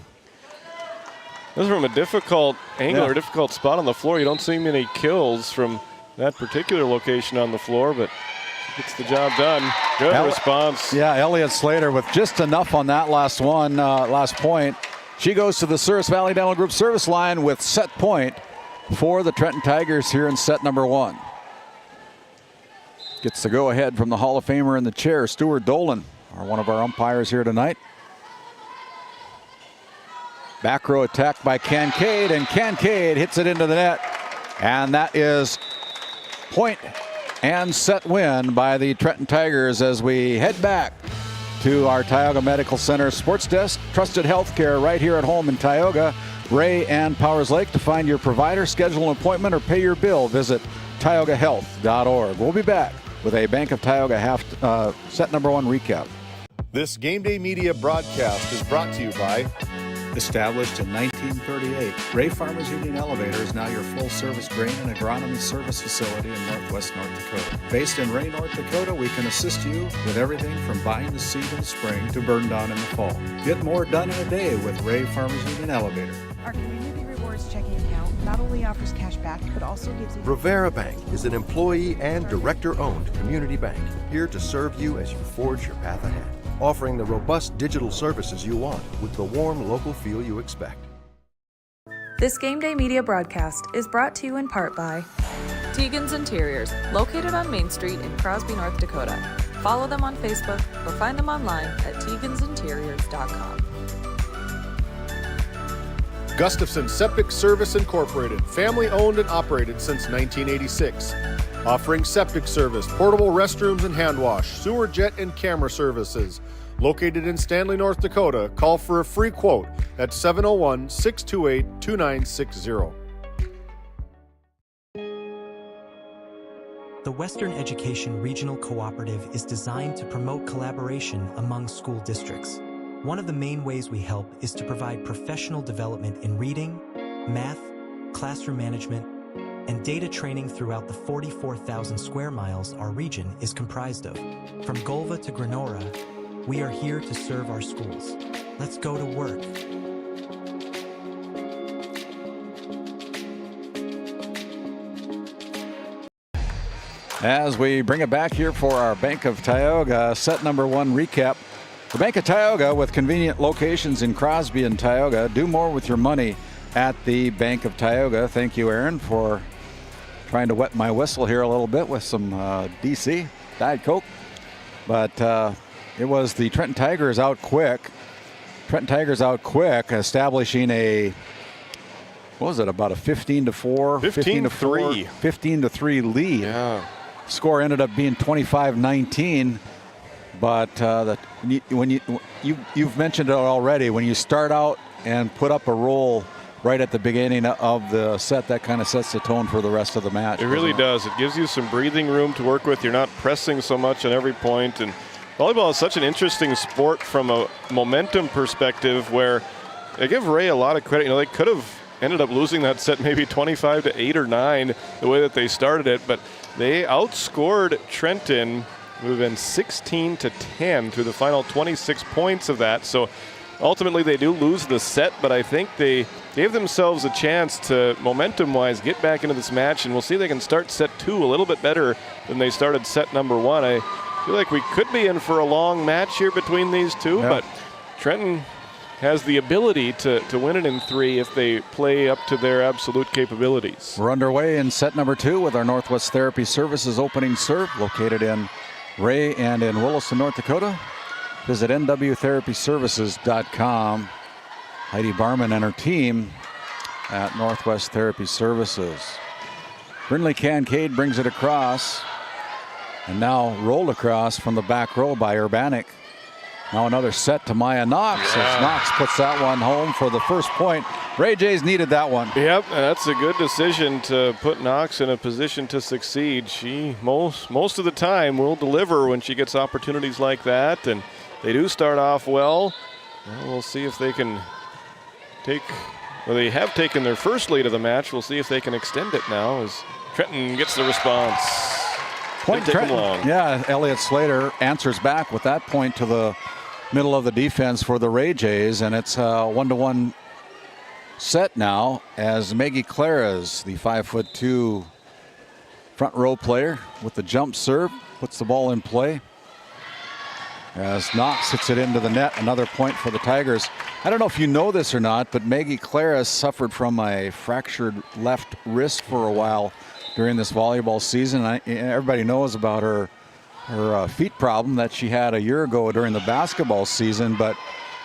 This is from a difficult angle or difficult spot on the floor. You don't see many kills from that particular location on the floor, but gets the job done. Good response. Yeah, Elliot Slater with just enough on that last one, last point. She goes to the Souris Valley Dental Group service line with set point for the Trenton Tigers here in set number 1. Gets the go ahead from the Hall of Famer in the chair, Stuart Dolan, one of our umpires here tonight. Back row attack by Kincaid, and Kincaid hits it into the net. And that is point and set win by the Trenton Tigers as we head back to our Tioga Medical Center Sports Desk. Trusted healthcare right here at home in Tioga. Ray and Powers Lake. To find your provider, schedule an appointment, or pay your bill, visit tiogahealth.org. We'll be back with a Bank of Tioga set number 1 recap. This Game Day Media broadcast is brought to you by Established in 1938, Ray Farmers Union Elevator is now your full-service grain and agronomy service facility in northwest North Dakota. Based in Ray, North Dakota, we can assist you with everything from buying the seed in the spring to burn down in the fall. Get more done in a day with Ray Farmers Union Elevator. Our Community Rewards checking account not only offers cash back, but also gives you... Rivera Bank is an employee and director-owned community bank, here to serve you as you forge your path ahead, offering the robust digital services you want with the warm local feel you expect. This Game Day Media broadcast is brought to you in part by Tegan's Interiors, located on Main Street in Crosby, North Dakota. Follow them on Facebook or find them online at tegansinteriors.com. Gustafson Septic Service Incorporated, family owned and operated since 1986. Offering septic service, portable restrooms and hand wash, sewer jet and camera services. Located in Stanley, North Dakota, call for a free quote at 701-628-2960. The Western Education Regional Cooperative is designed to promote collaboration among school districts. One of the main ways we help is to provide professional development in reading, math, classroom management, and data training throughout the 44,000 square miles our region is comprised of. From Golva to Granora, we are here to serve our schools. Let's go to work. As we bring it back here for our Bank of Tioga set number 1 recap. The Bank of Tioga, with convenient locations in Crosby and Tioga. Do more with your money at the Bank of Tioga. Thank you, Aaron, for trying to wet my whistle here a little bit with some DC, Diet Coke. But it was the Trenton Tigers out quick. Establishing a, what was it, about a 15-4? 15-3. 15-3 lead. Yeah. Score ended up being 25-19. But you've mentioned it already, when you start out and put up a roll right at the beginning of the set, that kind of sets the tone for the rest of the match. It really does. It gives you some breathing room to work with. You're not pressing so much on every point. And volleyball is such an interesting sport from a momentum perspective, where I give Ray a lot of credit. You know, they could have ended up losing that set maybe 25-8 or 9 the way that they started it, but they outscored Trenton. We've been 16-10 through the final 26 points of that. So ultimately they do lose the set, but I think they gave themselves a chance to, momentum-wise, get back into this match, and we'll see if they can start set 2 a little bit better than they started set number 1. I feel like we could be in for a long match here between these two, but Trenton has the ability to win it in 3 if they play up to their absolute capabilities. We're underway in set number 2 with our Northwest Therapy Services opening serve, located in Ray and in Williston, North Dakota. Visit nwtherapyservices.com. Heidi Barman and her team at Northwest Therapy Services. Brindley Kincaid brings it across, and now rolled across from the back row by Urbanik. Now another set to Maya Knox, as Knox puts that one home for the first point. Ray Jays needed that one. Yep, that's a good decision to put Knox in a position to succeed. She most of the time will deliver when she gets opportunities like that, and they do start off well. We'll see if they can they have taken their first lead of the match. We'll see if they can extend it now as Trenton gets the response. Point Trenton. Yeah, Elliot Slater answers back with that point to the middle of the defense for the Ray Jays, and it's a 1-1 set now as Maggie Claras, the 5'2" front row player with the jump serve, puts the ball in play. As Knox hits it into the net, another point for the Tigers. I don't know if you know this or not, but Maggie Claras suffered from a fractured left wrist for a while during this volleyball season. Everybody knows about her feet problem that she had a year ago during the basketball season, but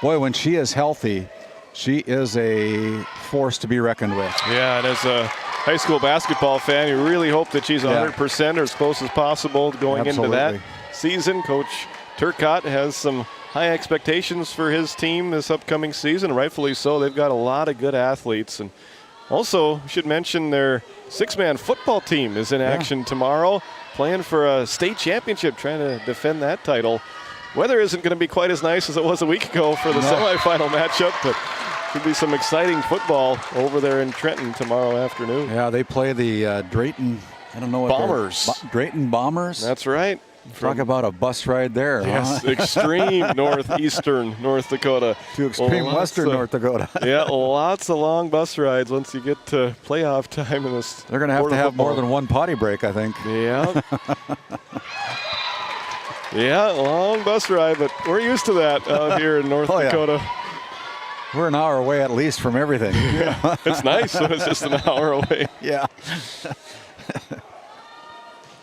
boy, when she is healthy, she is a force to be reckoned with. Yeah, and as a high school basketball fan, you really hope that she's 100% or as close as possible going into that season. Coach Turcotte has some high expectations for his team this upcoming season, rightfully so. They've got a lot of good athletes. And also, we should mention their 6-man football team is in action tomorrow, playing for a state championship, trying to defend that title. Weather isn't going to be quite as nice as it was a week ago for the semifinal matchup, but should be some exciting football over there in Trenton tomorrow afternoon. Yeah, they play the Drayton, I don't know what Bombers. Drayton Bombers? That's right. Talk about a bus ride there. Yes, huh? extreme northeastern North Dakota. To extreme western North Dakota. Yeah, lots of long bus rides once you get to playoff time in this. They're going to have more than one potty break, I think. Yeah. Yeah, long bus ride, but we're used to that out here in North Dakota. We're an hour away at least from everything. Yeah, it's nice when it's just an hour away. Yeah.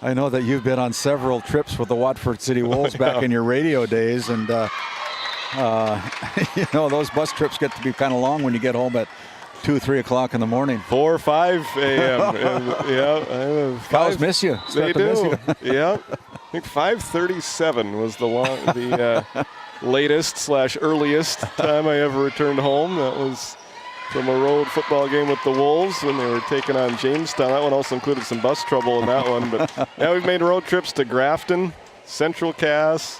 I know that you've been on several trips with the Watford City Wolves back in your radio days, and you know, those bus trips get to be kind of long when you get home at 2, 3 o'clock in the morning. 4 or 5 a.m. Yeah, cows miss you. They do. Yeah, I think 5:37 was the latest/earliest time I ever returned home. That was from a road football game with the Wolves when they were taking on Jamestown. That one also included some bus trouble in that one. But yeah, we've made road trips to Grafton, Central Cass.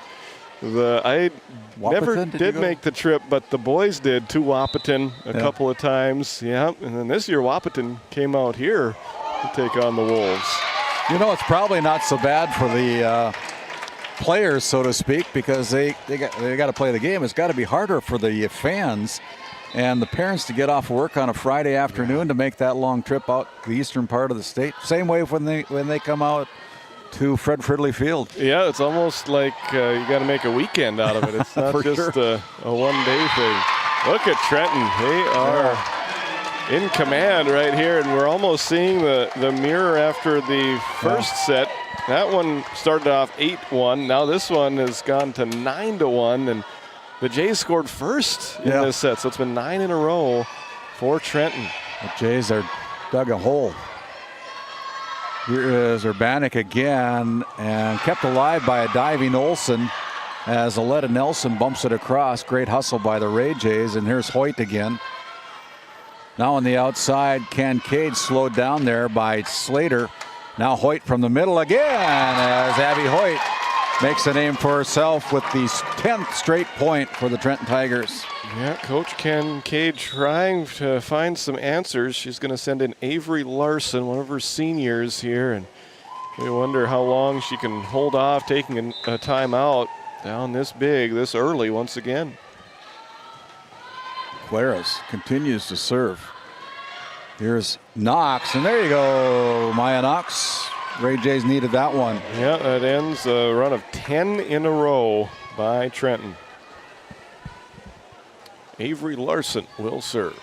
I never did make the trip, but the boys did to Wahpeton a couple of times. Yeah, and then this year Wahpeton came out here to take on the Wolves. You know, it's probably not so bad for the players, so to speak, because they got to play the game. It's got to be harder for the fans and the parents to get off work on a Friday afternoon to make that long trip out the eastern part of the state. Same way when they come out to Fred Fridley Field. Yeah, it's almost like you got to make a weekend out of it. It's not just a one-day thing. Look at Trenton. They are in command right here, and we're almost seeing the mirror after the first set. That one started off 8-1. Now this one has gone to 9-1, and the Jays scored first in this set, so it's been 9 in a row for Trenton. The Jays are dug a hole. Here is Urbanik again, and kept alive by a diving Olsen as Aletta Nelson bumps it across. Great hustle by the Ray Jays, and here's Hoyt again. Now on the outside, Kincaid slowed down there by Slater. Now Hoyt from the middle again as Abby Hoyt makes a name for herself with the 10th straight point for the Trenton Tigers. Yeah, Coach Kincaid trying to find some answers. She's going to send in Avery Larson, one of her seniors here, and we wonder how long she can hold off taking a timeout down this big, this early once again. Claras continues to serve. Here's Knox, and there you go, Maya Knox. Ray Jays needed that one. Yeah, that ends a run of 10 in a row by Trenton. Avery Larson will serve.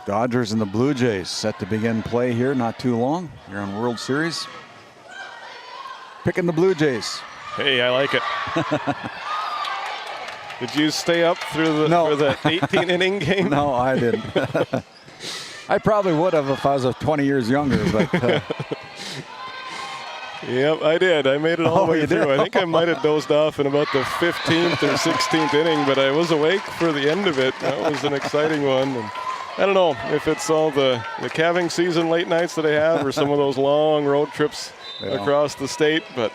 Dodgers and the Blue Jays set to begin play here not too long. You're on World Series. Picking the Blue Jays. Hey, I like it. Did you stay up through for the 18 inning game? No, I didn't. I probably would have if I was 20 years younger, but. Yep, I did. I made it all the way through. I think I might have dozed off in about the 15th or 16th inning, but I was awake for the end of it. That was an exciting one. And I don't know if it's all the calving season late nights that I have or some of those long road trips across the state, but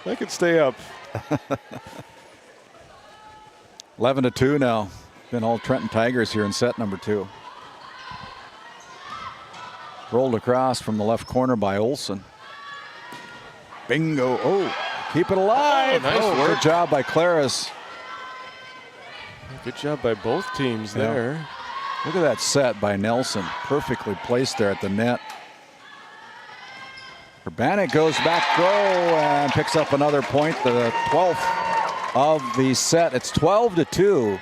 I could stay up. 11-2 now. Been all Trenton Tigers here in set number 2. Rolled across from the left corner by Olsen. Bingo. Oh, keep it alive. Oh, nice work. Good job by Claras. Good job by both teams there. Look at that set by Nelson. Perfectly placed there at the net. Urbanik goes back go and picks up another point. The 12th of the set. It's 12-2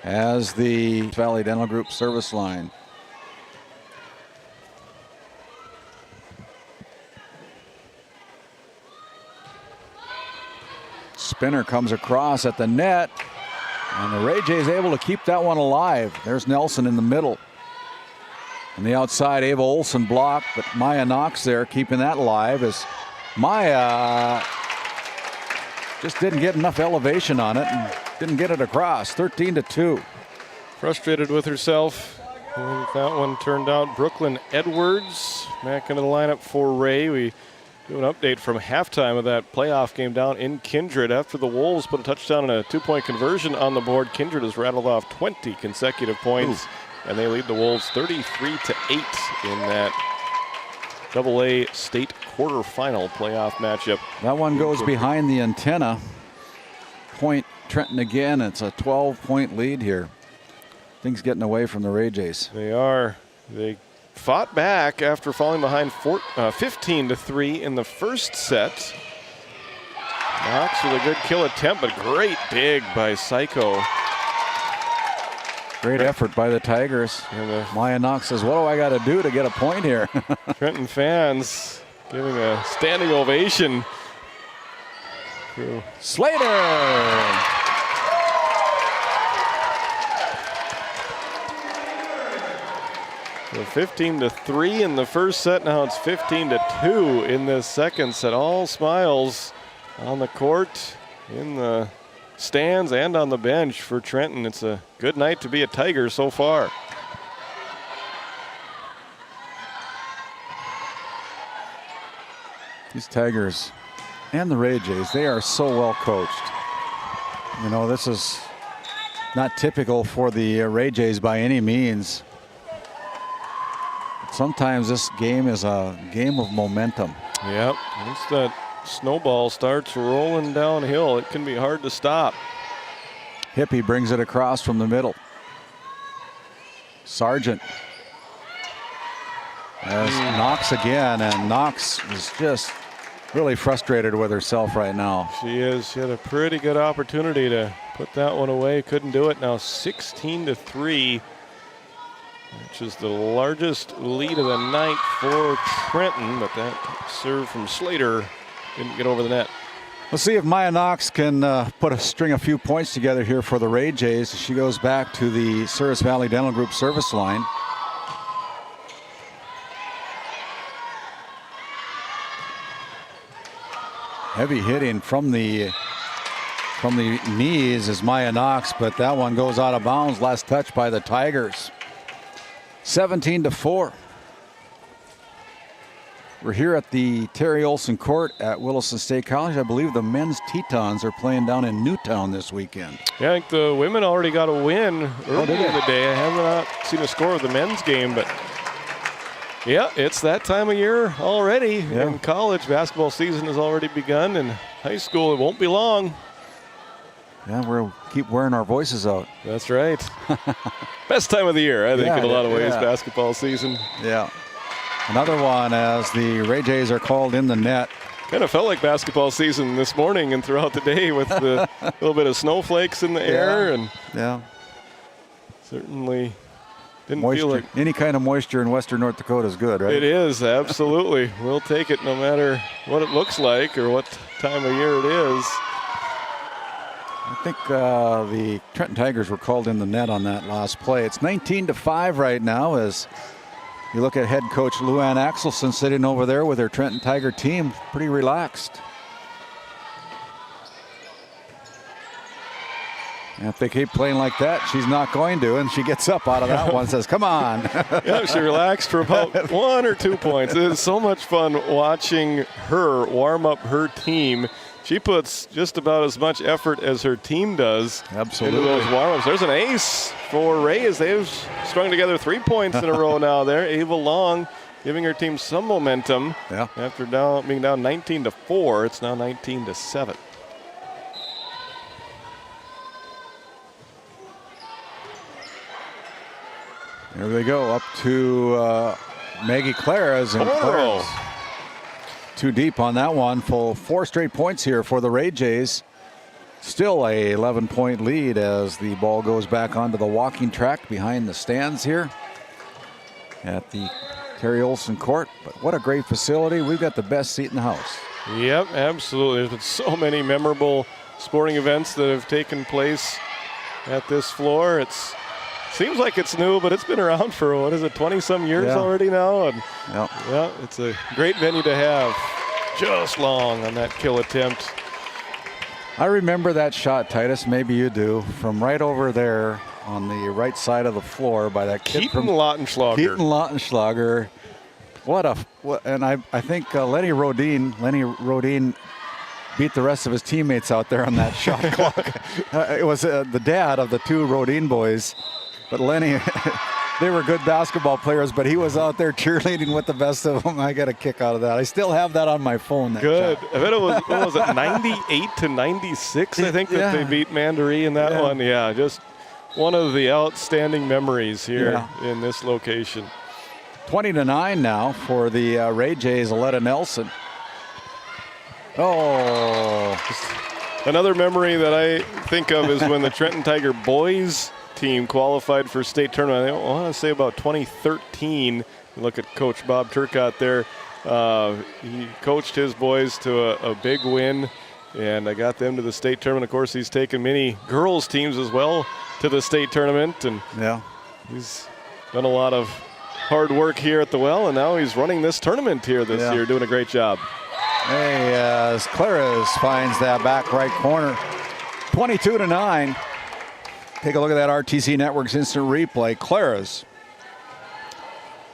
as the Valley Dental Group service line. Spinner comes across at the net, and the Ray Jays able to keep that one alive. There's Nelson in the middle. On the outside, Ava Olsen blocked, but Maya Knox there keeping that alive as Maya just didn't get enough elevation on it and didn't get it across. 13-2. Frustrated with herself. And that one turned out. Brooklyn Edwards back into the lineup for Ray. We do an update from halftime of that playoff game down in Kindred. After the Wolves put a touchdown and a 2-point conversion on the board, Kindred has rattled off 20 consecutive points. And they lead the Wolves 33-8 in that AA state quarterfinal playoff matchup. That one goes behind the antenna. Point Trenton again. It's a 12-point lead here. Things getting away from the Ray Jays. They are. They fought back after falling behind 15-3 in the first set. Knox with a good kill attempt, but great dig by Psycho. Great effort by the Tigers. And Maya Knox says, what do I got to do to get a point here? Trenton fans giving a standing ovation to Slater. So 15-3 in the first set. Now it's 15-2 in this second set. All smiles on the court, in the stands, and on the bench for Trenton. It's a good night to be a Tiger so far. These Tigers and the Ray Jays, they are so well coached. You know, this is not typical for the Ray Jays by any means. Sometimes this game is a game of momentum. Yep, once that snowball starts rolling downhill, it can be hard to stop. Hippie brings it across from the middle. Sargent. As Knox again, and Knox is just really frustrated with herself right now. She is. She had a pretty good opportunity to put that one away. Couldn't do it. Now 16-3. Which is the largest lead of the night for Trenton, but that serve from Slater didn't get over the net. We'll see if Maya Knox can put a few points together here for the Ray Jays. She goes back to the Service Valley Dental Group service line. Heavy hitting from the knees is Maya Knox, but that one goes out of bounds. Last touch by the Tigers. 17-4. We're here at the Terry Olson Court at Williston State College. I believe the men's Tetons are playing down in Newtown this weekend. Yeah, I think the women already got a win earlier in the day. I have not seen a score of the men's game, but yeah, it's that time of year already. Yeah. In college, basketball season has already begun. In high school, it won't be long. Yeah, we'll keep wearing our voices out. That's right. Best time of the year, I think, in a lot of ways, basketball season. Yeah. Another one as the Ray Jays are called in the net. Kind of felt like basketball season this morning and throughout the day with the little bit of snowflakes in the air. And certainly didn't feel like any kind of moisture in western North Dakota is good, right? It is, absolutely. We'll take it no matter what it looks like or what time of year it is. I think the Trenton Tigers were called in the net on that last play. It's 19-5 right now as you look at head coach Luann Axelson sitting over there with her Trenton Tiger team, pretty relaxed. And if they keep playing like that, she's not going to, and she gets up out of that one and says, come on. Yeah, she relaxed for about 1 or 2 points. It is so much fun watching her warm up her team. She puts just about as much effort as her team does into those warm-ups. There's an ace for Ray as they've strung together 3 points in a row now there. Ava Long giving her team some momentum. Yeah. After being down 19-4, it's now 19-7. There they go, up to Maggie Claras, and Claras too deep on that one. Full 4 straight points here for the Ray Jays. Still a 11-point lead as the ball goes back onto the walking track behind the stands here at the Terry Olson Court. But what a great facility. We've got the best seat in the house. Yep, absolutely. There's been so many memorable sporting events that have taken place at this floor. It's seems like it's new, but it's been around for, 20-some years already now. And yeah, it's a great venue to have. Just long on that kill attempt. I remember that shot, Titus. Maybe you do. From right over there on the right side of the floor by that kid Keaton from Lautenschlager. Keaton Lautenschlager. And I think Lenny Rodin beat the rest of his teammates out there on that shot clock. It was the dad of the two Rodin boys, but Lenny, they were good basketball players, but he was out there cheerleading with the best of them. I got a kick out of that. I still have that on my phone. Good. Shot. I bet it was, what was it, 98 to 96, I think, that they beat Mandaree in that one. Yeah, just one of the outstanding memories here in this location. 20-9 now for the Ray Jays, Aletta Nelson. Oh. Another memory that I think of is when the Trenton Tiger boys team qualified for state tournament. I want to say about 2013. Look at Coach Bob Turcotte there. He coached his boys to a big win, and I got them to the state tournament. Of course, he's taken many girls teams as well to the state tournament, and he's done a lot of hard work here at the Well, and now he's running this tournament here this year, doing a great job. Hey, as Claras finds that back right corner. 22-9. Take a look at that RTC Network's instant replay. Claras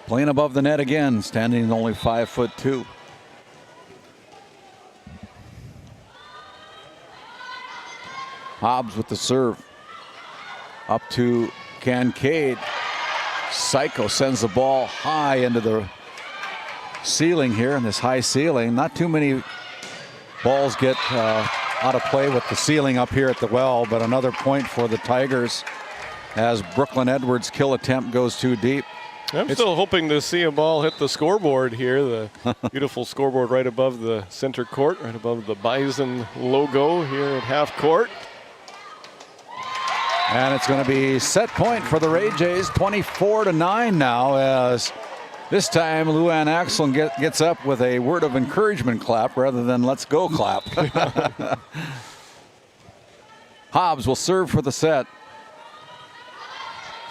playing above the net again, standing only 5'2". Hobbs with the serve. Up to Kincaid. Psycho sends the ball high into the ceiling here, in this high ceiling. Not too many balls get out of play with the ceiling up here at the Well, but another point for the Tigers as Brooklyn Edwards' kill attempt goes too deep. I'm still hoping to see a ball hit the scoreboard here, the beautiful scoreboard right above the center court, right above the Bison logo here at half court. And it's going to be set point for the Ray Jays, 24-9 now, as this time Luann Axel gets up with a word of encouragement clap rather than let's go clap. Hobbs will serve for the set.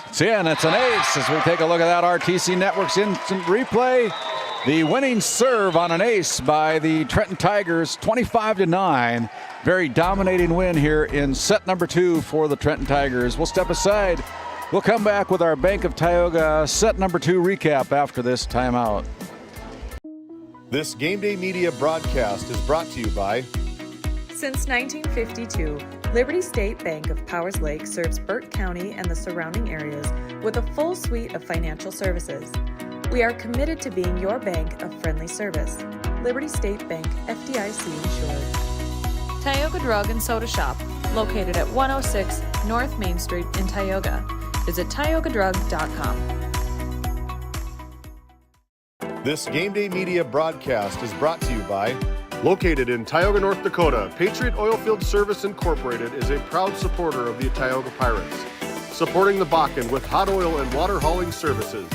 It's in, it's an ace as we take a look at that RTC Network's instant replay. The winning serve on an ace by the Trenton Tigers, 25-9. Very dominating win here in set number 2 for the Trenton Tigers. We'll step aside. We'll come back with our Bank of Tioga set number 2 recap after this timeout. This Game Day Media broadcast is brought to you by... Since 1952, Liberty State Bank of Powers Lake serves Burt County and the surrounding areas with a full suite of financial services. We are committed to being your bank of friendly service. Liberty State Bank, FDIC insured. Tioga Drug and Soda Shop, located at 106 North Main Street in Tioga. Visit tiogadrug.com. This Game Day Media broadcast is brought to you by... Located in Tioga, North Dakota, Patriot Oilfield Service Incorporated is a proud supporter of the Tioga Pirates, supporting the Bakken with hot oil and water hauling services.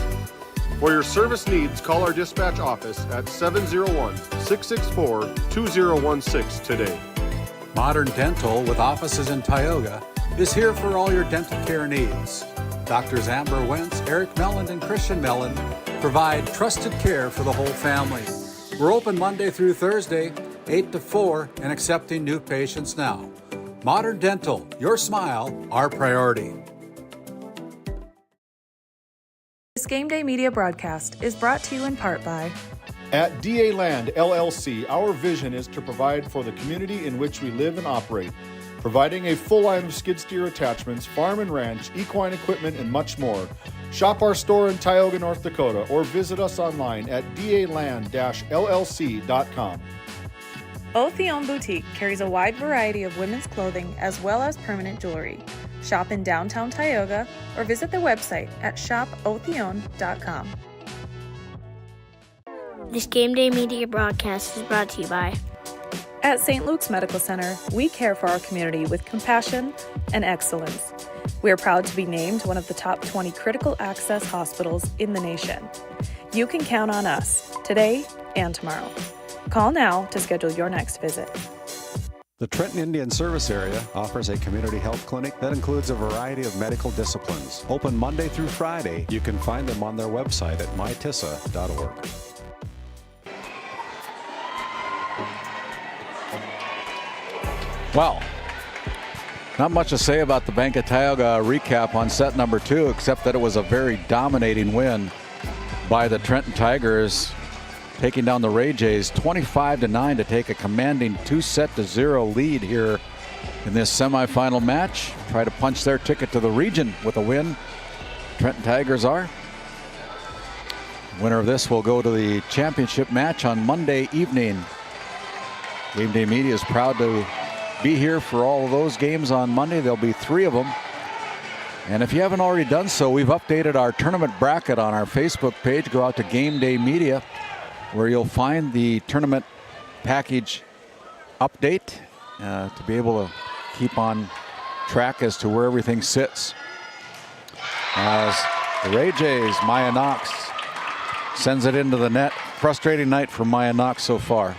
For your service needs, call our dispatch office at 701-664-2016 today. Modern Dental, with offices in Tioga, is here for all your dental care needs. Doctors Amber Wentz, Eric Melland, and Christian Melland provide trusted care for the whole family. We're open Monday through Thursday, 8 to 4, and accepting new patients now. Modern Dental, your smile, our priority. This Game Day Media broadcast is brought to you in part by... At DA Land, LLC, our vision is to provide for the community in which we live and operate, providing a full line of skid steer attachments, farm and ranch, equine equipment, and much more. Shop our store in Tioga, North Dakota, or visit us online at daland-llc.com. Otheon Boutique carries a wide variety of women's clothing as well as permanent jewelry. Shop in downtown Tioga or visit their website at shopotheon.com. This Game Day Media broadcast is brought to you by... At St. Luke's Medical Center, we care for our community with compassion and excellence. We are proud to be named one of the top 20 critical access hospitals in the nation. You can count on us today and tomorrow. Call now to schedule your next visit. The Trenton Indian Service Area offers a community health clinic that includes a variety of medical disciplines. Open Monday through Friday. You can find them on their website at mytissa.org. Well, not much to say about the Bank of Tioga recap on set number 2, except that it was a very dominating win by the Trenton Tigers, taking down the Ray Jays 25-9 to take a commanding 2-0 lead here in this semifinal match. Try to punch their ticket to the region with a win. Trenton Tigers are. Winner of this will go to the championship match on Monday evening. Game Day Media is proud to be here for all of those games on Monday. There'll be 3 of them. And if you haven't already done so, we've updated our tournament bracket on our Facebook page. Go out to Game Day Media, where you'll find the tournament package update to be able to keep on track as to where everything sits. As the Ray Jays, Maya Knox sends it into the net. Frustrating night for Maya Knox so far.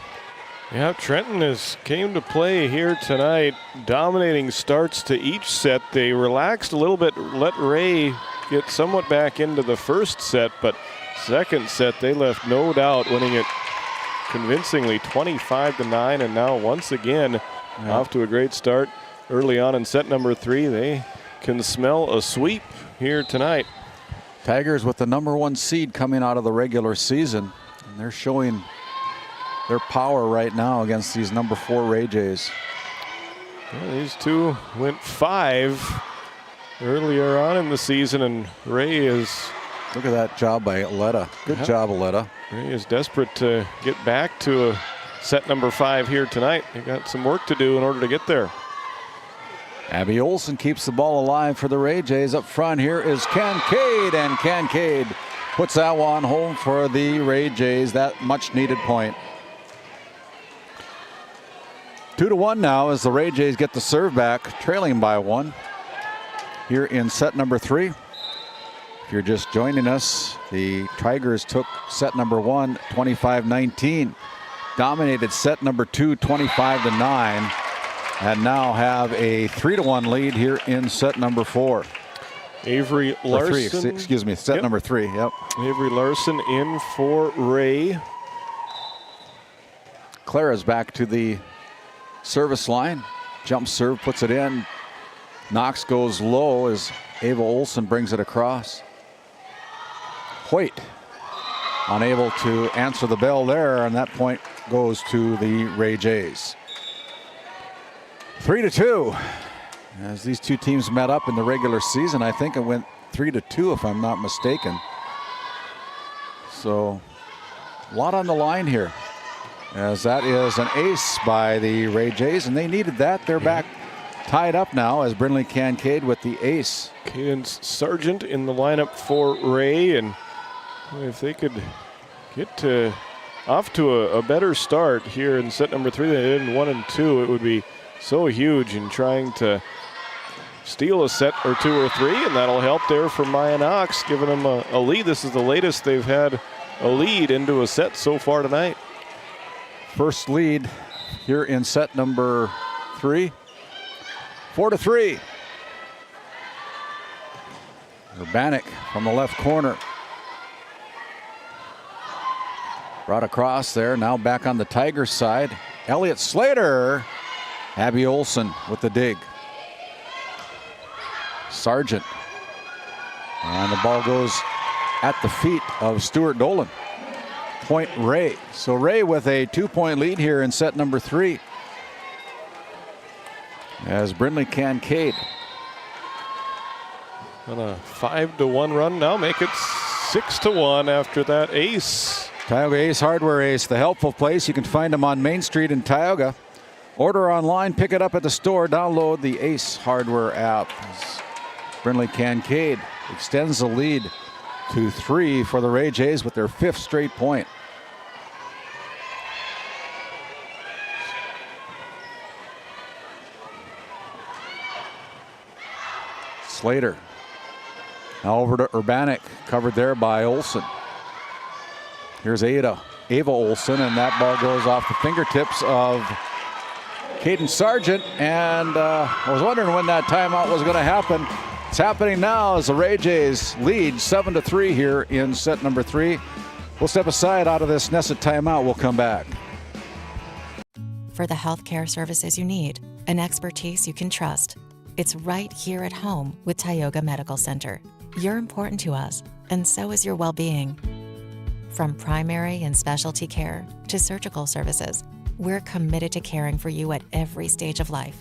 Yeah, Trenton has came to play here tonight, dominating starts to each set. They relaxed a little bit, let Ray get somewhat back into the first set, but second set they left no doubt, winning it convincingly 25-9, and now once again off to a great start early on in set number 3. They can smell a sweep here tonight. Tigers with the #1 seed coming out of the regular season, and they're showing their power right now against these #4 Ray Jays. Well, these two went 5 earlier on in the season, and Ray is... Look at that job by Aletta. Good job, Aletta. Ray is desperate to get back to a set number 5 here tonight. They got some work to do in order to get there. Abby Olson keeps the ball alive for the Ray Jays. Up front here is Kincaid, and Kincaid puts that one home for the Ray Jays. That much needed point. 2-1 now as the Ray Jays get the serve back, trailing by 1 here in set number 3. If you're just joining us, the Tigers took set number 1 25-19, dominated set number 2 25-9, and now have a 3-1 lead here in set number 4. Avery Larson. Excuse me, set number 3. Yep. Avery Larson in for Ray. Clara's back to the service line. Jump serve, puts it in. Knox goes low as Ava Olson brings it across. Hoyt unable to answer the bell there, and that point goes to the Ray Jays. 3-2. As these two teams met up in the regular season, I think it went 3-2 if I'm not mistaken. So a lot on the line here, as that is an ace by the Ray Jays, and they needed that. They're back tied up now as Brindley Kincaid with the ace. Cadence Sargent in the lineup for Ray, and if they could get off to a better start here in set number 3 than they did in 1 and 2, it would be so huge in trying to steal a set or 2 or 3, and that'll help there for Maya Knox, giving them a lead. This is the latest they've had a lead into a set so far tonight. First lead here in set number 3. 4-3. Urbanek from the left corner. Brought across there, now back on the Tigers side. Elliott Slater. Abby Olson with the dig. Sargent. And the ball goes at the feet of Stuart Dolan. Point Ray. So Ray with a 2-point lead here in set number 3. As Brindley Kincaid on a 5-1 run now, make it 6-1 after that ace. Tioga Ace Hardware Ace, the helpful place. You can find them on Main Street in Tioga. Order online, pick it up at the store, download the Ace Hardware app. Brindley Kincaid extends the lead to 3 for the Ray Jays with their 5th straight point. Slater. Now over to Urbanek, covered there by Olson. Here's Ava Olson, and that ball goes off the fingertips of Caden Sargent. And I was wondering when that timeout was going to happen. It's happening now as the Ray Jays lead 7-3 here in set number 3. We'll step aside out of this nested timeout. We'll come back. For the healthcare services you need, an expertise you can trust. It's right here at home with Tioga Medical Center. You're important to us, and so is your well-being. From primary and specialty care to surgical services, we're committed to caring for you at every stage of life.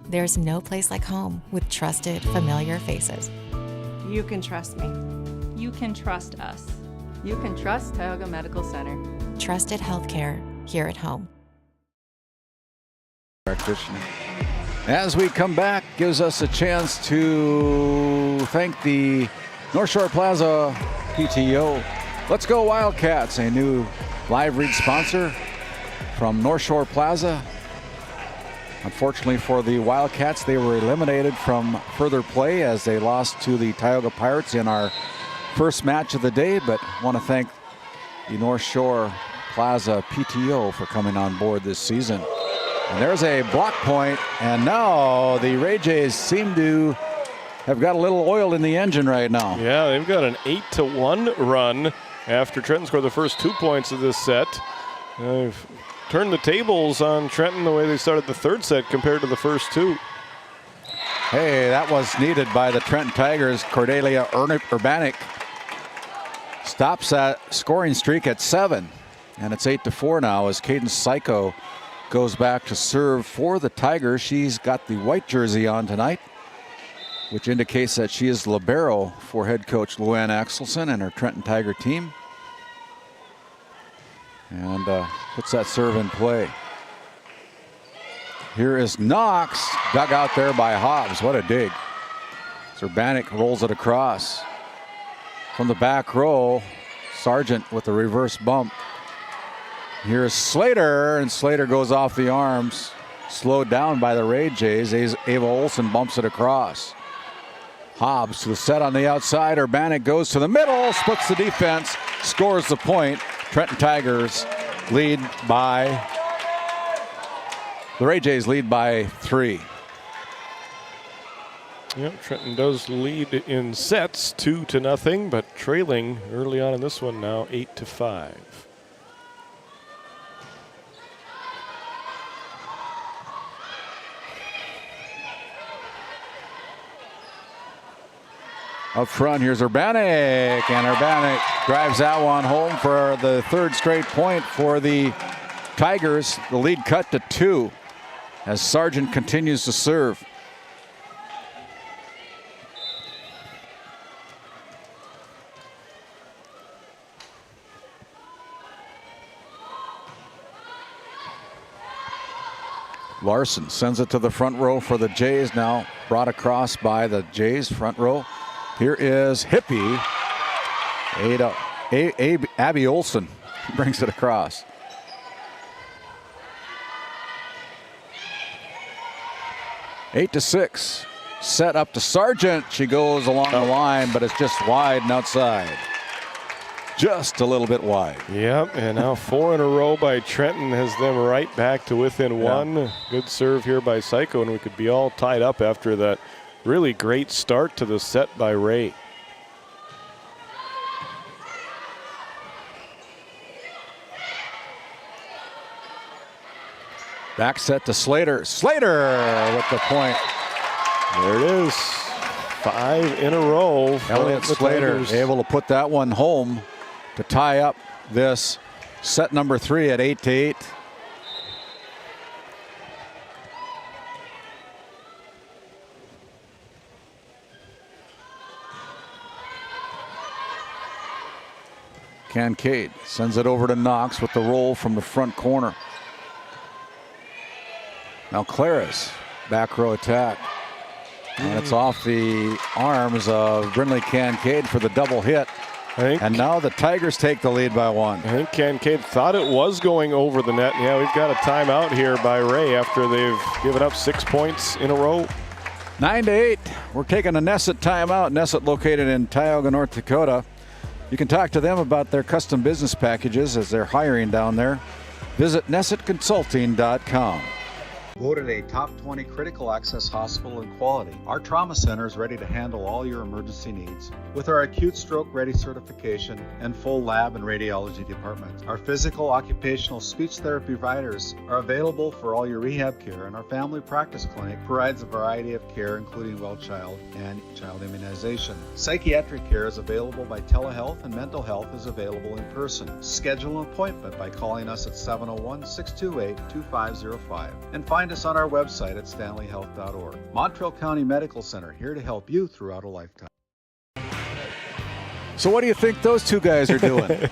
There's no place like home with trusted, familiar faces. You can trust me. You can trust us. You can trust Tioga Medical Center. Trusted healthcare here at home. Practitioner. As we come back, gives us a chance to thank the North Shore Plaza PTO. Let's Go Wildcats, a new live read sponsor from North Shore Plaza. Unfortunately for the Wildcats, they were eliminated from further play as they lost to the Tioga Pirates in our first match of the day, but want to thank the North Shore Plaza PTO for coming on board this season. And there's a block point, and now the Ray Jays seem to have got a little oil in the engine right now. Yeah, they've got an 8-1 run after Trenton scored the first 2 points of this set. They've turned the tables on Trenton the way they started the third set compared to the first two. Hey, that was needed by the Trenton Tigers. Cordelia Urbanic stops that scoring streak at 7, and it's 8-4 now as Cadence Psycho goes back to serve for the Tigers. She's got the white jersey on tonight, which indicates that she is libero for head coach Luann Axelson and her Trenton Tiger team. And puts that serve in play. Here is Knox, dug out there by Hobbs. What a dig. Urbanic rolls it across. From the back row, Sargent with the reverse bump. Here's Slater, and Slater goes off the arms. Slowed down by the Ray Jays. Ava Olsen bumps it across. Hobbs to the set on the outside. Urbanic goes to the middle, splits the defense, scores the point. Trenton Tigers lead by, the Ray Jays lead by 3. Yep, Trenton does lead in sets 2-0, but trailing early on in this one now 8-5. Up front, here's Urbanic, and Urbanic drives that one home for the third straight point for the Tigers. The lead cut to 2 as Sargent continues to serve. Larson sends it to the front row for the Jays, now brought across by the Jays front row. Here is Hippie. Abby Olsen brings it across. Eight to 6. Set up to Sargent. She goes along the line, but it's just wide and outside. Just a little bit wide. Yep, and now 4 in a row by Trenton has them right back to within 1. Good serve here by Psycho, and we could be all tied up after that really great start to the set by Ray. Back set to Slater. Slater with the point. There it is. 5 in a row. Elliott Slater able to put that one home to tie up this set number 3 at 8-8. Kincaid sends it over to Knox with the roll from the front corner. Now Claris, back row attack. And it's off the arms of Brinley Kincaid for the double hit. And now the Tigers take the lead by 1. I think Kincaid thought it was going over the net. Yeah, we've got a timeout here by Ray after they've given up 6 points in a row. 9-8. We're taking a Nesset timeout. Nesset located in Tioga, North Dakota. You can talk to them about their custom business packages as they're hiring down there. Visit NessetConsulting.com. Voted a top 20 critical access hospital in quality, our trauma center is ready to handle all your emergency needs. With our acute stroke ready certification and full lab and radiology department, our physical, occupational, speech therapy providers are available for all your rehab care, and our family practice clinic provides a variety of care, including well child and child immunization. Psychiatric care is available by telehealth, and mental health is available in person. Schedule an appointment by calling us at 701-628-2505 and find us on our website at stanleyhealth.org. Montreal County Medical Center, here to help you throughout a lifetime. So what do you think those two guys are doing?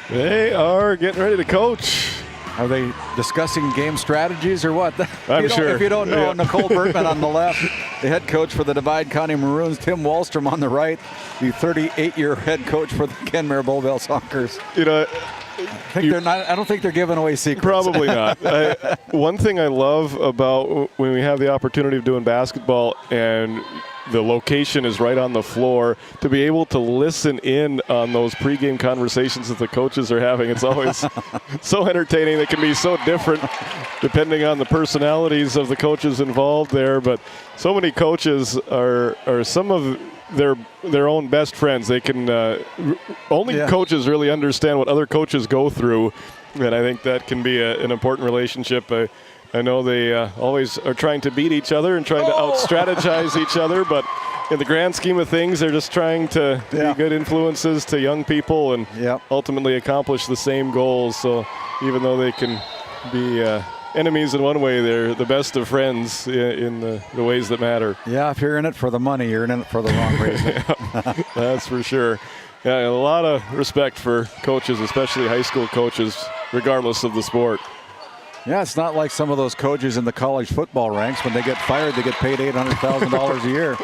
They are getting ready to coach. Are they discussing game strategies or what? I'm sure. If you don't know, Nicole Bergman on the left, the head coach for the Divide County Maroons, Tim Wallstrom on the right, the 38-year head coach for the Kenmare Bowville Sonkers. You know, I don't think they're giving away secrets. Probably not. One thing I love about when we have the opportunity of doing basketball and the location is right on the floor, to be able to listen in on those pregame conversations that the coaches are having. It's always so entertaining. They can be so different depending on the personalities of the coaches involved there. But so many coaches are some of their own best friends. They can coaches really understand what other coaches go through, and I think that can be an important relationship. I know they always are trying to beat each other and trying to out-strategize each other, but in the grand scheme of things, they're just trying to be good influences to young people and ultimately accomplish the same goals. So even though they can be enemies in one way, they're the best of friends in the ways that matter. Yeah, if you're in it for the money, you're in it for the wrong reason. That's for sure. Yeah, a lot of respect for coaches, especially high school coaches, regardless of the sport. Yeah, it's not like some of those coaches in the college football ranks. When they get fired, they get paid $800,000 a year.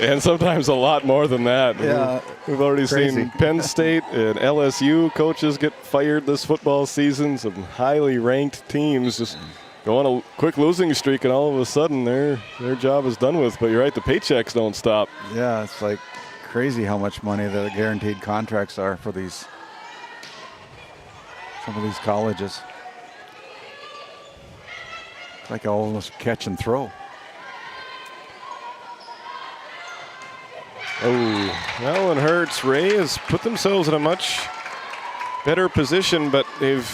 And sometimes a lot more than that. Yeah, We've already seen Penn State and LSU coaches get fired this football season. Some highly ranked teams just go on a quick losing streak, and all of a sudden their job is done with. But you're right, the paychecks don't stop. Yeah, it's like crazy how much money the guaranteed contracts are for some of these colleges. Like almost catch and throw. Oh, Allen Hurts. Ray has put themselves in a much better position, but they've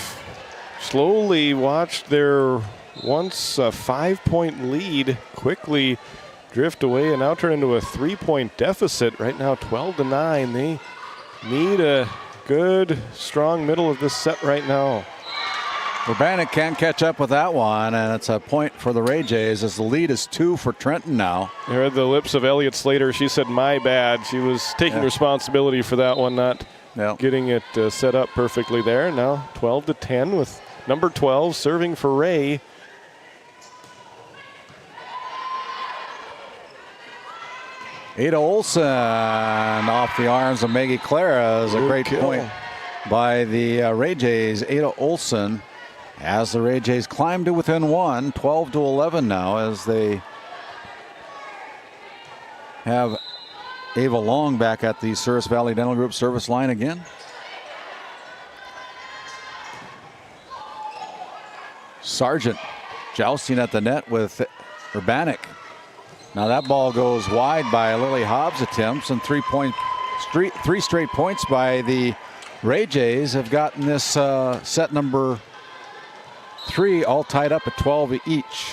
slowly watched their once a 5-point lead quickly drift away and now turn into a 3-point deficit. Right now 12-9. They need a good, strong middle of this set right now. Urbanic can't catch up with that one, and it's a point for the Ray Jays as the lead is 2 for Trenton now. I heard the lips of Elliot Slater. She said, "My bad." She was taking responsibility for that one, not getting it set up perfectly there. Now 12-10 with number 12 serving for Ray. Ada Olson off the arms of Maggie Clara is a great point by the Ray Jays. Ada Olson, as the Ray Jays climb to within 1, 12-11 now, as they have Ava Long back at the Service Valley Dental Group service line again. Sargent jousting at the net with Urbanic. Now that ball goes wide by Lily Hobbs' attempts, and 3 straight points by the Ray Jays have gotten this set number 3 all tied up at 12 each.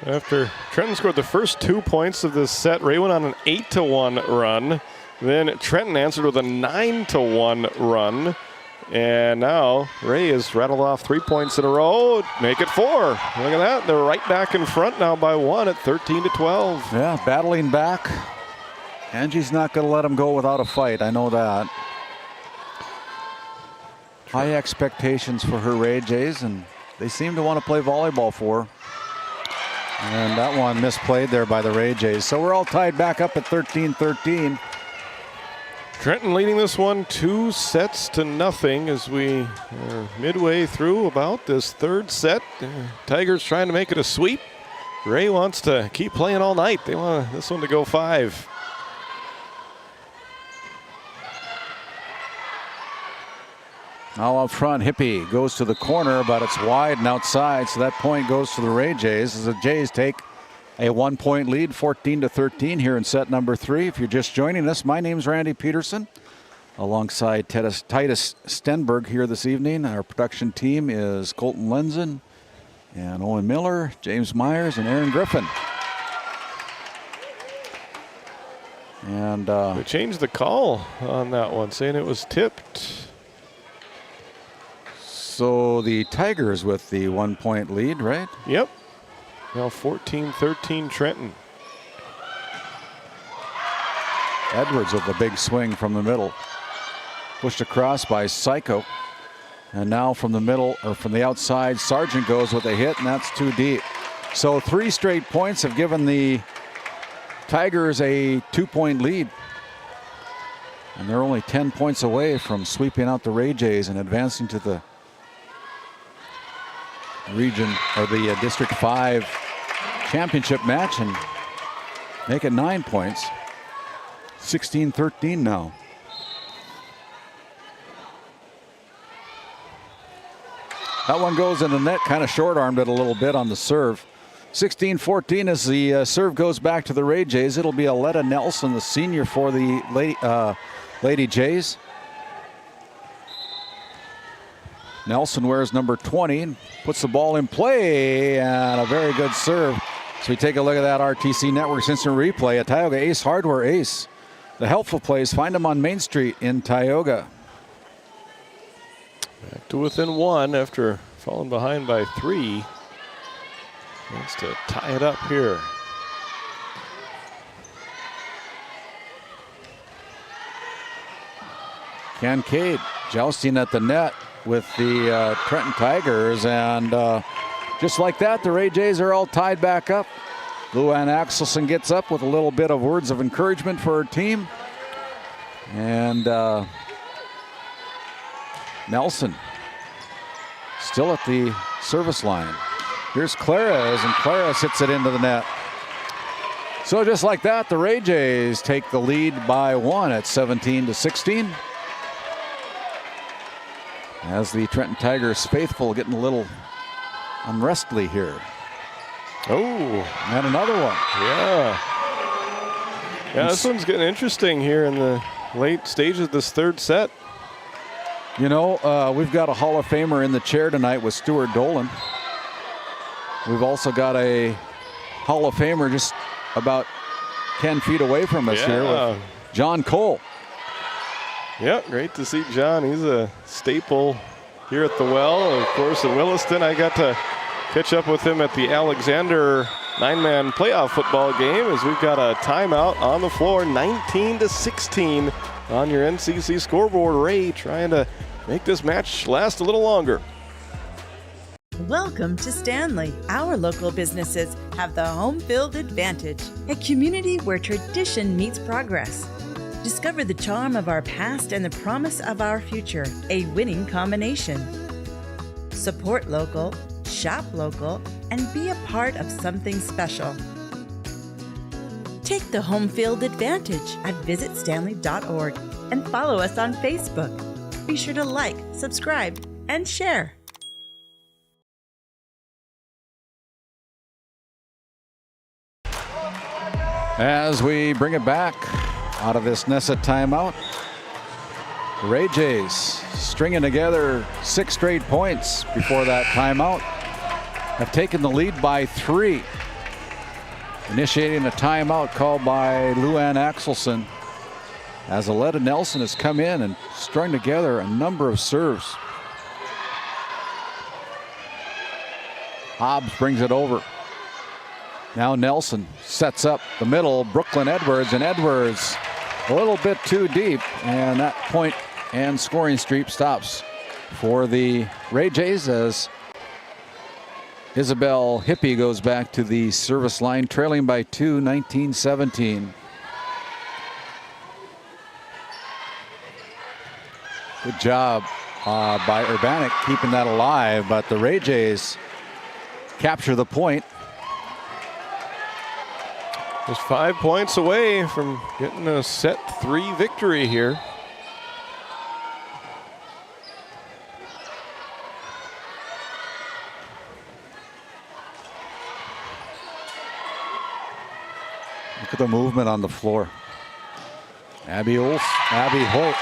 After Trenton scored the first 2 points of this set, Ray went on an 8-1 run. Then Trenton answered with a 9-1 run. And now Ray has rattled off 3 points in a row. Make it 4. Look at that. They're right back in front now by 1 at 13-12. Yeah, battling back. Angie's not going to let them go without a fight. I know that. High expectations for her Ray Jays, and they seem to want to play volleyball for her. And that one misplayed there by the Ray Jays. So we're all tied back up at 13-13. Trenton leading this one 2-0 as we are midway through about this third set. Tigers trying to make it a sweep. Ray wants to keep playing all night. They want this one to go 5. Now up front, Hippie goes to the corner, but it's wide and outside, so that point goes to the Ray Jays as the Jays take a 1-point lead, 14-13 here in set number 3. If you're just joining us, my name's Randy Peterson, alongside Titus Stenberg here this evening. Our production team is Colton Lenzen and Owen Miller, James Myers, and Aaron Griffin. And they changed the call on that one, saying it was tipped. So the Tigers with the 1-point lead, right? Yep. Now 14-13 Trenton. Edwards with a big swing from the middle. Pushed across by Psycho. And now from the middle, or from the outside, Sargent goes with a hit, and that's too deep. So 3 straight points have given the Tigers a 2-point lead. And they're only 10 points away from sweeping out the Ray Jays and advancing to the region, or the District 5 championship match, and make it 9 points. 16-13 now. That one goes in the net, kind of short-armed it a little bit on the serve. 16-14 as the serve goes back to the Ray Jays. It'll be Aletta Nelson, the senior for the Lady Jays. Nelson wears number 20 and puts the ball in play, and a very good serve. So we take a look at that RTC Network's instant replay. A Tioga Ace Hardware Ace. The helpful plays, find them on Main Street in Tioga. Back to within 1 after falling behind by 3. Wants to tie it up here. Kincaid jousting at the net with the Trenton Tigers, and just like that, the Ray Jays are all tied back up. Luann Axelson gets up with a little bit of words of encouragement for her team, and Nelson still at the service line. Here's Claras, and Claras hits it into the net. So just like that, the Ray Jays take the lead by 1 at 17-16. As the Trenton Tigers faithful getting a little unrestly here. Oh, and another one. Yeah, this one's getting interesting here in the late stages of this 3rd set. You know, we've got a Hall of Famer in the chair tonight with Stuart Dolan. We've also got a Hall of Famer just about 10 feet away from us here with John Cole. Yeah, great to see John. He's a staple here at the Well. Of course, in Williston, I got to catch up with him at the Alexander 9-man playoff football game as we've got a timeout on the floor, 19-16 on your NCC scoreboard. Ray trying to make this match last a little longer. Welcome to Stanley. Our local businesses have the home field advantage, a community where tradition meets progress. Discover the charm of our past and the promise of our future, a winning combination. Support local, shop local, and be a part of something special. Take the home field advantage at visitstanley.org and follow us on Facebook. Be sure to like, subscribe, and share. As we bring it back out of this Nessa timeout, the Ray Jays stringing together 6 straight points before that timeout have taken the lead by 3. Initiating a timeout called by Luann Axelson as Aletta Nelson has come in and strung together a number of serves. Hobbs brings it over. Now Nelson sets up the middle, Brooklyn Edwards, and Edwards a little bit too deep, and that point and scoring streak stops for the Ray Jays as Isabel Hippie goes back to the service line, trailing by 2, 19-17. Good job by Urbanik keeping that alive, but the Ray Jays capture the point. Just 5 points away from getting a set 3 victory here. Look at the movement on the floor. Abby Holt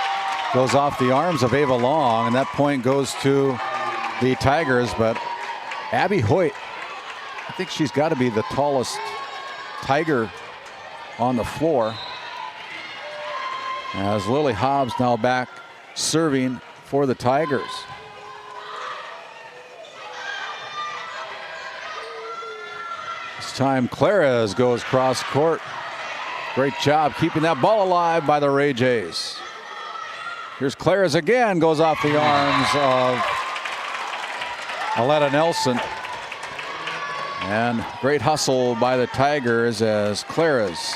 goes off the arms of Ava Long, and that point goes to the Tigers. But Abby Hoyt, I think she's got to be the tallest Tiger on the floor. As Lily Hobbs now back serving for the Tigers. This time Clares goes cross court. Great job keeping that ball alive by the Ray Jays. Here's Clares again, goes off the arms of Aletta Nelson. And great hustle by the Tigers as Clares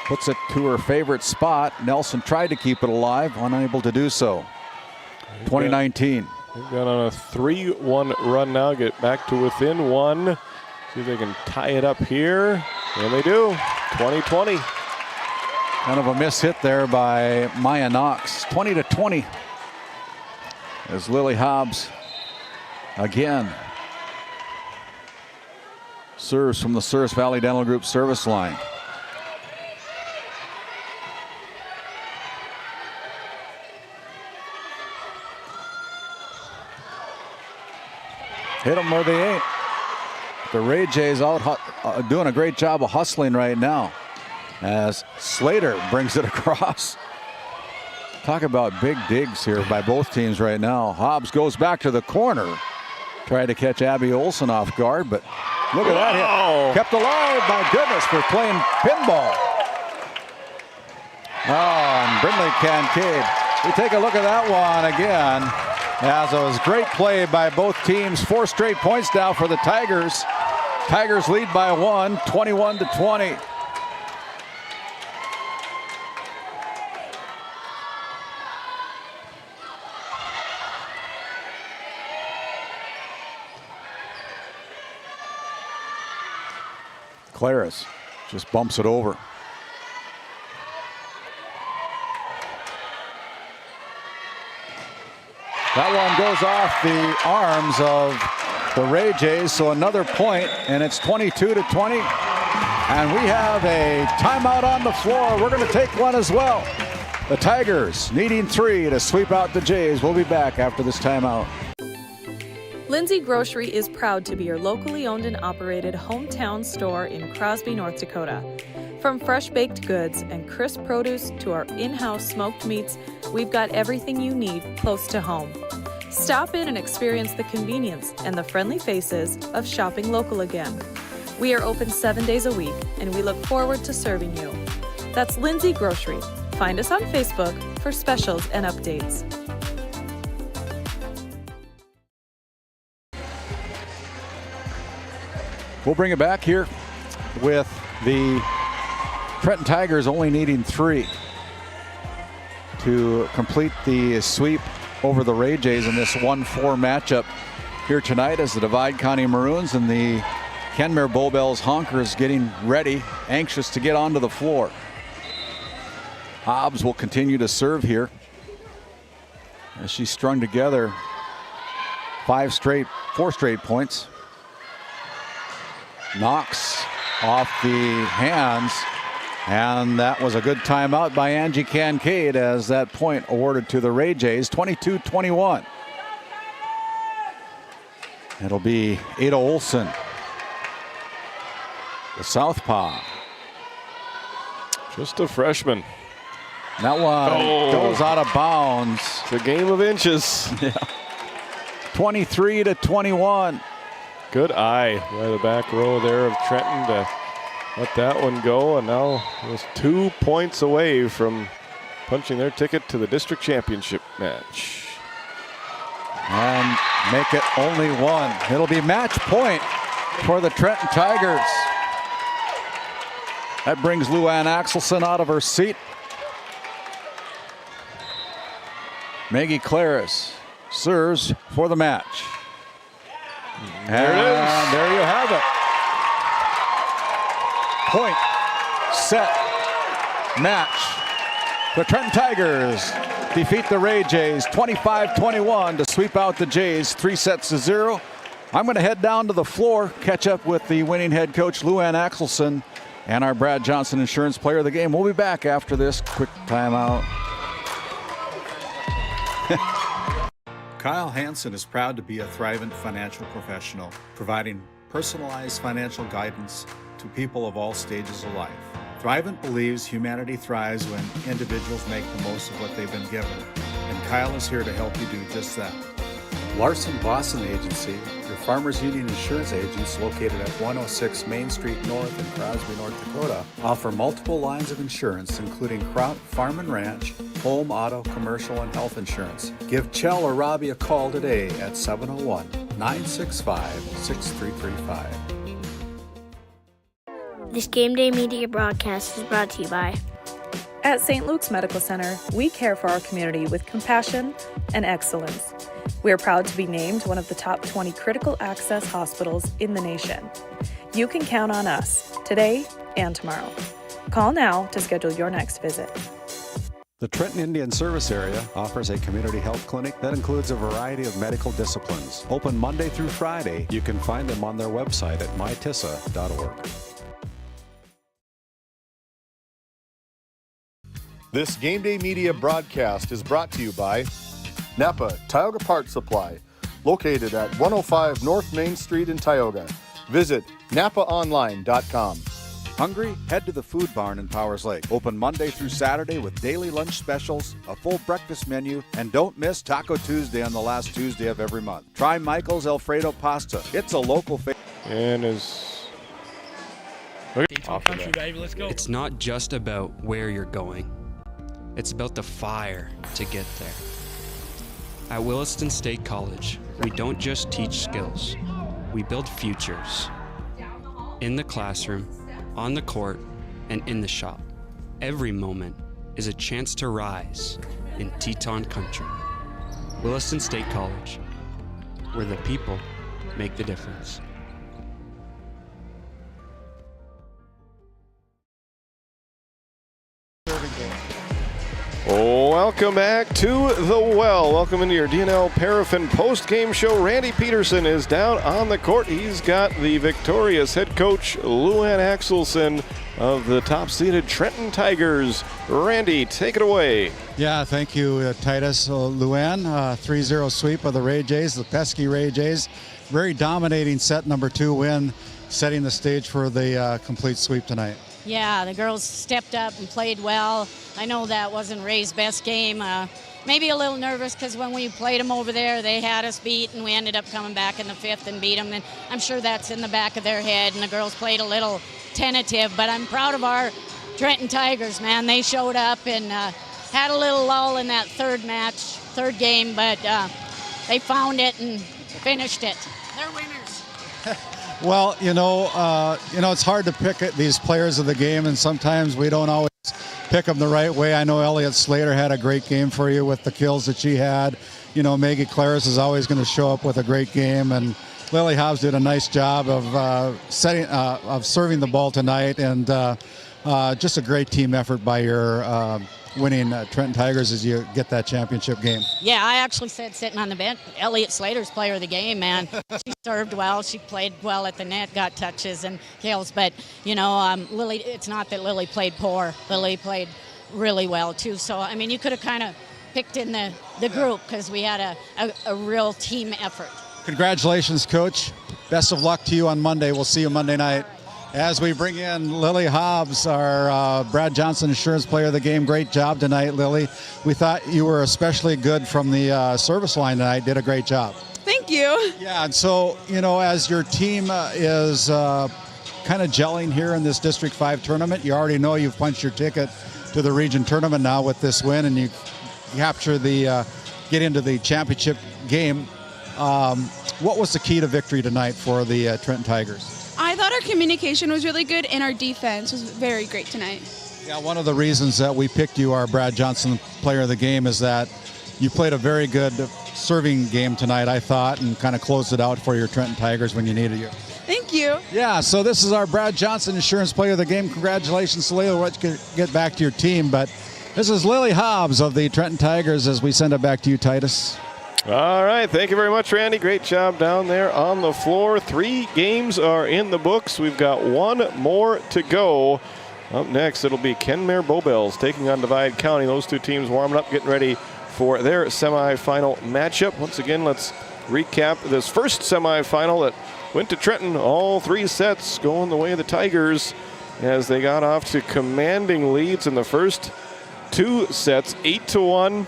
puts it to her favorite spot. Nelson tried to keep it alive, unable to do so. 2019. They've got on a 3-1 run now, get back to within one. See if they can tie it up here. And they do. 2020. Kind of a miss hit there by Maya Knox. 20-20. As Lily Hobbs again serves from the Service Valley Dental Group service line. Hit them where they ain't. The Ray Jays out doing a great job of hustling right now as Slater brings it across. Talk about big digs here by both teams right now. Hobbs goes back to the corner. Tried to catch Abby Olson off guard, but look at that hit. Kept alive, my goodness, for playing pinball. Oh, and Brindley Kincaid. We take a look at that one again. As it was great play by both teams. 4 straight points now for the Tigers. Tigers lead by 1, 21-20. Claris just bumps it over. That one goes off the arms of the Ray Jays, so another point, and it's 22-20. And we have a timeout on the floor. We're going to take one as well. The Tigers needing 3 to sweep out the Jays. We'll be back after this timeout. Lindsay Grocery is proud to be your locally owned and operated hometown store in Crosby, North Dakota. From fresh baked goods and crisp produce to our in-house smoked meats, we've got everything you need close to home. Stop in and experience the convenience and the friendly faces of shopping local again. We are open 7 days a week, and we look forward to serving you. That's Lindsay Grocery. Find us on Facebook for specials and updates. We'll bring it back here with the Trenton Tigers only needing 3 to complete the sweep over the Ray Jays in this 1-4 matchup here tonight as the Divide County Maroons and the Kenmare Bowbells Honkers getting ready, anxious to get onto the floor. Hobbs will continue to serve here as she strung together 4 straight points. Knox off the hands, and that was a good timeout by Angie Kincaid as that point awarded to the Ray Jays. 22-21. It'll be Ada Olson, the southpaw. Just a freshman. That one goes out of bounds. It's a game of inches. Yeah. 23-21. Good eye by the back row there of Trenton to let that one go, and now was 2 points away from punching their ticket to the district championship match. And make it only 1. It'll be match point for the Trenton Tigers. That brings Luann Axelson out of her seat. Maggie Claris serves for the match. There it is. There you have it. Point, set, match. The Trenton Tigers defeat the Ray Jays 25-21 to sweep out the Jays 3-0. I'm going to head down to the floor, catch up with the winning head coach Luann Axelson and our Brad Johnson Insurance Player of the Game. We'll be back after this quick timeout. Kyle Hansen is proud to be a Thrivent financial professional, providing personalized financial guidance to people of all stages of life. Thrivent believes humanity thrives when individuals make the most of what they've been given, and Kyle is here to help you do just that. Larson Boston Agency, your Farmers Union insurance agents located at 106 Main Street North in Crosby, North Dakota, offer multiple lines of insurance, including crop, farm and ranch, home, auto, commercial, and health insurance. Give Chell or Robbie a call today at 701-965-6335. This Game Day Media broadcast is brought to you by... At St. Luke's Medical Center, we care for our community with compassion and excellence. We are proud to be named one of the top 20 critical access hospitals in the nation. You can count on us today and tomorrow. Call now to schedule your next visit. The Trenton Indian Service Area offers a community health clinic that includes a variety of medical disciplines. Open Monday through Friday. You can find them on their website at mytissa.org. This Game Day Media broadcast is brought to you by Napa Tioga Parts Supply, located at 105 North Main Street in Tioga. Visit napaonline.com. Hungry? Head to the Food Barn in Powers Lake. Open Monday through Saturday with daily lunch specials, a full breakfast menu, and don't miss Taco Tuesday on the last Tuesday of every month. Try Michael's Alfredo Pasta. It's a local favorite. And It's not just about where you're going. It's about the fire to get there. At Williston State College, we don't just teach skills, we build futures. In the classroom, on the court, and in the shop. Every moment is a chance to rise in Teton country. Williston State College, where the people make the difference. Welcome back to the well. Welcome into your DNL Paraffin post-game show. Randy Peterson is down on the court. He's got the victorious head coach Luann Axelson of the top-seeded Trenton Tigers. Randy, take it away. Yeah, thank you, Titus. Luann, 3-0 sweep of the Ray Jays, the pesky Ray Jays. Very dominating set number 2 win, setting the stage for the complete sweep tonight. Yeah, the girls stepped up and played well. I know that wasn't Ray's best game. Maybe a little nervous because when we played them over there, they had us beat, and we ended up coming back in the 5th and beat them. And I'm sure that's in the back of their head, and the girls played a little tentative. But I'm proud of our Trenton Tigers, man. They showed up and had a little lull in that third game, but they found it and finished it. They're winners. Well, it's hard to pick these players of the game, and sometimes we don't always pick them the right way. I know Elliot Slater had a great game for you with the kills that she had. Maggie Claris is always going to show up with a great game, and Lily Hobbs did a nice job of serving the ball tonight, and just a great team effort by your winning Trenton Tigers as you get that championship game. Yeah, I actually said sitting on the bench, Elliot Slater's player of the game, man. She served well, she played well at the net, got touches and kills, but Lily, it's not that Lily played poor. Lily played really well too, so I mean you could have kind of picked in the group because we had a real team effort. Congratulations, Coach. Best of luck to you on Monday. We'll see you Monday night. As we bring in Lily Hobbs, our Brad Johnson Insurance Player of the Game. Great job tonight, Lily. We thought you were especially good from the service line tonight. Did a great job. Thank you. Yeah, and so, as your team is kind of gelling here in this District 5 tournament, you already know you've punched your ticket to the region tournament now with this win, and you capture get into the championship game. What was the key to victory tonight for the Trenton Tigers? I thought our communication was really good and our defense was very great tonight. Yeah, one of the reasons that we picked you our Brad Johnson Player of the Game is that you played a very good serving game tonight, I thought, and kind of closed it out for your Trenton Tigers when you needed you. Thank you. Yeah, so this is our Brad Johnson Insurance Player of the Game. Congratulations, Lily. Let's get back to your team, but this is Lily Hobbs of the Trenton Tigers as we send it back to you, Titus. All right, thank you very much, Randy. Great job down there on the floor. 3 games are in the books. We've got 1 more to go. Up next, it'll be Kenmare Bowbells taking on Divide County. Those 2 teams warming up, getting ready for their semifinal matchup. Once again, let's recap this first semifinal that went to Trenton. All 3 sets going the way of the Tigers as they got off to commanding leads in the first 2 sets, 8-1.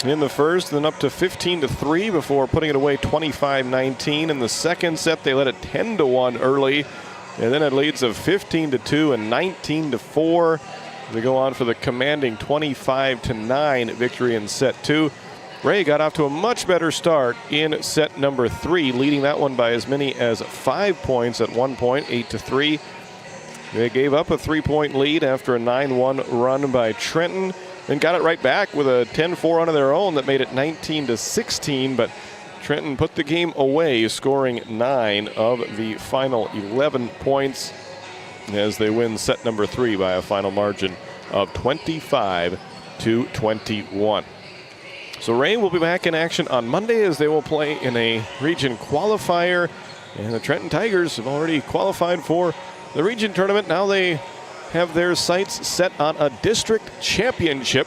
In the first, then up to 15-3 before putting it away 25-19. In the second set, they led it 10-1 early, and then it leads of 15-2 and 19-4. They go on for the commanding 25-9 victory in set 2. Ray got off to a much better start in set number 3, leading that one by as many as 5 points at one point, 8-3. They gave up a 3-point lead after a 9-1 run by Trenton. Then got it right back with a 10-4 run of their own that made it 19-16, but Trenton put the game away, scoring 9 of the final 11 points as they win set number 3 by a final margin of 25-21. So Ray will be back in action on Monday as they will play in a region qualifier, and the Trenton Tigers have already qualified for the region tournament. Now they have their sights set on a district championship.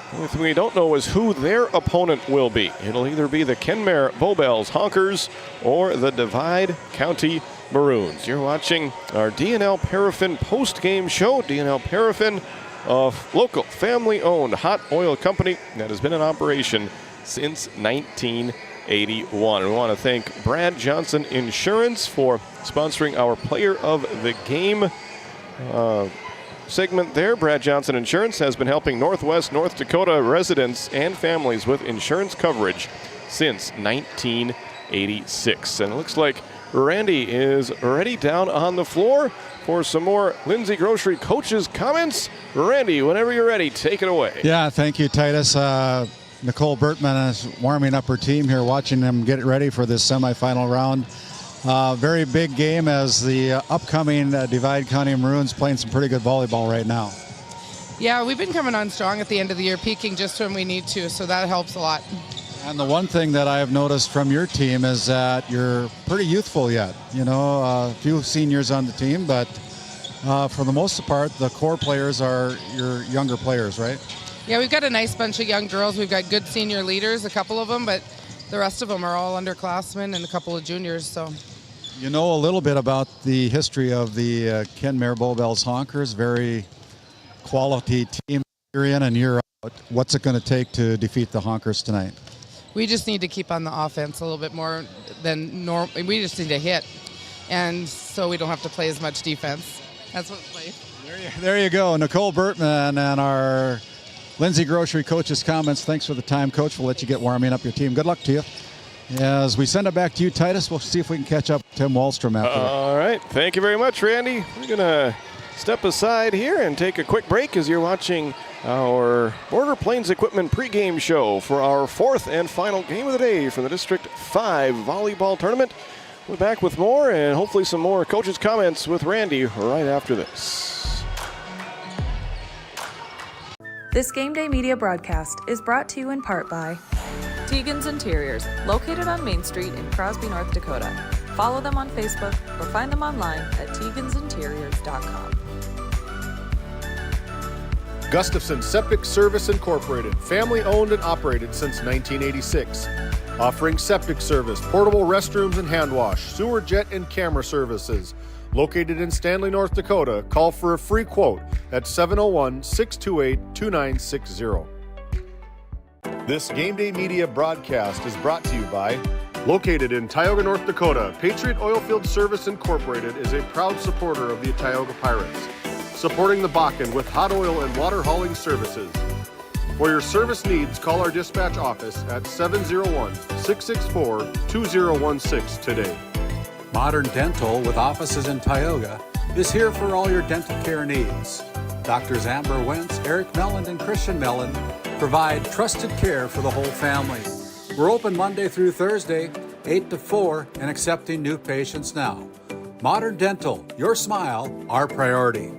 The only thing we don't know is who their opponent will be. It'll either be the Kenmare Bowbells Honkers or the Divide County Maroons. You're watching our D&L Paraffin post-game show. D&L Paraffin, a local family-owned hot oil company that has been in operation since 1981. We want to thank Brad Johnson Insurance for sponsoring our Player of the Game segment there. Brad Johnson Insurance has been helping Northwest North Dakota residents and families with insurance coverage since 1986. And it looks like Randy is already down on the floor for some more Lindsay Grocery coaches' comments. Randy, whenever you're ready, take it away. Yeah, thank you, Titus. Nicole Bertman is warming up her team here, watching them get ready for this semifinal round. Very big game as the upcoming Divide County Maroons playing some pretty good volleyball right now. Yeah, we've been coming on strong at the end of the year, peaking just when we need to, so that helps a lot. And the one thing that I have noticed from your team is that you're pretty youthful yet. You know, a few seniors on the team, but for the most part, the core players are your younger players, right? Yeah, we've got a nice bunch of young girls. We've got good senior leaders, a couple of them, but the rest of them are all underclassmen and a couple of juniors, so. You know a little bit about the history of the Kenmare Bowbells Honkers, very quality team year in and year out. What's it going to take to defeat the Honkers tonight? We just need to keep on the offense a little bit more than normal. We just need to hit, and so we don't have to play as much defense. That's what we play. There you go. Nicole Bertman and our Lindsay Grocery coach's comments. Thanks for the time, Coach. We'll let you get warming up your team. Good luck to you. As we send it back to you, Titus, we'll see if we can catch up with Tim Wallstrom after. All right. Thank you very much, Randy. We're going to step aside here and take a quick break as you're watching our Border Plains Equipment pregame show for our 4th and final game of the day for the District 5 volleyball tournament. We're back with more and hopefully some more coaches' comments with Randy right after this. This Game Day Media broadcast is brought to you in part by Tegan's Interiors, located on Main Street in Crosby, North Dakota. Follow them on Facebook or find them online at tegansinteriors.com. Gustafson Septic Service Incorporated, family-owned and operated since 1986. Offering septic service, portable restrooms and hand wash, sewer jet and camera services. Located in Stanley, North Dakota, call for a free quote at 701-628-2960. This Game Day Media broadcast is brought to you by located in Tioga, North Dakota, Patriot Oilfield Service Incorporated is a proud supporter of the Tioga Pirates, supporting the Bakken with hot oil and water hauling services. For your service needs, call our dispatch office at 701-664-2016 today. Modern Dental, with offices in Tioga, is here for all your dental care needs. Doctors Amber Wentz, Eric Melland, and Christian Melland provide trusted care for the whole family. We're open Monday through Thursday, 8 to 4, and accepting new patients now. Modern Dental, your smile, our priority.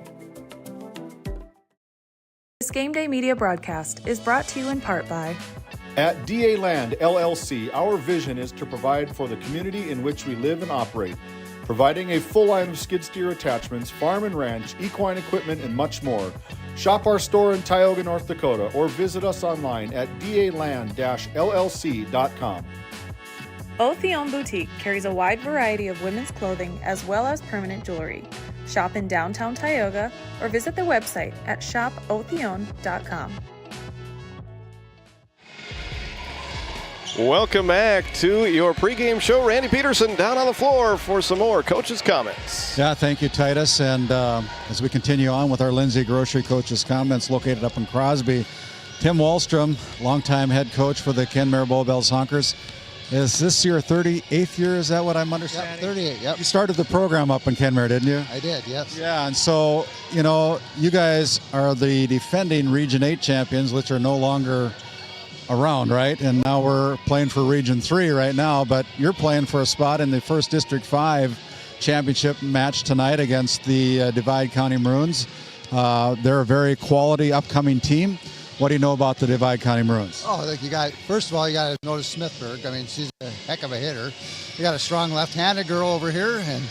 This Game Day Media broadcast is brought to you in part by At DA Land LLC, our vision is to provide for the community in which we live and operate, providing a full line of skid steer attachments, farm and ranch, equine equipment, and much more. Shop our store in Tioga, North Dakota, or visit us online at daland-llc.com. Otheon Boutique carries a wide variety of women's clothing as well as permanent jewelry. Shop in downtown Tioga or visit their website at shopotheon.com. Welcome back to your pregame show. Randy Peterson down on the floor for some more coaches' comments. Yeah, thank you, Titus. And as we continue on with our Lindsay Grocery coaches' comments located up in Crosby, Tim Wallstrom, longtime head coach for the Kenmare Bowbells Honkers. Is this your 38th year? Is that what I'm understanding? Yep, 38, yep. You started the program up in Kenmare, didn't you? I did, yes. Yeah, and so, you know, you guys are the defending Region 8 champions, which are no longer around, right? And now we're playing for Region 3 right now, but you're playing for a spot in the First District 5 championship match tonight against the Divide County Maroons. They're a very quality upcoming team. What do you know about the Divide County Maroons? Oh, I think first of all, you got to notice Smithburg. I mean, she's a heck of a hitter. You got a strong left-handed girl over here, and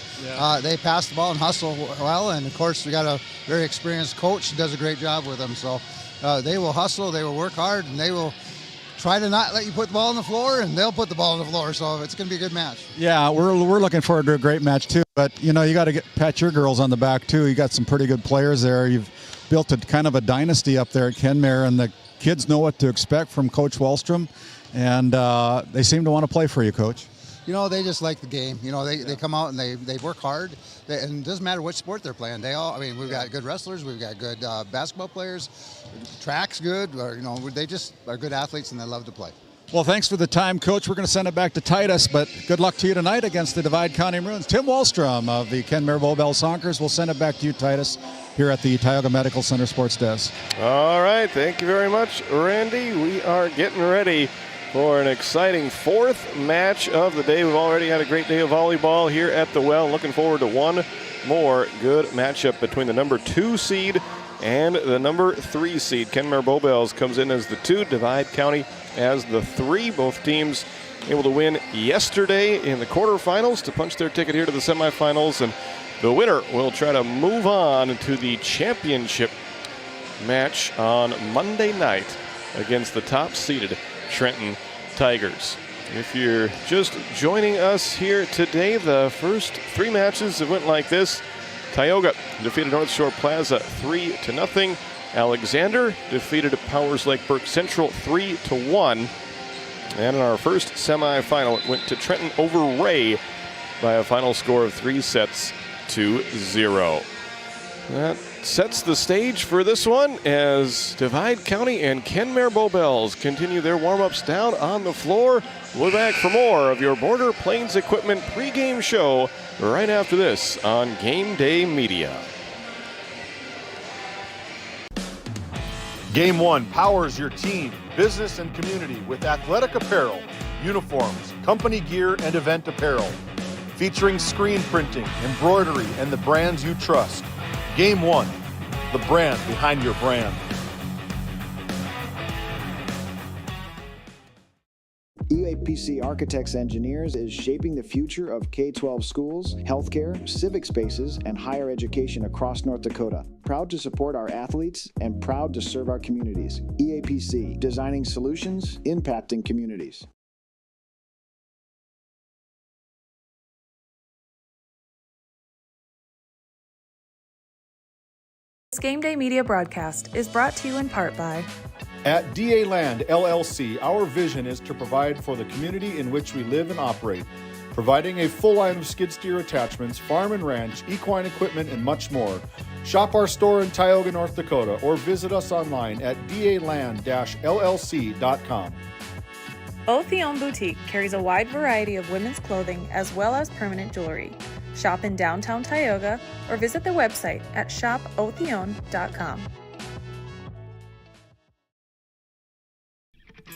they pass the ball and hustle well. And of course, we got a very experienced coach who does a great job with them. So they will hustle, they will work hard, and they will try to not let you put the ball on the floor, and they'll put the ball on the floor. So it's going to be a good match. Yeah, we're looking forward to a great match too. But you know, you got to pat your girls on the back too. You got some pretty good players there. You've built a kind of a dynasty up there at Kenmare, and the kids know what to expect from Coach Wallstrom, and they seem to want to play for you, Coach. You know, they just like the game. You know, they come out and they work hard, and it doesn't matter what sport they're playing. We've got good wrestlers, we've got good basketball players, track's good, or, you know, they just are good athletes and they love to play. Well, thanks for the time, Coach. We're going to send it back to Titus, but good luck to you tonight against the Divide County Maroons. Tim Wallstrom of the Kenmare Bowbells Honkers. We'll send it back to you, Titus, here at the Tioga Medical Center Sports Desk. All right, thank you very much, Randy. We are getting ready for an exciting fourth match of the day. We've already had a great day of volleyball here at the Well. Looking forward to one more good matchup between the number 2 seed and the number 3 seed. Kenmare Bowbells comes in as the 2, Divide County as the 3. Both teams able to win yesterday in the quarterfinals to punch their ticket here to the semifinals, and the winner will try to move on to the championship match on Monday night against the top-seeded Trenton Tigers. If you're just joining us here today, the first 3 matches have went like this. Tioga defeated North Shore Plaza 3-0. Alexander defeated Powers Lake Burke Central 3-1. And in our first semifinal, it went to Trenton over Ray by a final score of 3-0. That sets the stage for this one as Divide County and Kenmare Bowbells continue their warm-ups down on the floor. We're back for more of your Border Plains Equipment pregame show right after this on Game Day Media. Game 1 powers your team, business, and community with athletic apparel, uniforms, company gear, and event apparel. Featuring screen printing, embroidery, and the brands you trust. Game 1, the brand behind your brand. EAPC Architects Engineers is shaping the future of K-12 schools, healthcare, civic spaces, and higher education across North Dakota. Proud to support our athletes and proud to serve our communities. EAPC, designing solutions, impacting communities. This Game Day Media broadcast is brought to you in part by At DA Land LLC, our vision is to provide for the community in which we live and operate, providing a full line of skid steer attachments, farm and ranch, equine equipment, and much more. Shop our store in Tioga, North Dakota, or visit us online at daland-llc.com. Otheon Boutique carries a wide variety of women's clothing as well as permanent jewelry. Shop in downtown Tioga or visit their website at shopotheon.com.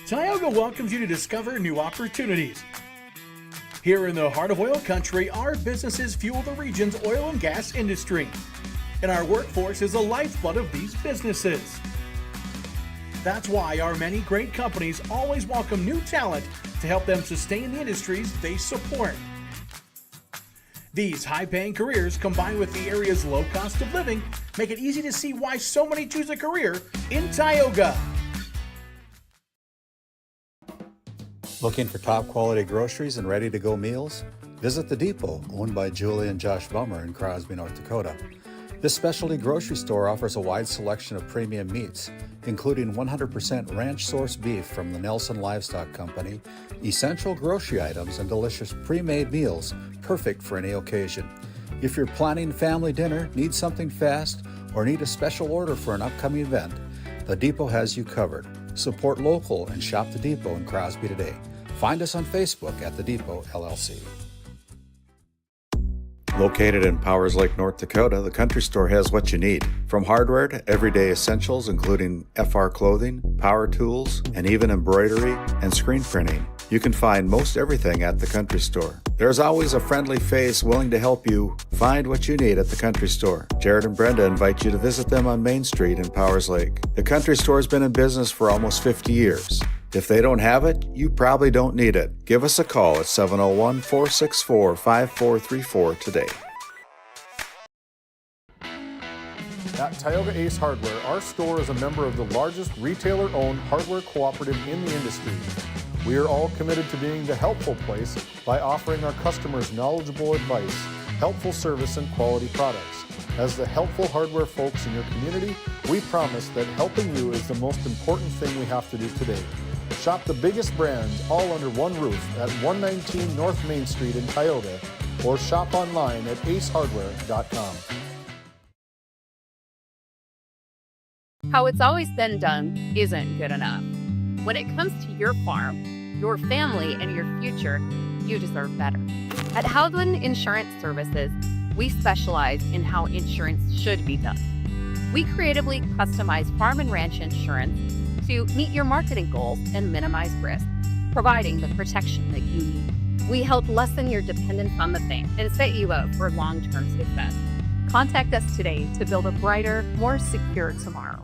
Tioga welcomes you to discover new opportunities. Here in the heart of oil country, our businesses fuel the region's oil and gas industry, and our workforce is the lifeblood of these businesses. That's why our many great companies always welcome new talent to help them sustain the industries they support. These high-paying careers, combined with the area's low cost of living, make it easy to see why so many choose a career in Tioga. Looking for top quality groceries and ready-to-go meals? Visit The Depot, owned by Julie and Josh Bummer in Crosby, North Dakota. This specialty grocery store offers a wide selection of premium meats, including 100% ranch-sourced beef from the Nelson Livestock Company, essential grocery items, and delicious pre-made meals, perfect for any occasion. If you're planning family dinner, need something fast, or need a special order for an upcoming event, The Depot has you covered. Support local and shop The Depot in Crosby today. Find us on Facebook at The Depot LLC. Located in Powers Lake, North Dakota, the Country Store has what you need. From hardware to everyday essentials, including FR clothing, power tools, and even embroidery and screen printing. You can find most everything at the Country Store. There's always a friendly face willing to help you find what you need at the Country Store. Jared and Brenda invite you to visit them on Main Street in Powers Lake. The Country Store has been in business for almost 50 years. If they don't have it, you probably don't need it. Give us a call at 701-464-5434 today. At Tioga Ace Hardware, our store is a member of the largest retailer-owned hardware cooperative in the industry. We are all committed to being the helpful place by offering our customers knowledgeable advice, helpful service, and quality products. As the helpful hardware folks in your community, we promise that helping you is the most important thing we have to do today. Shop the biggest brands all under one roof at 119 North Main Street in Tioga, or shop online at acehardware.com. How it's always been done isn't good enough. When it comes to your farm, your family, and your future, you deserve better. At Howland Insurance Services, we specialize in how insurance should be done. We creatively customize farm and ranch insurance to meet your marketing goals and minimize risk, providing the protection that you need. We help lessen your dependence on the bank and set you up for long-term success. Contact us today to build a brighter, more secure tomorrow.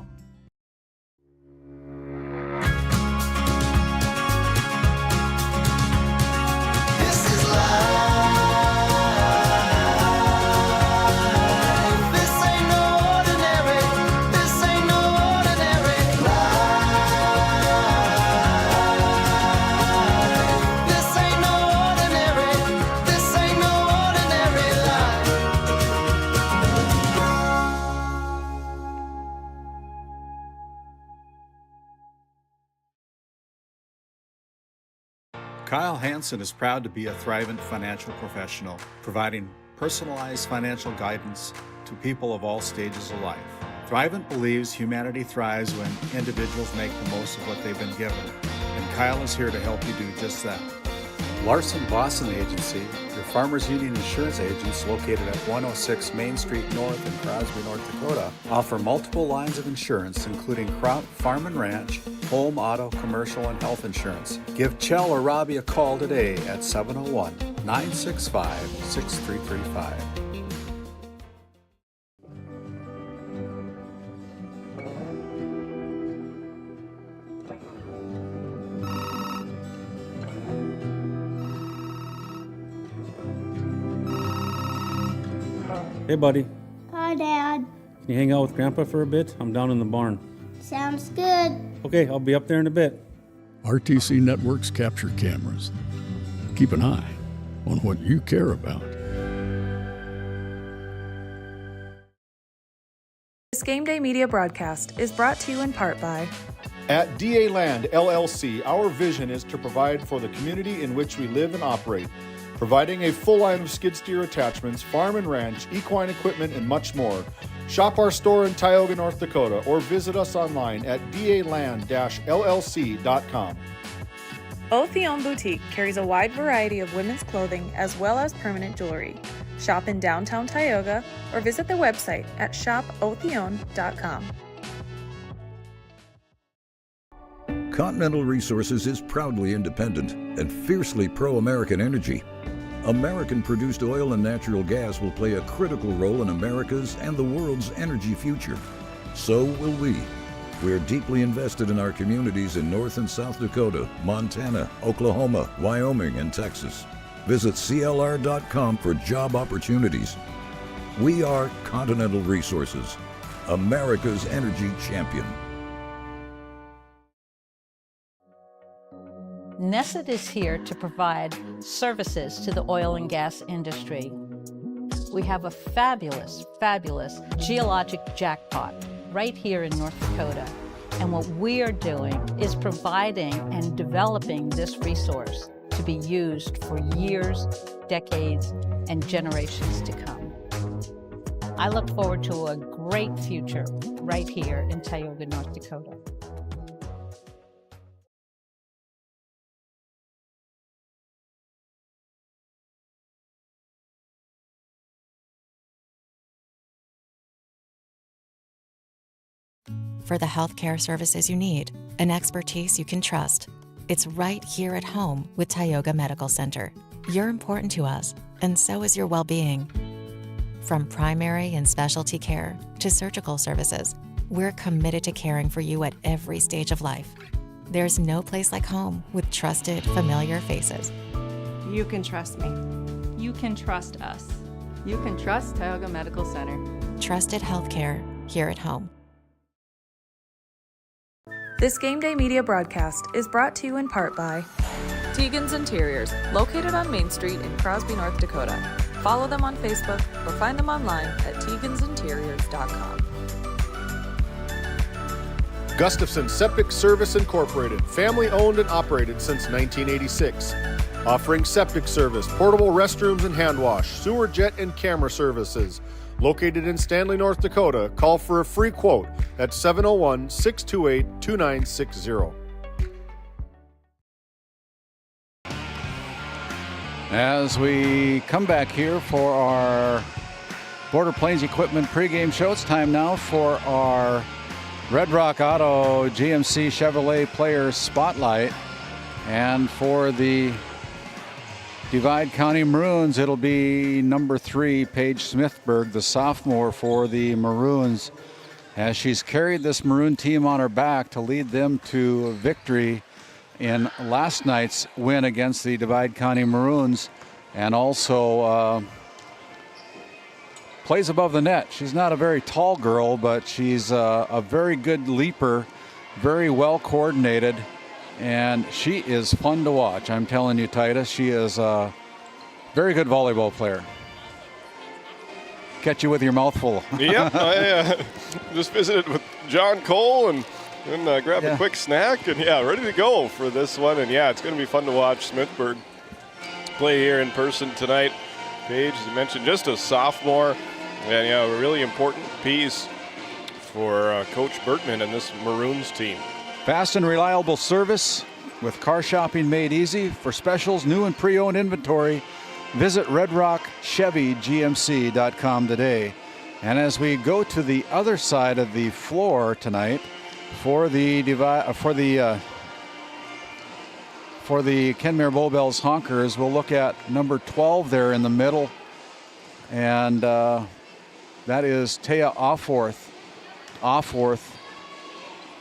Kyle Hansen is proud to be a thrivent financial professional, providing personalized financial guidance to people of all stages of life. Thrivent believes humanity thrives when individuals make the most of what they've been given, and Kyle is here to help you do just that. Larson Boston Agency, your Farmers Union insurance agents located at 106 Main Street North in Crosby, North Dakota, offer multiple lines of insurance, including crop, farm and ranch, home, auto, commercial, and health insurance. Give Chell or Robbie a call today at 701-965-6335. Hey, buddy. Hi, Dad. Can you hang out with Grandpa for a bit? I'm down in the barn. Sounds good. Okay, I'll be up there in a bit. RTC Networks capture cameras. Keep an eye on what you care about. This Game Day media broadcast is brought to you in part by At DA Land LLC, our vision is to provide for the community in which we live and operate, providing a full line of skid steer attachments, farm and ranch, equine equipment, and much more. Shop our store in Tioga, North Dakota, or visit us online at daland-llc.com. Otheon Boutique carries a wide variety of women's clothing as well as permanent jewelry. Shop in downtown Tioga or visit their website at shopotheon.com. Continental Resources is proudly independent and fiercely pro-American energy. American-produced oil and natural gas will play a critical role in America's and the world's energy future. So will we. We are deeply invested in our communities in North and South Dakota, Montana, Oklahoma, Wyoming, and Texas. Visit CLR.com for job opportunities. We are Continental Resources, America's energy champion. Nesset is here to provide services to the oil and gas industry. We have a fabulous, fabulous geologic jackpot right here in North Dakota. And what we are doing is providing and developing this resource to be used for years, decades, and generations to come. I look forward to a great future right here in Tioga, North Dakota. For the healthcare services you need and expertise you can trust, it's right here at home with Tioga Medical Center. You're important to us, and so is your well-being. From primary and specialty care to surgical services, we're committed to caring for you at every stage of life. There's no place like home with trusted, familiar faces. You can trust me. You can trust us. You can trust Tioga Medical Center. Trusted healthcare here at home. This Game Day media broadcast is brought to you in part by Tegan's Interiors, located on Main Street in Crosby, North Dakota. Follow them on Facebook or find them online at tegansinteriors.com. Gustafson Septic Service Incorporated, family owned and operated since 1986. Offering septic service, portable restrooms and hand wash, sewer jet and camera services. Located in Stanley, North Dakota, call for a free quote at 701-628-2960. As we come back here for our Border Plains Equipment pregame show, it's time now for our Red Rock Auto GMC Chevrolet Players Spotlight. And for the Divide County Maroons, it'll be number 3, Paige Smithberg, the sophomore for the Maroons, as she's carried this Maroon team on her back to lead them to victory in last night's win against the Divide County Maroons, and also plays above the net. She's not a very tall girl, but she's a very good leaper, very well coordinated, and she is fun to watch. I'm telling you, Titus, she is a very good volleyball player. Catch you with your mouth full. Yep, I just visited with John Cole and grabbed a quick snack and ready to go for this one. And it's going to be fun to watch Smithberg play here in person tonight. Paige, as you mentioned, just a sophomore, and a really important piece for Coach Bergman and this Maroons team. Fast and reliable service with car shopping made easy. For specials, new and pre-owned inventory, visit redrockchevygmc.com today. And as we go to the other side of the floor tonight for the Kenmare Bowbells Honkers, we'll look at number 12 there in the middle, and that is Taya Offworth.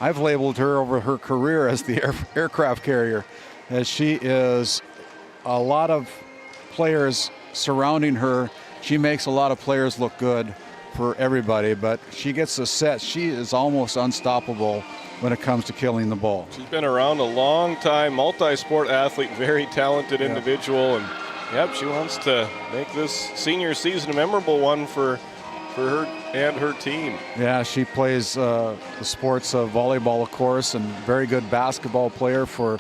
I've labeled her over her career as the aircraft carrier, as she is a lot of players surrounding her. She makes a lot of players look good for everybody, but she gets a set. She is almost unstoppable when it comes to killing the ball. She's been around a long time, multi-sport athlete, very talented individual, and she wants to make this senior season a memorable one for her and her team. Yeah, she plays the sports of volleyball, of course, and very good basketball player for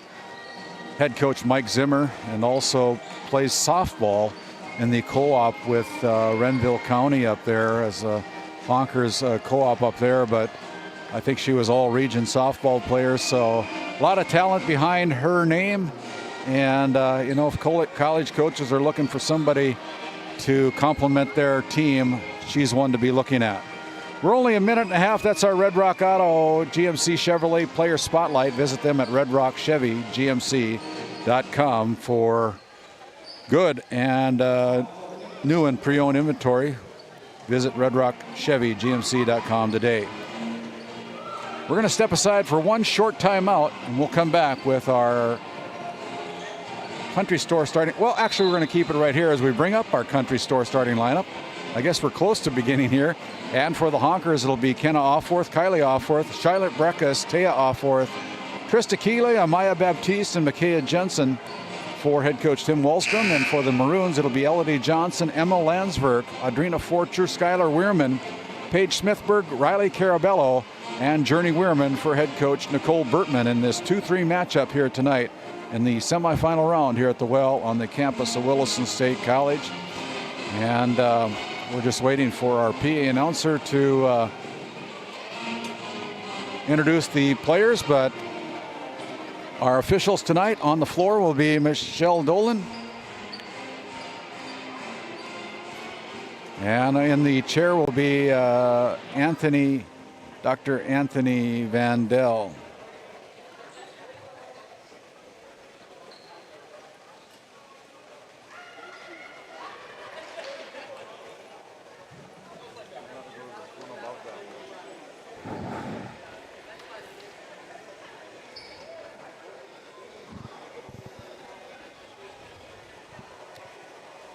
head coach Mike Zimmer, and also plays softball in the co-op with Renville County up there as a Honkers co-op up there, but I think she was all-region softball player, so a lot of talent behind her name. And, if college coaches are looking for somebody to complement their team, she's one to be looking at. We're only a minute and a half. That's our Red Rock Auto GMC Chevrolet Player Spotlight. Visit them at redrockchevygmc.com for good and new and pre-owned inventory. Visit redrockchevygmc.com today. We're going to step aside for one short timeout, and we'll come back with our country store starting. Well, actually, we're going to keep it right here as we bring up our country store starting lineup. I guess we're close to beginning here. And for the Honkers, it'll be Kenna Offworth, Kylie Offworth, Charlotte Breckus, Taya Offworth, Trista Keeley, Amaya Baptiste, and Micaiah Jensen for head coach Tim Wallstrom. And for the Maroons, it'll be Elodie Johnson, Emma Landsberg, Adrina Forcher, Skylar Weirman, Paige Smithberg, Riley Carabello, and Journey Weirman for head coach Nicole Bertman in this 2-3 matchup here tonight in the semifinal round here at the Well on the campus of Williston State College. And we're just waiting for our PA announcer to introduce the players, but our officials tonight on the floor will be Michelle Dolan. And in the chair will be Dr. Anthony Vandell.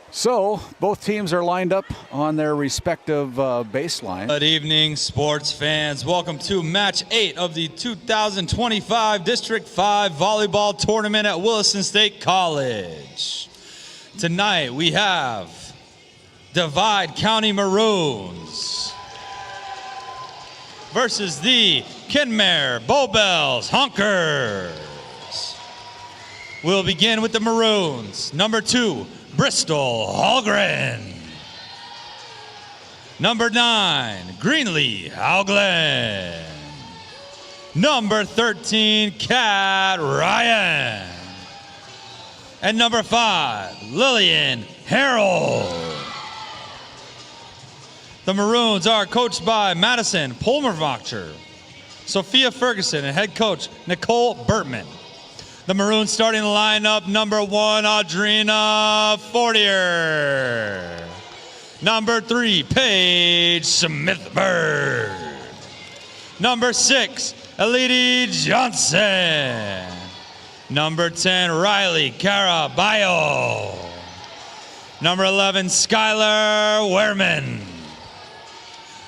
So both teams are lined up on their respective baseline. Good evening, sports fans. Welcome to Match 8 of the 2025 District 5 Volleyball Tournament at Williston State College. Tonight we have Divide County Maroons versus the Kenmare Bowbells Honkers. We'll begin with the Maroons. Number 2, Bristol Hallgren. Number 9, Greenlee Howglen. Number 13, Kat Ryan. And number 5, Lillian Harold. The Maroons are coached by Madison Polmervacher, Sophia Ferguson, and head coach Nicole Bertman. The Maroons starting the lineup: number 1, Audrina Fortier. Number 3, Paige Smithberg. Number 6, Elodie Johnson. Number 10, Riley Caraballo. Number 11, Skylar Weirman.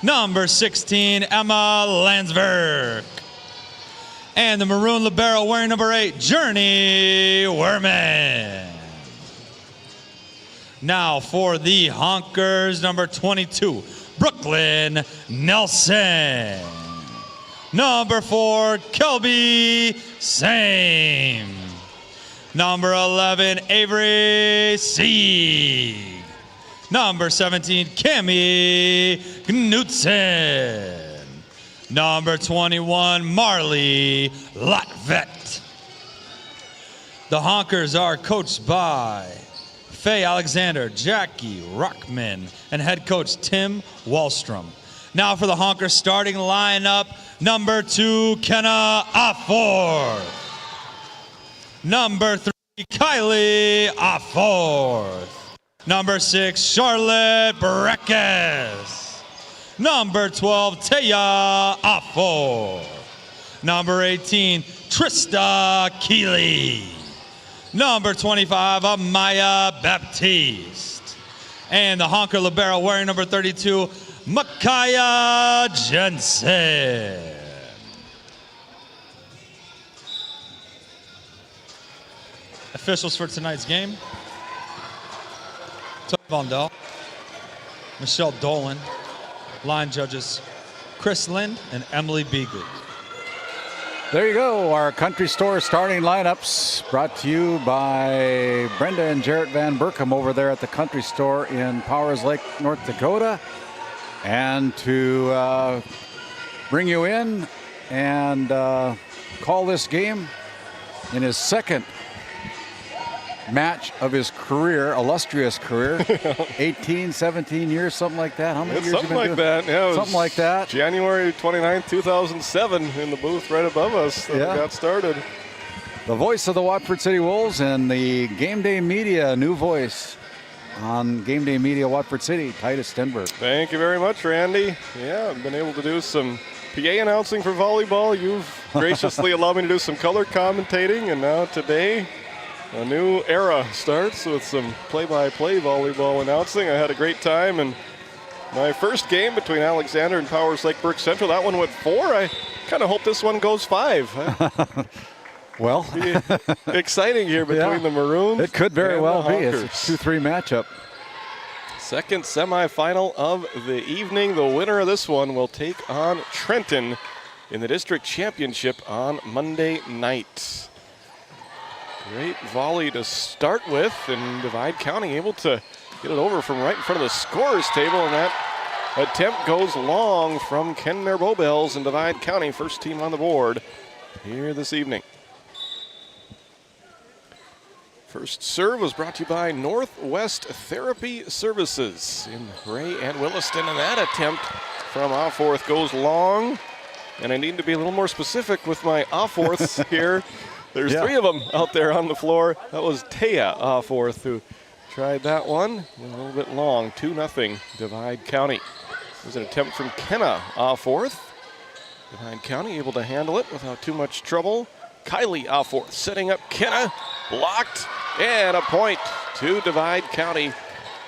Number 16, Emma Landsberg. And the Maroon libero wearing number 8, Journey Weirman. Now for the Honkers, number 22, Brooklyn Nelson. Number 4, Kelby Same. Number 11, Avery Sieg. Number 17, Cami Knutson. Number 21, Marley Lotvet. The Honkers are coached by Faye Alexander, Jackie Rockman, and head coach Tim Wallstrom. Now for the Honkers starting lineup: number 2, Kenna Offworth. Number 3, Kylie Offworth. Number 6, Charlotte Breckus. Number 12, Taya Offworth. Number 18, Trista Keeley. Number 25, Amaya Baptiste. And the Honker libero wearing number 32, Micaiah Jensen. Officials for tonight's game: Tony Vandell, Michelle Dolan. Line judges Chris Lind and Emily Beagley. There you go, our country store starting lineups, brought to you by Brenda and Jarrett Van Berkham over there at the country store in Powers Lake, North Dakota. And to bring you in and call this game in his second match of his career, illustrious career, 18, 17 years, something like that. How many years something have you been like doing? that. Yeah, something like that. January 29th, 2007 in the booth right above us that we got started. The voice of the Watford City Wolves and the Game Day Media new voice on Game Day Media Watford City, Titus Stenberg. Thank you very much, Randy. Yeah, I've been able to do some PA announcing for volleyball. You've graciously allowed me to do some color commentating, and now today a new era starts with some play-by-play volleyball announcing. I had a great time, and my first game between Alexander and Powers Lake Burke Central, that one went 4. I kind of hope this one goes 5. Well, exciting here between the Maroons. It could very well be. Hawkers. It's a 2-3 matchup. Second semifinal of the evening. The winner of this one will take on Trenton in the district championship on Monday night. Great volley to start with, and Divide County able to get it over from right in front of the scorer's table, and that attempt goes long from Kenmare Bowbells, and Divide County, first team on the board here this evening. First serve was brought to you by Northwest Therapy Services in Ray and Williston, and that attempt from Offorth goes long. And I need to be a little more specific with my Offorths here. There's 3 of them out there on the floor. That was Taya Offorth who tried that one. A little bit long, 2-0 Divide County. There's an attempt from Kenna Offorth. Divide County able to handle it without too much trouble. Kylie Offorth setting up Kenna, blocked, and a point to Divide County.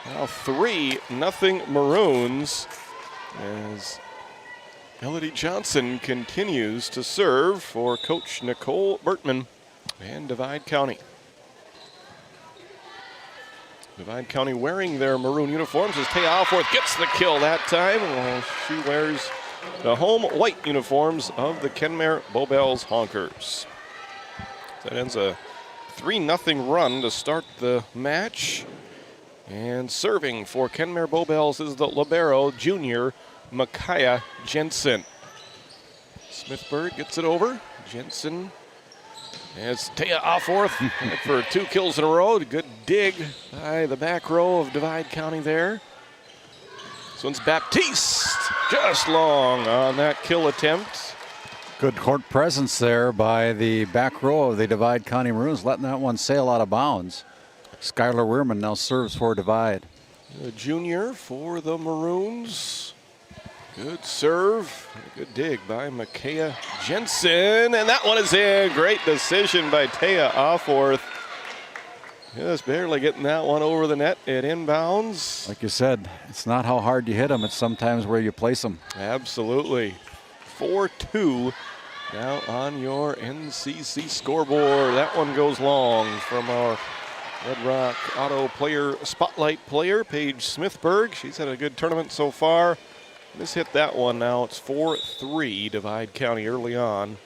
Now 3-0 Maroons as Melody Johnson continues to serve for Coach Nicole Bertman and Divide County. Divide County wearing their maroon uniforms as Taya Alforth gets the kill that time. While she wears the home white uniforms of the Kenmare Bowbells Honkers. That ends a 3-0 run to start the match. And serving for Kenmare Bowbells is the libero junior Micaiah Jensen. Smithburg gets it over. Jensen as Taya Alforth for 2 kills in a row. Good dig by the back row of Divide County there. This one's Baptiste, just long on that kill attempt. Good court presence there by the back row of the Divide County Maroons, letting that one sail out of bounds. Skylar Weirman now serves for Divide. A junior for the Maroons. Good serve, good dig by Micaiah Jensen, and that one is in. Great decision by Taya Alforth. Just barely getting that one over the net at inbounds. Like you said, it's not how hard you hit them, it's sometimes where you place them. Absolutely. 4-2 now on your NCC scoreboard. That one goes long from our Red Rock Auto player, spotlight player, Paige Smithburg. She's had a good tournament so far. This hit that one now. It's 4-3 Divide County early on.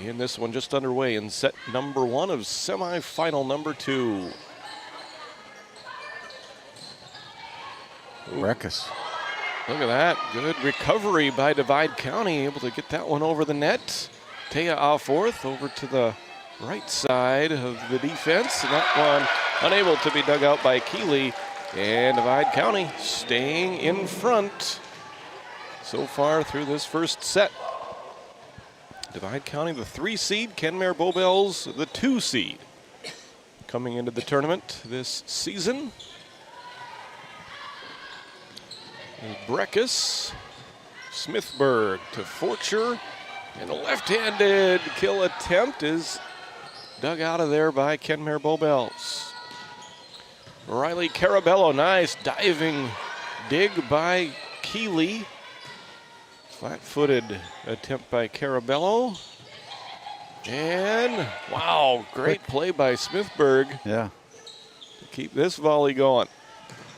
And this one just underway in set number 1 of semifinal number 2. Breckus. Look at that. Good recovery by Divide County, able to get that one over the net. Taya Alforth over to the right side of the defense, and that one unable to be dug out by Keeley. And Divide County staying in front so far through this first set. Divide County, the 3 seed, Kenmare Bowbells, the 2 seed, coming into the tournament this season. Breckus, Smithburg to Forcher, and a left-handed kill attempt is dug out of there by Kenmare Bowbells. Riley Carabello, nice diving dig by Keeley. Flat-footed attempt by Carabello. And, wow, great play by Smithburg. Yeah. To keep this volley going.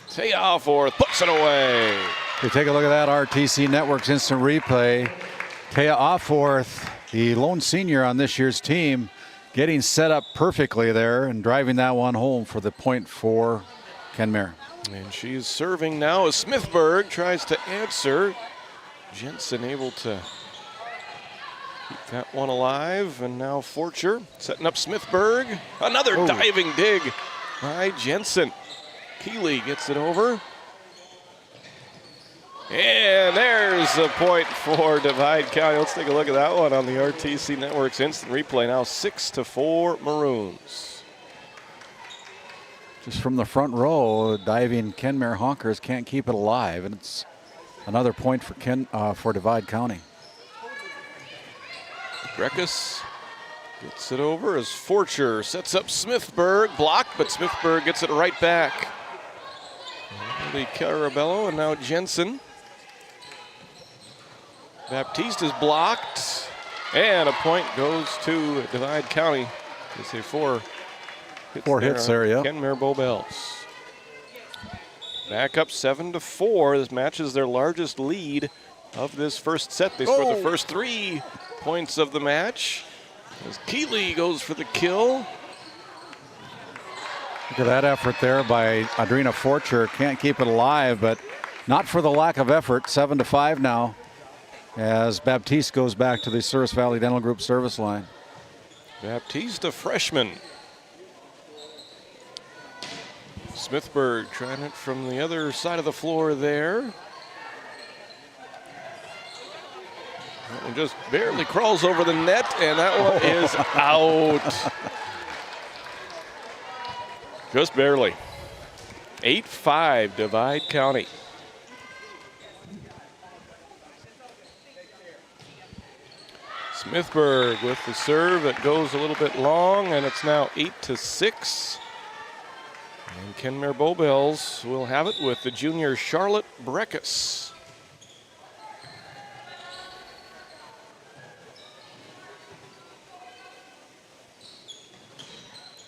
Taya Alforth puts it away. You take a look at that RTC Network's instant replay. Taya Alforth, the lone senior on this year's team, getting set up perfectly there and driving that one home for the point for Kenmare. And she's serving now as Smithburg tries to answer. Jensen able to keep that one alive, and now Forcher setting up Smithburg. Another diving dig by Jensen. Keeley gets it over. And there's a point for Divide County. Let's take a look at that one on the RTC Network's instant replay. Now 6-4 Maroons. Just from the front row, diving Kenmare Honkers can't keep it alive, and it's another point for Divide County. Breckus gets it over as Forcher sets up Smithburg. Blocked, but Smithburg gets it right back. The Carabello and now Jensen. Baptiste is blocked. And a point goes to Divide County. They say four hits there, yeah. Kenmare Bowbells. Back up 7-4. This match is their largest lead of this first set. They scored the first 3 points of the match. As Keeley goes for the kill. Look at that effort there by Adrina Forcher. Can't keep it alive, but not for the lack of effort. 7-5 now as Baptiste goes back to the Souris Valley Dental Group service line. Baptiste, a freshman. Smithburg trying it from the other side of the floor there. That one just barely crawls over the net, and that one is out. Just barely. 8-5, Divide County. Smithburg with the serve that goes a little bit long, and it's now 8-6. And Kenmare Bowbells will have it with the junior Charlotte Breckus.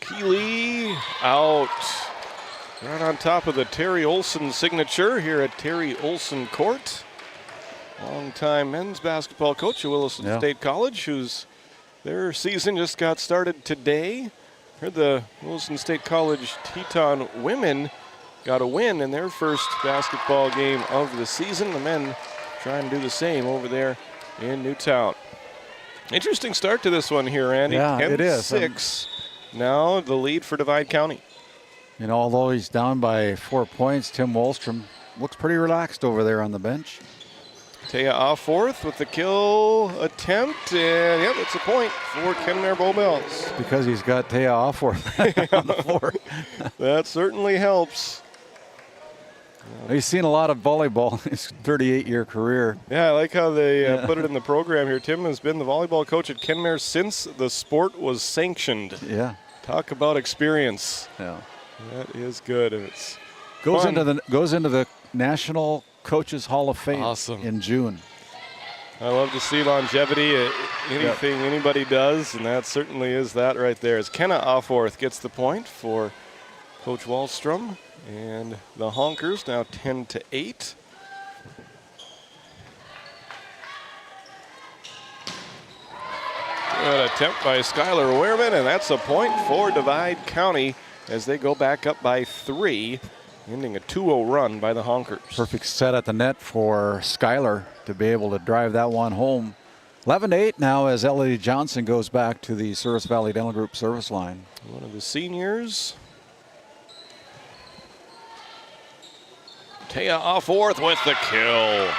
Keeley out. Right on top of the Terry Olson signature here at Terry Olson Court. Longtime men's basketball coach at Williston State College, whose their season just got started today. Heard the Williston State College Teton women got a win in their first basketball game of the season. The men trying to do the same over there in Newtown. Interesting start to this one here, Andy. Yeah, it is. 10-6. Now the lead for Divide County. You know, although he's down by 4 points, Tim Wallstrom looks pretty relaxed over there on the bench. Taya Offforth with the kill attempt, and yep, it's a point for Kenmare Bowbells. Because he's got Taya Offforth on the floor. That certainly helps. He's seen a lot of volleyball in his 38-year career. Yeah, I like how they put it in the program here. Tim has been the volleyball coach at Kenmare since the sport was sanctioned. Yeah. Talk about experience. Yeah. That is good. And it's goes fun. into the National Coaches Hall of Fame in June. I love to see longevity at anything anybody does, and that certainly is that right there. As Kenna Offforth gets the point for Coach Wallstrom, and the Honkers now 10-8. Good attempt by Skylar Wehrman, and that's a point for Divide County as they go back up by 3. Ending a 2-0 run by the Honkers. Perfect set at the net for Skylar to be able to drive that one home. 11-8 now as Ellie Johnson goes back to the Souris Valley Dental Group service line. One of the seniors. Taya Offforth with the kill.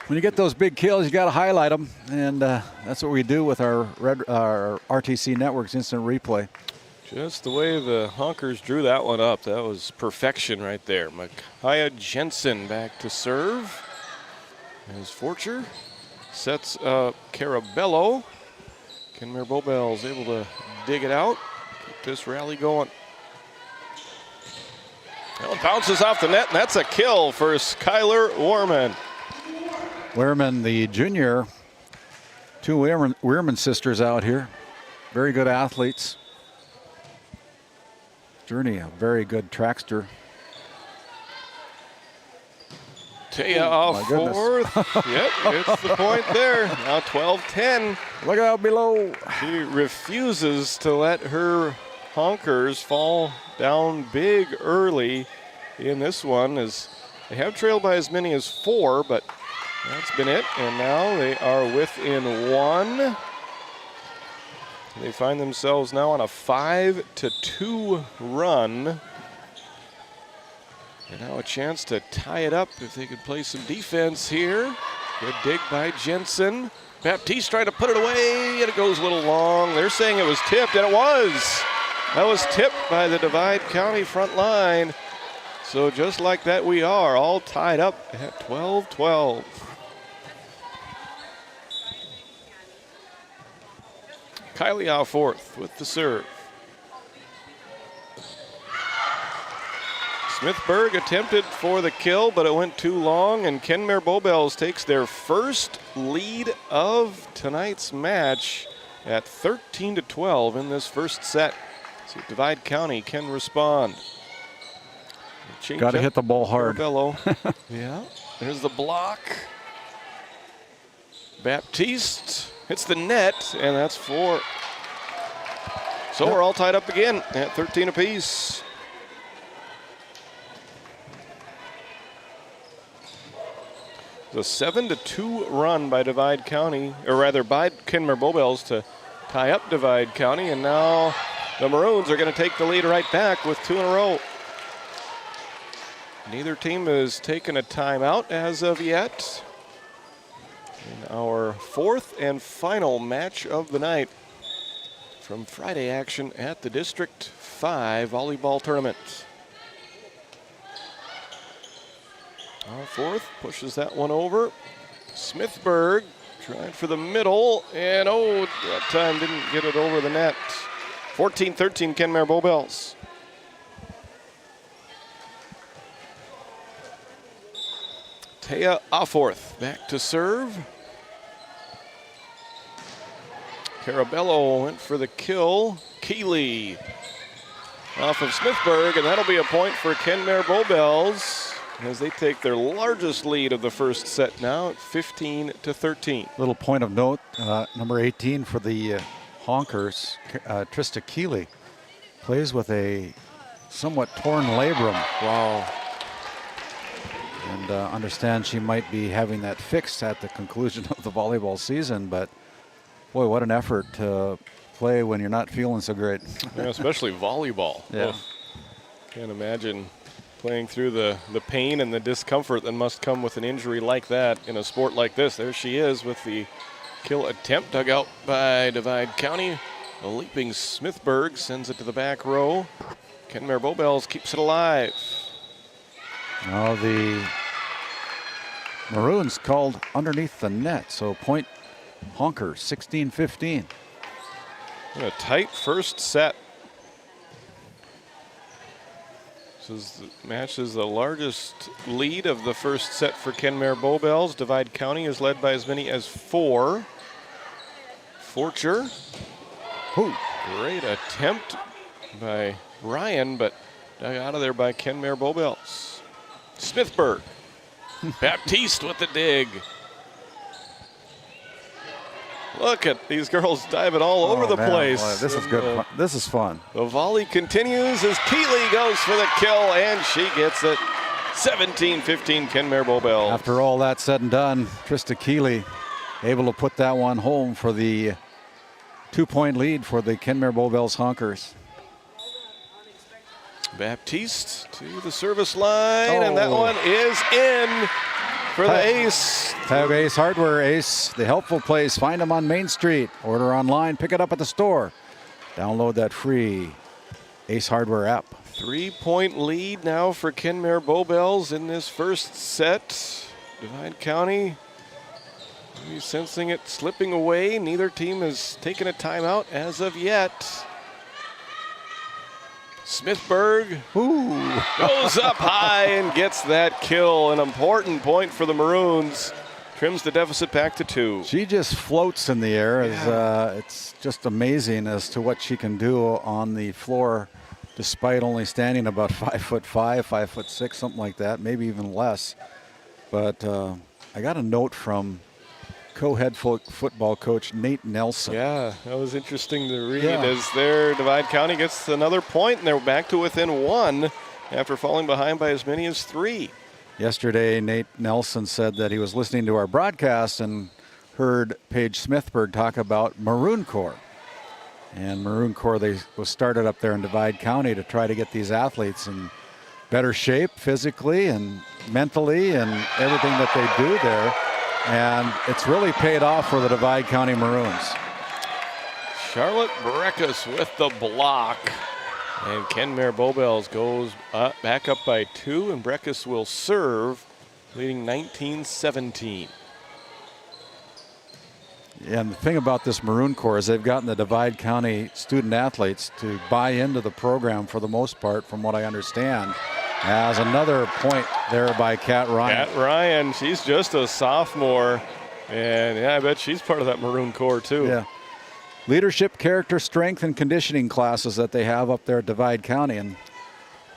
When you get those big kills, you got to highlight them, and that's what we do with our RTC Network's instant replay. Just the way the Honkers drew that one up, that was perfection right there. Micaiah Jensen back to serve. As Forcher sets up Carabello. Kenmare Bowbells able to dig it out, keep this rally going. That one bounces off the net, and that's a kill for Skylar Wehrman. Wehrman, the junior, 2 Wehrman sisters out here. Very good athletes. Journey, a very good trackster. Taya Offforth. Yep, gets the point there. Now 12-10. Look out below. She refuses to let her Honkers fall down big early in this one, as they have trailed by as many as 4, but that's been it. And now they are within 1. They find themselves now on a 5-2 run. And now a chance to tie it up if they could play some defense here. Good dig by Jensen. Baptiste trying to put it away, and it goes a little long. They're saying it was tipped, and it was. That was tipped by the Divide County front line. So just like that, we are all tied up at 12-12. Kylie Alforth with the serve. Smithburg attempted for the kill, but it went too long, and Kenmare Bowbells takes their first lead of tonight's match at 13-12 in this first set. See if Divide County can respond. Got to hit the ball hard. Yeah, there's the block. Baptiste hits the net, and that's 4. So we're all tied up again at 13 apiece. The 7-2 run by Divide County, or rather by Kenmare Bowbells to tie up Divide County, and now the Maroons are going to take the lead right back with 2 in a row. Neither team has taken a timeout as of yet. In our 4th and final match of the night from Friday action at the District 5 volleyball tournament. Alforth pushes that one over. Smithburg tried for the middle, and that time didn't get it over the net. 14-13 Kenmare Bowbells. Taya Alforth back to serve. Carabello went for the kill. Keeley off of Smithburg, and that'll be a point for Kenmare Bowbells as they take their largest lead of the first set now at 15-13. Little point of note, number 18 for the Honkers, Trista Keeley, plays with a somewhat torn labrum. Wow. And understand she might be having that fixed at the conclusion of the volleyball season, but boy, what an effort to play when you're not feeling so great. Yeah, especially volleyball. Yeah. Can't imagine playing through the pain and the discomfort that must come with an injury like that in a sport like this. There she is with the kill attempt dug out by Divide County. A leaping Smithburg sends it to the back row. Kenmare Bowbells keeps it alive. Now the Maroons called underneath the net, so point Honkers, 16-15. A tight first set. This match is the largest lead of the first set for Kenmare Bowbells. Divide County is led by as many as 4. Forcher. Great attempt by Ryan, but dug out of there by Kenmare Bowbells. Smithburg. Baptiste with the dig. Look at these girls diving all over the place. Boy, this is good. This is fun. The volley continues as Keeley goes for the kill, and she gets it. 17-15 Kenmare Bowbells. After all that said and done, Trista Keeley able to put that one home for the 2-point lead for the Kenmare Bowbells Honkers. Baptiste to the service line, and that one is in for the ace. Tioga Ace Hardware, Ace, the helpful place. Find them on Main Street. Order online, pick it up at the store. Download that free Ace Hardware app. 3-point lead now for Kenmare Bowbells in this first set. Divide County maybe sensing it slipping away. Neither team has taken a timeout as of yet. Smithburg goes up high and gets that kill. An important point for the Maroons. Trims the deficit back to 2. She just floats in the air. It's just amazing as to what she can do on the floor, despite only standing about 5'5", 5'6", something like that, maybe even less. But I got a note from co-head football coach Nate Nelson. Yeah, that was interesting to read as their Divide County gets another point, and they're back to within 1 after falling behind by as many as 3. Yesterday, Nate Nelson said that he was listening to our broadcast and heard Paige Smithburg talk about Maroon Corps. And Maroon Corps, was started up there in Divide County to try to get these athletes in better shape physically and mentally and everything that they do there. And it's really paid off for the Divide County Maroons. Charlotte Breckus with the block. And Kenmare Bowbells goes back up by 2, and Breckus will serve, leading 19-17. And the thing about this Maroon Corps is they've gotten the Divide County student athletes to buy into the program for the most part, from what I understand. As another point there by Kat Ryan. Kat Ryan, she's just a sophomore. And yeah, I bet she's part of that Maroon Corps too. Yeah. Leadership, character, strength, and conditioning classes that they have up there at Divide County. And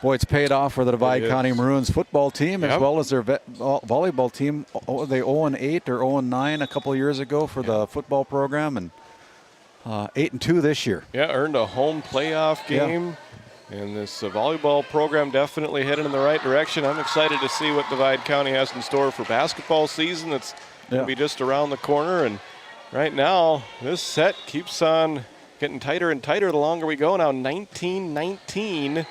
boy, it's paid off for the Divide County Maroons football team as well as their volleyball team. They 0-8 or 0-9 a couple of years ago for the football program, and 8-2 this year. Yeah, earned a home playoff game. And this volleyball program definitely headed in the right direction. I'm excited to see what Divide County has in store for basketball season. It's going to be just around the corner. And right now, this set keeps on getting tighter and tighter the longer we go. Now 19-19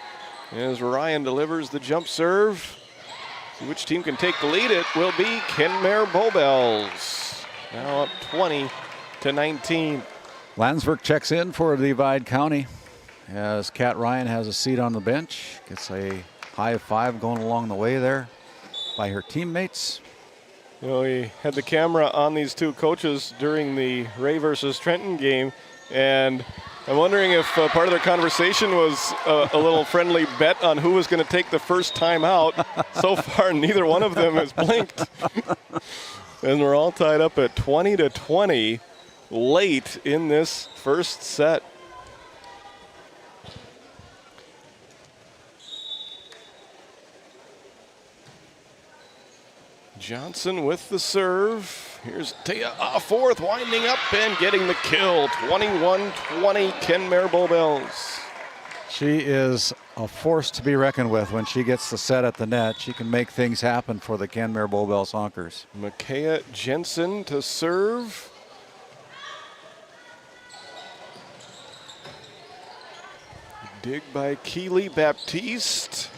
as Ryan delivers the jump serve. See which team can take the lead. It will be Kenmare Bowbells. Now up 20-19. Landsberg checks in for Divide County as Kat Ryan has a seat on the bench. Gets a high five going along the way there by her teammates. Well, we had the camera on these two coaches during the Ray versus Trenton game, and I'm wondering if part of their conversation was a little friendly bet on who was going to take the first time out. So far, neither one of them has blinked. And we're all tied up at 20-20 late in this first set. Johnson with the serve. Here's Taya fourth, winding up and getting the kill. 21-20 Kenmare Bowbells. She is a force to be reckoned with when she gets the set at the net. She can make things happen for the Kenmare Bowbells Honkers. Micaiah Jensen to serve. Dig by Keeley Baptiste.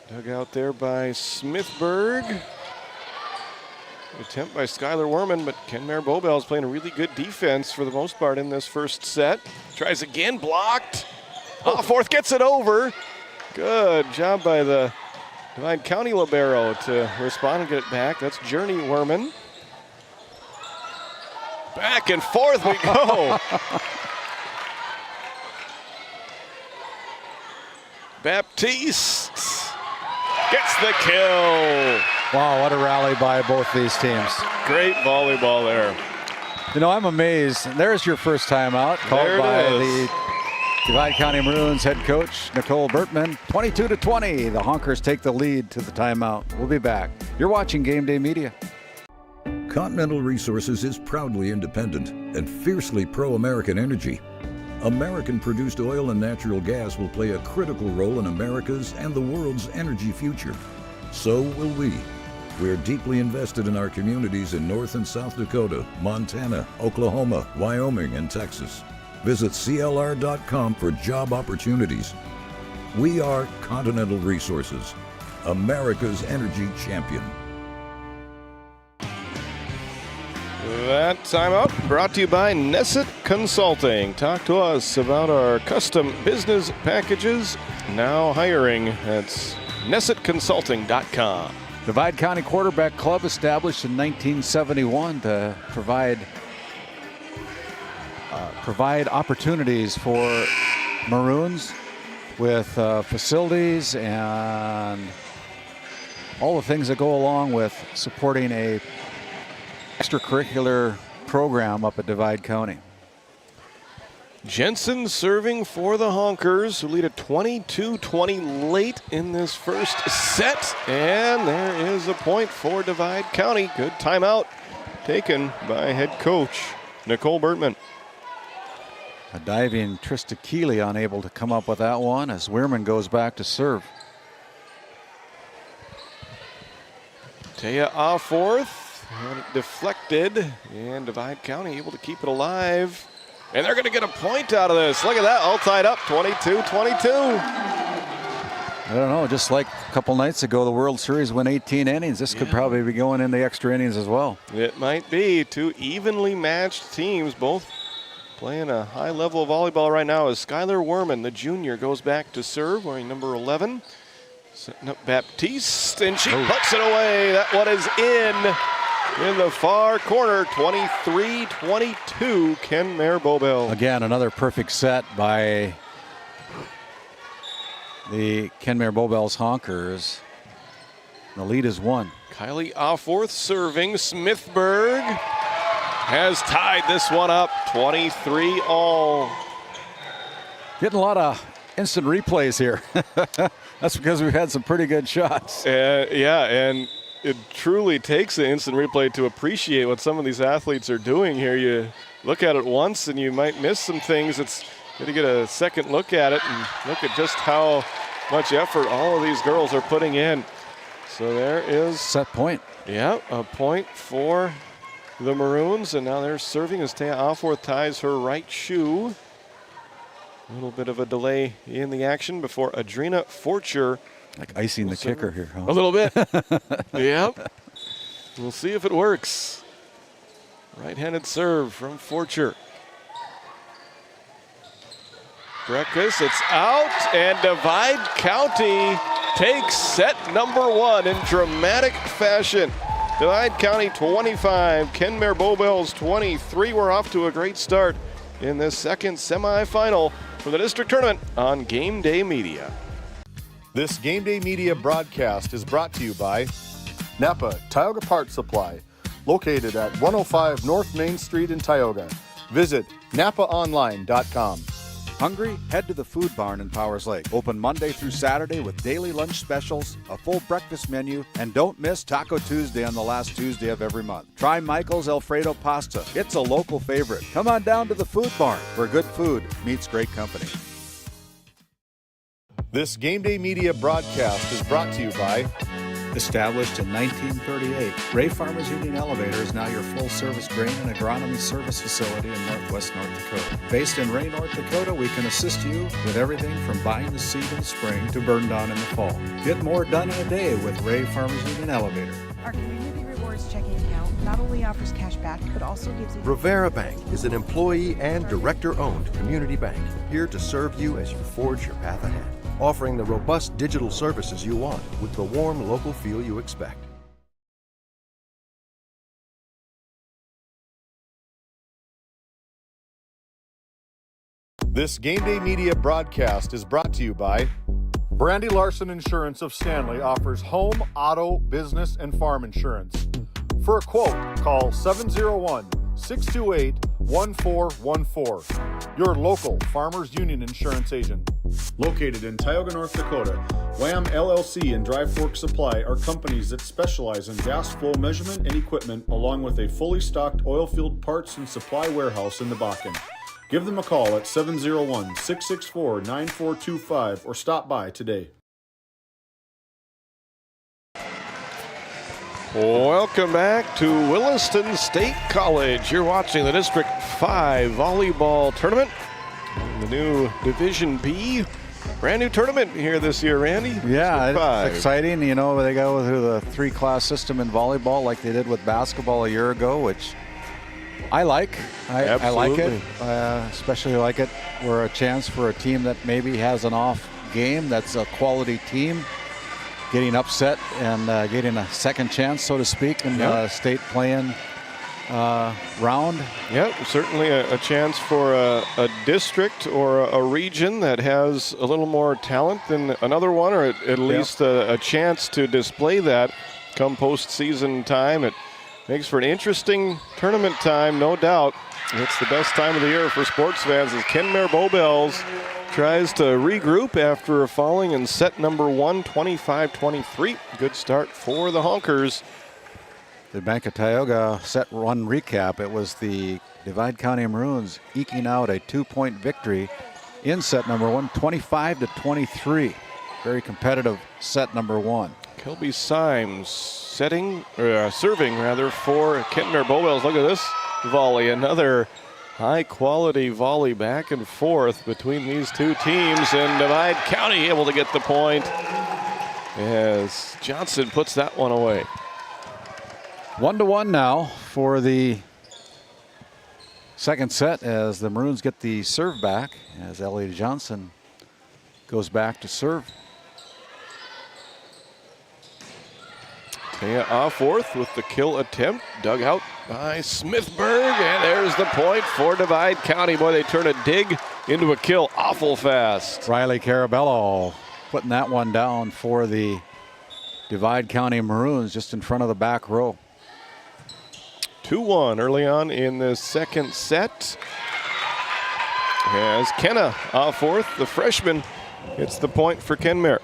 Dug out there by Smithburg. Attempt by Skylar Werman, but Kenmare Bowbells playing a really good defense for the most part in this first set. Tries again, blocked. Fourth gets it over. Good job by the Divide County libero to respond and get it back. That's Journey Werman. Back and forth we go. Baptiste gets the kill. Wow, what a rally by both these teams. Great volleyball there. You know, I'm amazed. There's your first time out, called by the Divide County Maroons head coach, Nicole Bertman. 22-20, the Honkers take the lead to the timeout. We'll be back. You're watching Game Day Media. Continental Resources is proudly independent and fiercely pro-American energy. American-produced oil and natural gas will play a critical role in America's and the world's energy future. So will we. We're deeply invested in our communities in North and South Dakota, Montana, Oklahoma, Wyoming, and Texas. Visit CLR.com for job opportunities. We are Continental Resources, America's energy champion. That timeout brought to you by Nesset Consulting. Talk to us about our custom business packages. Now hiring. That's NessetConsulting.com. Divide County Quarterback Club, established in 1971 to provide opportunities for Maroons with facilities and all the things that go along with supporting a extracurricular program up at Divide County. Jensen serving for the Honkers, who lead at 22-20 late in this first set. And there is a point for Divide County. Good timeout taken by head coach Nicole Bertman. A diving Trista Keeley unable to come up with that one as Weirman goes back to serve. Taya fourth. And it deflected, and Divide County able to keep it alive. And they're going to get a point out of this. Look at that, all tied up, 22-22. I don't know, just like a couple nights ago, the World Series went 18 innings. This could probably be going in the extra innings as well. It might be. Two evenly matched teams, both playing a high level of volleyball right now as Skylar Werman, the junior, goes back to serve, wearing number 11. Setting up Baptiste, and she puts it away. That one is in. in the far corner, 23-22, Kenmare Bowbells. Again, another perfect set by the Kenmare Bowbells Honkers. The lead is 1. Kylie Offworth serving. Smithburg has tied this one up, 23-all. Getting a lot of instant replays here. That's because we've had some pretty good shots. Yeah, and it truly takes an instant replay to appreciate what some of these athletes are doing here. You look at it once and you might miss some things. It's good to get a second look at it and look at just how much effort all of these girls are putting in. So there is set point. Yeah, a point for the Maroons, and now they're serving as Taya Offworth ties her right shoe. A little bit of a delay in the action before Adrina Forcher. Like icing the kicker here, huh? A little bit. Yep. We'll see if it works. Right-handed serve from Forcher. Breakfast, it's out, and Divide County takes set number 1 in dramatic fashion. Divide County 25, Kenmare Bowbells 23. We're off to a great start in this second semifinal for the district tournament on GameDay Media. This GameDay Media broadcast is brought to you by Napa Tioga Parts Supply, located at 105 North Main Street in Tioga. Visit napaonline.com. Hungry? Head to the Food Barn in Powers Lake. Open Monday through Saturday with daily lunch specials, a full breakfast menu, and don't miss Taco Tuesday on the last Tuesday of every month. Try Michael's Alfredo Pasta. It's a local favorite. Come on down to the Food Barn, where good food meets great company. This GameDay Media broadcast is brought to you by Established in 1938, Ray Farmers Union Elevator is now your full-service grain and agronomy service facility in northwest North Dakota. Based in Ray, North Dakota, we can assist you with everything from buying the seed in the spring to burn down in the fall. Get more done in a day with Ray Farmers Union Elevator. Our Community Rewards checking account not only offers cash back, but also gives you... Rivera Bank is an employee and director-owned community bank, here to serve you as you forge your path ahead, offering the robust digital services you want with the warm local feel you expect. This GameDay Media broadcast is brought to you by Brandy Larson Insurance of Stanley offers home, auto, business, and farm insurance. For a quote, call 701-628-1414. Your local Farmers Union Insurance agent. Located in Tioga, North Dakota, WHAM LLC and Dry Fork Supply are companies that specialize in gas flow measurement and equipment, along with a fully stocked oil field parts and supply warehouse in the Bakken. Give them a call at 701-664-9425 or stop by today. Welcome back to Williston State College. You're watching the District 5 Volleyball Tournament. The new Division B. Brand new tournament here this year, Randy. Yeah, it's exciting. You know, they go through the 3-class system in volleyball like they did with basketball a year ago, which I like. I like it. Especially like it where a chance for a team that maybe has an off game that's a quality team getting upset and getting a second chance, so to speak, in the state playing round. Yep, certainly a chance for a district or a region that has a little more talent than another one, or at least a chance to display that come postseason time. It makes for an interesting tournament time, no doubt. It's the best time of the year for sports fans as Kenmare Bowbells tries to regroup after falling in set number 1, 25-23. Good start for the Honkers. The Bank of Tioga set 1 recap. It was the Divide County Maroons eking out a 2-point victory in set number 1, 25-23. Very competitive set number 1. Kelby Symes serving for Kenmare Bowbells. Look at this volley, another high-quality volley back and forth between these two teams, and Divide County able to get the point as Johnson puts that one away. 1-1 now for the second set as the Maroons get the serve back as Elliot Johnson goes back to serve. Taya Offworth with the kill attempt, dug out by Smithburg, and there's the point for Divide County. Boy, they turn a dig into a kill awful fast. Riley Carabello putting that one down for the Divide County Maroons, just in front of the back row. 2-1 early on in the second set. As Kenna Offworth, the freshman, gets the point for Kenmare.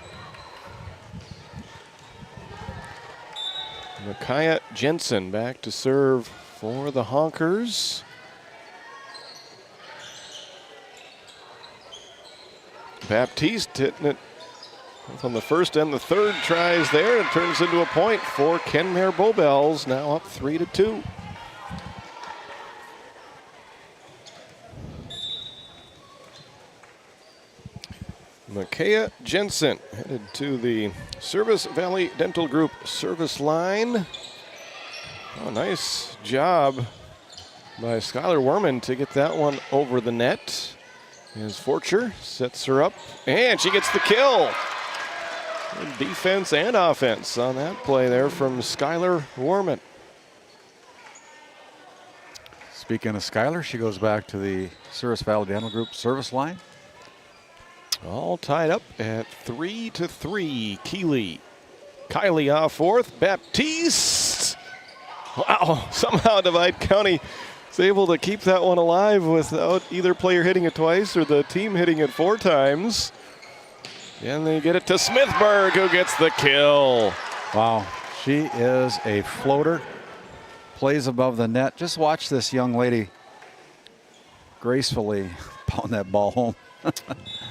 Micaiah Jensen back to serve for the Honkers. Baptiste hitting it both on the first and the third tries there, and turns into a point for Kenmare Bowbells, now up 3-2. Micaiah Jensen headed to the Service Valley Dental Group service line. Oh, nice job by Skylar Werman to get that one over the net. As Forcher sets her up, and she gets the kill. Good defense and offense on that play there from Skylar Werman. Speaking of Skylar, she goes back to the Service Valley Dental Group service line. All tied up at 3-3. Kylie Offworth, Baptiste. Wow, somehow Divide County is able to keep that one alive without either player hitting it twice or the team hitting it 4 times. And they get it to Smithburg, who gets the kill. Wow, she is a floater. Plays above the net. Just watch this young lady gracefully pound that ball home.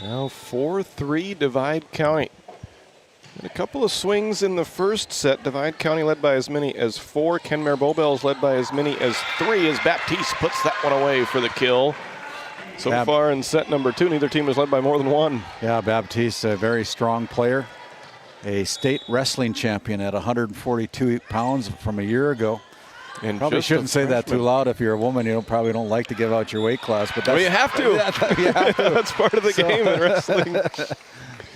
Now 4-3 Divide County. And a couple of swings in the first set. Divide County led by as many as 4. Kenmare Bowbells led by as many as 3 as Baptiste puts that one away for the kill. So far in set number 2, neither team has led by more than 1. Yeah, Baptiste, a very strong player. A state wrestling champion at 142 pounds from a year ago. And probably shouldn't say that too loud. If you're a woman, you probably don't like to give out your weight class. But that's, well, you have to. You have to. That's part of the game in wrestling.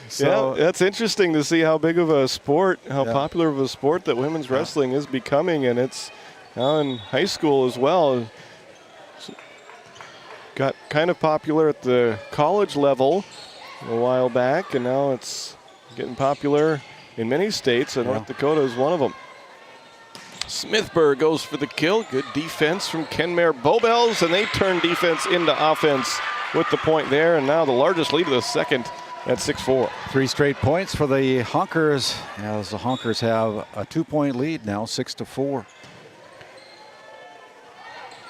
So, yeah, that's interesting to see how big of a sport, how popular of a sport that women's wrestling is becoming, and it's now in high school as well. Got kind of popular at the college level a while back, and now it's getting popular in many states, and North Dakota is one of them. Smithburg goes for the kill. Good defense from Kenmare Bowbells, and they turn defense into offense with the point there, and now the largest lead of the second at 6-4. 3 straight points for the Honkers, as the Honkers have a 2-point lead now, 6-4.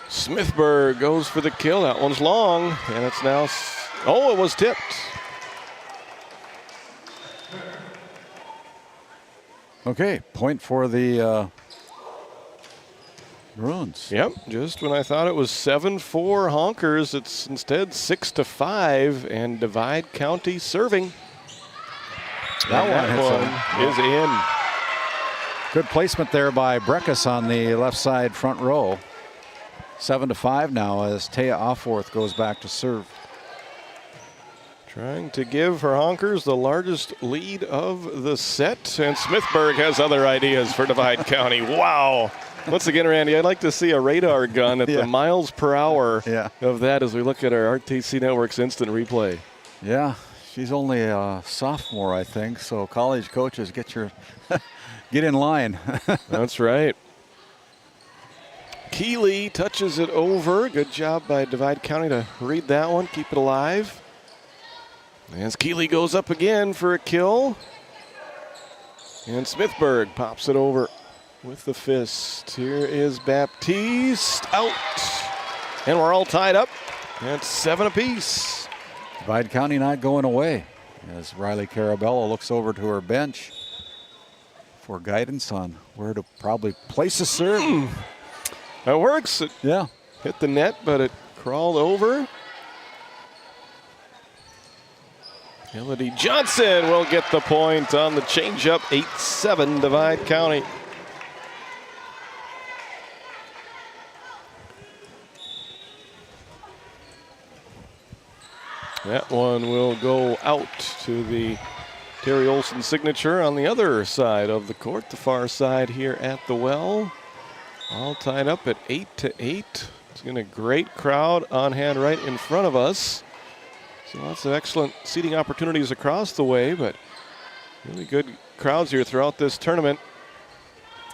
Smithburg goes for the kill. That one's long, and it's now, oh, it was tipped. Okay, point for the Maroons. Yep, just when I thought it was 7-4 Honkers, it's instead 6-5, and Divide County serving. That one is in. Good placement there by Breckus on the left side front row. 7-5 now as Taya Offworth goes back to serve. Trying to give her Honkers the largest lead of the set, and Smithburg has other ideas for Divide County. Wow. Once again, Randy, I'd like to see a radar gun at the miles per hour of that as we look at our RTC Network's instant replay. Yeah, she's only a sophomore, I think, so college coaches, get in line. That's right. Keeley touches it over. Good job by Divide County to read that one, keep it alive. As Keeley goes up again for a kill. And Smithburg pops it over with the fist. Here is Baptiste out. And we're all tied up at 7 apiece. Divide County not going away as Riley Carabello looks over to her bench for guidance on where to probably place a serve. That works. It hit the net, but it crawled over. Melody Johnson will get the point on the changeup. 8-7 Divide County. That one will go out to the Terry Olson's signature on the other side of the court, the far side here at the Well. All tied up at 8-8. It's been a great crowd on hand right in front of us. So lots of excellent seating opportunities across the way, but really good crowds here throughout this tournament.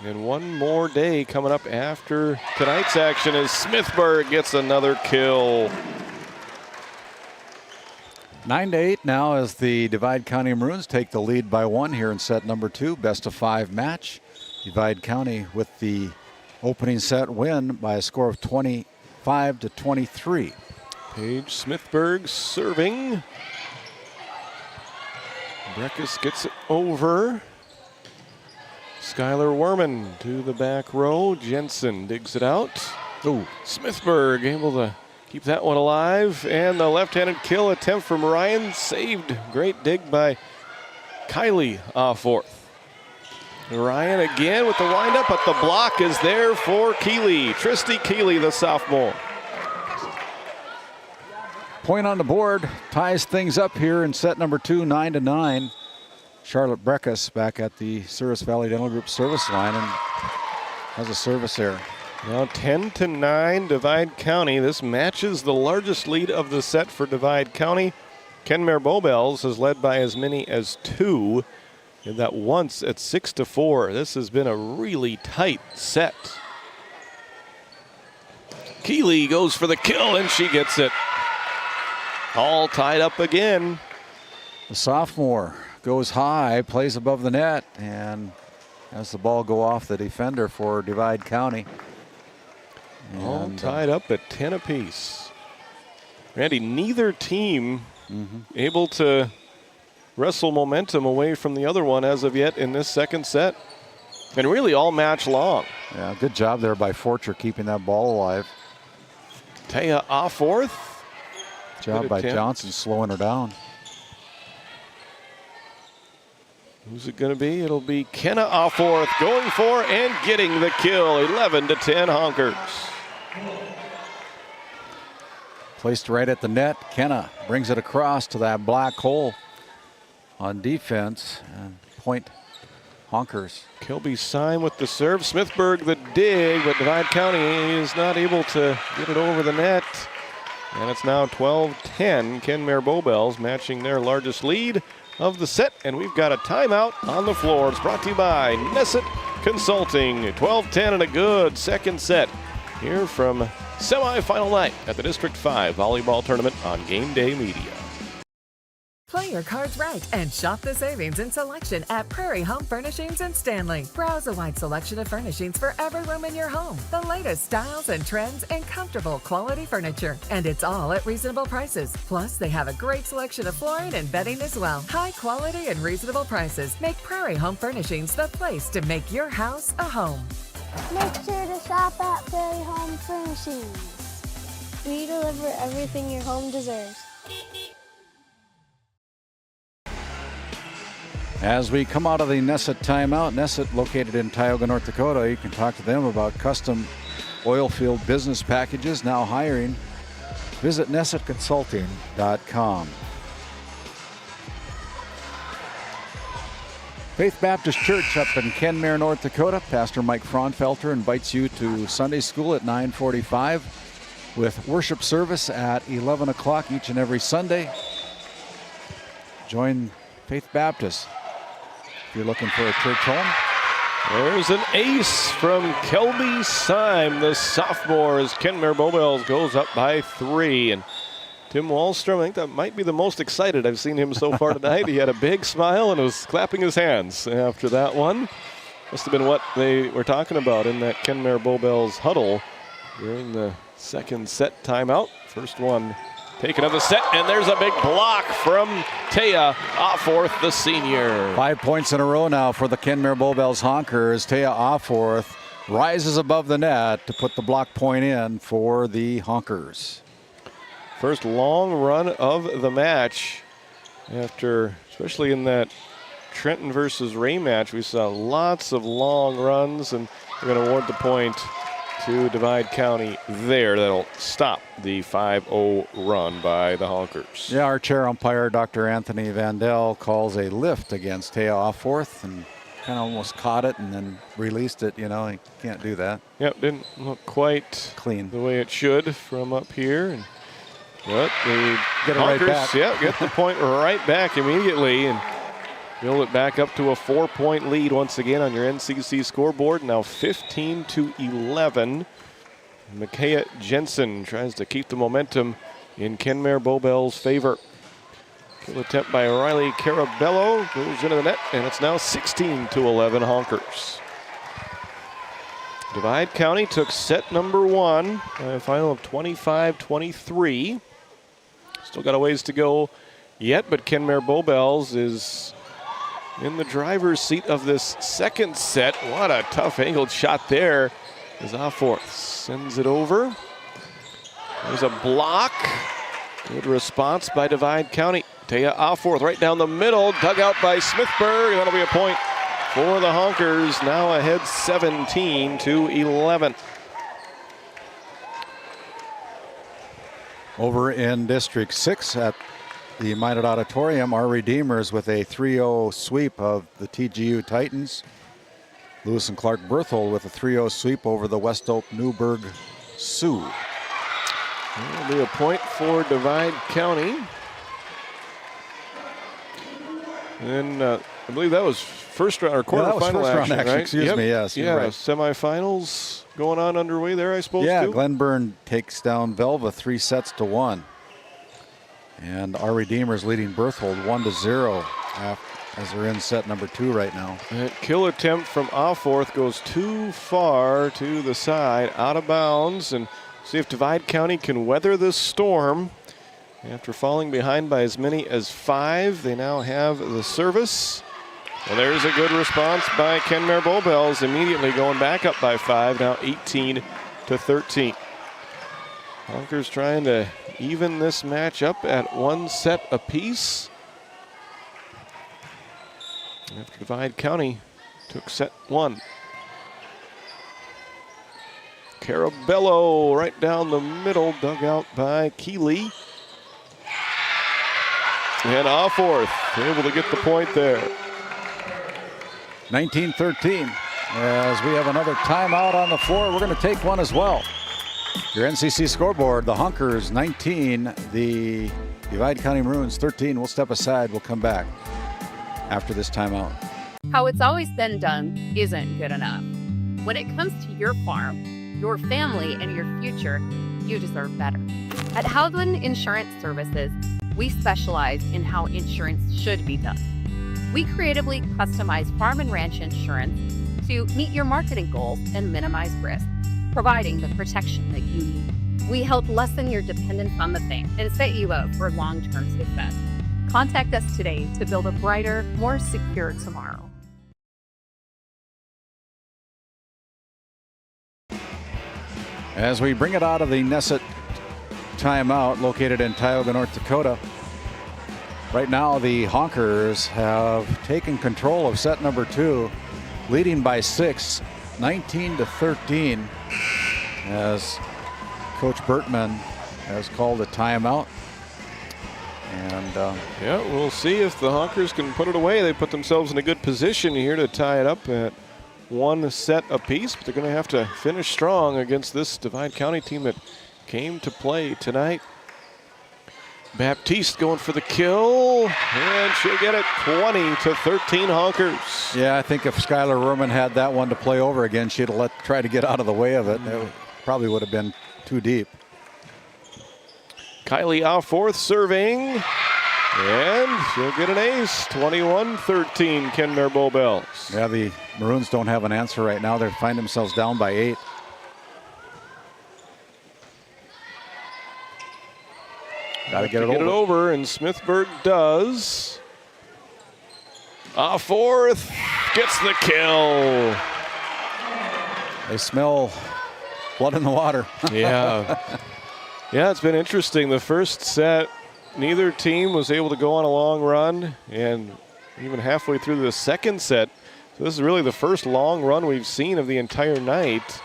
And one more day coming up after tonight's action as Smithburg gets another kill. 9-8 now as the Divide County Maroons take the lead by 1 here in set number 2, best of 5 match. Divide County with the opening set win by a score of 25-23. Paige Smithburg serving. Breckus gets it over. Skylar Werman to the back row. Jensen digs it out. Ooh. Smithburg able to keep that one alive. And the left-handed kill attempt from Ryan saved. Great dig by Kylie fourth. Ryan again with the windup, but the block is there for Keeley. Tristy Keeley, the sophomore. Point on the board ties things up here in set number 2, 9-9. Charlotte Breckus back at the Service Valley Dental Group service line and has a service error. Now 10-9 Divide County. This matches the largest lead of the set for Divide County. Kenmare Bowbells has led by as many as 2. Did that once at 6-4. This has been a really tight set. Keeley goes for the kill and she gets it. All tied up again. The sophomore goes high, plays above the net, and has the ball go off the defender for Divide County. All tied up at 10 apiece. Randy, neither team able to wrestle momentum away from the other one as of yet in this second set. And really all match long. Yeah, good job there by Forcher keeping that ball alive. Taya Offorth. Job by Johnson slowing her down. Who's it going to be? It'll be Kenna Offorth going for and getting the kill. 11-10 Honkers. Placed right at the net. Kenna brings it across to that black hole on defense. And point Honkers. Kilby Syme with the serve. Smithburg the dig, but Divide County is not able to get it over the net. And it's now 12-10. Kenmare Bowbells matching their largest lead of the set, and we've got a timeout on the floor. It's brought to you by Nesset Consulting. 12-10 and a good second set here from semifinal night at the District 5 Volleyball Tournament on GameDay Media. Play your cards right and shop the savings and selection at Prairie Home Furnishings in Stanley. Browse a wide selection of furnishings for every room in your home. The latest styles and trends and comfortable quality furniture. And it's all at reasonable prices. Plus, they have a great selection of flooring and bedding as well. High quality and reasonable prices make Prairie Home Furnishings the place to make your house a home. Make sure to shop at Prairie Home Furnishings. We deliver everything your home deserves. As we come out of the Nesset timeout, Nesset located in Tioga, North Dakota, you can talk to them about custom oil field business packages now hiring. Visit nessetconsulting.com. Faith Baptist Church up in Kenmare, North Dakota. Pastor Mike Fraunfelter invites you to Sunday school at 9:45 with worship service at 11 o'clock each and every Sunday. Join Faith Baptist if you're looking for a church home. There's an ace from Kelby Syme, the sophomore, as Kenmare Bowbells goes up by 3. And Tim Wallstrom, I think that might be the most excited I've seen him so far tonight. He had a big smile and was clapping his hands after that one. Must have been what they were talking about in that Kenmare Bowbells huddle during the second set timeout. First one taken of the set, and there's a big block from Taya Offorth, the senior. 5 points in a row now for the Kenmare Bowbells Honkers. Taya Offorth rises above the net to put the block point in for the Honkers. First long run of the match after, especially in that Trenton versus Ray match, we saw lots of long runs, and we're going to award the point to Divide County there. That'll stop the 5-0 run by the Honkers. Yeah, our chair umpire, Dr. Anthony Vandell, calls a lift against Taya Offworth and kind of almost caught it and then released it. You know, he can't do that. Yep, didn't look quite clean the way it should from up here. But the get it right back. Yeah, get the point right back immediately and build it back up to a 4-point lead once again on your NCC scoreboard. Now 15-11. Micaiah Jensen tries to keep the momentum in Kenmare Bobel's favor. Kill attempt by Riley Carabello goes into the net, and it's now 16-11 Honkers. Divide County took set number 1 by a final of 25-23. Still got a ways to go yet, but Kenmare Bobels is in the driver's seat of this second set. What a tough angled shot there as Offworth sends it over. There's a block. Good response by Divide County. Taya Offworth right down the middle, dug out by Smithburg. That'll be a point for the Honkers, now ahead 17-11. Over in District 6 at the Minot Auditorium, our Redeemers with a 3-0 sweep of the TGU Titans. Lewis and Clark Berthold with a 3-0 sweep over the West Oak Newburgh Sioux. That'll be a point for Divide County. And I believe that was first round or quarterfinal action, right? Excuse me, yes. Yeah, right. Semifinals going on underway there, I suppose, Yeah, too? Glenburn takes down Velva 3-1. And our Redeemers leading Berthold 1-0 as they're in set number 2 right now. That kill attempt from Offworth goes too far to the side, out of bounds, and see if Divide County can weather this storm. After falling behind by as many as 5, they now have the service. Well, there's a good response by Kenmare Bobels, immediately going back up by 5, now 18-13. Honkers trying to even this match up at 1 set apiece. After Divide County took set 1. Carabello right down the middle, dug out by Keeley. And Offworth able to get the point there. 19-13. As we have another timeout on the floor, we're going to take one as well. Your NCC scoreboard, the Honkers 19, the Divide County Maroons 13. We'll step aside. We'll come back after this timeout. How it's always been done isn't good enough. When it comes to your farm, your family, and your future, you deserve better. At Howland Insurance Services, we specialize in how insurance should be done. We creatively customize farm and ranch insurance to meet your marketing goals and minimize risk, providing the protection that you need. We help lessen your dependence on the bank and set you up for long-term success. Contact us today to build a brighter, more secure tomorrow. As we bring it out of the Nesset timeout located in Tioga, North Dakota. Right now the Honkers have taken control of set number 2, leading by 6, 19-13, as Coach Bertman has called a timeout. And yeah, we'll see if the Honkers can put it away. They put themselves in a good position here to tie it up at 1 set apiece, but they're going to have to finish strong against this Divide County team that came to play tonight. Baptiste going for the kill, and she'll get it. 20-13 Honkers. yeah, I think if Skylar Ruhrman had that one to play over again, she'd have tried to get out of the way of it. It probably would have been too deep. Kylie Offworth serving, and she'll get an ace. 21-13 Kenmare Bobels. Yeah, the Maroons don't have an answer right now. They find themselves down by 8. Got to get it over, and Smithburg does. Offworth gets the kill. They smell blood in the water. Yeah. Yeah, it's been interesting. The first set, neither team was able to go on a long run, and even halfway through the second set. So this is really the first long run we've seen of the entire night.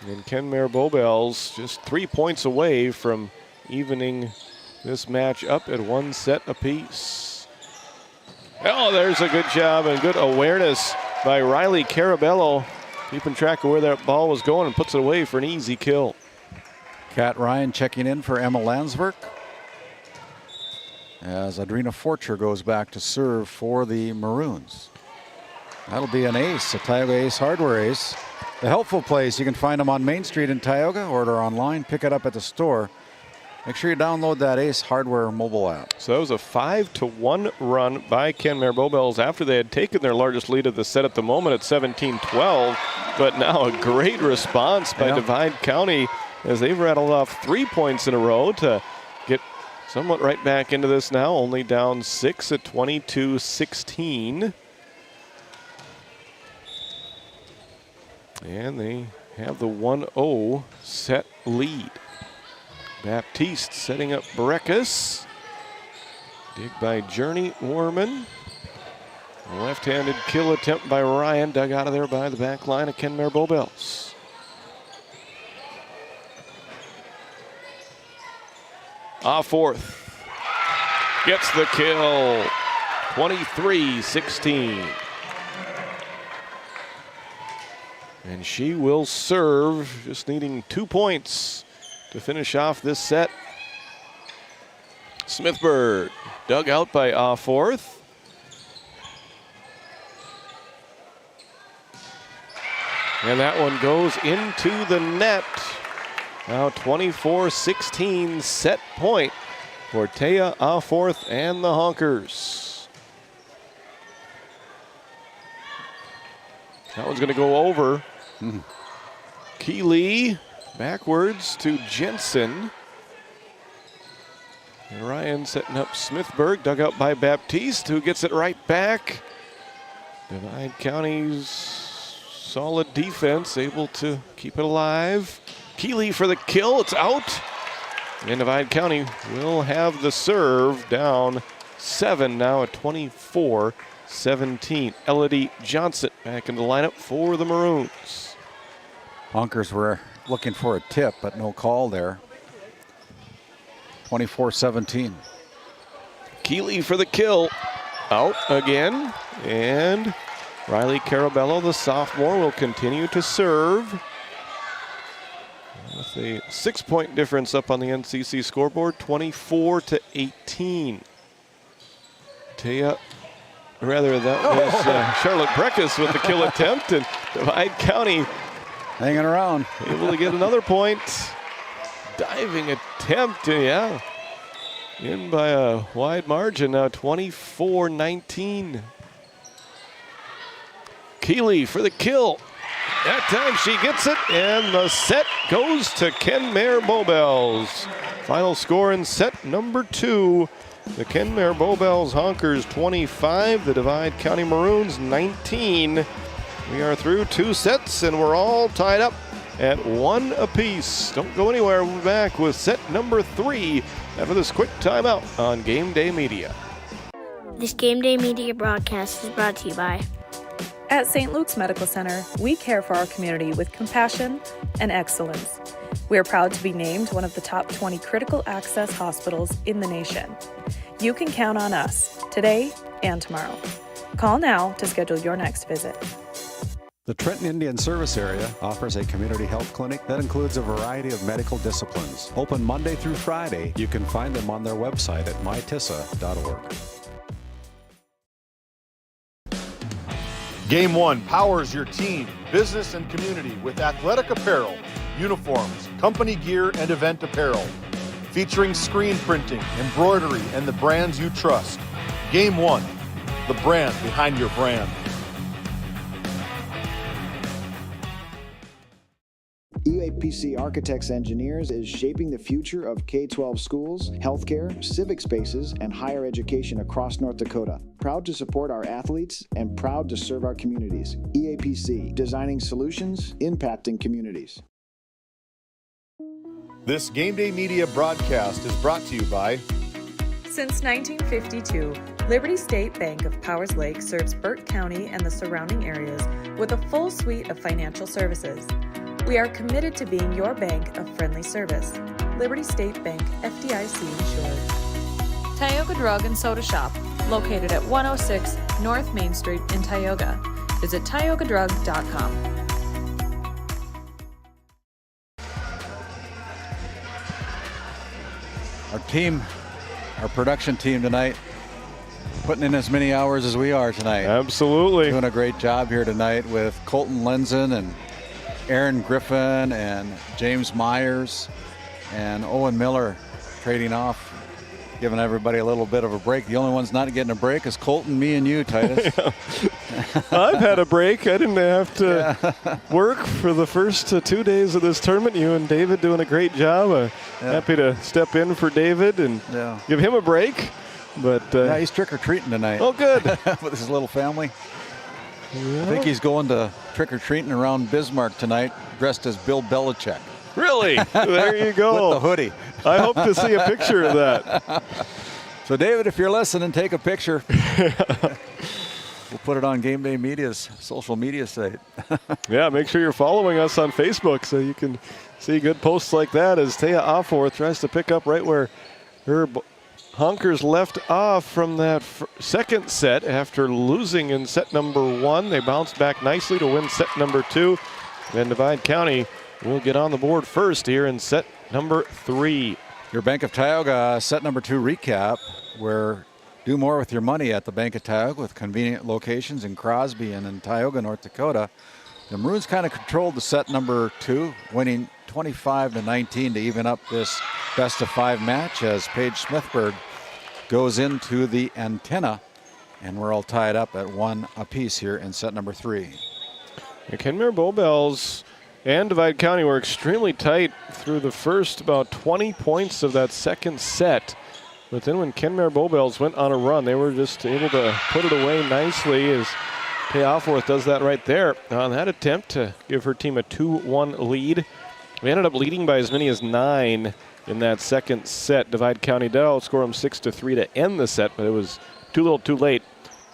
And Kenmare Bowbells just 3 points away from evening this match up at 1 set apiece. Oh, there's a good job and good awareness by Riley Carabello, keeping track of where that ball was going and puts it away for an easy kill. Kat Ryan checking in for Emma Landsberg as Adrina Forcher goes back to serve for the Maroons. That'll be an ace, a Tioga Ace Hardware ace. The helpful place, you can find them on Main Street in Tioga, order online, pick it up at the store. Make sure you download that Ace Hardware mobile app. So that was a 5-1 run by Kenmare Bowbells after they had taken their largest lead of the set at the moment at 17-12. But now a great response by Divide County as they've rattled off 3 points in a row to get somewhat right back into this now, only down 6 at 22-16. And they have the 1-0 set lead. Baptiste setting up Breckus. Dig by Journey Warman. Left-handed kill attempt by Ryan, dug out of there by the back line of Kenmare Bowbells. Fourth gets the kill. 23-16. And she will serve, just needing 2 points to finish off this set. Smithburg dug out by Fourth. And that one goes into the net. Now 24-16 set point for Taya Fourth and the Honkers. That one's going to go over. Keeley backwards to Jensen. And Ryan setting up Smithburg, dug out by Baptiste, who gets it right back. Divide County's solid defense, able to keep it alive. Keeley for the kill, it's out. And Divide County will have the serve, down 7 now at 24-17. Elodie Johnson back in the lineup for the Maroons. Honkers were looking for a tip, but no call there. 24-17. Keeley for the kill. Out again. And Riley Carabello, the sophomore, will continue to serve. With a 6-point difference up on the NCC scoreboard, 24-18. That was Charlotte Breckus with the kill attempt, and Divide County hanging around. Able to get another point. Diving attempt, in by a wide margin now, 24-19. Keeley for the kill. That time she gets it, and the set goes to Kenmare Bowbells. Final score in set number 2. The Kenmare Bowbells Honkers 25, the Divide County Maroons 19. We are through 2 sets, and we're all tied up at 1 apiece. Don't go anywhere. We'll be back with set number 3 after this quick timeout on Game Day Media. This Game Day Media broadcast is brought to you by... At St. Luke's Medical Center, we care for our community with compassion and excellence. We are proud to be named one of the top 20 critical access hospitals in the nation. You can count on us today and tomorrow. Call now to schedule your next visit. The Trenton Indian Service Area offers a community health clinic that includes a variety of medical disciplines. Open Monday through Friday. You can find them on their website at mytissa.org. Game 1 powers your team, business, and community with athletic apparel, uniforms, company gear, and event apparel. Featuring screen printing, embroidery, and the brands you trust. Game 1, the brand behind your brand. UAPC Architects Engineers is shaping the future of K-12 schools, healthcare, civic spaces, and higher education across North Dakota. Proud to support our athletes and proud to serve our communities. EAPC, designing solutions, impacting communities. This Game Day Media broadcast is brought to you by... Since 1952, Liberty State Bank of Powers Lake serves Burt County and the surrounding areas with a full suite of financial services. We are committed to being your bank of friendly service. Liberty State Bank, FDIC insured. Tioga Drug and Soda Shop, located at 106 North Main Street in Tioga. Visit tiogadrug.com. Our production team tonight, putting in as many hours as we are tonight. Absolutely. Doing a great job here tonight with Colton Lenzen and Aaron Griffin and James Myers and Owen Miller trading off, giving everybody a little bit of a break. The only one's not getting a break is Colton, me, and you, Titus. I've had a break. I didn't have to work for the first 2 days of this tournament. You and David doing a great job. Happy to step in for David and give him a break. But yeah, he's trick-or-treating tonight. Oh, good. With his little family. Yeah. I think he's going to trick-or-treating around Bismarck tonight, dressed as Bill Belichick. Really? There you go. With the hoodie. I hope to see a picture of that. So, David, if you're listening, take a picture. We'll put it on GameDay Media's social media site. Yeah, make sure you're following us on Facebook so you can see good posts like that as Taya Offorth tries to pick up right where her Honkers left off from that second set after losing in set number 1. They bounced back nicely to win set number 2. And Divide County will get on the board first here in set number 3. Your Bank of Tioga set number 2 recap, where do more with your money at the Bank of Tioga with convenient locations in Crosby and in Tioga, North Dakota. The Maroons kind of controlled the set number 2, winning 25-19 to even up this best-of-5 match as Paige Smithberg goes into the antenna, and we're all tied up at 1 apiece here in set number 3. Kenmare Bowbells and Divide County were extremely tight through the first about 20 points of that second set. But then when Kenmare Bowbells went on a run, they were just able to put it away nicely as Tay Alforth does that right there on that attempt to give her team a 2-1 lead. We ended up leading by as many as 9 in that second set. Divide County did outscore them 6-3 to end the set, but it was too little too late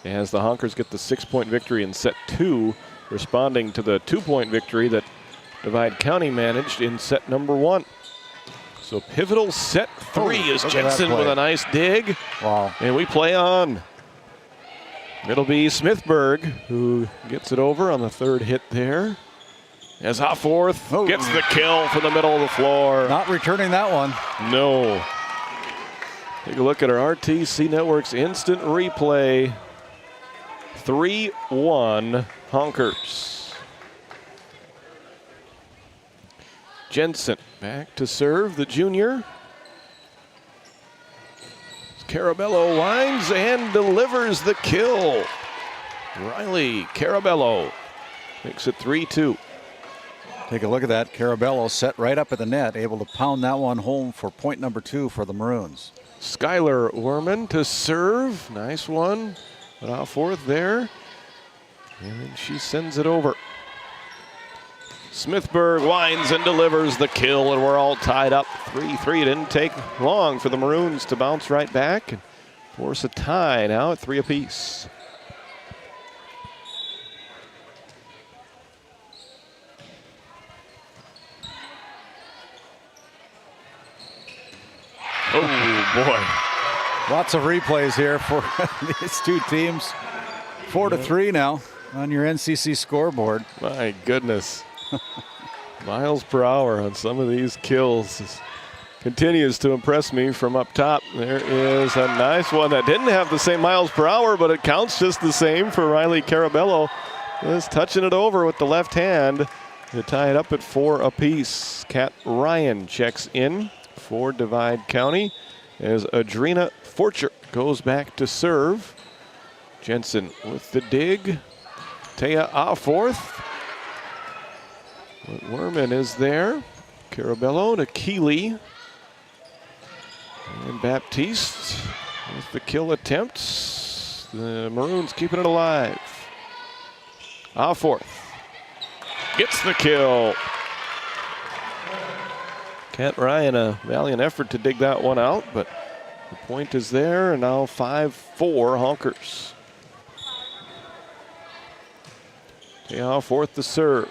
as the Honkers get the 6-point victory in set 2, responding to the 2-point victory that Divide County managed in set number 1. So pivotal set 3 is Jensen with a nice dig. Wow. And we play on. It'll be Smithberg who gets it over on the third hit there. As Hofforth gets the kill from the middle of the floor. Not returning that one. No. Take a look at our RTC Network's instant replay. 3-1 Honkers. Jensen back to serve, the junior. Carabello winds and delivers the kill. Riley Carabello makes it 3-2. Take a look at that. Carabello set right up at the net, able to pound that one home for point number 2 for the Maroons. Skylar Werman to serve. Nice one. But out forth there. And then she sends it over. Smithberg winds and delivers the kill, and we're all tied up 3-3. It didn't take long for the Maroons to bounce right back and force a tie now at 3 apiece. Oh, boy. Lots of replays here for these two teams. 4-3 now on your NCC scoreboard. My goodness. Miles per hour on some of these kills continues to impress me from up top. There is a nice one that didn't have the same miles per hour, but it counts just the same for Riley Carabello. Just touching it over with the left hand to tie it up at 4 apiece. Kat Ryan checks in for Divide County as Adrina Forcher goes back to serve. Jensen with the dig. Taya Aforth. Werman is there. Carabello to Keeley. And Baptiste with the kill attempts. The Maroons keeping it alive. Aforth gets the kill. Kat Ryan, a valiant effort to dig that one out, but the point is there, and now 5-4 Honkers. Aforth to serve.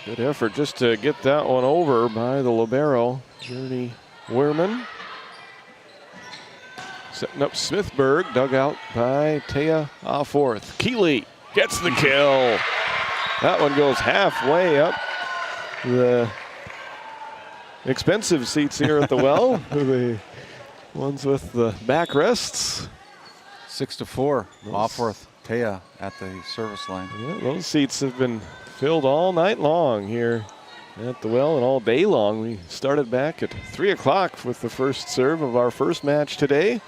Good effort just to get that one over by the libero, Journey Wehrman. Setting up Smithburg, dug out by Taya Alforth. Keeley gets the kill. That one goes halfway up the expensive seats here at the well. The ones with the backrests. 6-4. Alforth, Taya at the service line. Yeah, those seats have been filled all night long here at the well and all day long. We started back at 3 o'clock with the first serve of our first match today.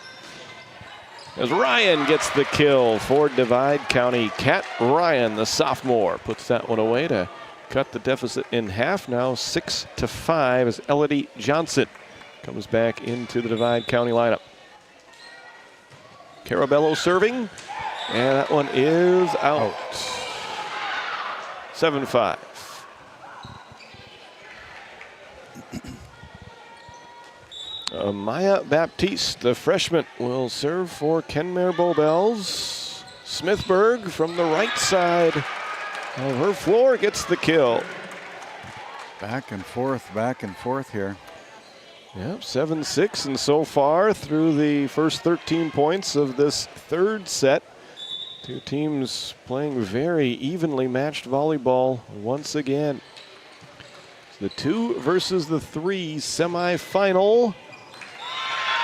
As Ryan gets the kill for Divide County. Kat Ryan, the sophomore, puts that one away to cut the deficit in half. Now 6-5 as Elodie Johnson comes back into the Divide County lineup. Carabello serving, and that one is out. 7-5. Maya Baptiste, the freshman, will serve for Kenmare Bowbells. Smithburg from the right side of her floor gets the kill. Back and forth here. Yep, 7-6, and so far through the first 13 points of this third set. Two teams playing very evenly matched volleyball once again. It's the 2 versus the 3 semifinal.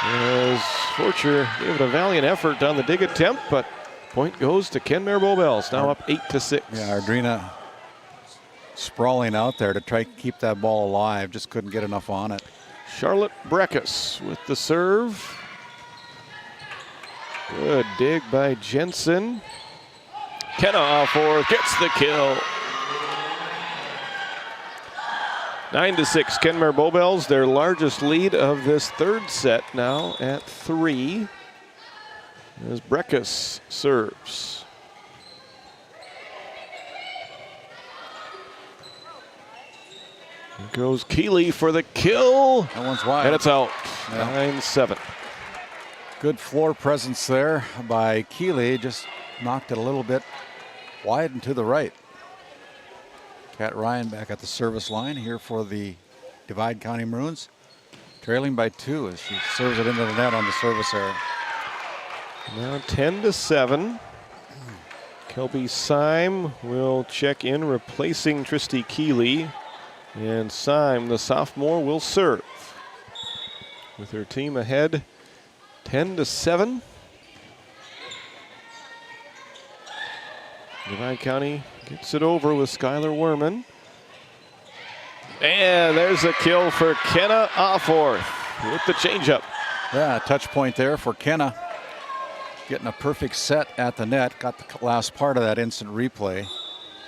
As Forcher gave it a valiant effort on the dig attempt, but point goes to Kenmare Bowbells, now up 8-6. Yeah, Ardrina sprawling out there to try to keep that ball alive, just couldn't get enough on it. Charlotte Breckus with the serve. Good dig by Jensen. Kenna Alforth gets the kill. 9-6, Kenmare Bowbells, their largest lead of this third set, now at 3. As Breckus serves. Here goes Keeley for the kill. That one's wide. And it's out. Yeah. 9-7. Good floor presence there by Keeley. Just knocked it a little bit wide and to the right. Kat Ryan back at the service line here for the Divide County Maroons. Trailing by 2 as she serves it into the net on the service area. Now 10-7. Kelby Syme will check in, replacing Tristy Keeley. And Syme, the sophomore, will serve. With her team ahead 10-7. Divide County gets it over with Skylar Werman. And there's a kill for Kenna Alforth with the changeup. Yeah, touch point there for Kenna. Getting a perfect set at the net. Got the last part of that instant replay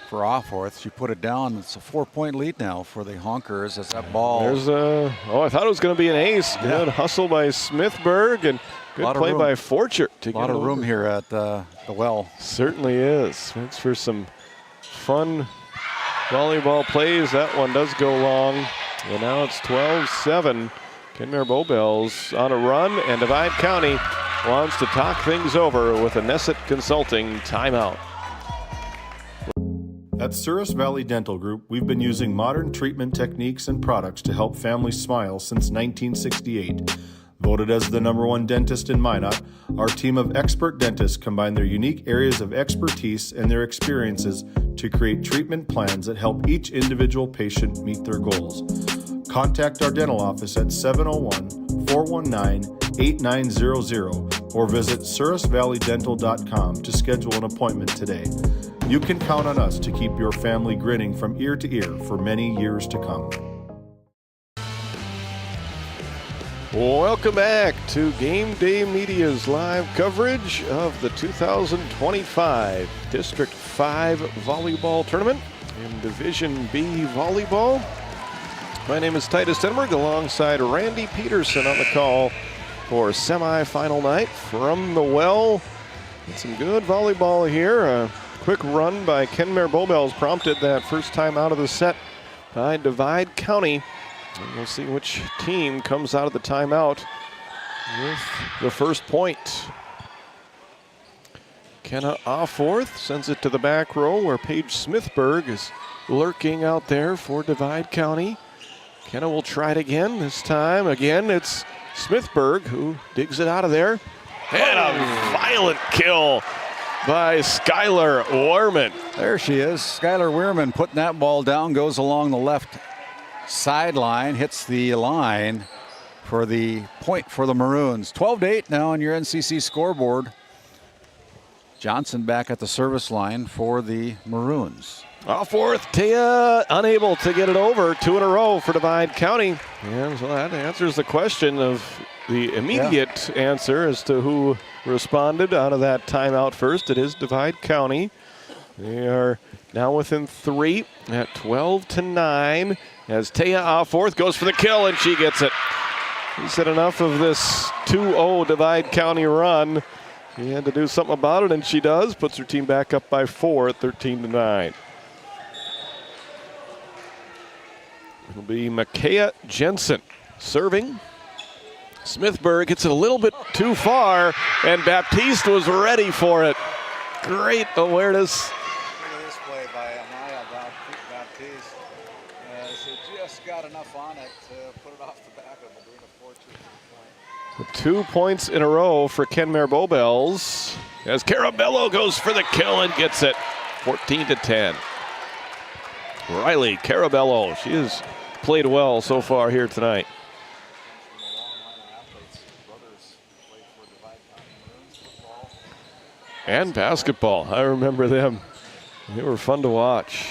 for Alforth. She put it down. It's a 4-point lead now for the Honkers as that ball. There's a, I thought it was going to be an ace. Good hustle by Smithburg and good play by Forcher. A lot of room here at the well. Certainly is. Thanks for some fun volleyball plays. That one does go long. And now it's 12-7. Kenmare Bowbells on a run, and Divide County wants to talk things over with a Nesset Consulting timeout. At Souris Valley Dental Group, we've been using modern treatment techniques and products to help families smile since 1968. Voted as the #1 dentist in Minot, our team of expert dentists combine their unique areas of expertise and their experiences to create treatment plans that help each individual patient meet their goals. Contact our dental office at 701-419-8900 or visit sourisvalleydental.com to schedule an appointment today. You can count on us to keep your family grinning from ear to ear for many years to come. Welcome back to Game Day Media's live coverage of the 2025 District 5 Volleyball Tournament in Division B Volleyball. My name is Titus Denberg alongside Randy Peterson on the call for semifinal night from the well. It's some good volleyball here. A quick run by Kenmare Bowbells prompted that first time out of the set by Divide County. And we'll see which team comes out of the timeout with the first point. Kenna Alforth sends it to the back row where Paige Smithburg is lurking out there for Divide County. Kenna will try it again. This time, again, it's Smithburg who digs it out of there. And a violent kill by Skylar Wehrman. There she is. Skylar Wehrman putting that ball down, goes along the left sideline, hits the line for the point for the Maroons. 12-8 now on your NCC scoreboard. Johnson back at the service line for the Maroons. Off fourth, Taya unable to get it over. 2 in a row for Divide County. And so that answers the question of the immediate answer as to who responded out of that timeout first. It is Divide County. They are now within 3 at 12-9 as Taya off fourth goes for the kill, and she gets it. He said enough of this 2-0 Divide County run. He had to do something about it, and she does. Puts her team back up by 4 at 13-9. It'll be Micaiah Jensen serving. Smithburg hits it a little bit too far, and Baptiste was ready for it. Great awareness. Look at this play by Amaya Baptiste. It just got enough on it to put it off the back of Adrena Fortune. 2 points in a row for Kenmare Bowbells as Carabello goes for the kill and gets it. 14-10. Riley Carabello, she has played well so far here tonight. And basketball, I remember them. They were fun to watch.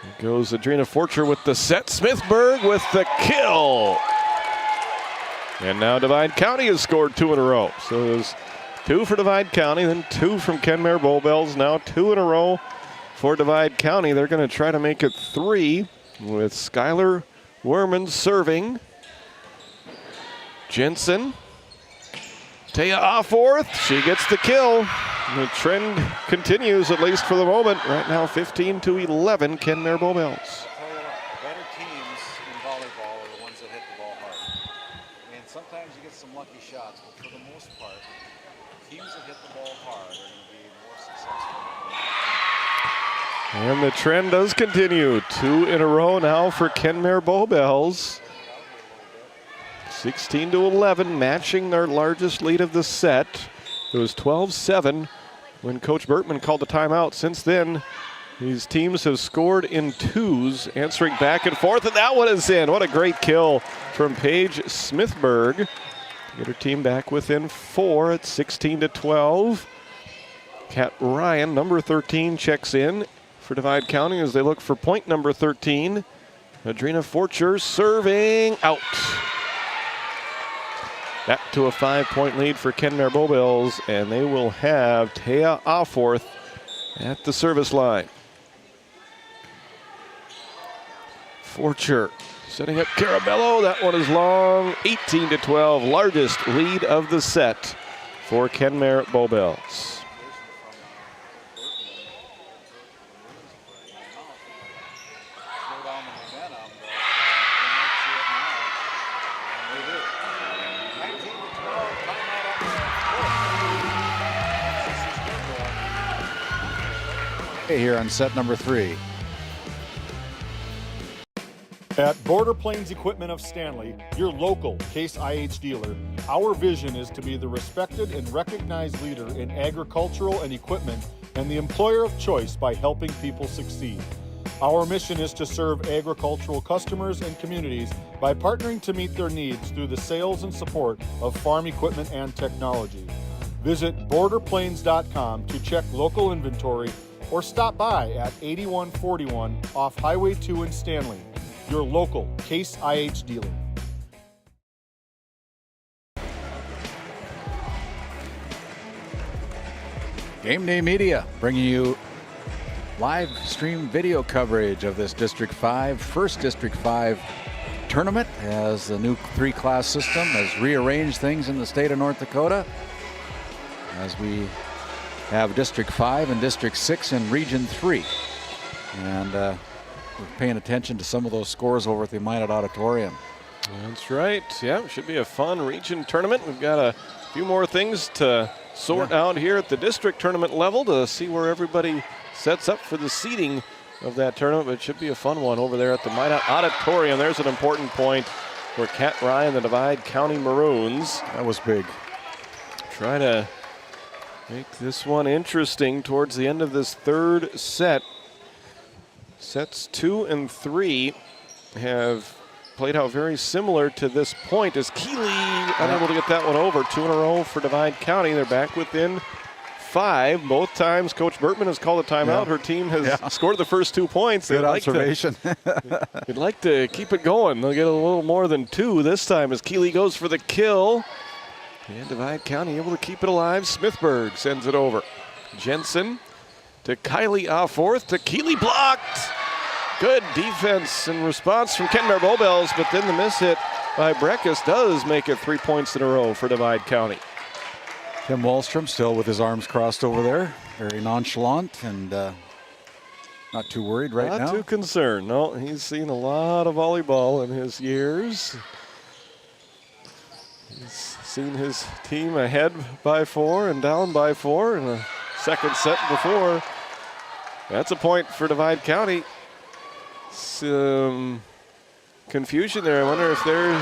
It goes Adrena Fortune with the set. Smithburg with the kill. And now Divide County has scored 2 in a row. So there's 2 for Divide County, then 2 from Kenmare Bowbells. Now 2 in a row for Divide County. They're going to try to make it 3 with Skylar Wehrman serving. Jensen. Taya off fourth. She gets the kill. The trend continues, at least for the moment. Right now 15-11 Kenmare Bowbells. Better teams in volleyball are the ones that hit the ball hard. And sometimes you get some lucky shots, but for the most part, teams that hit the ball hard are going to be more successful. And the trend does continue. 2 in a row now for Kenmare Bowbells. 16-11, matching their largest lead of the set. It was 12-7 when Coach Bertman called the timeout. Since then, these teams have scored in twos, answering back and forth, and that one is in. What a great kill from Paige Smithburg. Get her team back within 4 at 16-12. Kat Ryan, number 13, checks in for Divide County as they look for point number 13. Adrena Fortune serving out. Back to a 5-point lead for Kenmare Bowbells, and they will have Taya Offorth at the service line. Fortune setting up Carabello. That one is long. 18-12, largest lead of the set for Kenmare Bowbells. Here on set number 3. At Border Plains Equipment of Stanley, your local Case IH dealer, our vision is to be the respected and recognized leader in agricultural and equipment and the employer of choice by helping people succeed. Our mission is to serve agricultural customers and communities by partnering to meet their needs through the sales and support of farm equipment and technology. Visit borderplains.com to check local inventory or stop by at 8141 off Highway 2 in Stanley, your local Case IH dealer. GameDay Media bringing you live stream video coverage of this District 5, first District 5 tournament, as the new 3-class system has rearranged things in the state of North Dakota. As we have District 5 and District 6 in Region 3. And we're paying attention to some of those scores over at the Minot Auditorium. That's right. Yeah, it should be a fun region tournament. We've got a few more things to sort out here at the district tournament level to see where everybody sets up for the seeding of that tournament, but it should be a fun one over there at the Minot Auditorium. There's an important point for Kat Ryan, the Divide County Maroons. That was big. Try to make this one interesting towards the end of this third set. Sets 2 and 3 have played out very similar to this point as Keeley unable to get that one over. 2 in a row for Divide County. They're back within 5. Both times Coach Burtman has called a timeout. Her team has scored the first 2 points. Good observation. They'd like to keep it going. They'll get a little more than 2 this time as Keeley goes for the kill. And Divide County able to keep it alive. Smithburg sends it over. Jensen to Kylie Aufforth to Keeley, blocked. Good defense and response from Kenmare Bowbells, but then the miss hit by Breckus does make it 3 points in a row for Divide County. Tim Wallstrom still with his arms crossed over there. Very nonchalant and not too worried right now. Not too concerned. No, he's seen a lot of volleyball in his years. He's seen his team ahead by 4 and down by 4 in a second set before. That's a point for Divide County. Some confusion there. I wonder if they're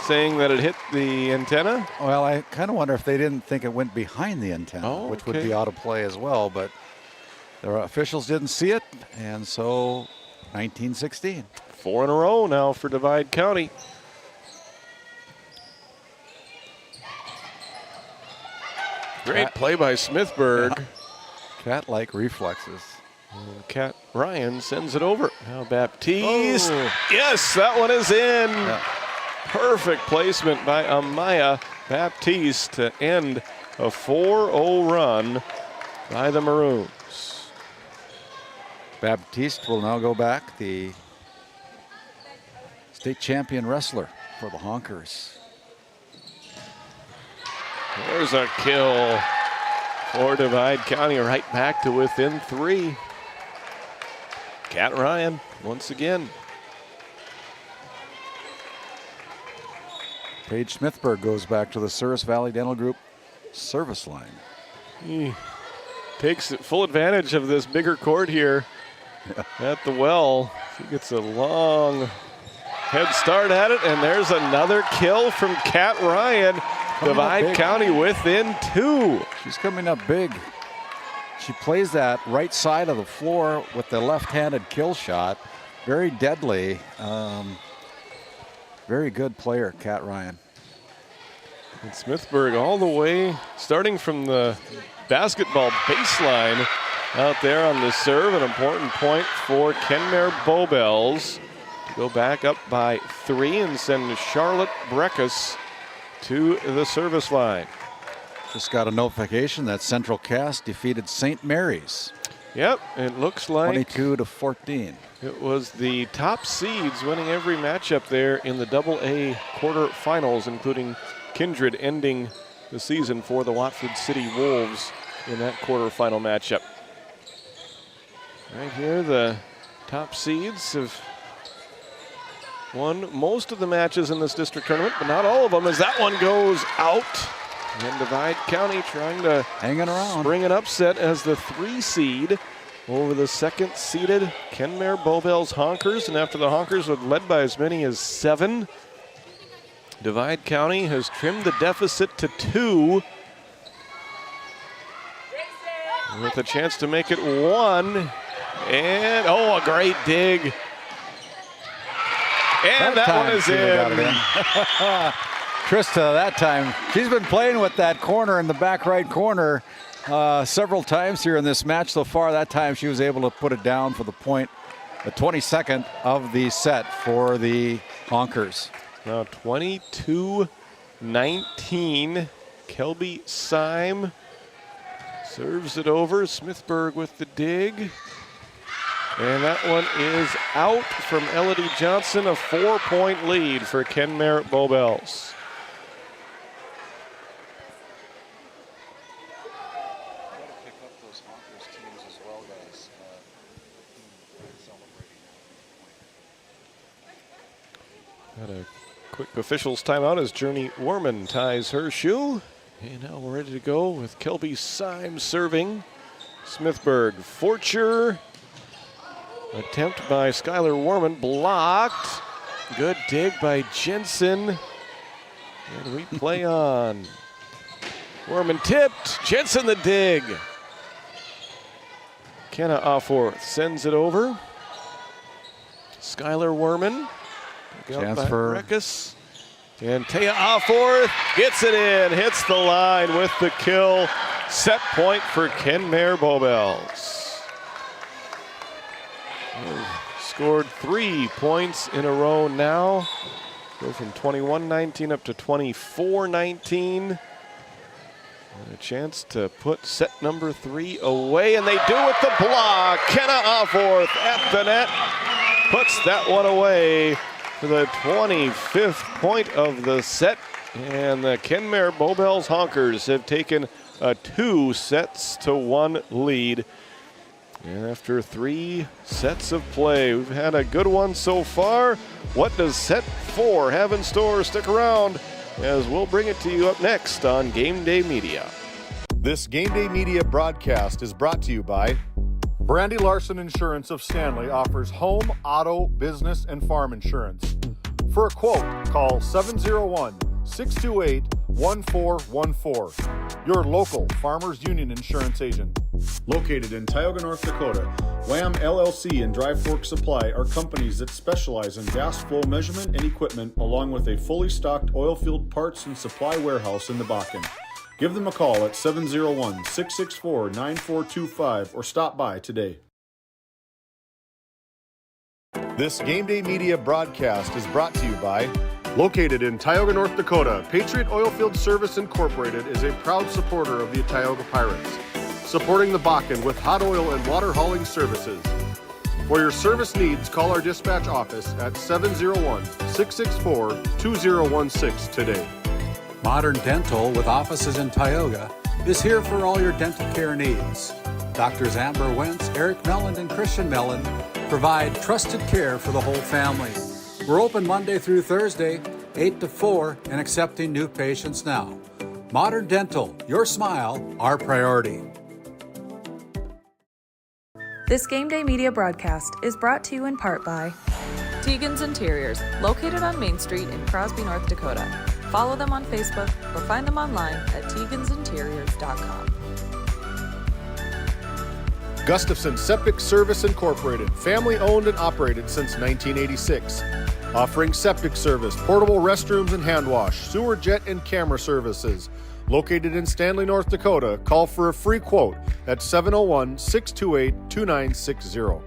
saying that it hit the antenna. Well, I kind of wonder if they didn't think it went behind the antenna, which would be out of play as well, but the officials didn't see it, and so 19-16. 4 in a row now for Divide County. Great play by Smithburg. Cat-like reflexes. Kat Ryan sends it over. Now Baptiste. Oh. Yes, that one is in. Yeah. Perfect placement by Amaya Baptiste to end a 4-0 run by the Maroons. Baptiste will now go back, the state champion wrestler for the Honkers. There's a kill for Divide County, right back to within 3. Kat Ryan once again. Paige Smithburg goes back to the Souris Valley Dental Group service line. He takes full advantage of this bigger court here at the well. He gets a long head start at it, and there's another kill from Kat Ryan. Divide County within 2. She's coming up big. She plays that right side of the floor with the left-handed kill shot. Very deadly. Very good player, Kat Ryan. And Smithburg all the way, starting from the basketball baseline out there on the serve. An important point for Kenmare Bowbells to go back up by 3 and send Charlotte Breckus to the service line. Just got a notification that Central Cass defeated St. Mary's. Yep, it looks like 22-14. It was the top seeds winning every matchup there in the AA quarterfinals, including Kindred ending the season for the Watford City Wolves in that quarterfinal matchup. Right here, the top seeds have won most of the matches in this district tournament, but not all of them, as that one goes out. And Divide County trying to bring an upset as the 3 seed over the 2nd seeded Kenmare Bowbells Honkers. And after the Honkers were led by as many as 7, Divide County has trimmed the deficit to 2. With a chance to make it 1. And, a great dig. And that one is in. Trista, that time, she's been playing with that corner in the back right corner several times here in this match so far. That time she was able to put it down for the point, the 22nd of the set for the Honkers. Now 22-19, Kelby Syme serves it over. Smithburg with the dig. And that one is out from Elodie Johnson, a 4-point lead for Kenmare Bowbells. Got a quick officials timeout as Journey Warman ties her shoe. And now we're ready to go with Kelby Syme serving. Smithburg, Forcher, Attempt by Skylar Warman, blocked. Good dig by Jensen. And we play on. Warman tipped, Jensen the dig. Kenna Offorth sends it over. Skylar Warman. Chance for Rekas. And Taya Offorth gets it in, hits the line with the kill. Set point for Kenmare Bowbells. Scored 3 points in a row now. Go from 21-19 up to 24-19. A chance to put set number 3 away, and they do with the block. Kenna Offorth at the net puts that one away for the 25th point of the set. And the Kenmare Bowbells Honkers have taken a 2-1 lead. And after 3 sets of play, we've had a good one so far. What does set 4 have in store? Stick around as we'll bring it to you up next on Game Day Media. This Game Day Media broadcast is brought to you by Brandy Larson Insurance of Stanley offers home, auto, business, and farm insurance. For a quote, call 701-628-1414. Your local Farmers Union Insurance agent. Located in Tioga, North Dakota, Wham LLC and Dry Fork Supply are companies that specialize in gas flow measurement and equipment, along with a fully stocked oil field parts and supply warehouse in the Bakken. Give them a call at 701-664-9425 or stop by today. This Game Day Media broadcast is brought to you by located in Tioga, North Dakota, Patriot Oilfield Service Incorporated is a proud supporter of the Tioga Pirates, supporting the Bakken with hot oil and water hauling services. For your service needs, call our dispatch office at 701-664-2016 today. Modern Dental, with offices in Tioga, is here for all your dental care needs. Doctors Amber Wentz, Eric Melland, and Christian Melland provide trusted care for the whole family. We're open Monday through Thursday, 8 to 4, and accepting new patients now. Modern Dental, your smile, our priority. This Game Day Media broadcast is brought to you in part by Tegan's Interiors, located on Main Street in Crosby, North Dakota. Follow them on Facebook or find them online at tegansinteriors.com. Gustafson Septic Service Incorporated, family owned and operated since 1986. Offering septic service, portable restrooms and hand wash, sewer jet and camera services. Located in Stanley, North Dakota, call for a free quote at 701-628-2960.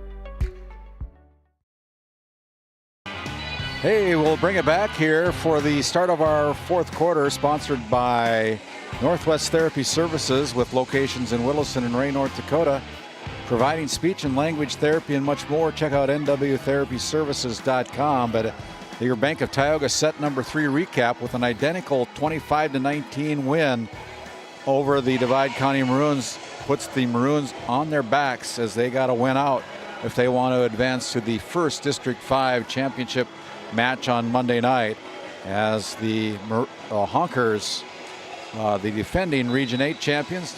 Hey, we'll bring it back here for the start of our fourth quarter, sponsored by Northwest Therapy Services with locations in Williston and Ray, North Dakota, providing speech and language therapy and much more. Check out nwtherapyservices.com. But your Bank of Tioga set number 3 recap with an identical 25-19 win over the Divide County Maroons puts the Maroons on their backs as they got to win out if they want to advance to the first District 5 championship match on Monday night, as the Honkers, the defending Region 8 champions,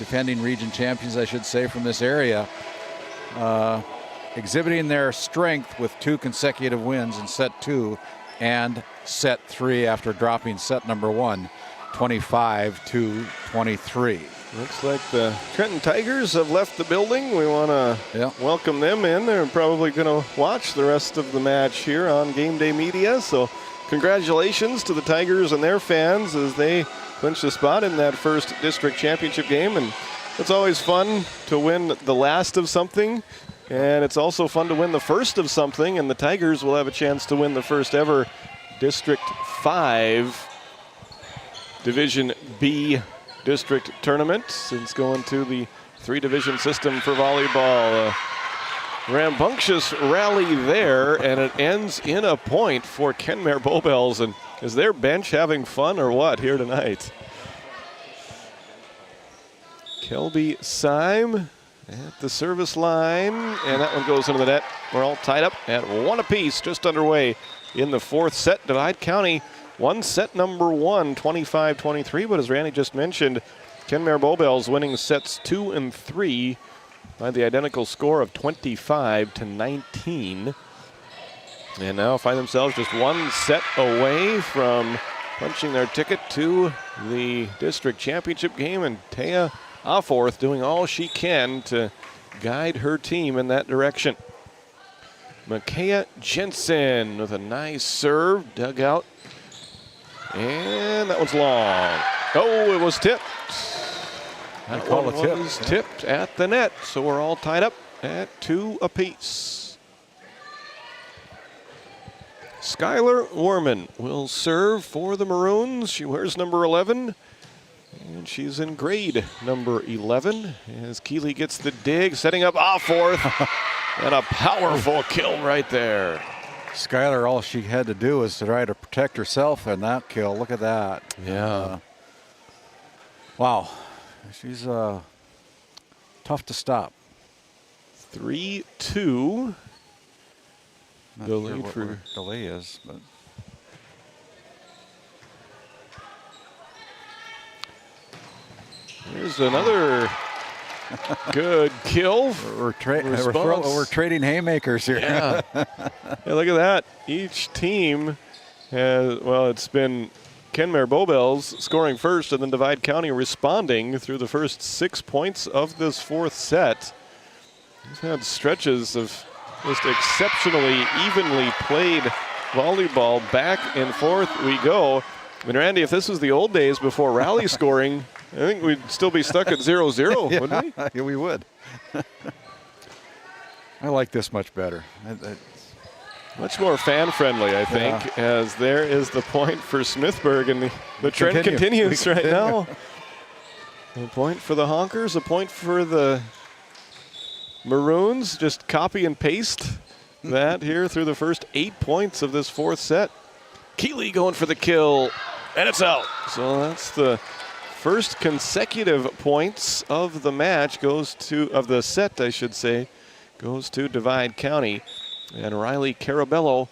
I should say, from this area, exhibiting their strength with 2 consecutive wins in set 2 and set 3 after dropping set number 1, 25-23. Looks like the Trenton Tigers have left the building. We want to welcome them in. They're probably going to watch the rest of the match here on Game Day Media. So congratulations to the Tigers and their fans as they clinch the spot in that first district championship game. And it's always fun to win the last of something. And it's also fun to win the first of something. And the Tigers will have a chance to win the first ever District 5 Division B district tournament since going to the 3-division system for volleyball. Rambunctious rally there, and it ends in a point for Kenmare Bowbells. And is their bench having fun or what here tonight? Kelby Syme at the service line, and that one goes into the net. We're all tied up at 1 apiece, just underway in the fourth set. Divide County won set number 1, 25-23, but as Randy just mentioned, Kenmare Bowbells winning sets 2 and 3 by the identical score of 25-19. And now find themselves just one set away from punching their ticket to the district championship game, and Taya Aforth doing all she can to guide her team in that direction. Makaya Jensen with a nice serve, dug out, and that one's long. Oh, it was tipped. That one was tipped at the net, so we're all tied up at 2 apiece. Skylar Warman will serve for the Maroons. She wears number 11, and she's in grade number 11. As Keeley gets the dig, setting up Aforth, and a powerful kill right there. Skylar, all she had to do was to try to protect herself in that kill. Look at that. Yeah. Wow. She's tough to stop. 3-2. Not sure what her delay is, but there's another good kill. We're trading haymakers here. Yeah. Yeah, look at that. Each team has, well, it's been Kenmare Bowbells scoring first, and then Divide County responding through the first 6 points of this fourth set. We've had stretches of just exceptionally evenly played volleyball. Back and forth we go. I mean, Randy, if this was the old days before rally scoring, I think we'd still be stuck at 0-0, yeah, wouldn't we? Yeah, we would. I like this much better. Much more fan-friendly, I think, as there is the point for Smithburg, and the trend continues right now. A point for the Honkers, a point for the Maroons. Just copy and paste that here through the first 8 points of this fourth set. Keeley going for the kill, and it's out. So that's the first consecutive points of the match of the set, I should say, goes to Divide County. And Riley Carabello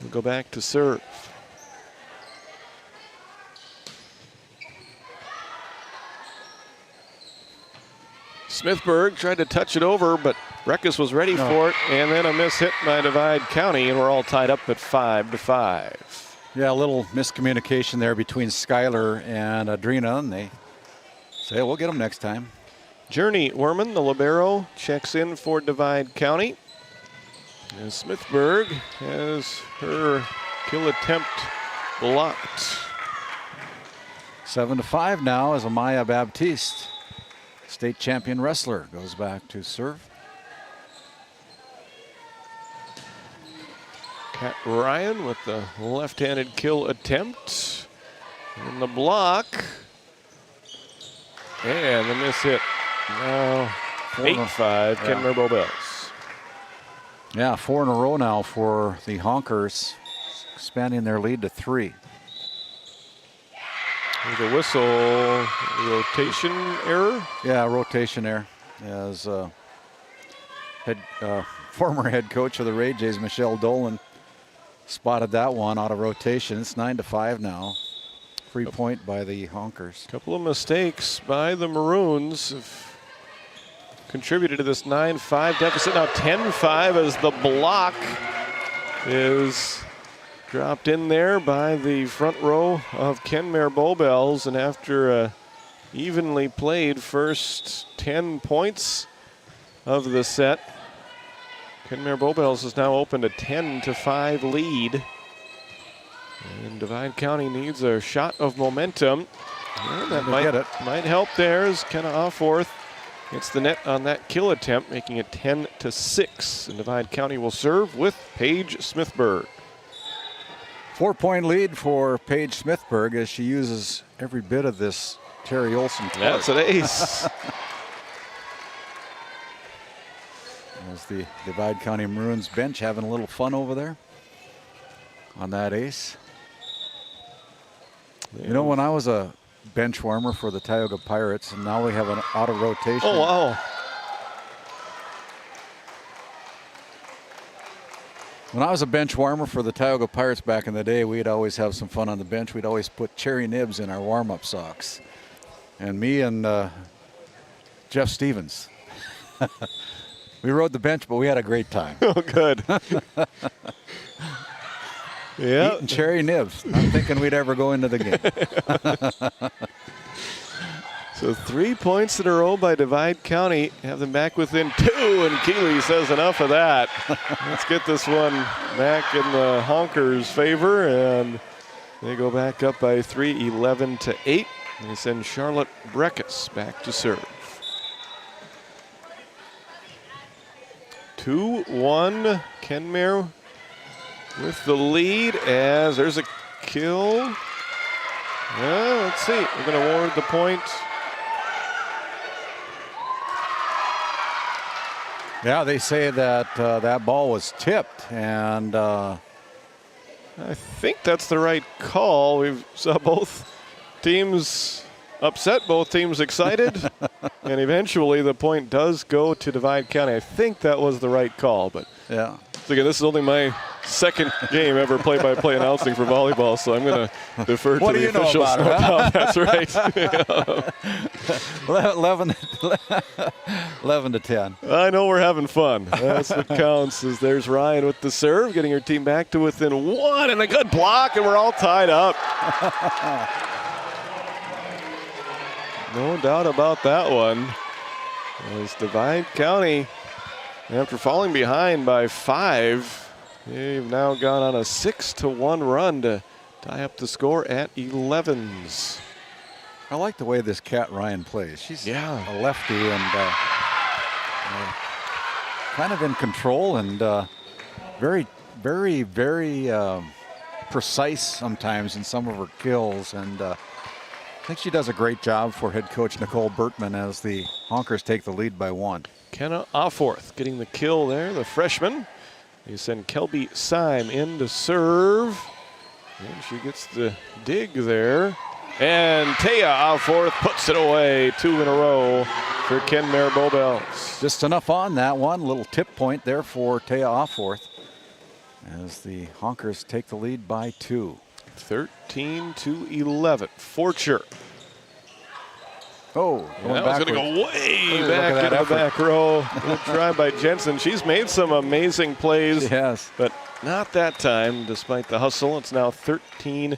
will go back to serve. Smithburg tried to touch it over, but Rekus was ready for it, and then a miss hit by Divide County, and we're all tied up at 5-5. Yeah, a little miscommunication there between Skylar and Adrina, and they say, we'll get them next time. Journey Werman, the libero, checks in for Divide County. And Smithburg has her kill attempt blocked. 7-5 now as Amaya Baptiste, state champion wrestler, goes back to serve. Kat Ryan with the left-handed kill attempt. And the block. And the miss hit. Now 8-5, Kenmare Bowbells. Yeah, 4 in a row now for the Honkers, expanding their lead to 3. There's a whistle, rotation error. Yeah, rotation error. As former head coach of the Ray Jays, Michelle Dolan, spotted that one out of rotation. It's 9-5 now. Free point by the Honkers. Couple of mistakes by the Maroons have contributed to this 9-5 deficit. Now 10-5 as the block is dropped in there by the front row of Kenmare Bowbells, and after a evenly played first 10 points of the set, Kenmare Bowbells is now opened a 10-5 lead. And Divide County needs a shot of momentum. And that might help there as Kenna Aforth gets the net on that kill attempt, making it 10-6. And Divide County will serve with Paige Smithburg. 4-point lead for Paige Smithburg as she uses every bit of this Terry Olson card. That's an ace. As the Divide County Maroons bench having a little fun over there on that ace. You know, when I was a bench warmer for the Tioga Pirates, and now we have an out of rotation. Oh, wow. When I was a bench warmer for the Tioga Pirates back in the day, we'd always have some fun on the bench. We'd always put cherry nibs in our warm-up socks. And me and Jeff Stevens We rode the bench, but we had a great time. Oh, good. Yeah. Eating cherry nibs. Not thinking we'd ever go into the game. So 3 points in a row by Divide County. Have them back within 2, and Keeley says enough of that. Let's get this one back in the Honkers' favor, and they go back up by 3, 11-8. They send Charlotte Breckus back to serve. 2-1, Kenmare with the lead as there's a kill. Well, let's see. We're going to award the point. Yeah, they say that that ball was tipped, and I think that's the right call. We saw both teams upset, both teams excited, and eventually the point does go to Divide County. I think that was the right call, but yeah. So again, this is only my second game ever play-by-play announcing for volleyball, so I'm going to defer to the officials. What do you know about it? That's right. 11-10. I know we're having fun. That's what counts. As there's Ryan with the serve, getting her team back to within 1, and a good block, and we're all tied up. No doubt about that one. As Divide County, after falling behind by 5, they've now gone on a 6-1 run to tie up the score at 11s. I like the way this Kat Ryan plays. She's a lefty and kind of in control and very, very, very precise sometimes in some of her kills. And I think she does a great job for head coach Nicole Bertman as the Honkers take the lead by 1. Kenna Offorth getting the kill there, the freshman. They send Kelby Syme in to serve. And she gets the dig there. And Taya Offorth puts it away. 2 in a row for Kenmare Bowbells. Just enough on that one. Little tip point there for Taya Offorth as the Honkers take the lead by 2. 13-11. Forcher. Oh, that was going to go way back into the back row. Good try by Jensen. She's made some amazing plays. Yes. But not that time, despite the hustle. It's now 13-12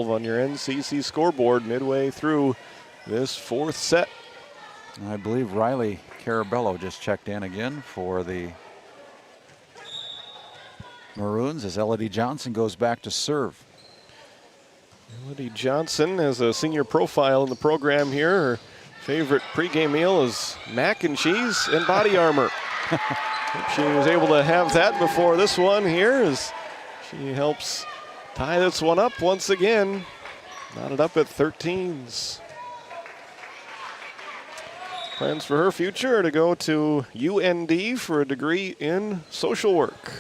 on your NCC scoreboard midway through this 4th set. I believe Riley Carabello just checked in again for the Maroons as Elodie Johnson goes back to serve. Elodie Johnson has a senior profile in the program here. Her favorite pregame meal is mac and cheese and body armor. She was able to have that before this one here as she helps tie this one up once again. Knotted up at 13s. Plans for her future are to go to UND for a degree in social work.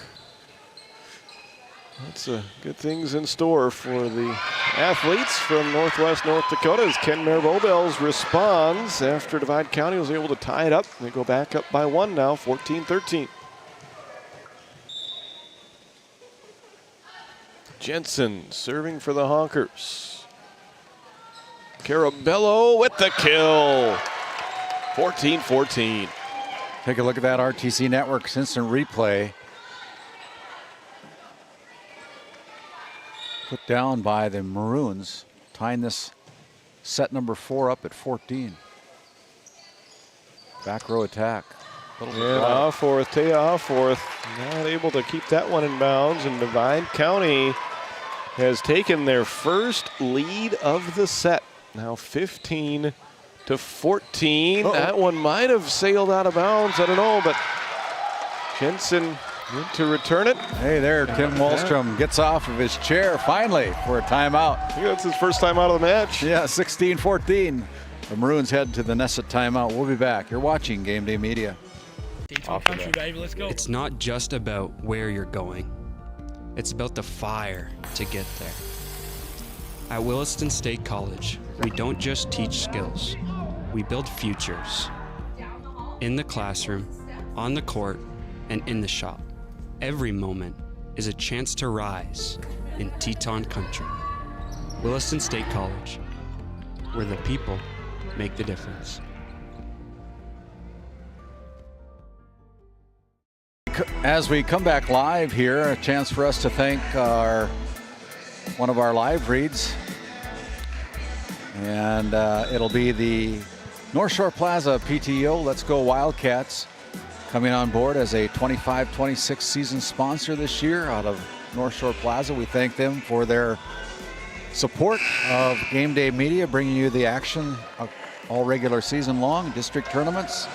Lots of good things in store for the athletes from Northwest North Dakota as Kenmare Bowbells responds after Divide County was able to tie it up. They go back up by 1 now, 14-13. Jensen serving for the Honkers. Carabello with the kill. 14-14. Take a look at that RTC Network's instant replay. Put down by the Maroons, tying this set number 4 up at 14. Back row attack. And Offorth, Taya Offorth, not able to keep that one in bounds, and Divide County has taken their first lead of the set. Now 15-14. That one might have sailed out of bounds, I don't know, but Jensen to return it. Hey there, Tim Wallstrom gets off of his chair finally for a timeout. I think that's his first time out of the match. Yeah, 16-14. The Maroons head to the Nesset timeout. We'll be back. You're watching Game Day Media. Country, baby, let's go. It's not just about where you're going. It's about the fire to get there. At Williston State College, we don't just teach skills. We build futures. In the classroom, on the court, and in the shop. Every moment is a chance to rise in Teton country. Williston State College, where the people make the difference. as we come back live here, a chance for us to thank one of our live reads. And it'll be the North Shore Plaza PTO Let's Go Wildcats coming on board as a 25-26 season sponsor this year out of North Shore Plaza. We thank them for their support of GameDay Media, bringing you the action all regular season long, district tournaments.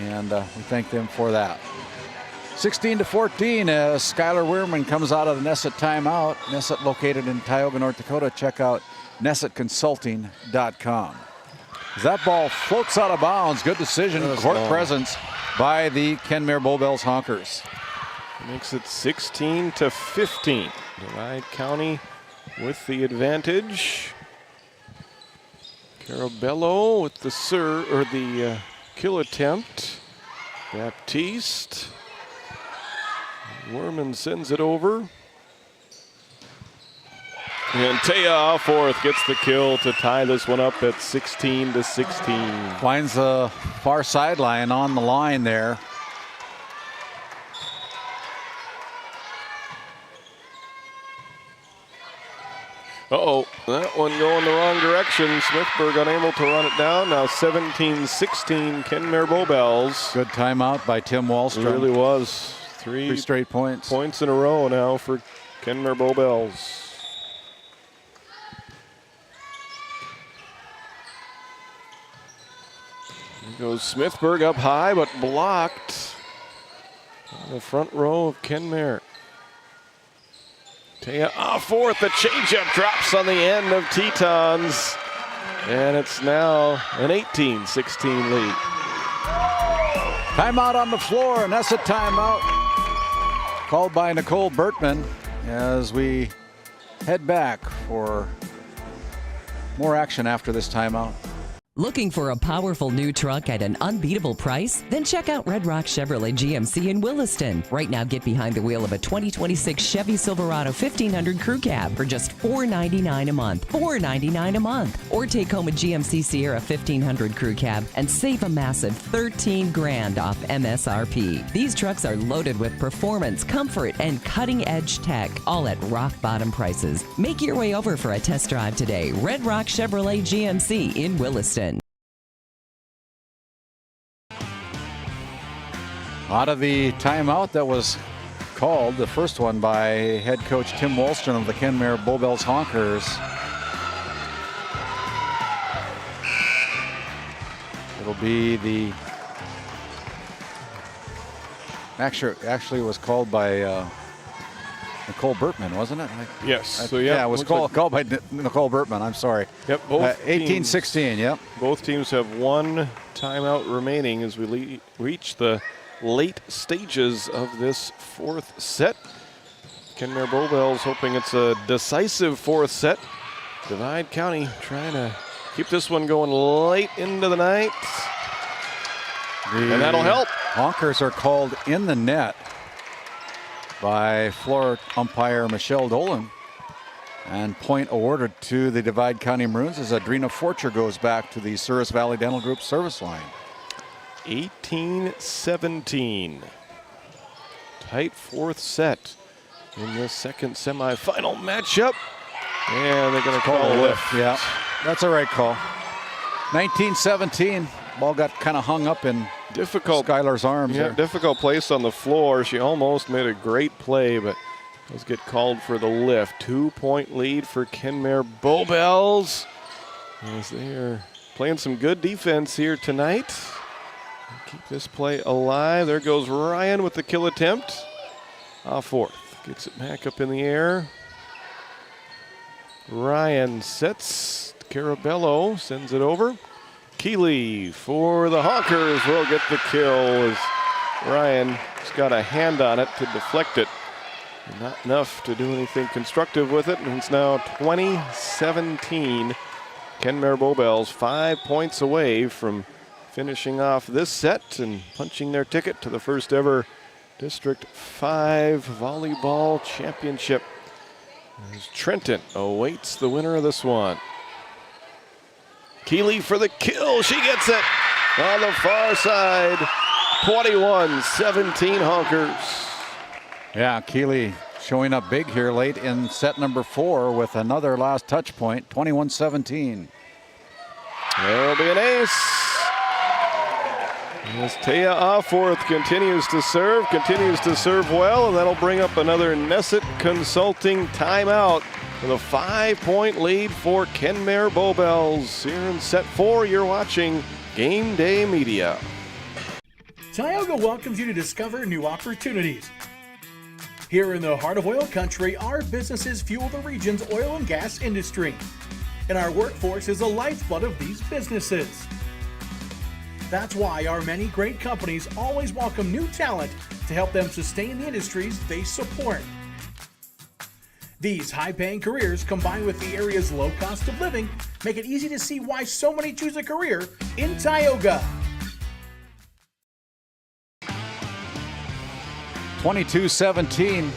And we thank them for that. 16-14 as Skylar Weirman comes out of the Nesset timeout. Nesset located in Tioga, North Dakota. Check out NessetConsulting.com. As that ball floats out of bounds, good decision, court presence by the Kenmare Bowbells Honkers. Makes it 16-15. Divide County with the advantage. Carabello with the kill attempt. Baptiste. Werman sends it over. And Taya fourth gets the kill to tie this one up at 16-16. Finds the far sideline on the line there. Uh-oh, that one going the wrong direction. Smithburg unable to run it down. Now 17-16, Kenmare Bowbells. Good timeout by Tim Wallstrom. It really was. Three straight points. Points in a row now for Kenmare Bowbells. Here goes Smithburg up high, but blocked on the front row of Kenmare. Taya fourth, the changeup drops on the end of Tetons. And it's now an 18-16 lead. Timeout on the floor, Nesset timeout. Called by Nicole Bertman as we head back for more action after this timeout. Looking for a powerful new truck at an unbeatable price? Then check out Red Rock Chevrolet GMC in Williston. Right now, get behind the wheel of a 2026 Chevy Silverado 1500 Crew Cab for just $499 a month. $499 a month. Or take home a GMC Sierra 1500 Crew Cab and save a massive $13,000 off MSRP. These trucks are loaded with performance, comfort, and cutting-edge tech, all at rock-bottom prices. Make your way over for a test drive today. Red Rock Chevrolet GMC in Williston. Out of the timeout that was called, the first one by head coach Tim Wallstrom of the Kenmare Bowbells Honkers. It'll be the actually it was called by Nicole Bertman, wasn't it? Yes. It was called by Nicole Bertman. I'm sorry. Yep. Both 18-16. Yep. Both teams have one timeout remaining as we reach the late stages of this fourth set. Kenmare Bowbells hoping it's a decisive fourth set. Divide County trying to keep this one going late into the night. And that'll help. Honkers are called in the net by floor umpire Michelle Dolan. And point awarded to the Divide County Maroons as Adrena Forcher goes back to the Souris Valley Dental Group service line. 18-17. Tight fourth set in this second semifinal matchup. And they're going to call a lift. Yeah, that's a right call. 19-17. Ball got kind of hung up in Skylar's arms. Yeah, there. difficult place on the floor. She almost made a great play, but does get called for the lift. 2-point lead for Kenmare Bowbells as they are playing some good defense here tonight. Keep this play alive. There goes Ryan with the kill attempt. Fourth. Gets it back up in the air. Ryan sets. Carabello sends it over. Keeley for the Honkers will get the kill as Ryan just got a hand on it to deflect it. Not enough to do anything constructive with it. And it's now 20-17. Kenmare Bowbells 5 points away from finishing off this set and punching their ticket to the first ever District 5 Volleyball Championship. As Trenton awaits the winner of this one. Keeley for the kill. She gets it on the far side. 21-17 Honkers. Yeah, Keeley showing up big here late in set number 4 with another last touch point, 21-17. There'll be an ace. As Taya Offorth continues to serve well, and that'll bring up another Nesset Consulting timeout with a 5-point lead for Kenmare Bowbells. Here in set 4, you're watching Game Day Media. Tioga welcomes you to discover new opportunities. Here in the heart of oil country, our businesses fuel the region's oil and gas industry, and our workforce is the lifeblood of these businesses. That's why our many great companies always welcome new talent to help them sustain the industries they support. These high-paying careers, combined with the area's low cost of living, make it easy to see why so many choose a career in Tioga. 22-17,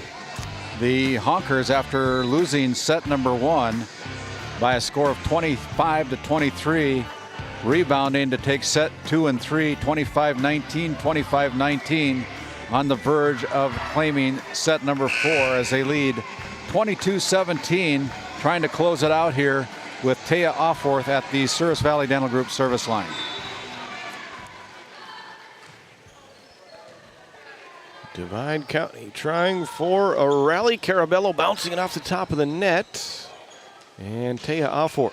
the Honkers, after losing set number 1 by a score of 25-23, rebounding to take set 2 and 3, 25-19, 25-19, on the verge of claiming set number 4 as they lead 22-17, trying to close it out here with Taya Offorth at the Service Valley Dental Group service line. Divide County trying for a rally. Carabello bouncing it off the top of the net. And Taya Offorth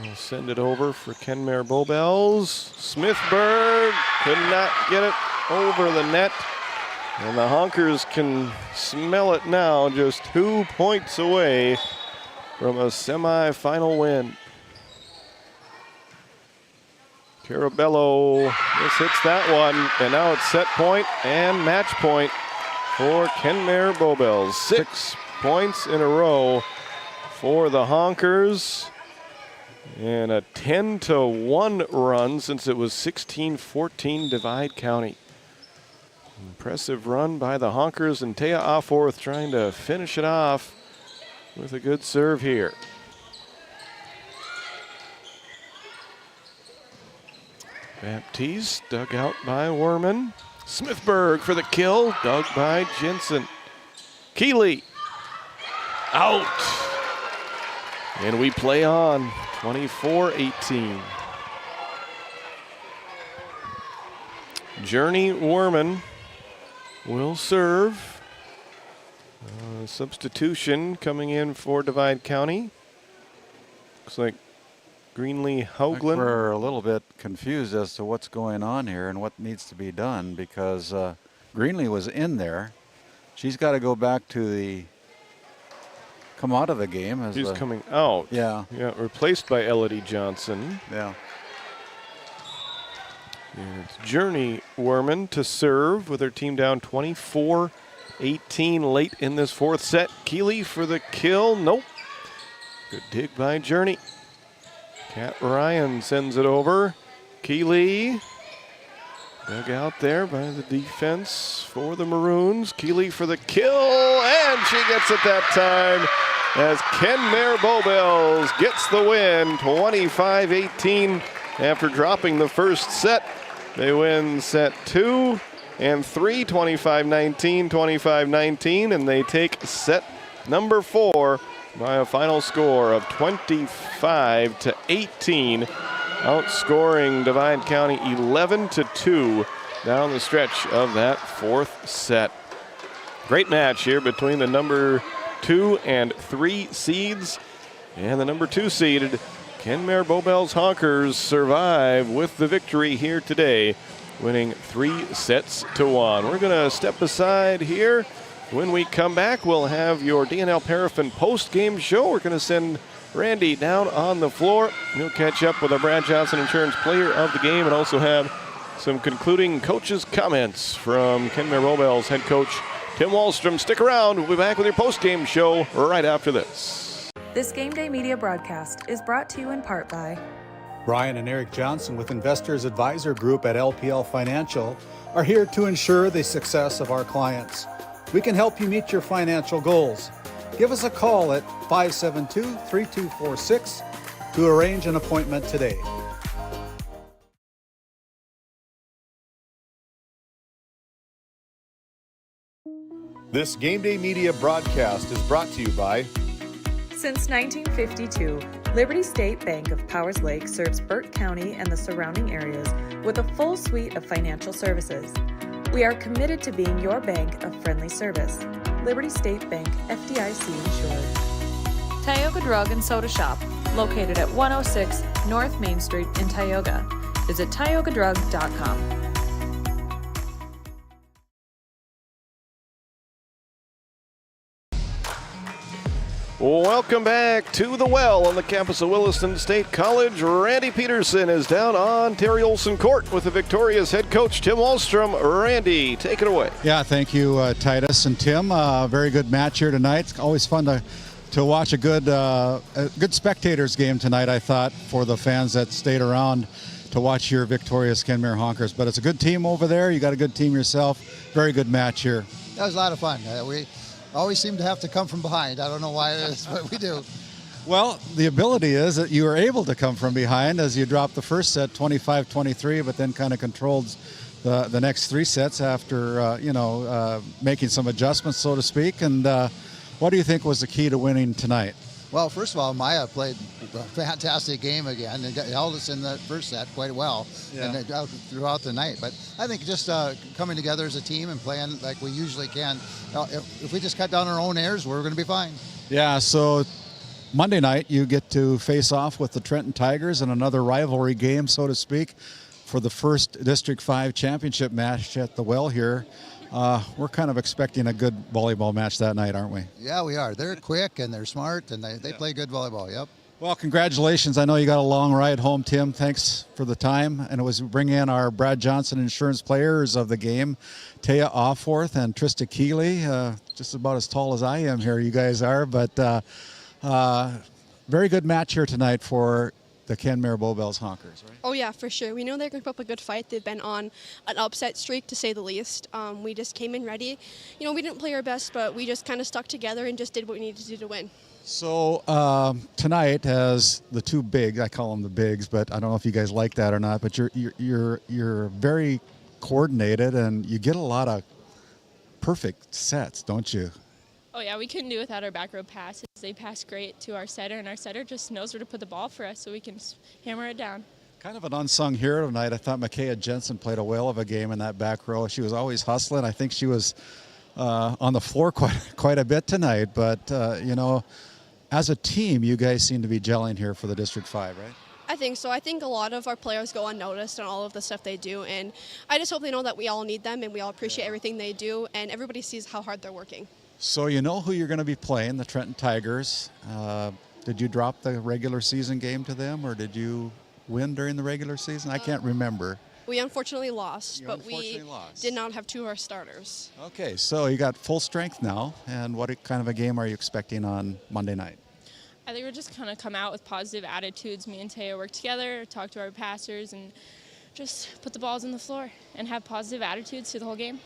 will send it over for Kenmare Bowbells. Smithburg could not get it over the net. And the Honkers can smell it now, just 2 points away from a semifinal win. Carabello just hits that one, and now it's set point and match point for Kenmare Bowbells. 6 points in a row for the Honkers, and a 10-1 run since it was 16-14 Divide County. Impressive run by the Honkers, and Taya Offorth trying to finish it off with a good serve here. Baptiste dug out by Werman. Smithburg for the kill, dug by Jensen. Keeley out. And we play on, 24-18. Journey Werman will serve. Substitution coming in for Divide County. Looks like Greenlee Hoagland. We're a little bit confused as to what's going on here and what needs to be done, because Greenlee was in there. She's got to go back to come out of the game. As She's coming out. Yeah. Yeah, replaced by Elodie Johnson. Yeah. And it's Journey Werman to serve with her team down 24-18 late in this 4th set. Keeley for the kill. Nope. Good dig by Journey. Kat Ryan sends it over. Keeley dug out there by the defense for the Maroons. Keeley for the kill, and she gets it that time as Kenmare Bowbells gets the win, 25-18. After dropping the first set, they win set 2 and 3, 25-19, 25-19, and they take set number 4 by a final score of 25-18, outscoring Divide County 11-2 down the stretch of that 4th set. Great match here between the number 2 and 3 seeds, and the number 2 seeded Kenmare Bowbells Honkers survive with the victory here today, winning 3-1. We're going to step aside here. When we come back, we'll have your D&L Paraffin post-game show. We're going to send Randy down on the floor. He'll catch up with our Brad Johnson Insurance Player of the Game and also have some concluding coaches' comments from Kenmare Bowbells head coach Tim Wallstrom. Stick around. We'll be back with your post-game show right after this. This Game Day Media broadcast is brought to you in part by Brian and Eric Johnson with Investors Advisor Group at LPL Financial are here to ensure the success of our clients. We can help you meet your financial goals. Give us a call at 572-3246 to arrange an appointment today. This Game Day Media broadcast is brought to you by... Since 1952, Liberty State Bank of Powers Lake serves Burt County and the surrounding areas with a full suite of financial services. We are committed to being your bank of friendly service. Liberty State Bank, FDIC insured. Tioga Drug and Soda Shop, located at 106 North Main Street in Tioga. Visit tiogadrug.com. Welcome back to the Well on the campus of Williston State College. Randy Peterson is down on Terry Olson Court with the victorious head coach Tim Wallstrom. Randy, take it away. Yeah, thank you, Titus and Tim. Very good match here tonight. It's always fun to watch a good spectators game tonight, I thought, for the fans that stayed around to watch your victorious Kenmare Honkers. But it's a good team over there. You got a good team yourself. Very good match here. That was a lot of fun. We always seem to have to come from behind. I don't know why it is, but we do. Well, the ability is that you were able to come from behind as you dropped the first set 25-23, but then kind of controlled the next three sets after, making some adjustments, so to speak. And what do you think was the key to winning tonight? Well, first of all, Maya played a fantastic game again and held us in the first set quite well and throughout the night. But I think just coming together as a team and playing like we usually can, if we just cut down our own errors, we're going to be fine. Yeah, so Monday night you get to face off with the Trenton Tigers in another rivalry game, so to speak, for the first District 5 championship match at the Well here. We're kind of expecting a good volleyball match that night, aren't we? Yeah, we are. They're quick and they're smart and they play good volleyball, yep. Well, congratulations. I know you got a long ride home, Tim. Thanks for the time. And it was bringing in our Brad Johnson Insurance players of the game, Taya Offworth and Trista Keeley, just about as tall as I am here, you guys are. But very good match here tonight for the Kenmare Bowbells Honkers, right? Oh yeah, for sure. We know they're going to put up a good fight. They've been on an upset streak, to say the least. We just came in ready. We didn't play our best, but we just kind of stuck together and just did what we needed to do to win. So tonight, as the two big, I call them the bigs, but I don't know if you guys like that or not. But you're very coordinated, and you get a lot of perfect sets, don't you? Oh yeah, we couldn't do without our back row passes. They pass great to our setter, and our setter just knows where to put the ball for us so we can hammer it down. Kind of an unsung hero tonight. I thought Micaiah Jensen played a whale of a game in that back row. She was always hustling. I think she was on the floor quite a bit tonight. But, as a team, you guys seem to be gelling here for the District 5, right? I think so. I think a lot of our players go unnoticed in all of the stuff they do, and I just hope they know that we all need them and we all appreciate everything they do, and everybody sees how hard they're working. So you know who you're going to be playing, the Trenton Tigers. Did you drop the regular season game to them, or did you win during the regular season? I can't remember. We unfortunately lost, but we did not have two of our starters. Okay, so you got full strength now, and what kind of a game are you expecting on Monday night? I think we're just going to come out with positive attitudes. Me and Taya work together, talk to our passers, and just put the balls on the floor and have positive attitudes through the whole game.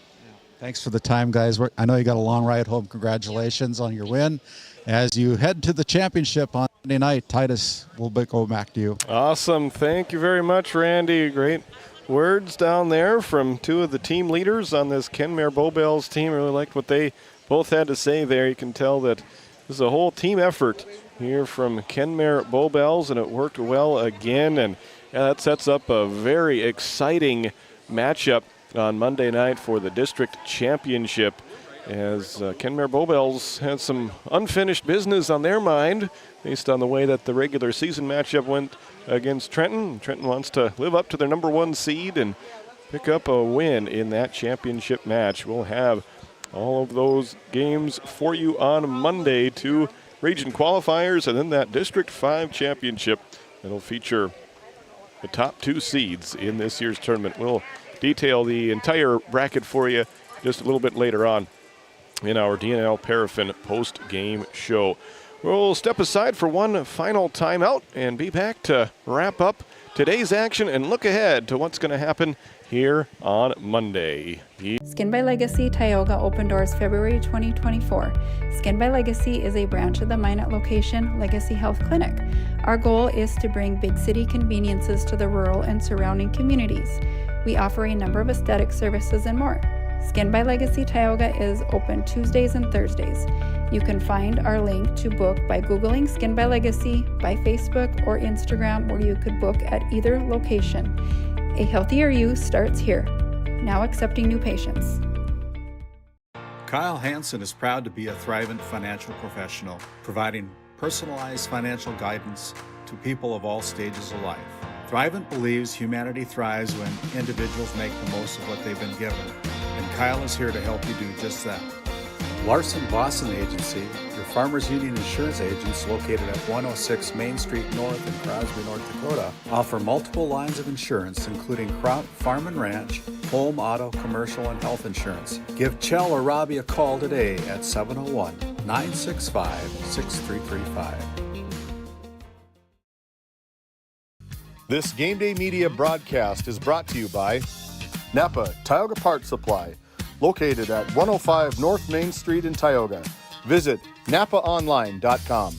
Thanks for the time, guys. I know you got a long ride home. Congratulations on your win. As you head to the championship on Monday night, Titus, we'll go back to you. Awesome. Thank you very much, Randy. Great words down there from two of the team leaders on this Kenmare Bowbells team. Really liked what they both had to say there. You can tell that this is a whole team effort here from Kenmare Bowbells, and it worked well again. And that sets up a very exciting matchup on Monday night for the district championship, as Kenmare Bowbells had some unfinished business on their mind based on the way that the regular season matchup went against Trenton. Trenton wants to live up to their #1 seed and pick up a win in that championship match. We'll have all of those games for you on Monday, 2 region qualifiers and then that District 5 championship that'll feature the top 2 seeds in this year's tournament. We'll detail the entire bracket for you just a little bit later on in our DNL Paraffin post-game show. We'll step aside for one final timeout and be back to wrap up today's action and look ahead to what's going to happen here on Monday. Skin by Legacy Tioga opened doors February 2024. Skin by Legacy is a branch of the Minot location Legacy Health Clinic. Our goal is to bring big city conveniences to the rural and surrounding communities. We offer a number of aesthetic services and more. Skin by Legacy Tioga is open Tuesdays and Thursdays. You can find our link to book by Googling Skin by Legacy, by Facebook or Instagram, where you could book at either location. A healthier you starts here. Now accepting new patients. Kyle Hansen is proud to be a Thrivent financial professional, providing personalized financial guidance to people of all stages of life. Thrivent believes humanity thrives when individuals make the most of what they've been given, and Kyle is here to help you do just that. Larson Boston Agency, your Farmers Union insurance agents located at 106 Main Street North in Crosby, North Dakota, offer multiple lines of insurance, including crop, farm and ranch, home, auto, commercial, and health insurance. Give Chell or Robbie a call today at 701-965-6335. This Game Day Media broadcast is brought to you by Napa Tioga Parts Supply, located at 105 North Main Street in Tioga. Visit napaonline.com.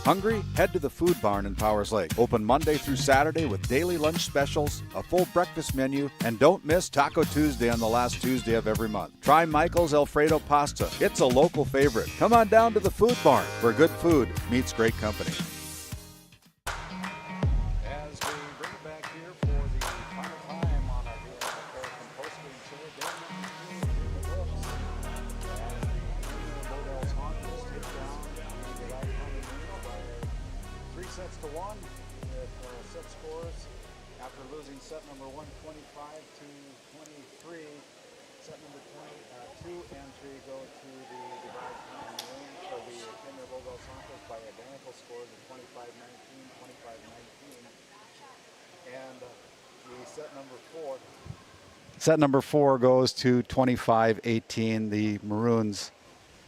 Hungry? Head to the Food Barn in Powers Lake. Open Monday through Saturday with daily lunch specials, a full breakfast menu, and don't miss Taco Tuesday on the last Tuesday of every month. Try Michael's Alfredo Pasta. It's a local favorite. Come on down to the Food Barn, where good food meets great company. As we bring it back here for the final time on our Postgame show, sets to 1 with set scores after losing set number 1 25 to 23. Set number 2 and 3 go to the divide room for the Kenner Volleyball Semifinal by identical scores of 25-19, 25-19. And the set number 4. Set number 4 goes to 25-18. The Maroons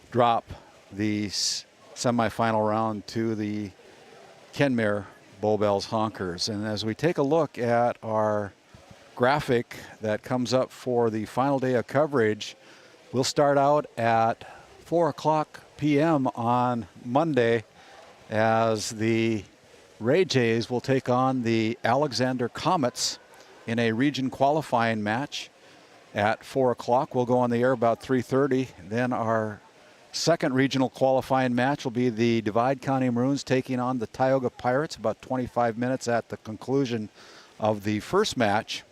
drop the semifinal round to the Kenmare Bowbells Honkers. And as we take a look at our graphic that comes up for the final day of coverage, we'll start out at 4:00 p.m. on Monday as the Ray Jays will take on the Alexander Comets in a region qualifying match at 4:00. We'll go on the air about 3:30. Then our second regional qualifying match will be the Divide County Maroons taking on the Tioga Pirates about 25 minutes at the conclusion of the first match.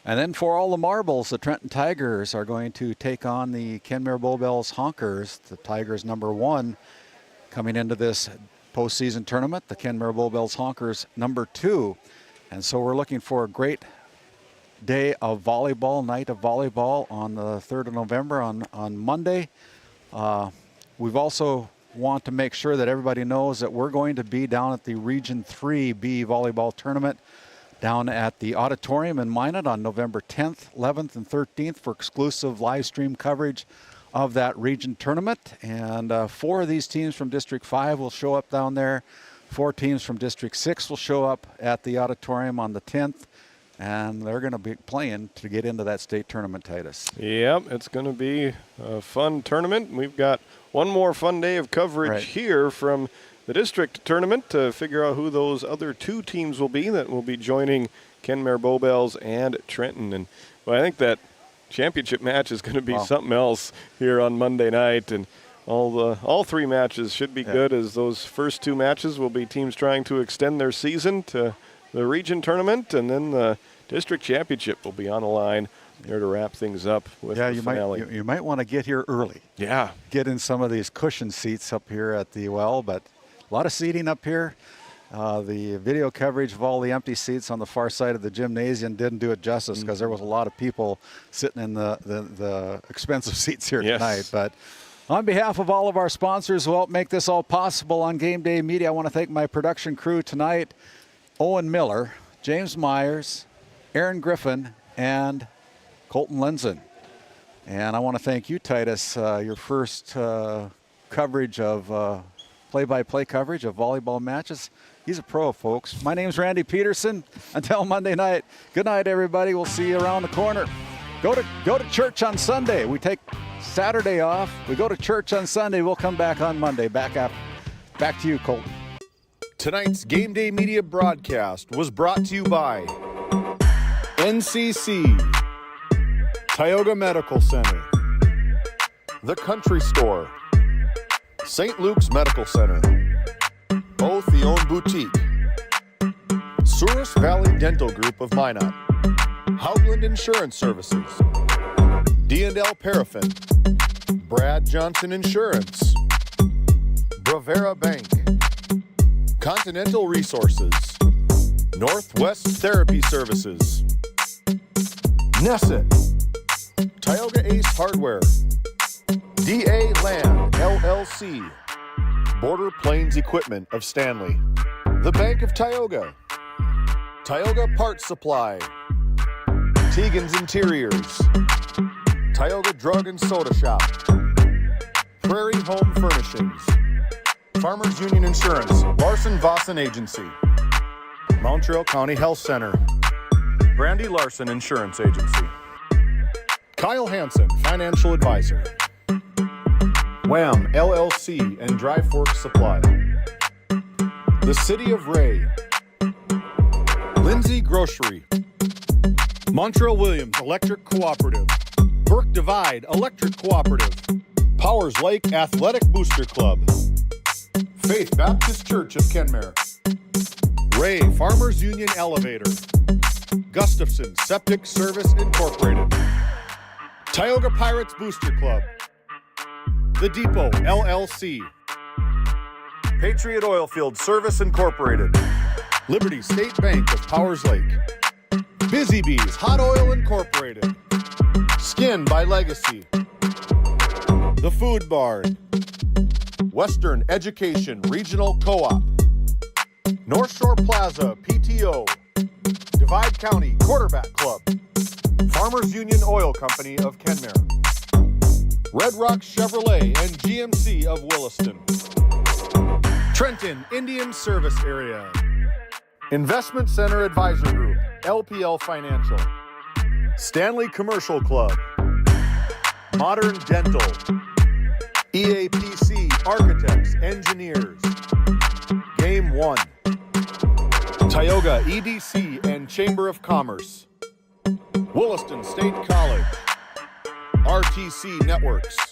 And then for all the marbles, the Trenton Tigers are going to take on the Kenmare Bowbells Honkers. The Tigers number 1 coming into this postseason tournament. The Kenmare Bowbells Honkers number 2. And so we're looking for a great day of volleyball, night of volleyball on the 3rd of November on Monday. We've also want to make sure that everybody knows that we're going to be down at the Region 3B volleyball tournament down at the auditorium in Minot on November 10th, 11th, and 13th for exclusive live stream coverage of that region tournament. And 4 of these teams from District 5 will show up down there. 4 teams from District 6 will show up at the auditorium on the 10th. And they're going to be playing to get into that state tournament, Titus. Yep, it's going to be a fun tournament. We've got one more fun day of coverage here from the district tournament to figure out who those other 2 teams will be that will be joining Kenmare Bowbells and Trenton. And well, I think that championship match is going to be something else here on Monday night. And all 3 matches should be good, as those first 2 matches will be teams trying to extend their season to the region tournament, and then the district championship will be on the line there to wrap things up with the finale. You might want to get here early. Yeah. Get in some of these cushion seats up here at the well, but a lot of seating up here. The video coverage of all the empty seats on the far side of the gymnasium didn't do it justice, because there was a lot of people sitting in the expensive seats here tonight. But on behalf of all of our sponsors who helped make this all possible on Game Day Media, I want to thank my production crew tonight: Owen Miller, James Myers, Aaron Griffin, and Colton Lenzen. And I want to thank you, Titus, your first coverage of play-by-play coverage of volleyball matches. He's a pro, folks. My name's Randy Peterson. Until Monday night, good night, everybody. We'll see you around the corner. Go to church on Sunday. We take Saturday off. We go to church on Sunday. We'll come back on Monday. Back to you, Colton. Tonight's Game Day Media broadcast was brought to you by NCC, Tioga Medical Center, The Country Store, St. Luke's Medical Center, O'Theone Boutique, Souris Valley Dental Group of Minot, Hoagland Insurance Services, D&L Paraffin, Brad Johnson Insurance, Bravera Bank, Continental Resources, Northwest Therapy Services, Nesset, Tioga Ace Hardware, DA Land LLC, Border Plains Equipment of Stanley, The Bank of Tioga, Tioga Parts Supply, Tegan's Interiors, Tioga Drug and Soda Shop, Prairie Home Furnishings, Farmers Union Insurance, Larson Vossen Agency, Montreal County Health Center, Brandy Larson Insurance Agency, Kyle Hansen, Financial Advisor, Wham! LLC and Dry Fork Supply, The City of Ray, Lindsay Grocery, Montreal Williams Electric Cooperative, Burke Divide Electric Cooperative, Powers Lake Athletic Booster Club, Faith Baptist Church of Kenmare, Ray Farmers Union Elevator, Gustafson Septic Service Incorporated, Tioga Pirates Booster Club, The Depot LLC, Patriot Oilfield Service Incorporated, Liberty State Bank of Powers Lake, Busy Bees Hot Oil Incorporated, Skin by Legacy, The Food Barn, Western Education Regional Co-op, North Shore Plaza PTO, Divide County Quarterback Club, Farmers Union Oil Company of Kenmare, Red Rock Chevrolet and GMC of Williston, Trenton Indian Service Area, Investment Center Advisor Group, LPL Financial, Stanley Commercial Club, Modern Dental, EAPC Architects, Engineers, Game 1, Tioga EDC and Chamber of Commerce, Williston State College, RTC Networks,